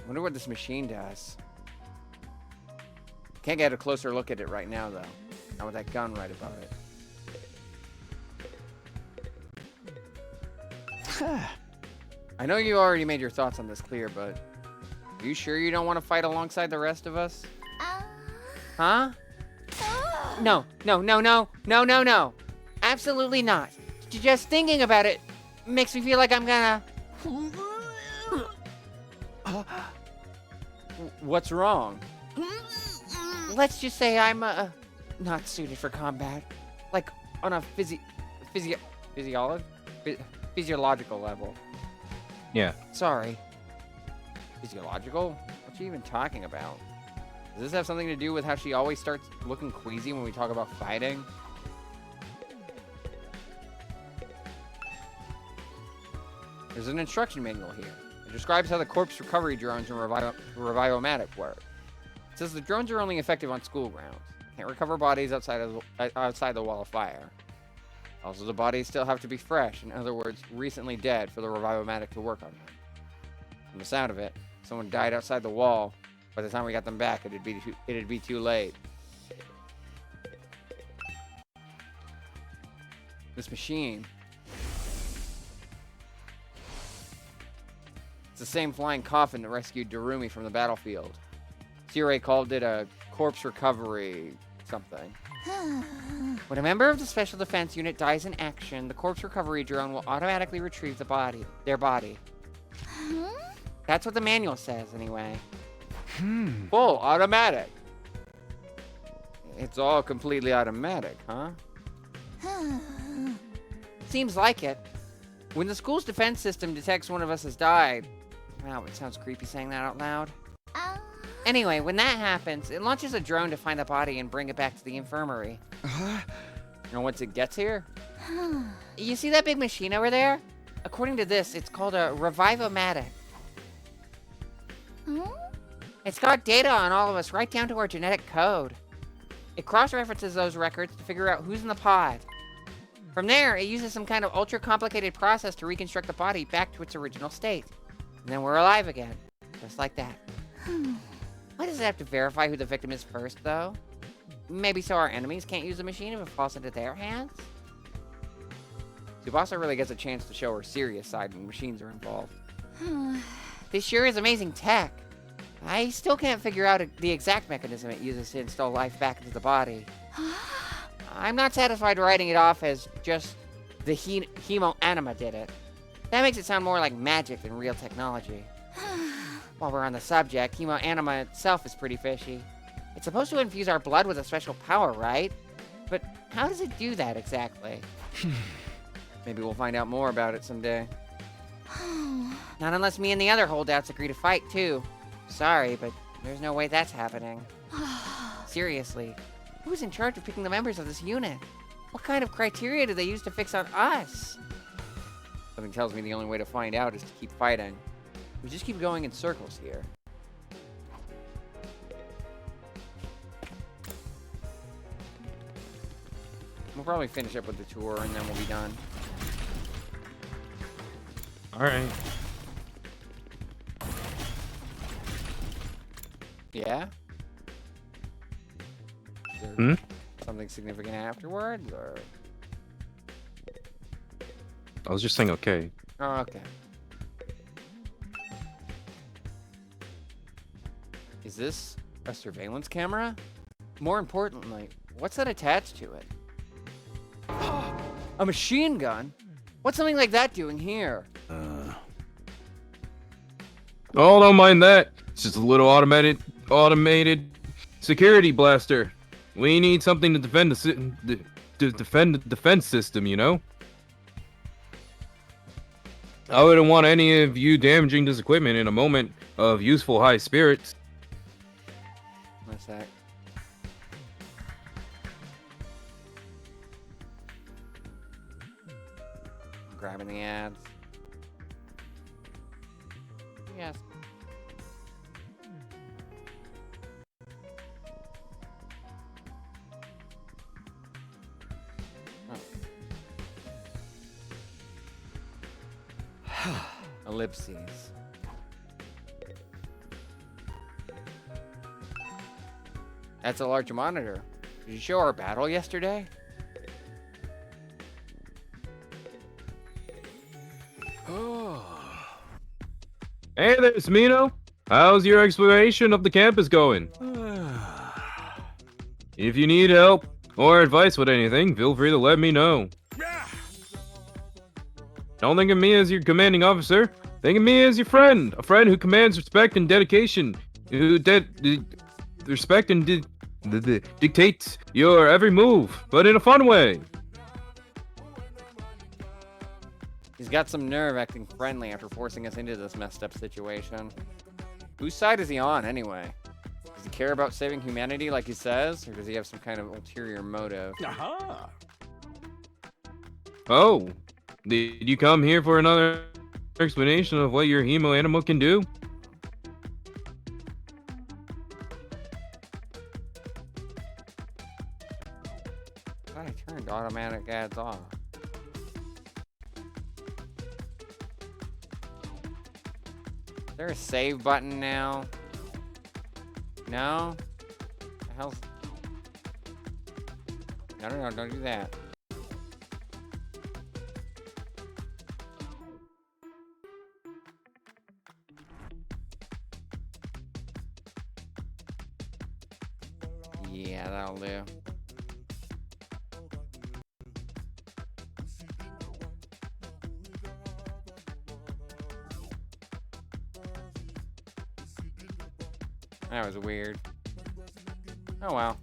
Speaker 1: Wonder what this machine does. Can't get a closer look at it right now, though. Not with that gun right above it. I know you already made your thoughts on this clear, but are you sure you don't want to fight alongside the rest of us? Huh?
Speaker 16: No. Absolutely not. Just thinking about it makes me feel like I'm gonna...
Speaker 1: What's wrong?
Speaker 16: Let's just say I'm not suited for combat. Like on a physiological level.
Speaker 2: Yeah.
Speaker 16: Sorry.
Speaker 1: Physiological? What's she even talking about? Does this have something to do with how she always starts looking queasy when we talk about fighting? There's an instruction manual here. It describes how the corpse recovery drones and Revivomatic work. It says the drones are only effective on school grounds. Can't recover bodies outside the wall of fire. Also, the bodies still have to be fresh, in other words, recently dead, for the Revivomatic to work on them. From the sound of it, if someone died outside the wall. By the time we got them back, it'd be too late. This machine. It's the same flying coffin that rescued Darumi from the battlefield. Sirei called it a corpse recovery something.
Speaker 16: When a member of the Special Defense Unit dies in action, the corpse recovery drone will automatically retrieve their body. That's what the manual says, anyway.
Speaker 1: Full automatic. It's all completely automatic, huh?
Speaker 16: Seems like it. When the school's defense system detects one of us has died... Wow, it sounds creepy saying that out loud. Anyway, when that happens, it launches a drone to find the body and bring it back to the infirmary.
Speaker 1: And once it gets here?
Speaker 16: You see that big machine over there? According to this, it's called a Revivomatic. It's got data on all of us right down to our genetic code. It cross-references those records to figure out who's in the pod. From there, it uses some kind of ultra-complicated process to reconstruct the body back to its original state. And then we're alive again. Just like that. Why does it have to verify who the victim is first, though? Maybe so our enemies can't use the machine if it falls into their hands?
Speaker 1: Tsubasa really gets a chance to show her serious side when machines are involved.
Speaker 16: This sure is amazing tech. I still can't figure out the exact mechanism it uses to install life back into the body. I'm not satisfied writing it off as just the Hemo Anima did it. That makes it sound more like magic than real technology. While we're on the subject, Hemo Anima itself is pretty fishy. It's supposed to infuse our blood with a special power, right? But how does it do that exactly?
Speaker 1: Maybe we'll find out more about it someday.
Speaker 16: Not unless me and the other holdouts agree to fight, too. Sorry, but there's no way that's happening. Seriously, who's in charge of picking the members of this unit? What kind of criteria do they use to fix on us?
Speaker 1: Something tells me the only way to find out is to keep fighting. We just keep going in circles here. We'll probably finish up with the tour and then we'll be done.
Speaker 2: Alright.
Speaker 1: Yeah? Is there something significant afterwards, or...?
Speaker 2: I was just saying okay.
Speaker 1: Oh, okay. Is this a surveillance camera? More importantly, what's that attached to it? A machine gun? What's something like that doing here?
Speaker 2: Oh, don't mind that. It's just a little automated security blaster. We need something to defend the defense system, you know? I wouldn't want any of you damaging this equipment in a moment of useful high spirits.
Speaker 1: One sec. I'm grabbing the ads. Yes. Ellipses. That's a large monitor. Did you show our battle yesterday?
Speaker 2: Hey there, Smino. How's your exploration of the campus going? If you need help or advice with anything, feel free to let me know. Don't think of me as your commanding officer. Think of me as your friend. A friend who commands respect and dedication. Who respect and dictates your every move, but in a fun way.
Speaker 1: He's got some nerve acting friendly after forcing us into this messed up situation. Whose side is he on, anyway? Does he care about saving humanity like he says, or does he have some kind of ulterior motive?
Speaker 9: Aha!
Speaker 2: Oh, did you come here for another explanation of what your hemo animal can do?
Speaker 1: I turned automatic ads off. Is there a save button now? No? The hell's... No, don't do that. Yeah, that'll do. That was weird. Oh well.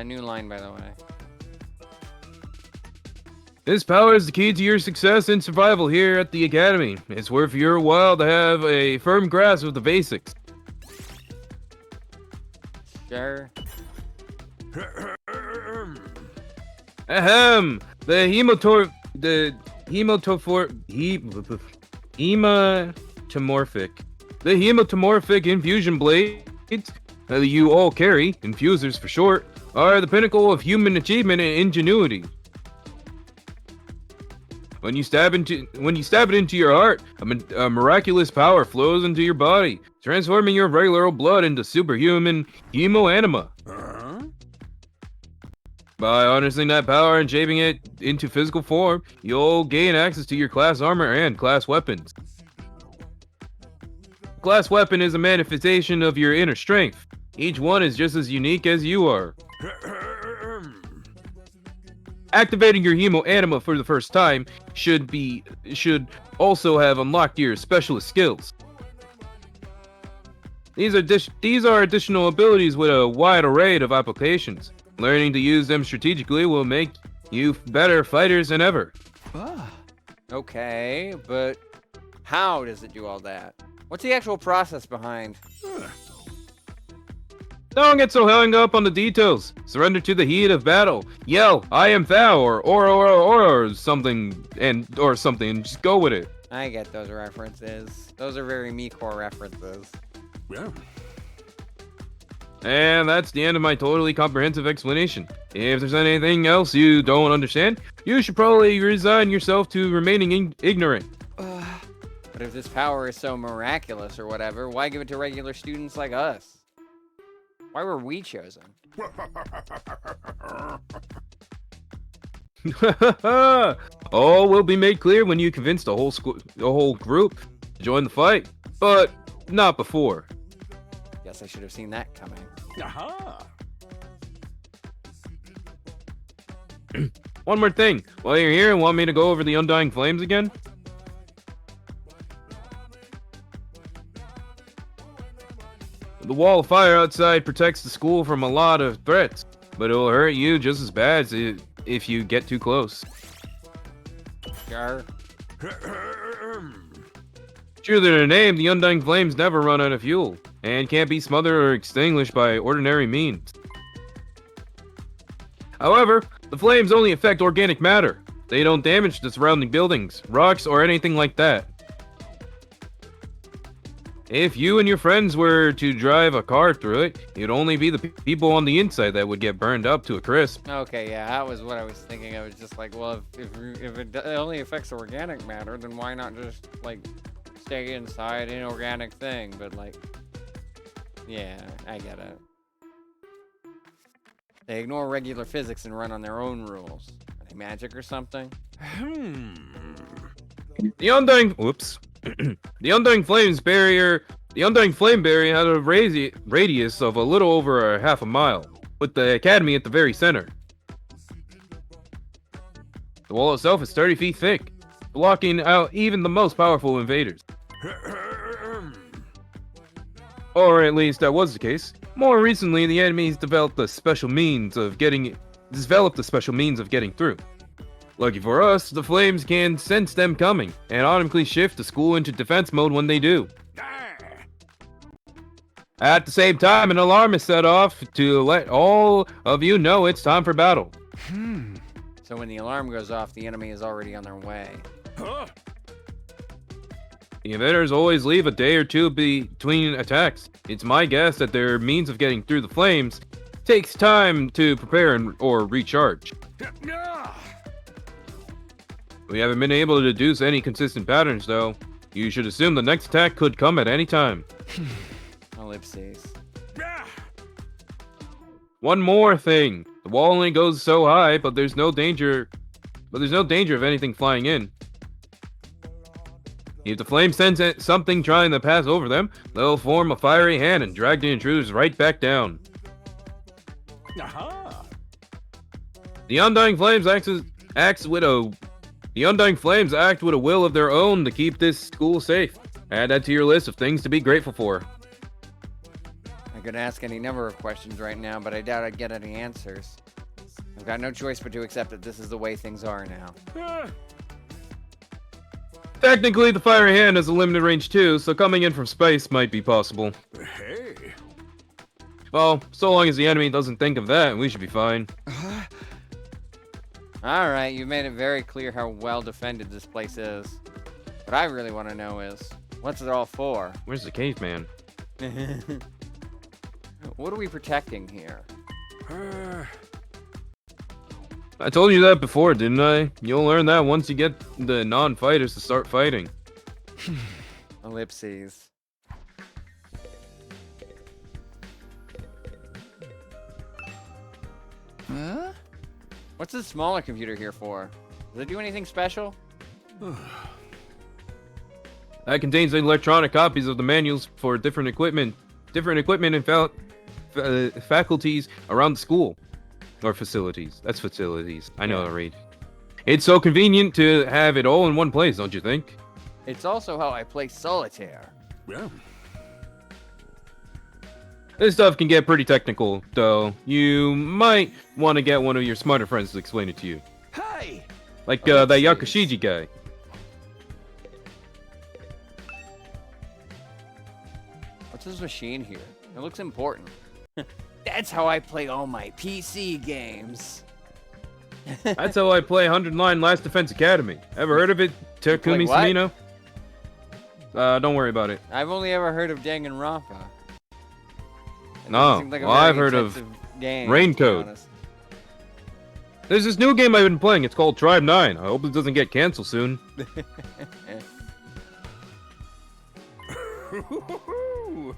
Speaker 1: New line, by the way.
Speaker 2: This power is the key to your success and survival here at the Academy. It's worth your while to have a firm grasp of the basics.
Speaker 1: Sure.
Speaker 2: Ahem! Hematomorphic infusion blades that you all carry, infusers for short, are the pinnacle of human achievement and ingenuity. When you stab it into your heart, a miraculous power flows into your body, transforming your regular old blood into superhuman hemo anima. By harnessing that power and shaping it into physical form, you'll gain access to your class armor and class weapons. Class weapon is a manifestation of your inner strength. Each one is just as unique as you are. Activating your hemo anima for the first time should also have unlocked your specialist skills. These are additional abilities with a wide array of applications. Learning to use them strategically will make you better fighters than ever.
Speaker 1: Okay, but how does it do all that? What's the actual process behind?
Speaker 2: Don't get so hung up on the details. Surrender to the heat of battle. Yell, "I am thou," or something, and just go with it.
Speaker 1: I get those references. Those are very me-core references.
Speaker 9: Yeah.
Speaker 2: And that's the end of my totally comprehensive explanation. If there's anything else you don't understand, you should probably resign yourself to remaining ignorant.
Speaker 1: But if this power is so miraculous or whatever, why give it to regular students like us? Why were we chosen?
Speaker 2: All will be made clear when you convince the whole group to join the fight, but not before.
Speaker 1: Guess I should have seen that coming.
Speaker 7: Aha!
Speaker 2: One more thing. While you're here, want me to go over the Undying Flames again? The wall of fire outside protects the school from a lot of threats, but it will hurt you just as bad as if you get too close.
Speaker 1: Sure.
Speaker 2: True to their name, the Undying Flames never run out of fuel, and can't be smothered or extinguished by ordinary means. However, the flames only affect organic matter. They don't damage the surrounding buildings, rocks, or anything like that. If you and your friends were to drive a car through it, it'd only be the people on the inside that would get burned up to a crisp.
Speaker 1: Okay, yeah, that was what I was thinking. I was just like, well, if it only affects organic matter, then why not just, like, stay inside an organic thing? But, like, yeah, I get it. They ignore regular physics and run on their own rules. Are they magic or something?
Speaker 2: The Undying... Whoops. The Undying Flame barrier has a radius of a little over a half a mile, with the academy at the very center. The wall itself is 30 feet thick, blocking out even the most powerful invaders. Or at least that was the case. More recently, the enemies developed a special means of getting through. Lucky for us, the flames can sense them coming, and automatically shift the school into defense mode when they do. At the same time, an alarm is set off to let all of you know it's time for battle.
Speaker 1: So when the alarm goes off, the enemy is already on their way.
Speaker 2: The invaders always leave a day or two between attacks. It's my guess that their means of getting through the flames takes time to prepare or recharge. We haven't been able to deduce any consistent patterns, though. You should assume the next attack could come at any time.
Speaker 1: Ellipses.
Speaker 2: One more thing. The wall only goes so high, but there's no danger of anything flying in. If the flame sends something trying to pass over them, they'll form a fiery hand and drag the intruders right back down.
Speaker 7: Aha!
Speaker 2: The Undying Flames act with a will of their own to keep this school safe. Add that to your list of things to be grateful for.
Speaker 1: I could ask any number of questions right now, but I doubt I'd get any answers. I've got no choice but to accept that this is the way things are now.
Speaker 2: Technically, the fiery hand has a limited range too, so coming in from space might be possible.
Speaker 7: Hey.
Speaker 2: Well, so long as the enemy doesn't think of that, we should be fine.
Speaker 1: Alright, you made it very clear how well defended this place is. What I really want to know is, what's it all for?
Speaker 2: Where's the caveman?
Speaker 1: What are we protecting here?
Speaker 2: I told you that before, didn't I? You'll learn that once you get the non-fighters to start fighting.
Speaker 1: Ellipses.
Speaker 10: Huh?
Speaker 1: What's this smaller computer here for? Does it do anything special?
Speaker 2: That contains electronic copies of the manuals for different equipment and faculties around the school. Or facilities. That's facilities. I know how to read. It's so convenient to have it all in one place, don't you think?
Speaker 1: It's also how I play solitaire.
Speaker 7: Yeah.
Speaker 2: This stuff can get pretty technical, though. You might want to get one of your smarter friends to explain it to you.
Speaker 7: Hey!
Speaker 2: Like that Yakushiji guy.
Speaker 1: What's this machine here? It looks important. That's how I play all my PC games.
Speaker 2: That's how I play 109 Last Defense Academy. Ever heard of it, Takumi Samino? Don't worry about it.
Speaker 1: I've only ever heard of Danganronpa.
Speaker 2: No,
Speaker 1: Like
Speaker 2: well, I've heard of Raincoat. There's this new game I've been playing. It's called Tribe 9. I hope it doesn't get canceled soon.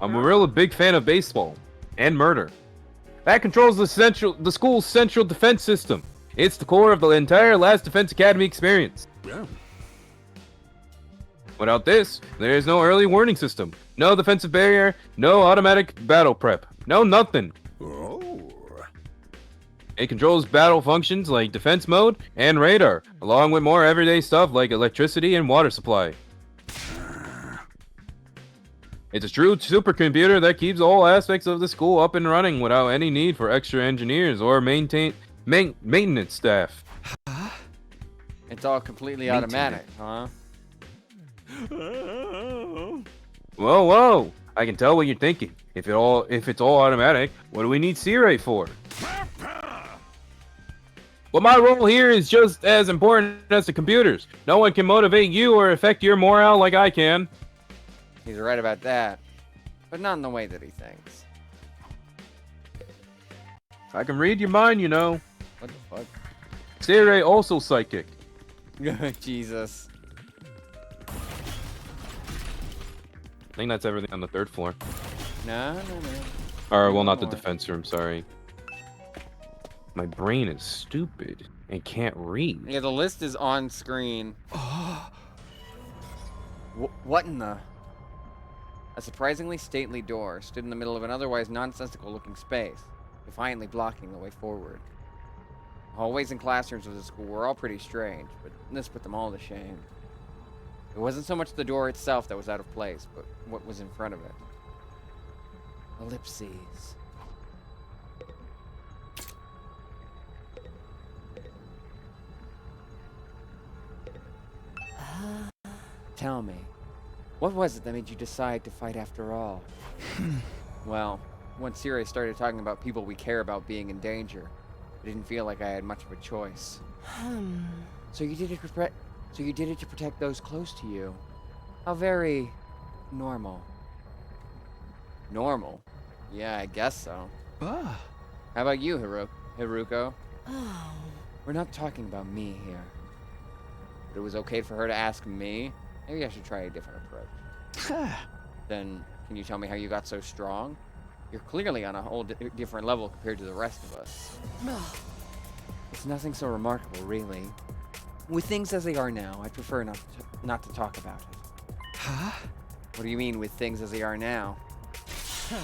Speaker 2: I'm a real big fan of baseball and murder. That controls the school's central defense system. It's the core of the entire Last Defense Academy experience.
Speaker 9: Yeah.
Speaker 2: Without this, there is no early warning system, no defensive barrier, no automatic battle prep, no nothing.
Speaker 9: Oh.
Speaker 2: It controls battle functions like defense mode and radar, along with more everyday stuff like electricity and water supply. It's a true supercomputer that keeps all aspects of the school up and running without any need for extra engineers or maintenance staff.
Speaker 1: It's all completely automatic, huh?
Speaker 2: Whoa! I can tell what you're thinking. If it's all automatic, what do we need C-Ray for? Well, my role here is just as important as the computers. No one can motivate you or affect your morale like I can.
Speaker 1: He's right about that, but not in the way that he thinks.
Speaker 2: I can read your mind, you know.
Speaker 1: What the fuck?
Speaker 2: C-Ray also psychic.
Speaker 1: Jesus.
Speaker 2: I think that's everything on the 3rd floor.
Speaker 1: No.
Speaker 2: Or, well, not the defense room, sorry. My brain is stupid and can't read.
Speaker 1: Yeah, the list is on screen. What in the... A surprisingly stately door stood in the middle of an otherwise nonsensical-looking space, defiantly blocking the way forward. Hallways and classrooms of the school were all pretty strange, but this put them all to shame. It wasn't so much the door itself that was out of place, but what was in front of it. Ellipses. Tell me, what was it that made you decide to fight after all? Well, once Siri started talking about people we care about being in danger, it didn't feel like I had much of a choice. So you did it to protect those close to you. How very normal. Normal? Yeah, I guess so. How about you, Haruko? We're not talking about me here. But it was okay for her to ask me. Maybe I should try a different approach. Then, can you tell me how you got so strong? You're clearly on a whole different level compared to the rest of us. It's nothing so remarkable, really. With things as they are now, I prefer not to talk about it. Huh? What do you mean, with things as they are now?
Speaker 2: I'm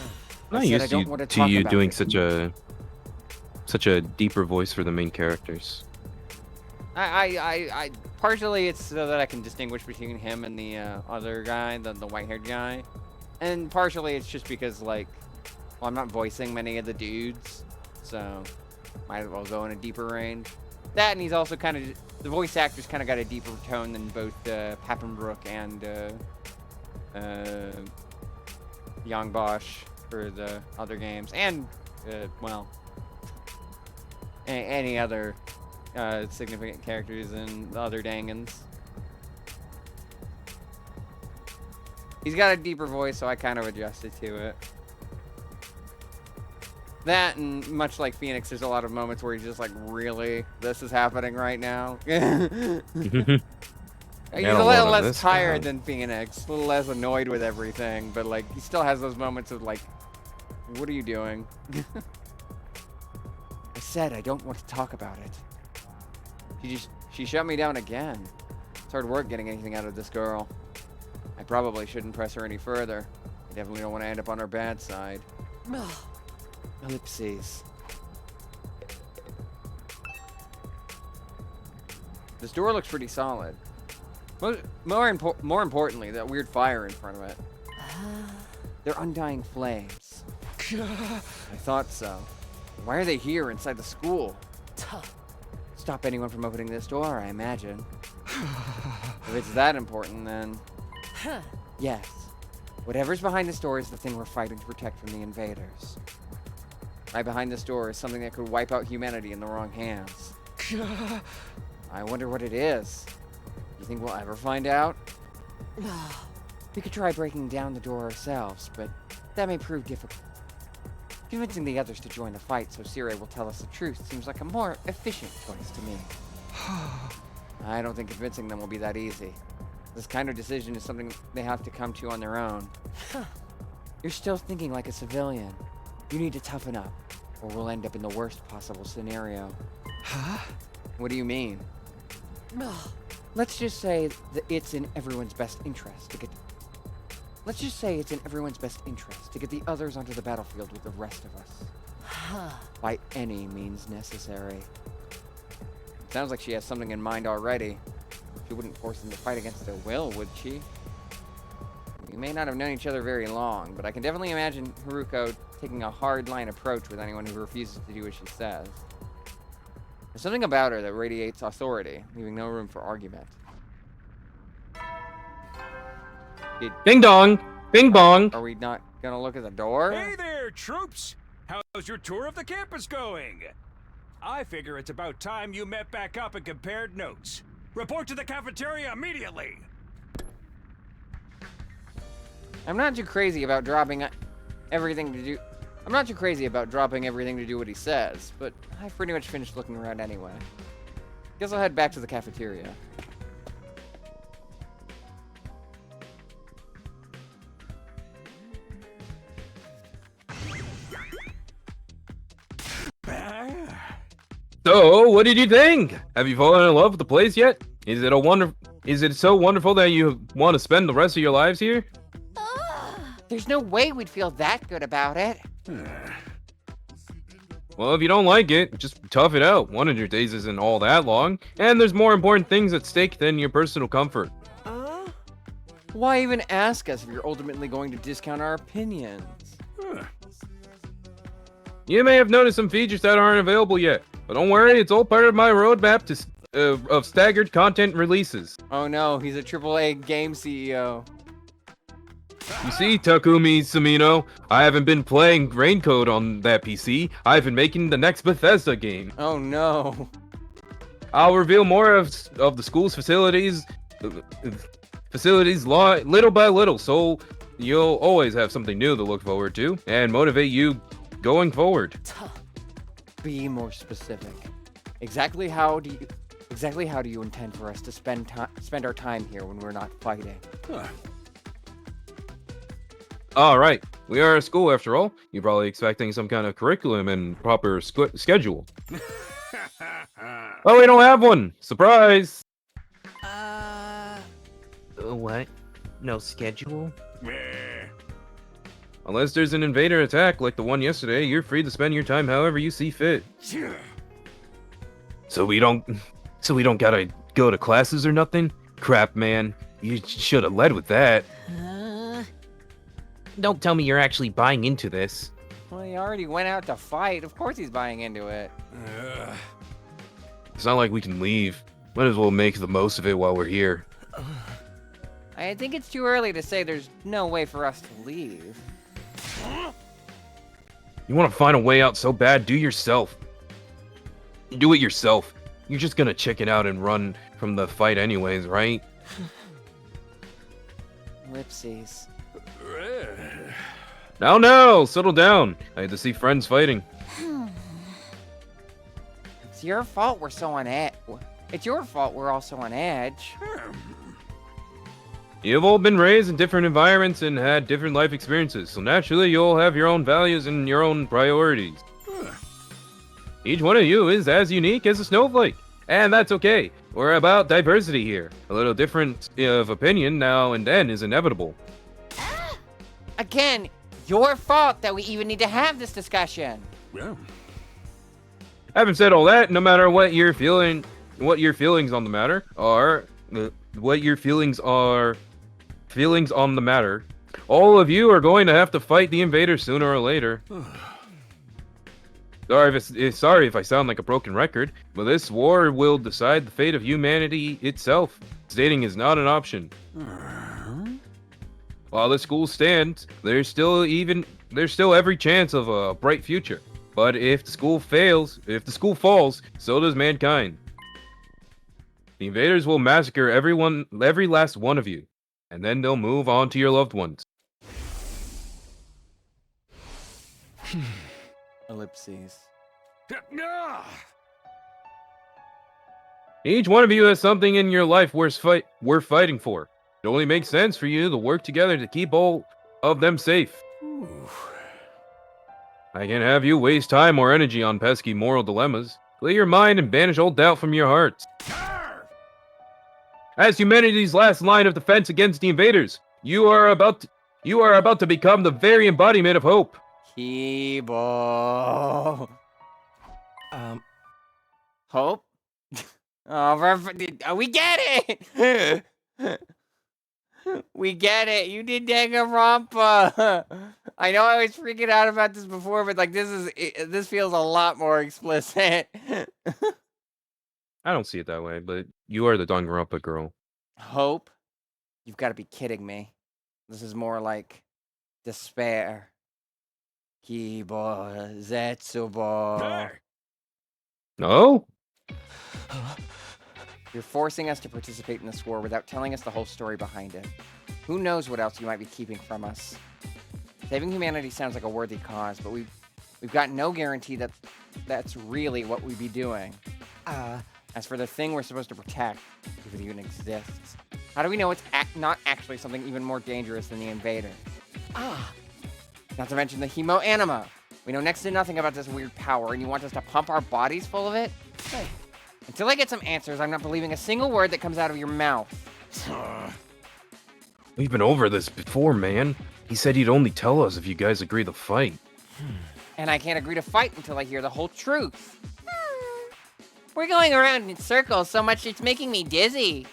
Speaker 2: not used to you doing such a deeper voice for the main characters.
Speaker 1: I partially it's so that I can distinguish between him and the other guy, the white-haired guy, and partially it's just because, like, well, I'm not voicing many of the dudes, so might as well go in a deeper range. That, and he's also kind of, the voice actor's kind of got a deeper tone than both Pappenbrook and Young Bosch for the other games, and well, any other significant characters in the other Dangans. He's got a deeper voice, so I kind of adjusted to it. That, and much like Phoenix, there's a lot of moments where he's just like, really? This is happening right now? He's a little less tired than Phoenix, a little less annoyed with everything, but like, he still has those moments of like, what are you doing? I said I don't want to talk about it. She shut me down again. It's hard work getting anything out of this girl. I probably shouldn't press her any further. I definitely don't want to end up on her bad side. Ellipses. This door looks pretty solid. More importantly, that weird fire in front of it. They're undying flames. I thought so. Why are they here inside the school? Stop anyone from opening this door, I imagine. If it's that important, then... Yes. Whatever's behind this door is the thing we're fighting to protect from the invaders. Right behind this door is something that could wipe out humanity in the wrong hands. I wonder what it is. You think we'll ever find out? We could try breaking down the door ourselves, but that may prove difficult. Convincing the others to join the fight so Siri will tell us the truth seems like a more efficient choice to me. I don't think convincing them will be that easy. This kind of decision is something they have to come to on their own. You're still thinking like a civilian. You need to toughen up, or we'll end up in the worst possible scenario.
Speaker 12: Huh?
Speaker 1: What do you mean? Let's just say that it's in everyone's best interest to get... Let's just say it's in everyone's best interest to get the others onto the battlefield with the rest of us. By any means necessary. It sounds like she has something in mind already. She wouldn't force them to fight against their will, would she? We may not have known each other very long, but I can definitely imagine Haruko taking a hard-line approach with anyone who refuses to do what she says. There's something about her that radiates authority, leaving no room for argument.
Speaker 2: Ding dong! Bing bong!
Speaker 1: Are we not gonna look at the door?
Speaker 7: Hey there, troops! How's your tour of the campus going? I figure it's about time you met back up and compared notes. Report to the cafeteria immediately!
Speaker 1: I'm not too crazy about dropping everything to do... I'm not too crazy about dropping everything to do what he says, but I've pretty much finished looking around anyway. Guess I'll head back to the cafeteria.
Speaker 2: So, what did you think? Have you fallen in love with the place yet? Is it so wonderful that you want to spend the rest of your lives here?
Speaker 16: There's no way we'd feel that good about it.
Speaker 2: Well, if you don't like it, just tough it out. 100 days isn't all that long, and there's more important things at stake than your personal comfort.
Speaker 1: Why even ask us if you're ultimately going to discount our opinions?
Speaker 2: You may have noticed some features that aren't available yet, but don't worry, it's all part of my roadmap of staggered content releases.
Speaker 1: Oh no, he's a AAA game CEO.
Speaker 2: You see, Takumi Sumino, I haven't been playing Raincoat on that PC. I've been making the next Bethesda game.
Speaker 1: Oh no.
Speaker 2: I'll reveal more of the school's facilities little by little, so you'll always have something new to look forward to and motivate you going forward.
Speaker 1: Be more specific. Exactly how do you intend for us to spend our time here when we're not fighting?
Speaker 2: Alright, we are a school after all. You're probably expecting some kind of curriculum and proper schedule. Oh, we don't have one! Surprise!
Speaker 8: What? No schedule?
Speaker 2: Unless there's an invader attack like the one yesterday, you're free to spend your time however you see fit. So we don't gotta go to classes or nothing? Crap, man. You should have led with that.
Speaker 8: Don't tell me you're actually buying into this.
Speaker 1: Well, he already went out to fight. Of course he's buying into it.
Speaker 2: It's not like we can leave. Might as well make the most of it while we're here.
Speaker 1: I think it's too early to say there's no way for us to leave.
Speaker 2: You want to find a way out so bad, do it yourself. You're just gonna chicken out and run from the fight anyways, right?
Speaker 1: Ellipses.
Speaker 2: No, settle down. I had to see friends fighting.
Speaker 1: It's your fault we're so on edge. It's your fault we're all so on edge.
Speaker 2: You've all been raised in different environments and had different life experiences, so naturally you'll have your own values and your own priorities. Each one of you is as unique as a snowflake, and that's okay. We're about diversity here. A little different of opinion now and then is inevitable.
Speaker 16: Again, your fault that we even need to have this discussion.
Speaker 2: Having said all that, no matter what your feelings on the matter are, all of you are going to have to fight the invaders sooner or later. Sorry if I sound like a broken record, but this war will decide the fate of humanity itself. Stating is not an option. While the school stands, there's still every chance of a bright future. But if the school falls, so does mankind. The invaders will massacre every last one of you, and then they'll move on to your loved ones.
Speaker 1: Ellipses.
Speaker 2: Each one of you has something in your life worth fighting for. It only makes sense for you to work together to keep all of them safe. I can't have you waste time or energy on pesky moral dilemmas. Clear your mind and banish all doubt from your hearts. As humanity's last line of defense against the invaders, you are about to become the very embodiment of hope.
Speaker 1: Kibo. Hope? Oh, we get it! We get it. You did Danganronpa. I know I was freaking out about this before, but like this feels a lot more explicit.
Speaker 2: I don't see it that way, but you are the Danganronpa girl.
Speaker 1: Hope? You've got to be kidding me. This is more like despair. Kibo Zetsubo.
Speaker 2: No?
Speaker 1: You're forcing us to participate in this war without telling us the whole story behind it. Who knows what else you might be keeping from us? Saving humanity sounds like a worthy cause, but we've got no guarantee that that's really what we'd be doing. As for the thing we're supposed to protect, if it even exists, how do we know it's not actually something even more dangerous than the invader? Not to mention the hemo anima. We know next to nothing about this weird power, and you want us to pump our bodies full of it? Hey, until I get some answers, I'm not believing a single word that comes out of your mouth.
Speaker 2: We've been over this before, man. He said he'd only tell us if you guys agree to fight.
Speaker 1: And I can't agree to fight until I hear the whole truth. We're going around in circles so much it's making me dizzy.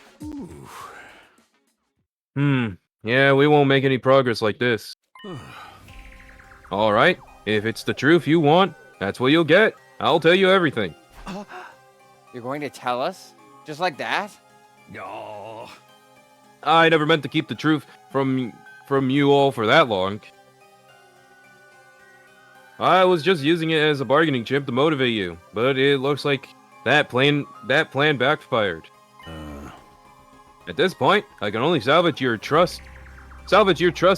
Speaker 2: Yeah, we won't make any progress like this. Alright, if it's the truth you want, that's what you'll get. I'll tell you everything.
Speaker 1: You're going to tell us? Just like that?
Speaker 2: No. I never meant to keep the truth from you all for that long. I was just using it as a bargaining chip to motivate you, but it looks like that plan backfired. At this point, I can only salvage your trust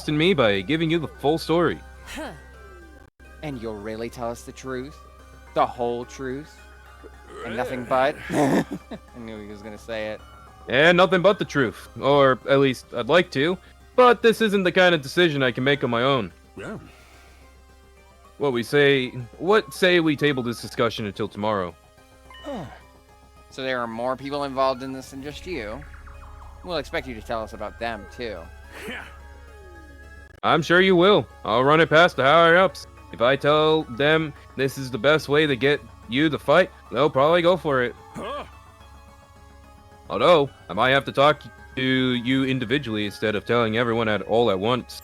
Speaker 2: in me by giving you the full story.
Speaker 1: And you'll really tell us the truth? The whole truth? And nothing but? I knew he was gonna say it.
Speaker 2: And nothing but the truth. Or at least I'd like to. But this isn't the kind of decision I can make on my own.
Speaker 9: Yeah.
Speaker 2: What say we table this discussion until tomorrow?
Speaker 1: So there are more people involved in this than just you. We'll expect you to tell us about them, too.
Speaker 2: I'm sure you will. I'll run it past the higher-ups. If I tell them this is the best way to get you to fight, they'll probably go for it. Although, I might have to talk to you individually instead of telling everyone all at once.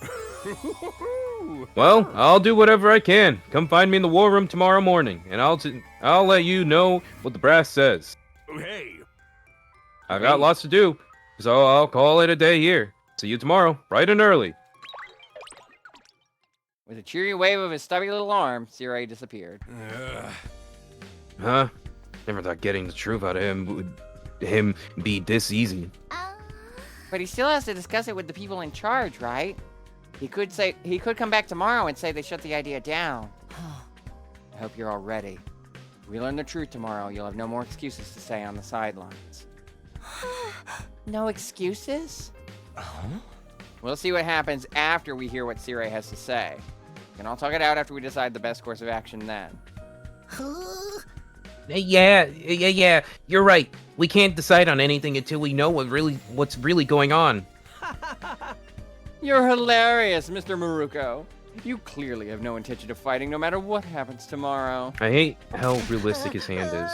Speaker 2: Well, I'll do whatever I can. Come find me in the war room tomorrow morning, and I'll let you know what the brass says.
Speaker 9: Hey.
Speaker 2: I've got lots to do, so I'll call it a day here. See you tomorrow, bright and early.
Speaker 1: With a cheery wave of his stubby little arm, Sirai disappeared.
Speaker 2: Huh? Never thought getting the truth out of him would be this easy.
Speaker 1: But he still has to discuss it with the people in charge, right? He could come back tomorrow and say they shut the idea down. I hope you're all ready. If we learn the truth tomorrow, you'll have no more excuses to say on the sidelines. No excuses? We'll see what happens after we hear what Sirai has to say. We can all talk it out after we decide the best course of action then.
Speaker 8: Yeah, you're right. We can't decide on anything until we know what's really going on.
Speaker 1: You're hilarious, Mr. Maruko. You clearly have no intention of fighting no matter what happens tomorrow.
Speaker 2: I hate how realistic his hand is.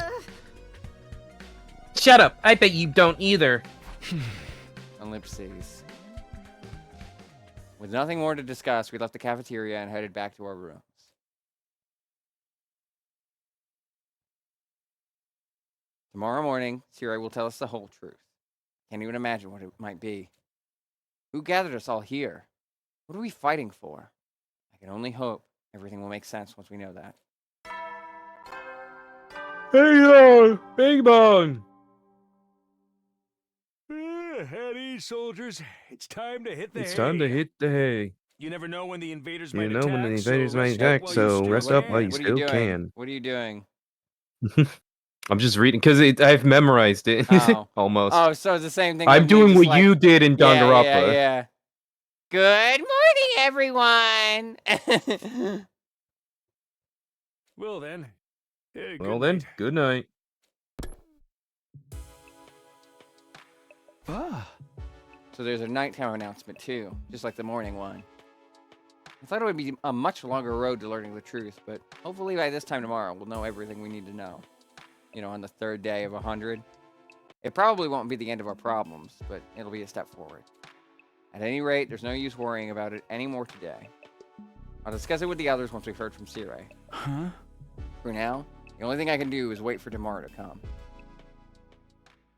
Speaker 8: Shut up! I bet you don't either.
Speaker 1: Ellipses. With nothing more to discuss, we left the cafeteria and headed back to our rooms. Tomorrow morning, Sirai will tell us the whole truth. Can't even imagine what it might be. Who gathered us all here? What are we fighting for? I can only hope everything will make sense once we know that.
Speaker 2: Hey, Big Bang!
Speaker 7: At ease, soldiers. It's time to hit the hay.
Speaker 2: It's time to hit the hay.
Speaker 7: You never know when the invaders
Speaker 2: You
Speaker 7: might
Speaker 2: know
Speaker 7: attack.
Speaker 2: when the invaders might attack, so rest up while you still can.
Speaker 1: What are you doing?
Speaker 2: I'm just reading because I've memorized it
Speaker 1: Oh.
Speaker 2: almost.
Speaker 1: Oh, so it's the same thing.
Speaker 2: I'm
Speaker 1: with me,
Speaker 2: doing
Speaker 1: just
Speaker 2: what
Speaker 1: like-
Speaker 2: you did in
Speaker 1: Yeah,
Speaker 2: Danganronpa.
Speaker 1: yeah. Good morning, everyone.
Speaker 9: Well then. Hey,
Speaker 2: Well
Speaker 9: good
Speaker 2: then,
Speaker 9: night.
Speaker 2: good night.
Speaker 11: Ah.
Speaker 1: So there's a nighttime announcement too, just like the morning one. I thought it would be a much longer road to learning the truth, but hopefully by this time tomorrow we'll know everything we need to know. You know, on the third day of 100. It probably won't be the end of our problems, but it'll be a step forward. At any rate, there's no use worrying about it anymore today. I'll discuss it with the others once we've heard from Sirei.
Speaker 11: Huh?
Speaker 1: For now, the only thing I can do is wait for tomorrow to come.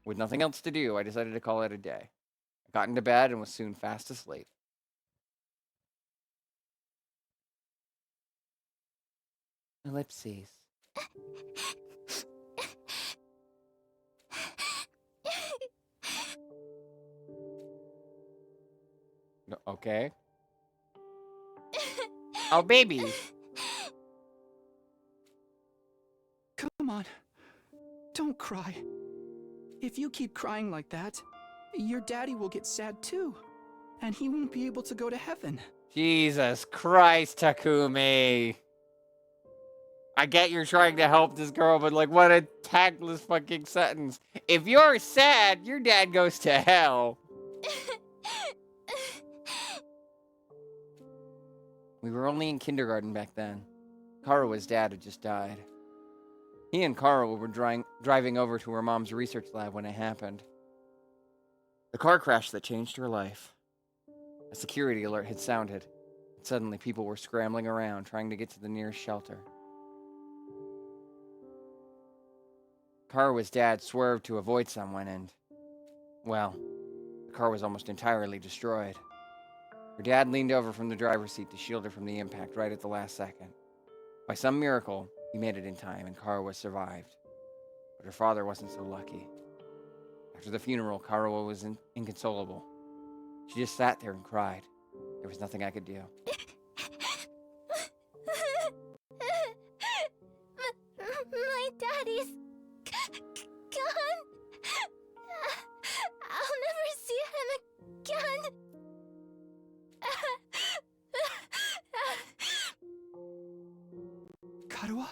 Speaker 1: With nothing else to do, I decided to call it a day. I got into bed and was soon fast asleep. Ellipses. Okay. Oh, baby.
Speaker 11: Come on. Don't cry. If you keep crying like that, your daddy will get sad too. And he won't be able to go to heaven.
Speaker 1: Jesus Christ, Takumi. I get you're trying to help this girl, but like, what a tactless fucking sentence. If you're sad, your dad goes to hell. We were only in kindergarten back then. Karua's dad had just died. He and Karua were driving over to her mom's research lab when it happened. The car crash that changed her life. A security alert had sounded, and suddenly people were scrambling around trying to get to the nearest shelter. Karua's dad swerved to avoid someone and, well, the car was almost entirely destroyed. Her dad leaned over from the driver's seat to shield her from the impact right at the last second. By some miracle, he made it in time and Karua survived. But her father wasn't so lucky. After the funeral, Karua was inconsolable. She just sat there and cried. There was nothing I could do.
Speaker 5: My daddy's gone. I'll never see him again.
Speaker 11: Karua?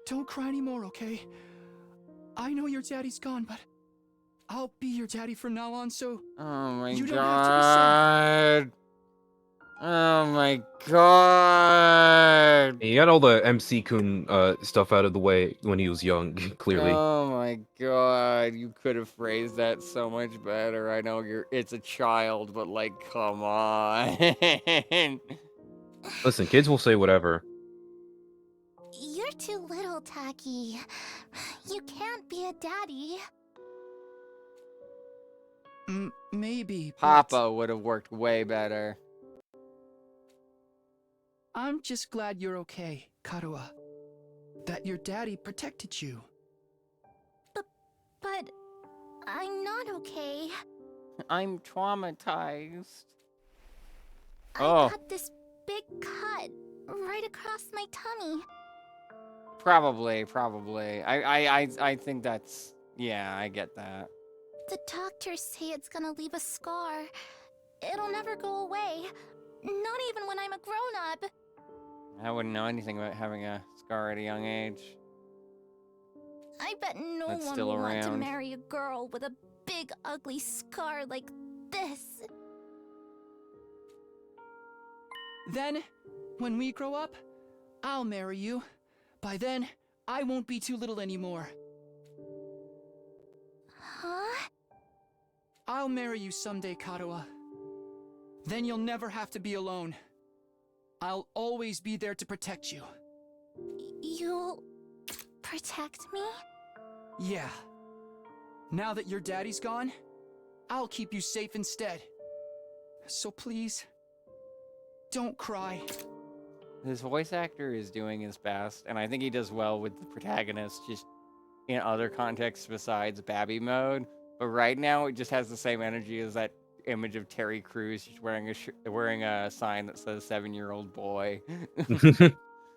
Speaker 11: Don't cry anymore, okay? I know your daddy's gone, but I'll be your daddy from now on, so
Speaker 1: Oh my
Speaker 11: you don't have to be sad.
Speaker 1: god. Oh my god.
Speaker 2: He got all the MC-kun stuff out of the way when he was young, clearly.
Speaker 1: Oh my god. You could have phrased that so much better. I know it's a child, but like, come on.
Speaker 2: Listen, kids will say whatever.
Speaker 5: You're too little, Taki. You can't be a daddy.
Speaker 11: Maybe, but
Speaker 1: Papa would have worked way better.
Speaker 11: I'm just glad you're okay, Karua. That your daddy protected you.
Speaker 5: But I'm not okay.
Speaker 1: I'm traumatized.
Speaker 5: I
Speaker 1: Oh,
Speaker 5: got this big cut right across my tummy.
Speaker 1: probably. I think that's, yeah, I get that.
Speaker 5: The doctors say it's gonna leave a scar. It'll never go away. Not even when I'm a grown-up.
Speaker 1: I wouldn't know anything about having a scar at a young age.
Speaker 5: I bet no
Speaker 1: That's
Speaker 5: one
Speaker 1: still
Speaker 5: will want to
Speaker 1: around.
Speaker 5: marry a girl with a big, ugly scar like this.
Speaker 11: Then, when we grow up, I'll marry you. By then, I won't be too little anymore.
Speaker 5: Huh?
Speaker 11: I'll marry you someday, Karua. Then you'll never have to be alone. I'll always be there to protect you.
Speaker 5: You'll protect me?
Speaker 11: Yeah. Now that your daddy's gone, I'll keep you safe instead. So please, don't cry.
Speaker 1: This voice actor is doing his best, and I think he does well with the protagonist, just in other contexts besides Babby mode. But right now, it just has the same energy as that image of Terry Crews just wearing a sign that says 7-year-old boy.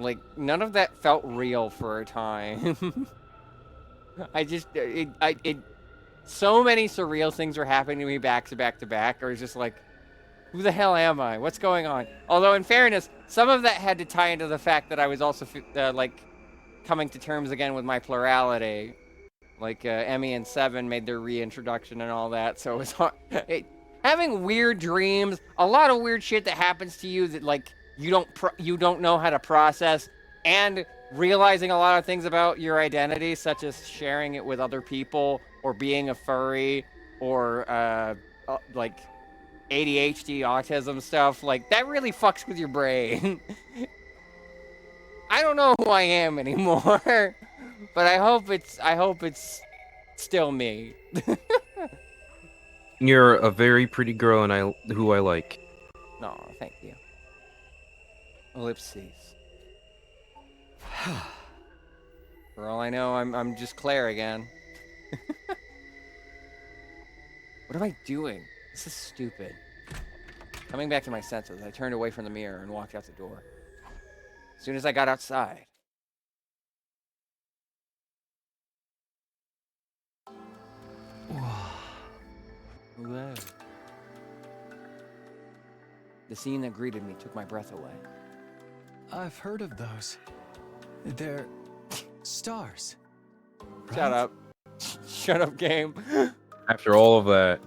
Speaker 1: Like, none of that felt real for a time. So many surreal things were happening to me back to back to back. I was just like, who the hell am I? What's going on? Although, in fairness, some of that had to tie into the fact that I was also, like, coming to terms again with my plurality. Like, Emmy and Seven made their reintroduction and all that, so it was hard. Having weird dreams, a lot of weird shit that happens to you that, like, you don't know how to process, and realizing a lot of things about your identity, such as sharing it with other people, or being a furry, or, like, ADHD, autism stuff, like, that really fucks with your brain. I don't know who I am anymore, but I hope it's still me.
Speaker 2: You're a very pretty girl, and who I like.
Speaker 1: No, thank you. Ellipses. For all I know, I'm just Claire again. What am I doing? This is stupid. Coming back to my senses, I turned away from the mirror and walked out the door. As soon as I got outside. Whoa. The scene that greeted me took my breath away.
Speaker 11: I've heard of those. They're stars. Right?
Speaker 1: Shut up. Shut up, game.
Speaker 2: After all of that,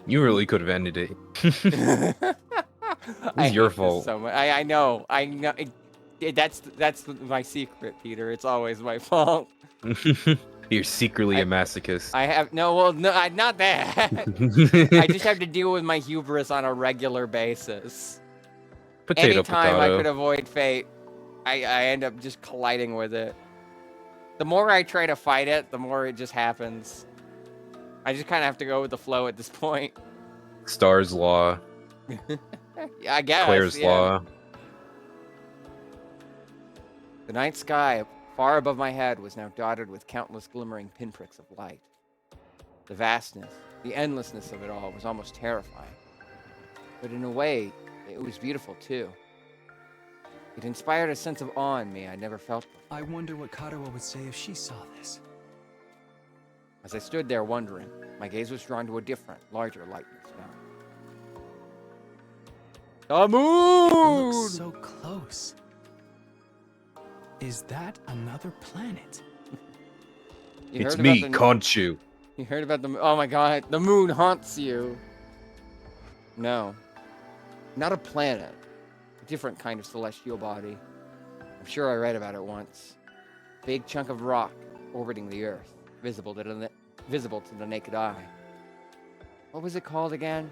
Speaker 2: you really could have ended it. It's your fault.
Speaker 1: So much. I know. That's my secret, Peter. It's always my fault.
Speaker 2: You're secretly a masochist.
Speaker 1: I have not that. I just have to deal with my hubris on a regular basis. Anytime I could avoid fate, I end up just colliding with it. The more I try to fight it, the more it just happens. I just kind of have to go with the flow at this point.
Speaker 2: Star's Law.
Speaker 1: I guess.
Speaker 2: Claire's Law.
Speaker 1: The night sky far above my head was now dotted with countless glimmering pinpricks of light. The vastness, the endlessness of it all was almost terrifying. But in a way, it was beautiful too. It inspired a sense of awe in me I never felt before.
Speaker 11: I wonder what Kodaka would say if she saw this.
Speaker 1: As I stood there wondering, my gaze was drawn to a different, larger light in the sky. The moon!
Speaker 11: It looks so close. Is that another planet?
Speaker 2: It's me, Conchu.
Speaker 1: You heard about the... Oh my god, the moon haunts you. No. Not a planet. A different kind of celestial body. I'm sure I read about it once. Big chunk of rock orbiting the Earth, visible to the naked eye. What was it called again?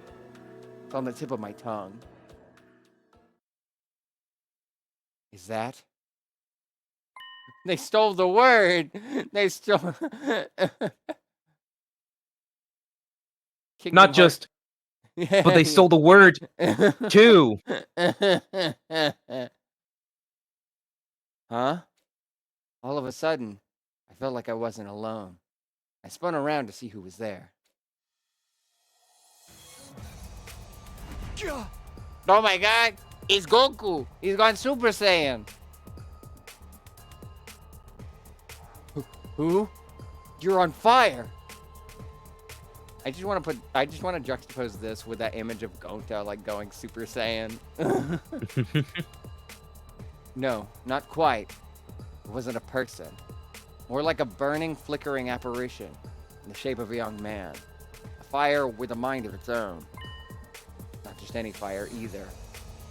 Speaker 1: It's on the tip of my tongue. Is that... They stole the word! They stole...
Speaker 2: Not just... But they stole the word, too!
Speaker 1: Huh? All of a sudden, I felt like I wasn't alone. I spun around to see who was there. Oh my god! It's Goku! He's gone Super Saiyan! Who? You're on fire! I just want to juxtapose this with that image of Gonta, like, going Super Saiyan. No, not quite. It wasn't a person. More like a burning, flickering apparition in the shape of a young man. A fire with a mind of its own. Not just any fire, either.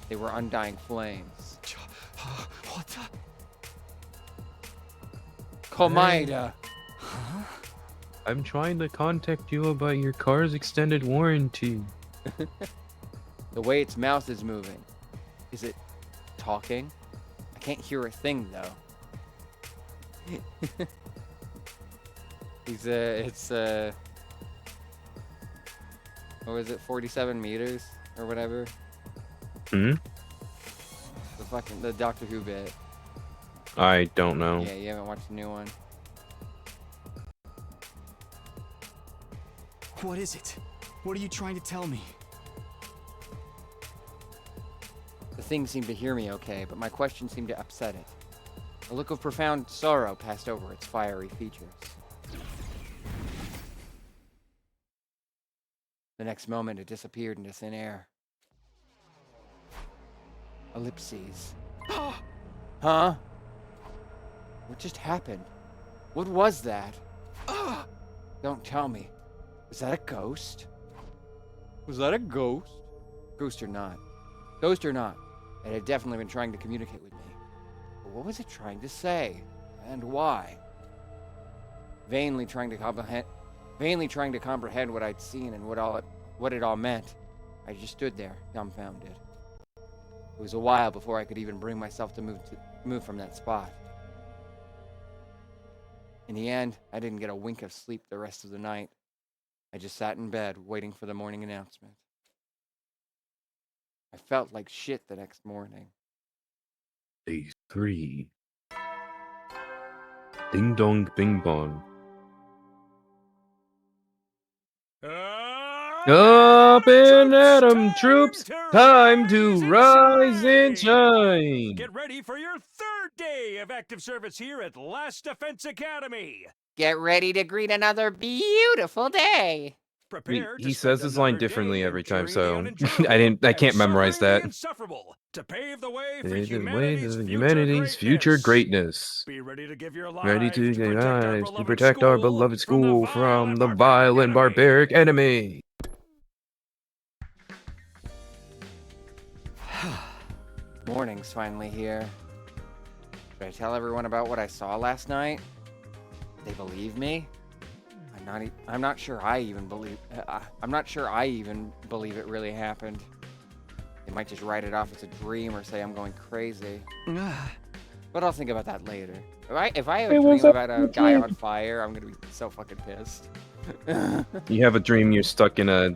Speaker 1: They were undying flames.
Speaker 11: What the?
Speaker 1: Komaeda!
Speaker 11: Huh?
Speaker 2: I'm trying to contact you about your car's extended warranty.
Speaker 1: The way its mouth is moving. Is it talking? I can't hear a thing, though. It's what was it, 47 meters or whatever?
Speaker 2: Hmm?
Speaker 1: The Doctor Who bit.
Speaker 2: I don't know.
Speaker 1: Yeah, you haven't watched the new one.
Speaker 11: What is it? What are you trying to tell me?
Speaker 1: thing seemed to hear me okay, but my question seemed to upset it. A look of profound sorrow passed over its fiery features. The next moment, it disappeared into thin air. Ellipses. Huh? What just happened? What was that? Don't tell me. Was that a ghost? Was that a ghost? Ghost or not. Ghost or not, it had definitely been trying to communicate with me. But what was it trying to say? And why? Vainly trying to comprehend what I'd seen and what it all meant, I just stood there, dumbfounded. It was a while before I could even bring myself to move from that spot. In the end, I didn't get a wink of sleep the rest of the night. I just sat in bed, waiting for the morning announcement. I felt like shit the next morning.
Speaker 2: Day 3. Ding dong bing bong. Up and at 'em, troops! Time to rise and shine!
Speaker 7: Get ready for your third day of active service here at Last Defense Academy.
Speaker 16: Get ready to greet another beautiful day.
Speaker 2: He says his line differently every time, so I can't memorize that.
Speaker 7: To pave the way for
Speaker 2: humanity's future greatness.
Speaker 7: Be ready to give your
Speaker 2: Ready to protect our beloved school from the vile and barbaric enemy.
Speaker 1: Morning's finally here. Should I tell everyone about what I saw last night? They believe me? I'm not sure I even believe it really happened. They might just write it off as a dream or say I'm going crazy. But I'll think about that later. If I have a dream about a guy on fire, I'm gonna be so fucking pissed.
Speaker 2: You have a dream you're stuck in a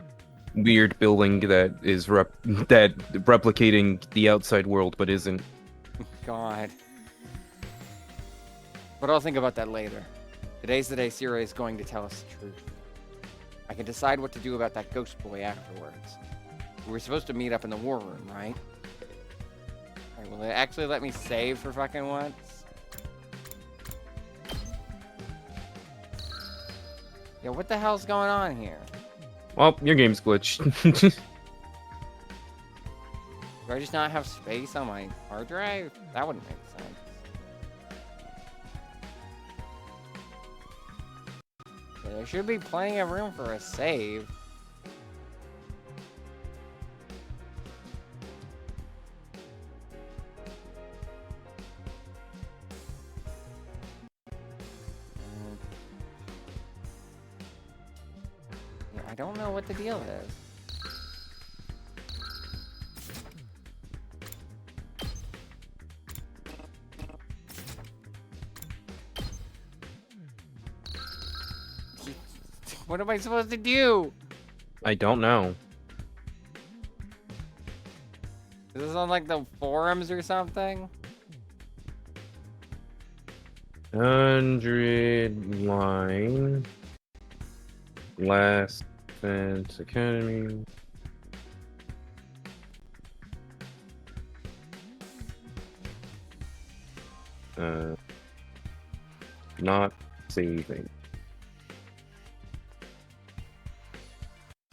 Speaker 2: weird building that is replicating the outside world but isn't.
Speaker 1: God. But I'll think about that later. Today's the day Sira is going to tell us the truth. I can decide what to do about that ghost boy afterwards. We were supposed to meet up in the war room, right? Alright, will they actually let me save for fucking once? Yeah, what the hell's going on here?
Speaker 2: Well, your game's glitched.
Speaker 1: Do I just not have space on my hard drive? That wouldn't make sense. Yeah, there should be plenty of room for a save. Yeah, I don't know what the deal is. What am I supposed to do?
Speaker 2: I don't know.
Speaker 1: Is this on like the forums or something?
Speaker 2: 100 line. Last Defense Academy. Not saving.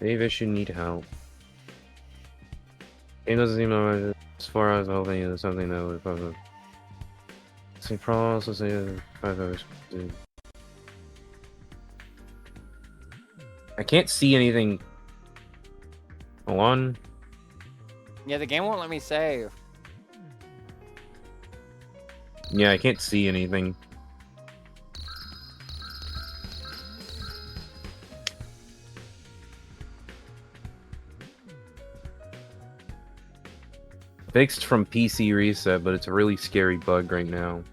Speaker 2: Maybe I should need help. It doesn't seem like as far as hoping is something that would probably say process 5 hours. I can't see anything. Hold on.
Speaker 1: Yeah, the game won't let me save.
Speaker 2: Yeah, I can't see anything. Fixed from PC reset, but it's a really scary bug right now.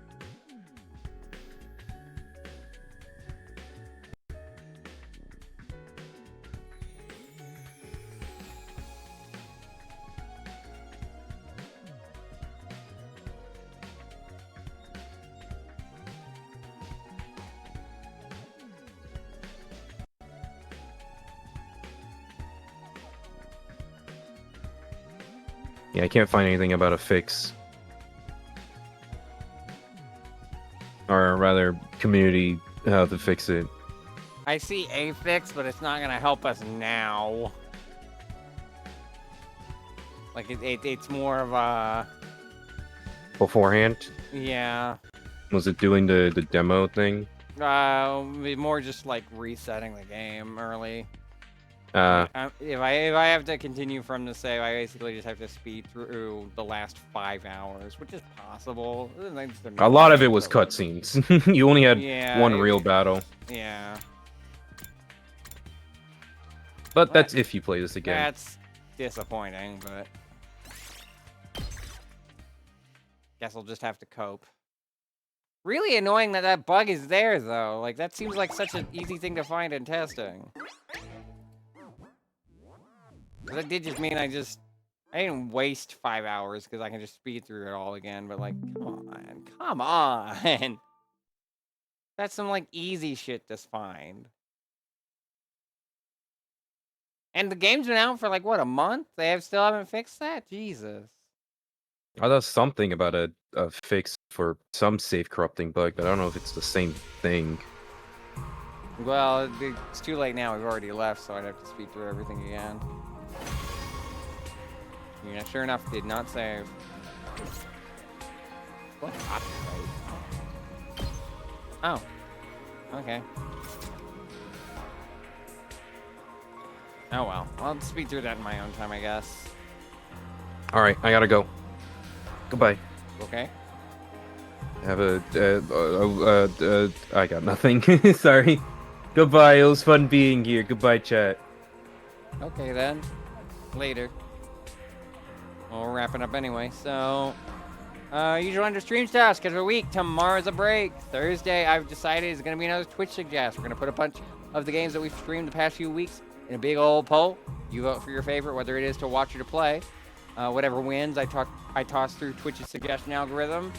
Speaker 2: Yeah, I can't find anything about a fix. Or rather, community, how to fix it.
Speaker 1: I see a fix, but it's not gonna help us now. Like, it's more of a...
Speaker 2: Beforehand?
Speaker 1: Yeah.
Speaker 2: Was it doing the demo thing?
Speaker 1: More just like resetting the game early.
Speaker 2: If
Speaker 1: I have to continue from the save, I basically just have to speed through the last 5 hours, which is possible.
Speaker 2: a lot of it was cutscenes. You only had one real battle.
Speaker 1: Yeah.
Speaker 2: But that's if you play this again.
Speaker 1: That's disappointing, but guess I'll just have to cope. Really annoying that that bug is there, though. Like, that seems like such an easy thing to find in testing. That did just mean I didn't waste 5 hours because I can just speed through it all again, but like, come on. That's some like easy shit to find. And the game's been out for like, what, a month? They still haven't fixed that? Jesus.
Speaker 2: I thought something about a fix for some safe corrupting bug, but I don't know if it's the same thing.
Speaker 1: Well, it's too late now. We've already left, so I'd have to speed through everything again. Yeah, sure enough, did not save. What? Oh. Okay. Oh well. I'll speed through that in my own time, I guess.
Speaker 2: Alright, I gotta go. Goodbye.
Speaker 1: Okay.
Speaker 2: Have I got nothing. Sorry. Goodbye, it was fun being here. Goodbye, chat.
Speaker 1: Okay then. Later. Well, we're wrapping up anyway, so... usual under stream stuff, schedule a week. Tomorrow's a break. Thursday, I've decided, is going to be another Twitch suggest. We're going to put a bunch of the games that we've streamed the past few weeks in a big old poll. You vote for your favorite, whether it is to watch or to play. Whatever wins, I toss through Twitch's suggestion algorithm.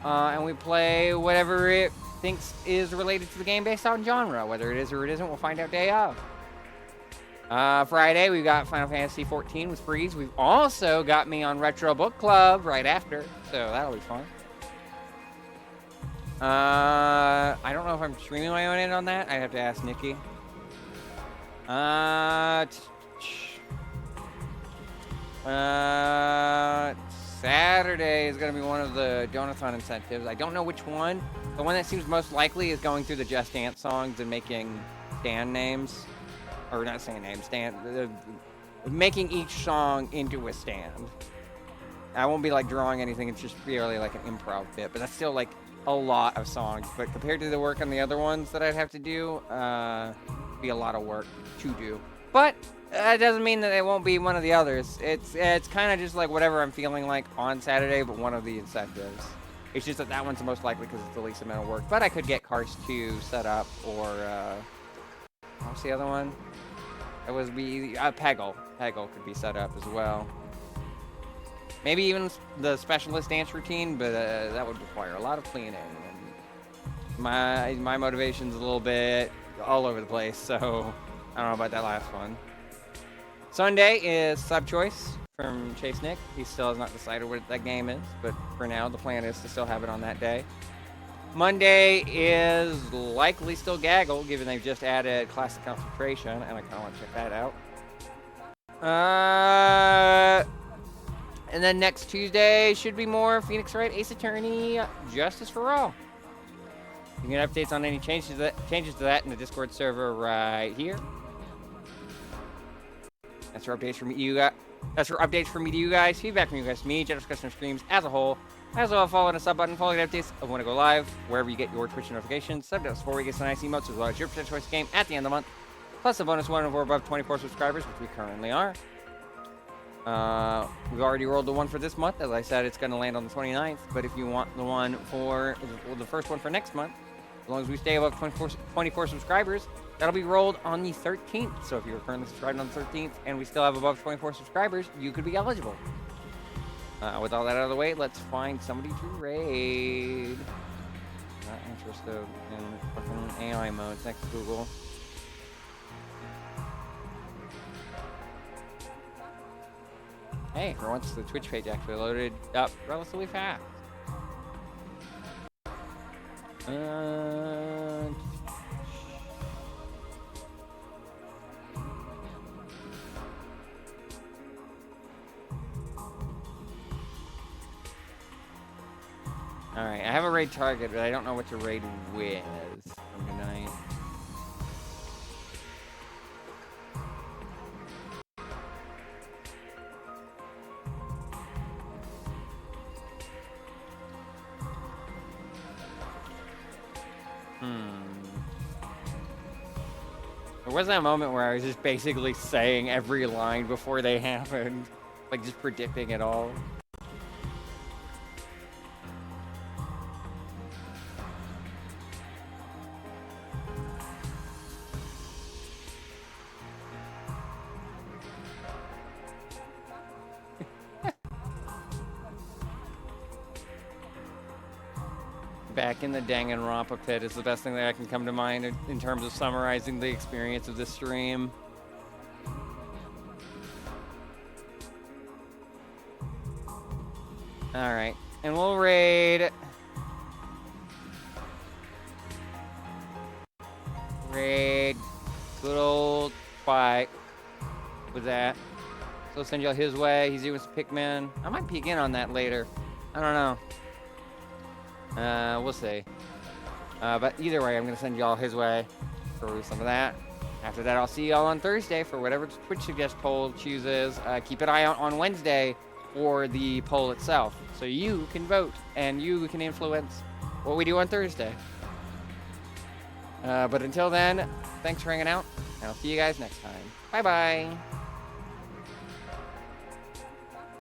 Speaker 1: And we play whatever it thinks is related to the game based on genre. Whether it is or it isn't, we'll find out day of. Friday, we've got Final Fantasy 14 with Freeze. We've also got me on Retro Book Club right after, so that'll be fun. I don't know if I'm streaming my own end on that. I'd have to ask Nikki. Saturday is going to be one of the Donathon incentives. I don't know which one. The one that seems most likely is going through the Just Dance songs and making stand names. Or not saying names, making each song into a stand. I won't be like drawing anything, it's just purely like an improv bit, but that's still like a lot of songs. But compared to the work on the other ones that I'd have to do, be a lot of work to do. But that doesn't mean that it won't be one of the others. It's kind of just like whatever I'm feeling like on Saturday, but one of the incentives. It's just that one's the most likely because it's the least amount of work. But I could get Cars 2 set up, or what's the other one? It was Peggle. Peggle could be set up as well. Maybe even the specialist dance routine, but that would require a lot of cleaning. And my motivation's a little bit all over the place, so I don't know about that last one. Sunday is Sub Choice from Chase Nick. He still has not decided what that game is, but for now the plan is to still have it on that day. Monday is likely still Gaggle, given they've just added Classic Concentration, and I kind of want to check that out. And then next Tuesday should be more Phoenix Wright Ace Attorney Justice for All. You can get updates on any changes to that in the Discord server right here. That's for updates from you guys. That's for updates from me to you guys. Feedback from you guys to me. General discussion of streams as a whole. As well, follow the sub button, follow the updates of when I go live, wherever you get your Twitch notifications. Sub to us 4 weeks and nice emotes, as well as your percent choice game at the end of the month. Plus a bonus one if we're above 24 subscribers, which we currently are. We've already rolled the one for this month. As I said, it's going to land on the 29th. But if you want the one for the first one for next month, as long as we stay above 24 subscribers, that'll be rolled on the 13th. So if you're currently subscribed on the 13th and we still have above 24 subscribers, you could be eligible. With all that out of the way, let's find somebody to raid. Not interested in fucking AI mode. Thanks, Google. Hey, for once the Twitch page actually loaded up relatively fast. Alright, I have a raid target, but I don't know what to raid with from tonight. There was that moment where I was just basically saying every line before they happened. Like, just predicting it all. Back in the Danganronpa pit is the best thing that I can come to mind in terms of summarizing the experience of this stream. Alright, and we'll raid... good old Spike with that. So I'll send y'all his way. He's doing some Pikmin. I might peek in on that later. I don't know. We'll see. But either way, I'm going to send y'all his way for some of that. After that, I'll see y'all on Thursday for whatever Twitch Suggest poll chooses. Keep an eye out on Wednesday for the poll itself, so you can vote and you can influence what we do on Thursday. But until then, thanks for hanging out, and I'll see you guys next time. Bye-bye.